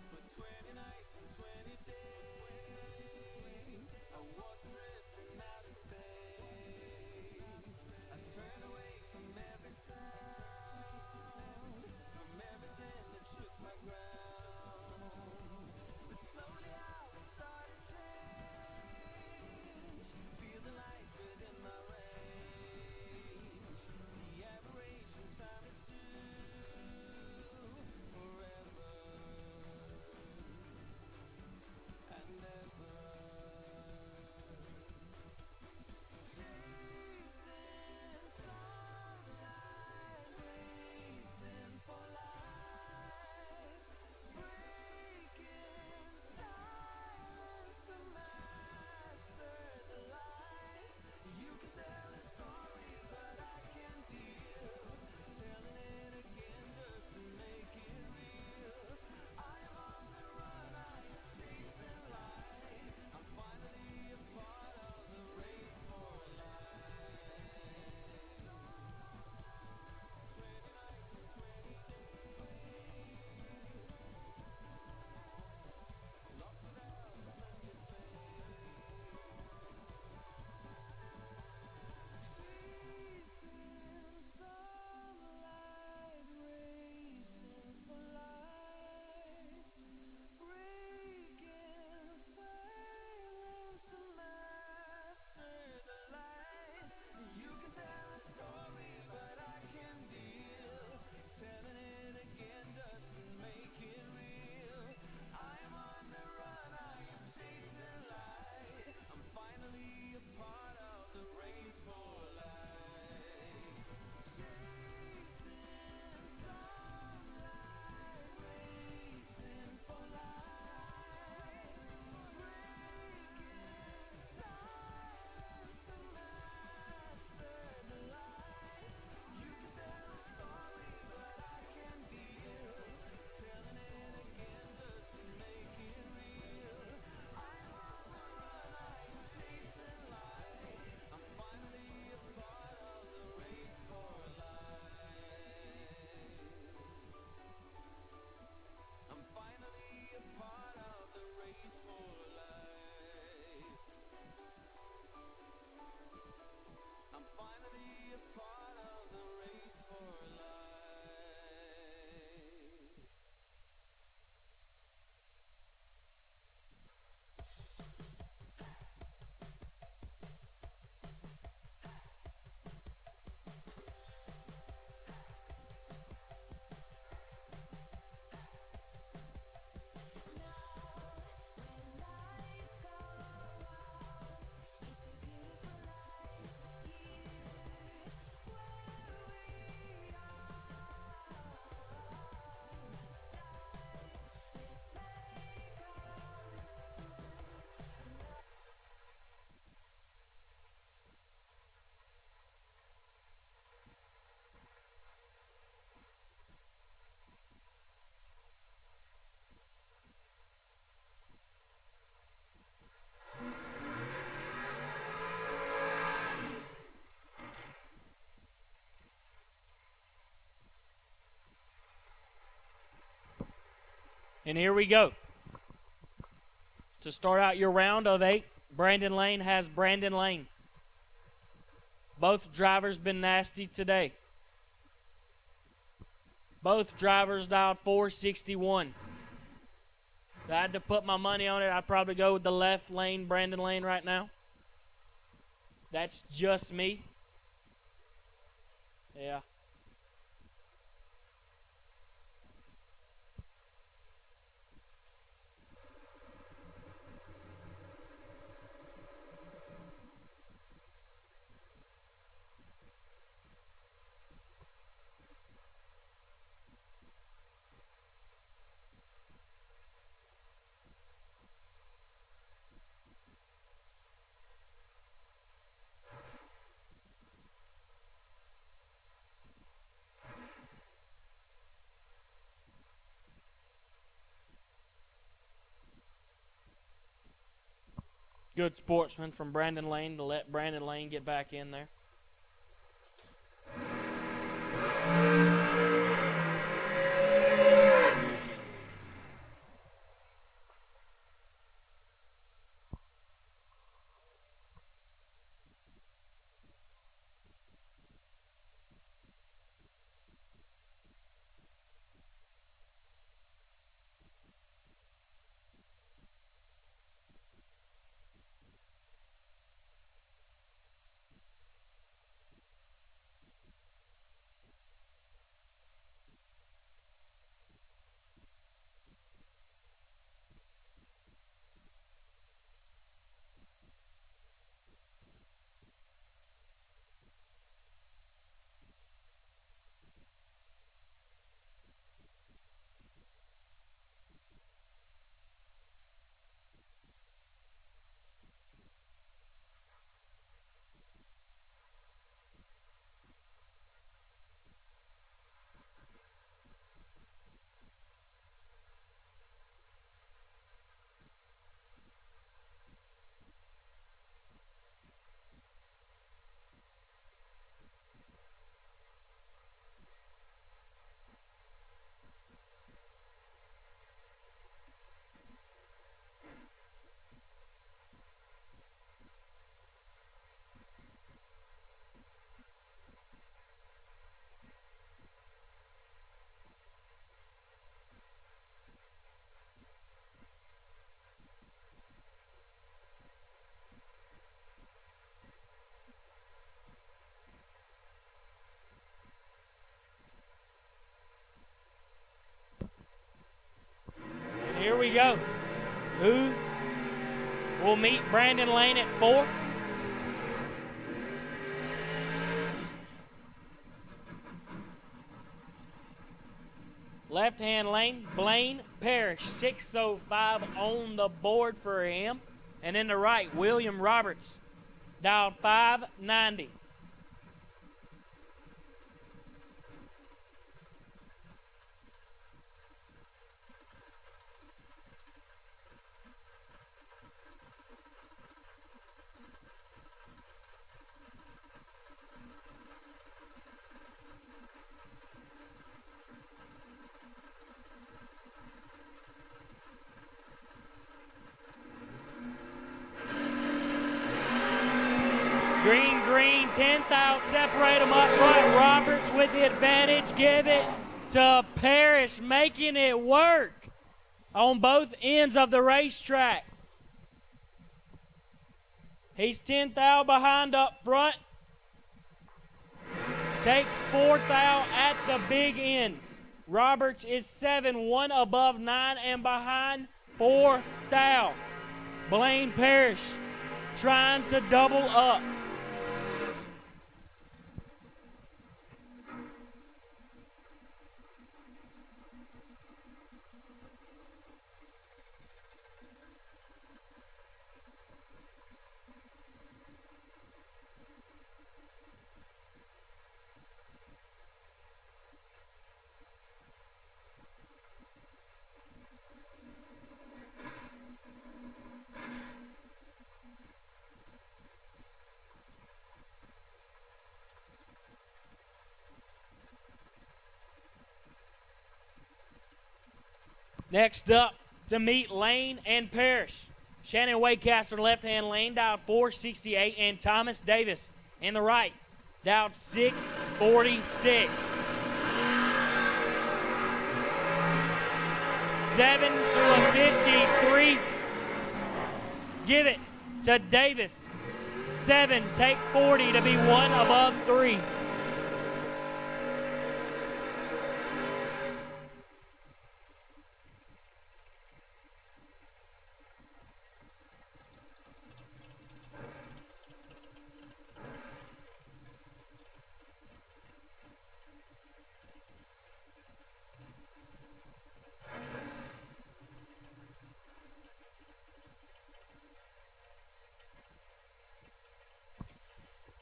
For 20 nights and 20 days, I was drifting out of space. I turned away from every sound, from everything that shook my ground. But slowly I would start to change, feel the light within my range. The aberration time is due forever and ever. Chasing sunlight, racing for life, breaking silence to master the lies. You can tell a story, but I can deal. Telling it again just to make it real. I am on the run, I am chasing light. I'm finally a part of the race for life. 20 nights and 20 days, lost without a friendly face. Chasing sunlight, racing for life, breaking silence to master the lies. You can tell a story, but I can deal. Telling it again just to make it real. I am on the run, I am chasing light. I'm finally a part of the race for life. Chasing sunlight, racing for life, breaking silence to master the lies. You can tell a story, but I can deal. Telling it again just to make it real. I am on the run, I am chasing light. I'm finally a part of the race for life. I'm finally a part of the race for life. I'm finally a part of the race for life. And here we go. To start out your round of 8 Brandon Lane has Brandon Lane. Both drivers been nasty today. Both drivers dialed 461. If I had to put my money on it, I'd probably go with the left lane, Brandon Lane, right now. That's just me. Yeah. Good sportsman from Brandon Lane to let Brandon Lane get back in there. Here we go. Who will meet Brandon Lane at 4? Left-hand lane, Blaine Parrish, 605 on the board for him. And in the right, William Roberts, dialed 590. Green, 10th out, separate them up right. Roberts with the advantage, give it to Parrish, making it work on both ends of the racetrack. He's 10th out behind up front. Takes 4th out at the big end. Roberts is 7, 1 above 9 and behind 4th out. Blaine Parrish trying to double up. Next up to meet Lane and Parrish. Shannon Waycaster, left-hand lane, dialed 468, and Thomas Davis in the right, dialed 646. 7 to a 53. Give it to Davis. 7, take 40 to be 1 above 3.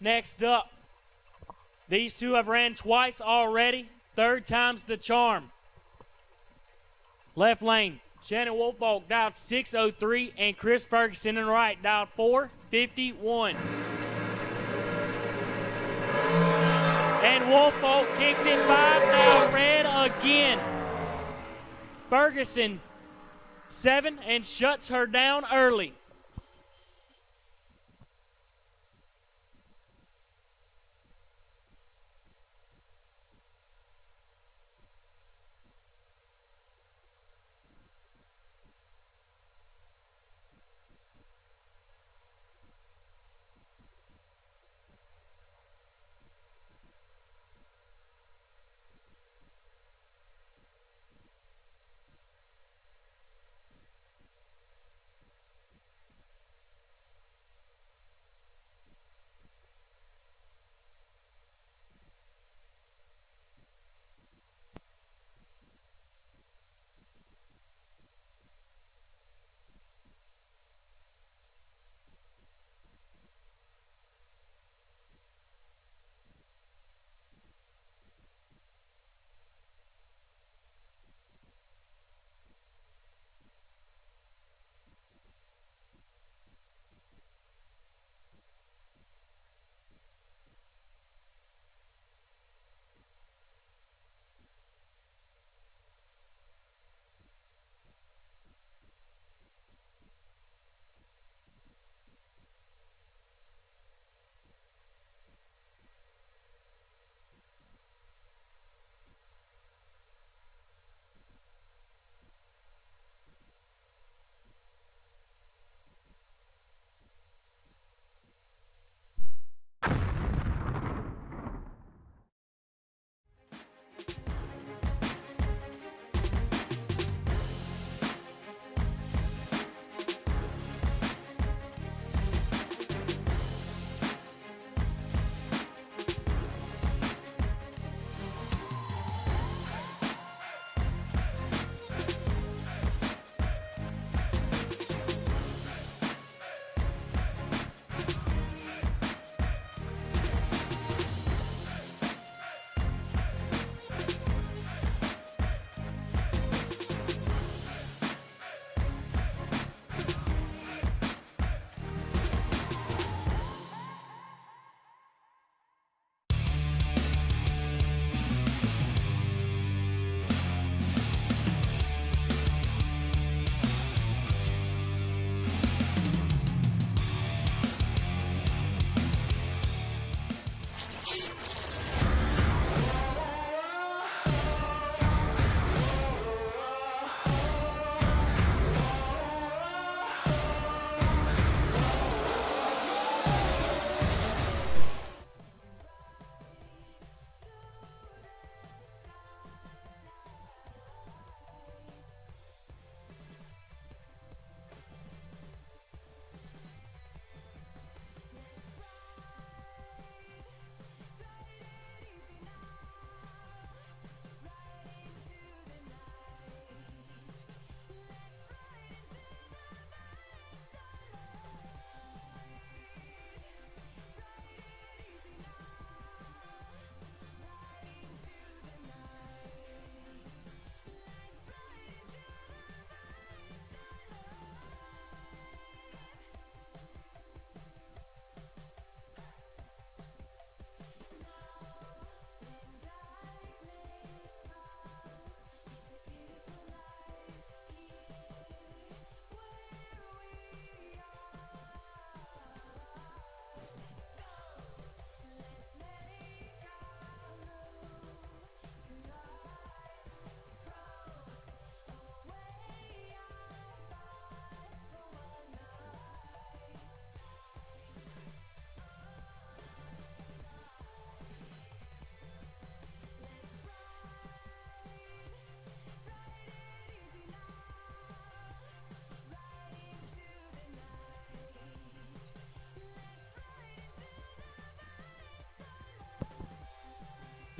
Next up, these two have ran twice already. Third time's the charm. Left lane, Shannon Wolfolk dialed 603, and Chris Ferguson in the right dialed 451. And Wolfolk kicks it 5 now, red again. Ferguson 7 and shuts her down early.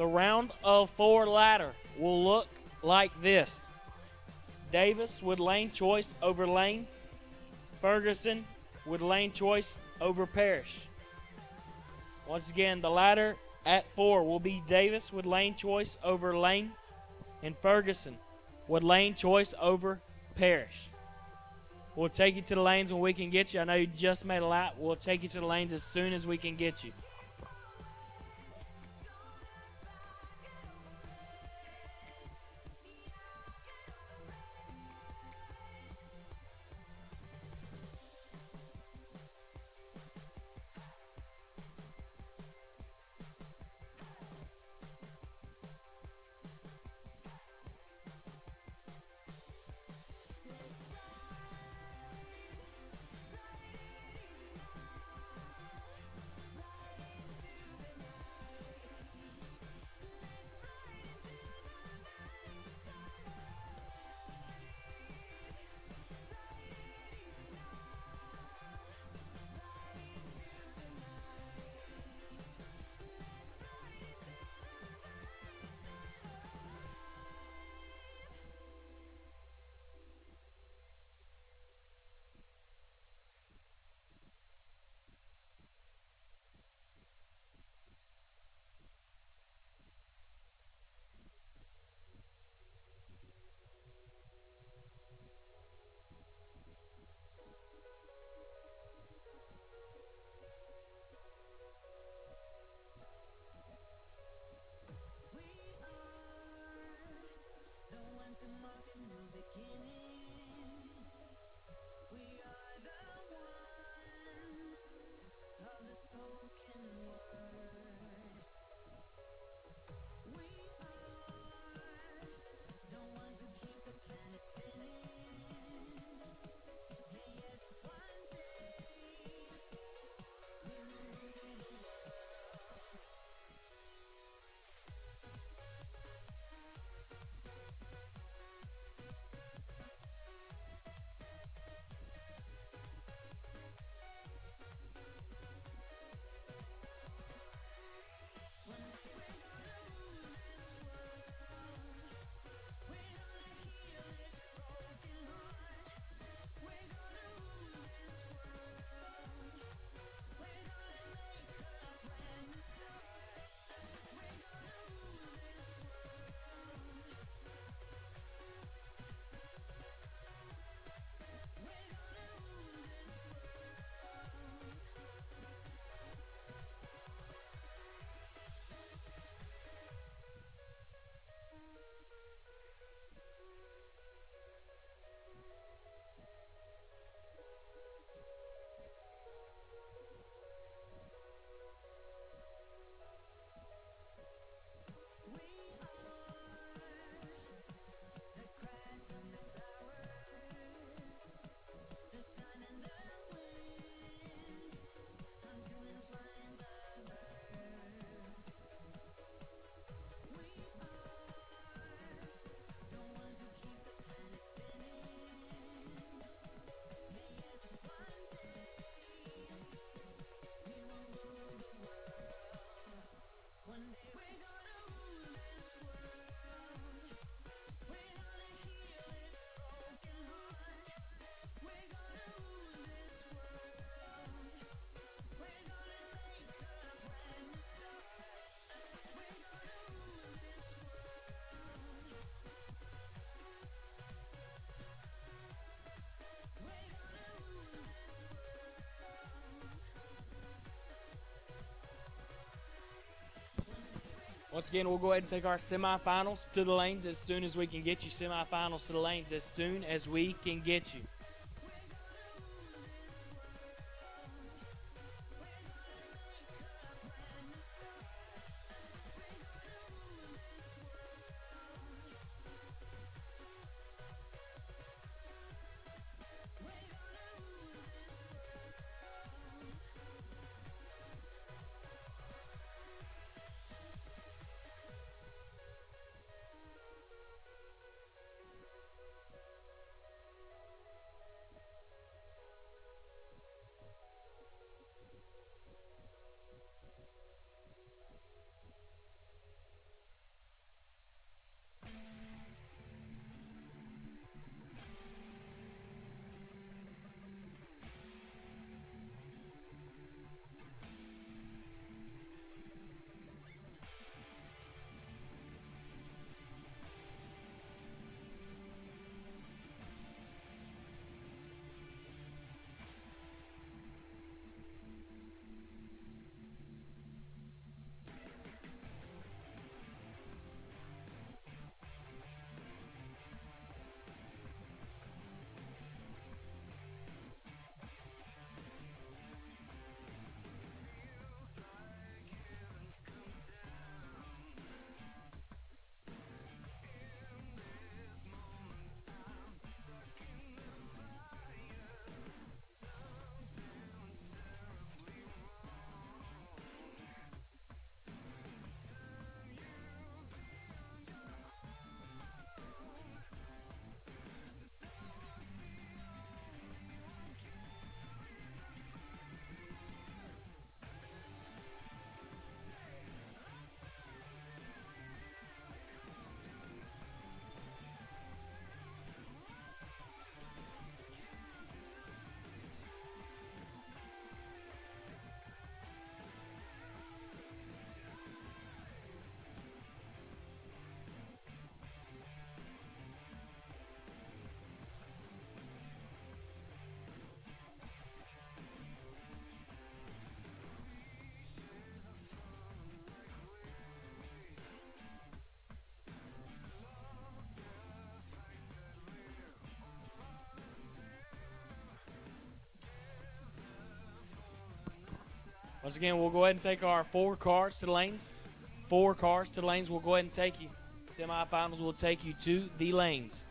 The round of 4 ladder will look like this. Davis with lane choice over Lane. Ferguson with lane choice over Parrish. Once again, the ladder at 4 will be Davis with lane choice over Lane and Ferguson with lane choice over Parrish. We'll take you to the lanes when we can get you. I know you just made a lap. We'll take you to the lanes as soon as we can get you. Once again, we'll go ahead and take our semifinals to the lanes as soon as we can get you. Semifinals to the lanes as soon as we can get you. Once again, we'll go ahead and take our 4 cars to the lanes. 4 cars to the lanes will go ahead and take you. Semifinals will take you to the lanes.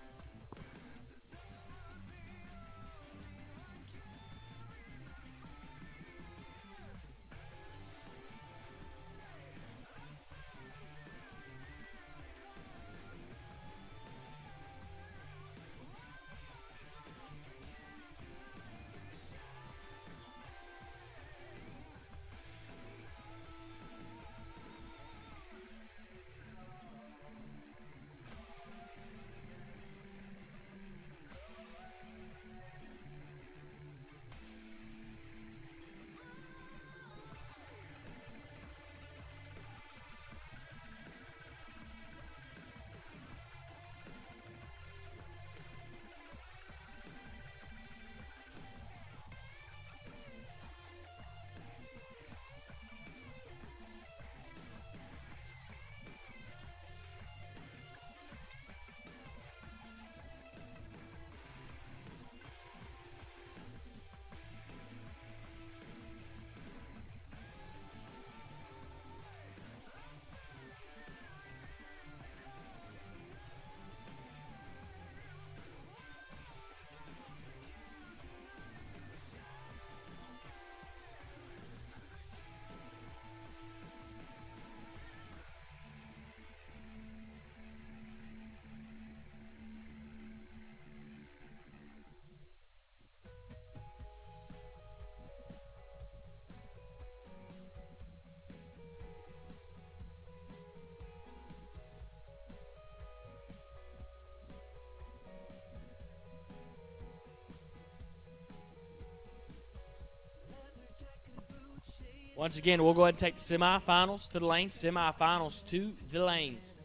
Once again, we'll go ahead and take the semifinals to the lanes. Semifinals to the lanes.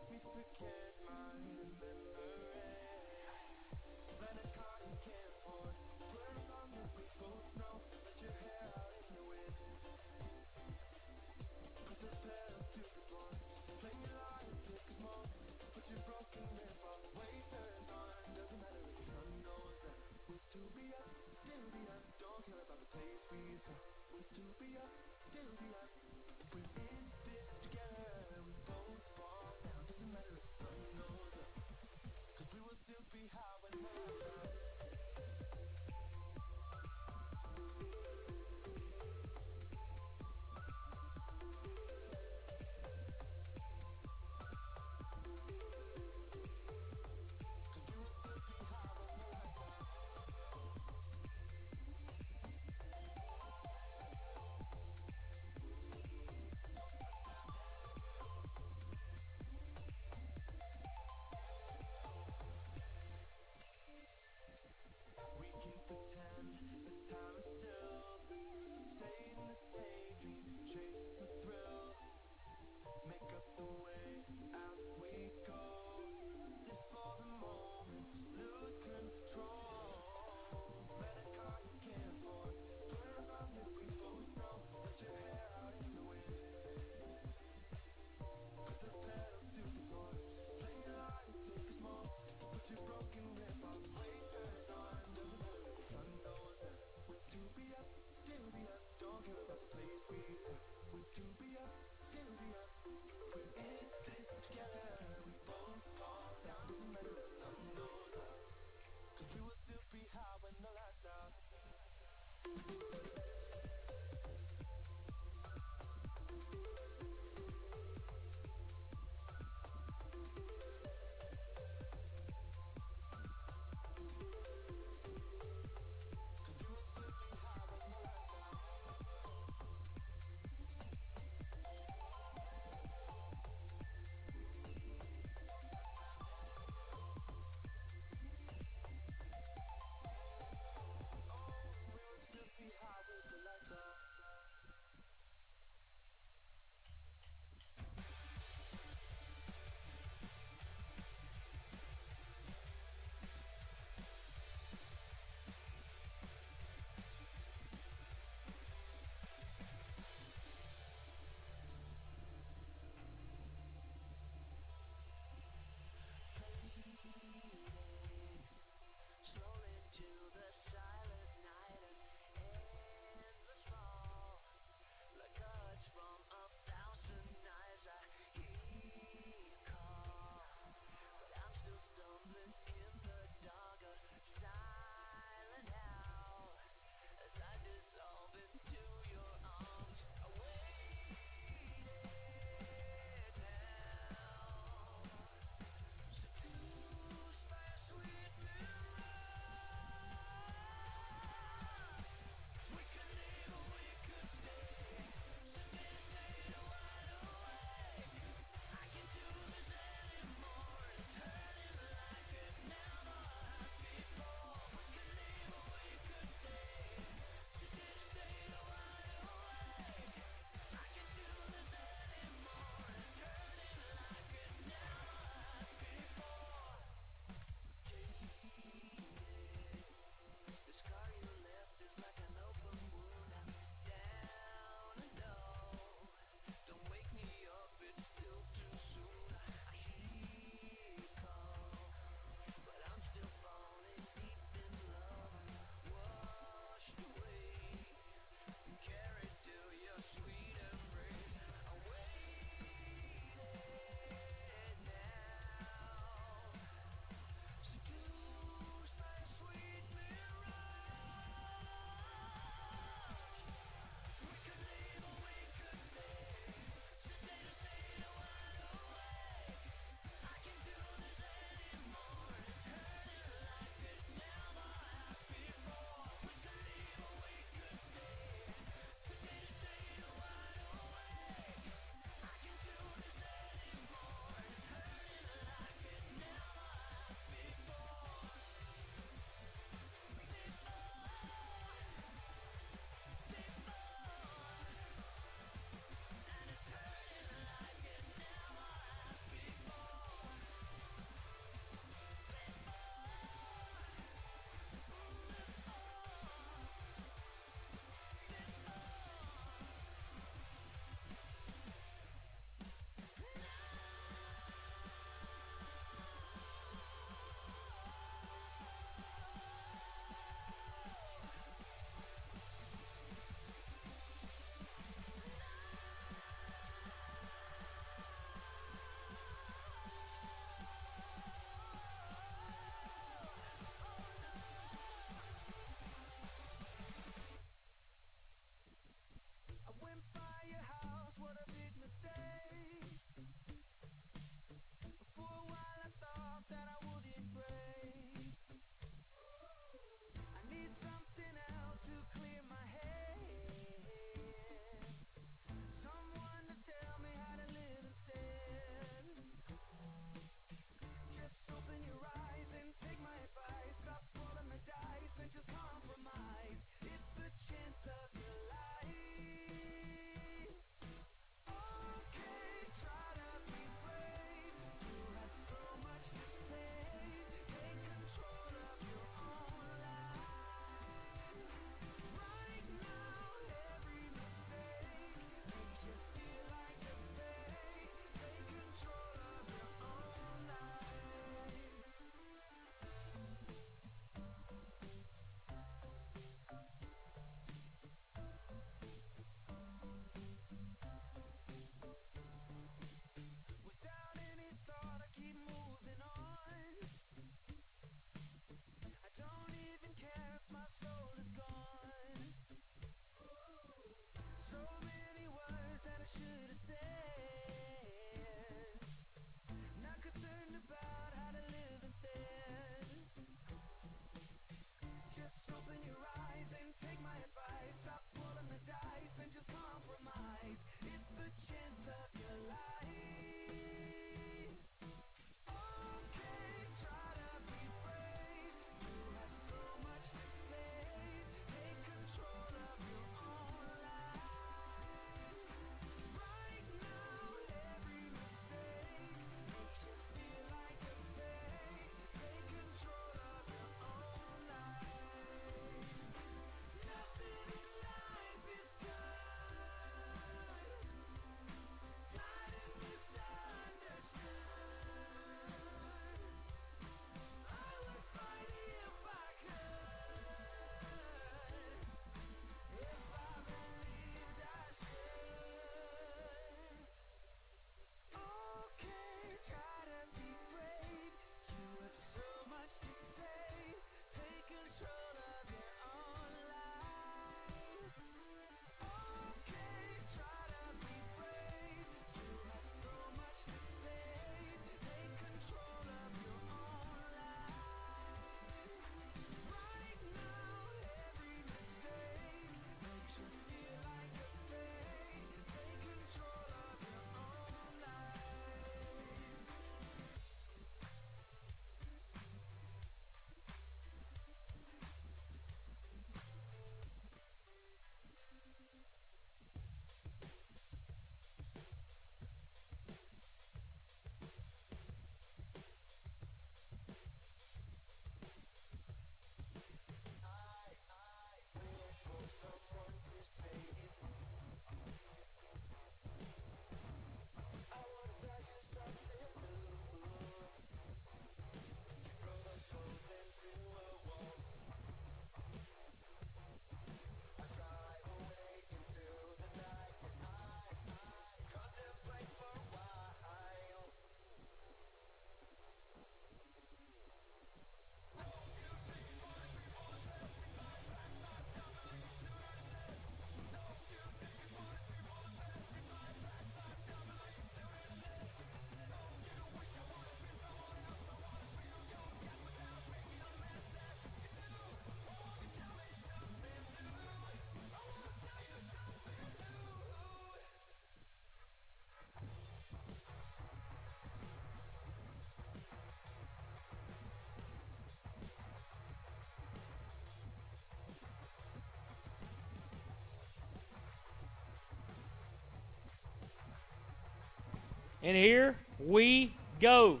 And here we go.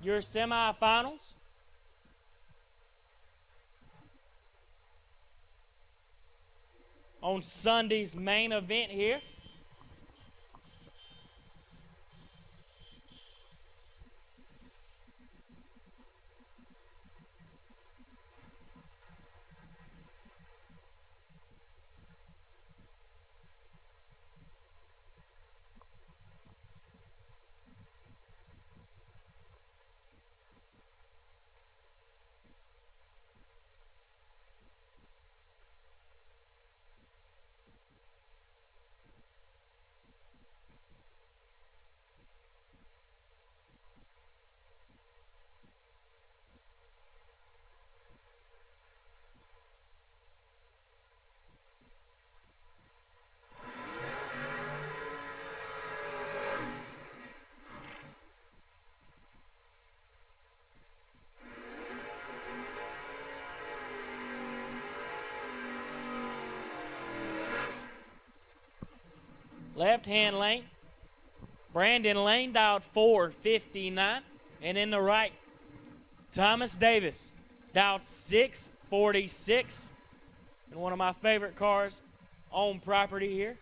Your semifinals. On Sunday's main event here. Left-hand lane, Brandon Lane dialed 459. And in the right, Thomas Davis dialed 646. And one of my favorite cars on property here.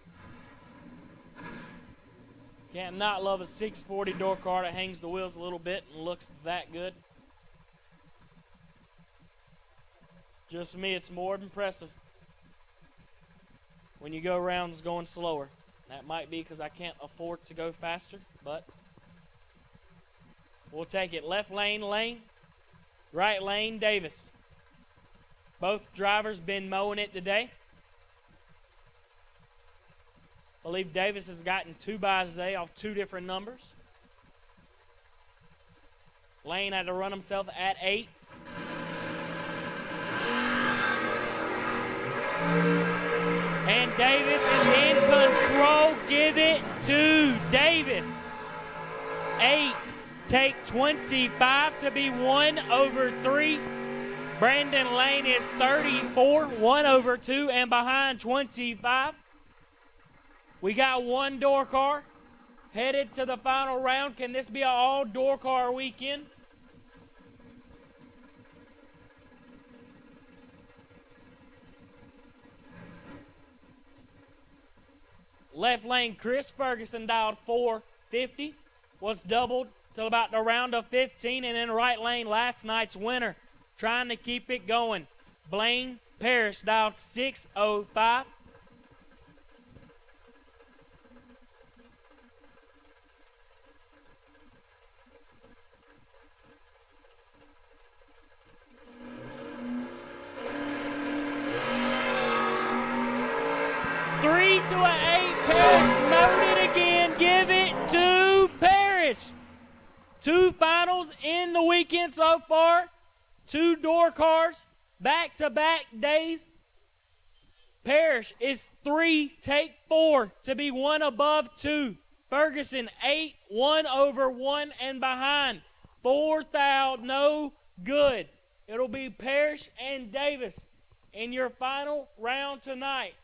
Can't not love a 640 door car that hangs the wheels a little bit and looks that good. Just me, it's more impressive when you go rounds going slower. That might be because I can't afford to go faster, but we'll take it. Left lane, Lane. Right lane, Davis. Both drivers been mowing it today. I believe Davis has gotten 2 buys today off 2 different numbers. Lane had to run himself at 8. And Davis is in control. Give it to Davis. 8. Take 25 to be 1 over 3. Brandon Lane is 34, 1 over 2, and behind 25. We got 1 door car headed to the final round. Can this be an all door car weekend? Left lane, Chris Ferguson dialed 450, was doubled till about the round of 15, and in right lane, last night's winner, trying to keep it going. Blaine Parrish dialed 605. Three to an 8, Parrish mowed it again. Give it to Parrish. 2 finals in the weekend so far. 2 door cars, back-to-back days. Parrish is 3, take 4 to be 1 above 2. Ferguson 8, 1 over 1 and behind. 4th out, no good. It'll be Parrish and Davis in your final round tonight.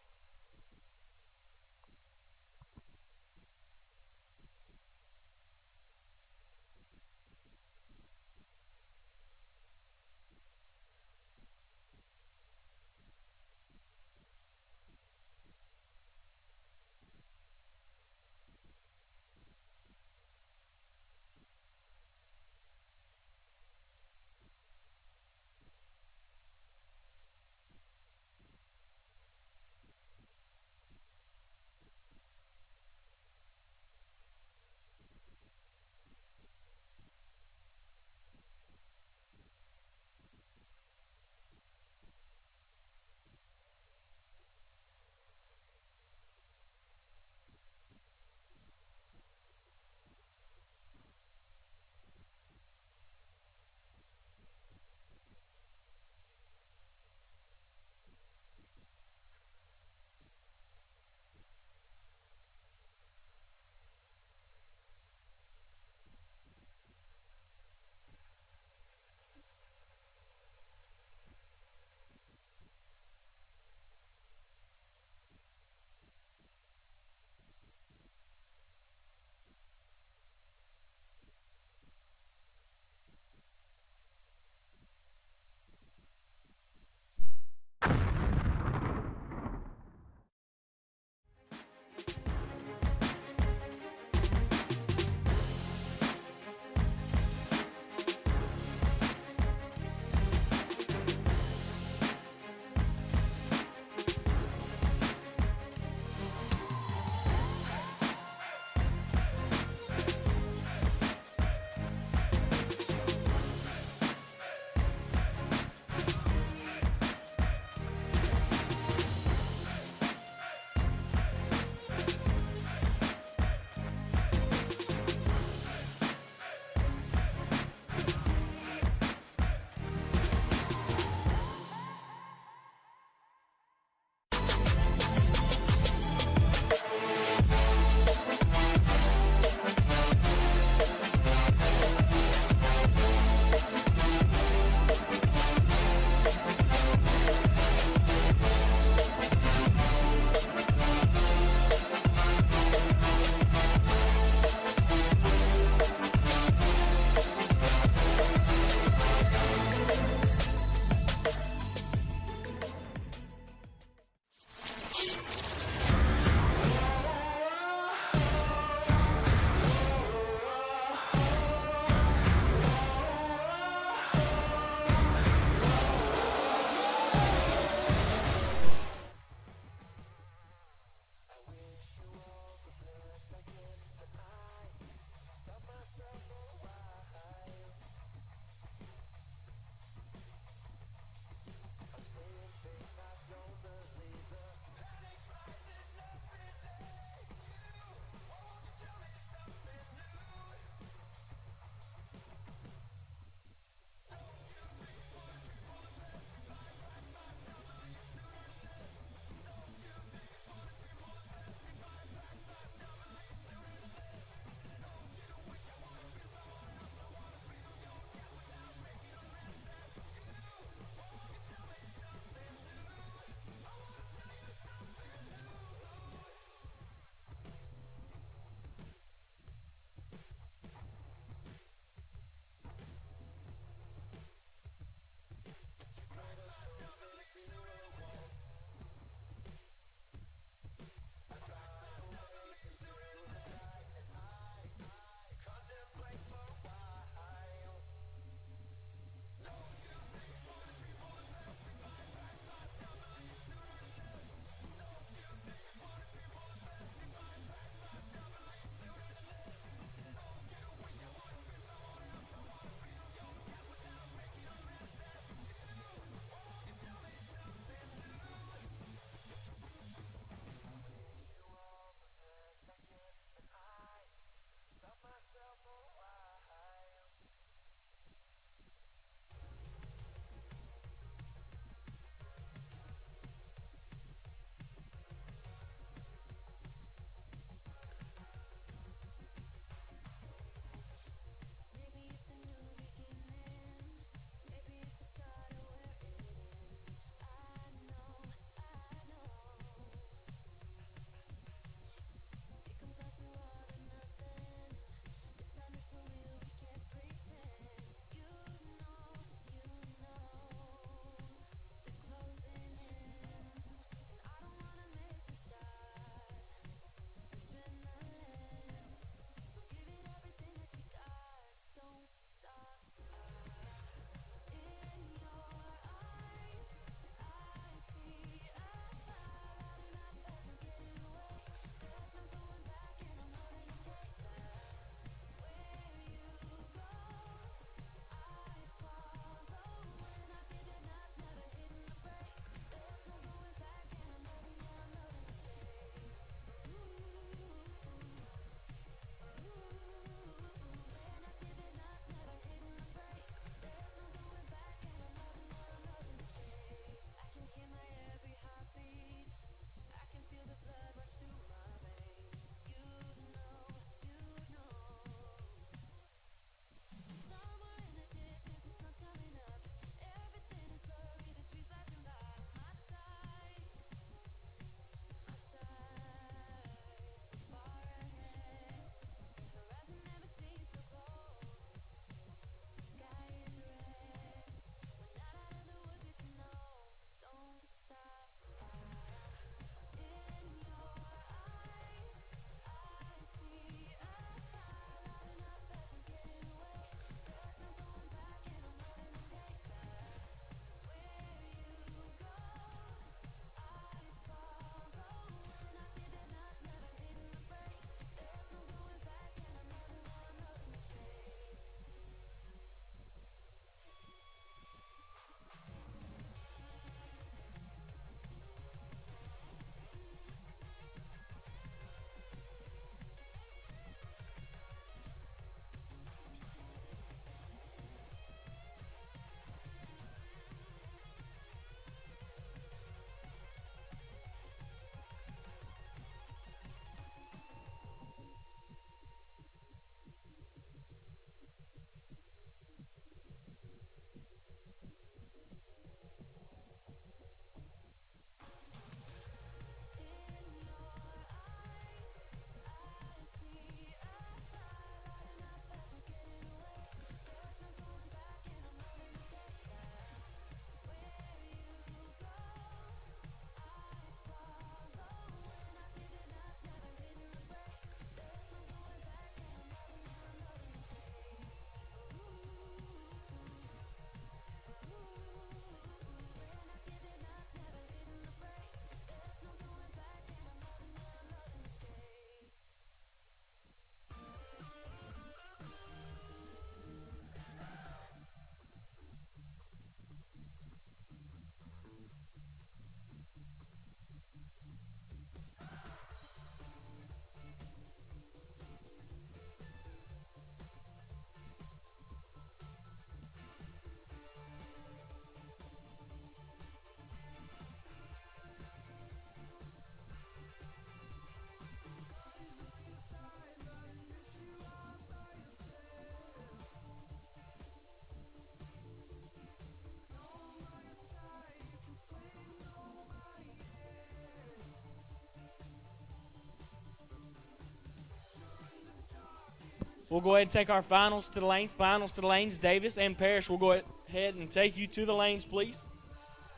We'll go ahead and take our finals to the lanes. Finals to the lanes. Davis and Parrish will go ahead and take you to the lanes, please.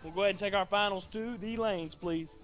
We'll go ahead and take our finals to the lanes, please.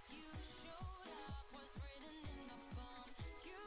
You showed up was written in the palm. You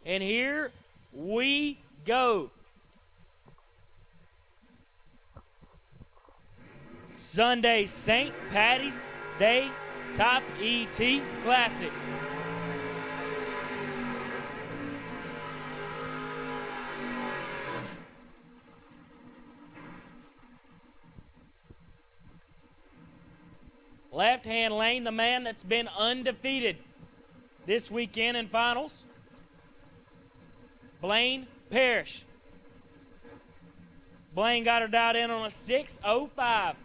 And here we go. Sunday St. Patty's Day Top ET Classic. Left-hand lane, the man that's been undefeated this weekend in finals, Blaine Parrish. Blaine got her dialed in on a 6:05.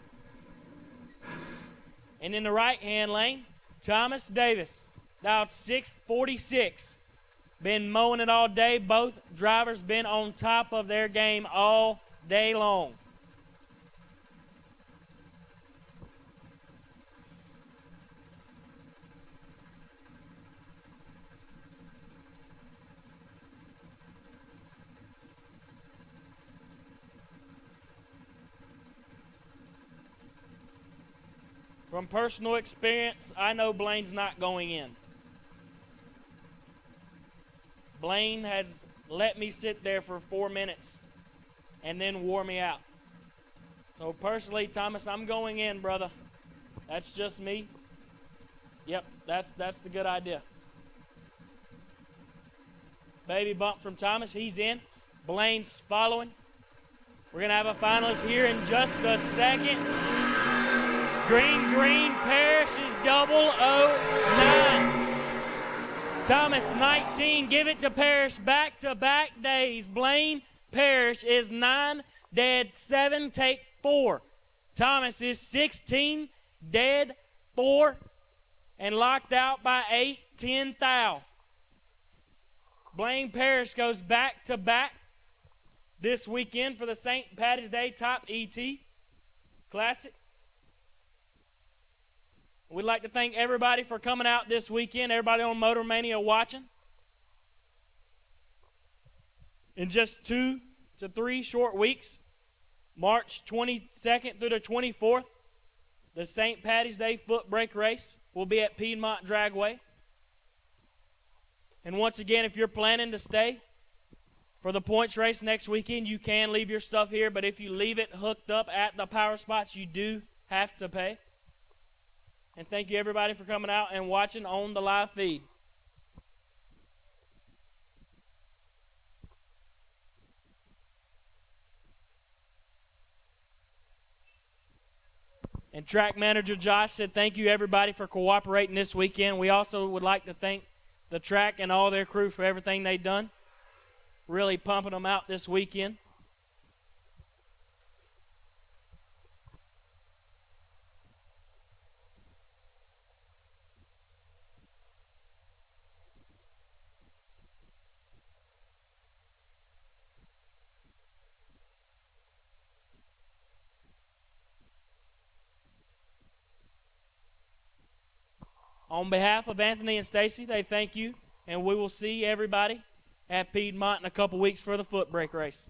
And in the right-hand lane, Thomas Davis, dialed 6:46. Been mowing it all day. Both drivers been on top of their game all day long. From personal experience, I know Blaine's not going in. Blaine has let me sit there for 4 minutes and then wore me out. So personally, Thomas, I'm going in, brother. That's just me. Yep, that's the good idea. Baby bump from Thomas, he's in. Blaine's following. We're going to have a finalist here in just a second. Green, Parrish is 009. Thomas 19, give it to Parrish, back-to-back days. Blaine Parrish is 9, dead 7, take 4. Thomas is 16, dead 4, and locked out by 8, 10 thou. Blaine Parrish goes back-to-back this weekend for the St. Patty's Day Top ET Classic. We'd like to thank everybody for coming out this weekend, everybody on Motor Mania watching. In just 2 to 3 short weeks, March 22nd through the 24th, The St. Patty's Day foot brake race will be at Piedmont Dragway. And once again, if you're planning to stay for the points race next weekend, you can leave your stuff here, but if you leave it hooked up at the power spots, you do have to pay. And thank you, everybody, for coming out and watching on the live feed. And track manager Josh said thank you, everybody, for cooperating this weekend. We also would like to thank the track and all their crew for everything they've done. Really pumping them out this weekend. On behalf of Anthony and Stacy, they thank you, and we will see everybody at Piedmont in a couple weeks for the foot brake race.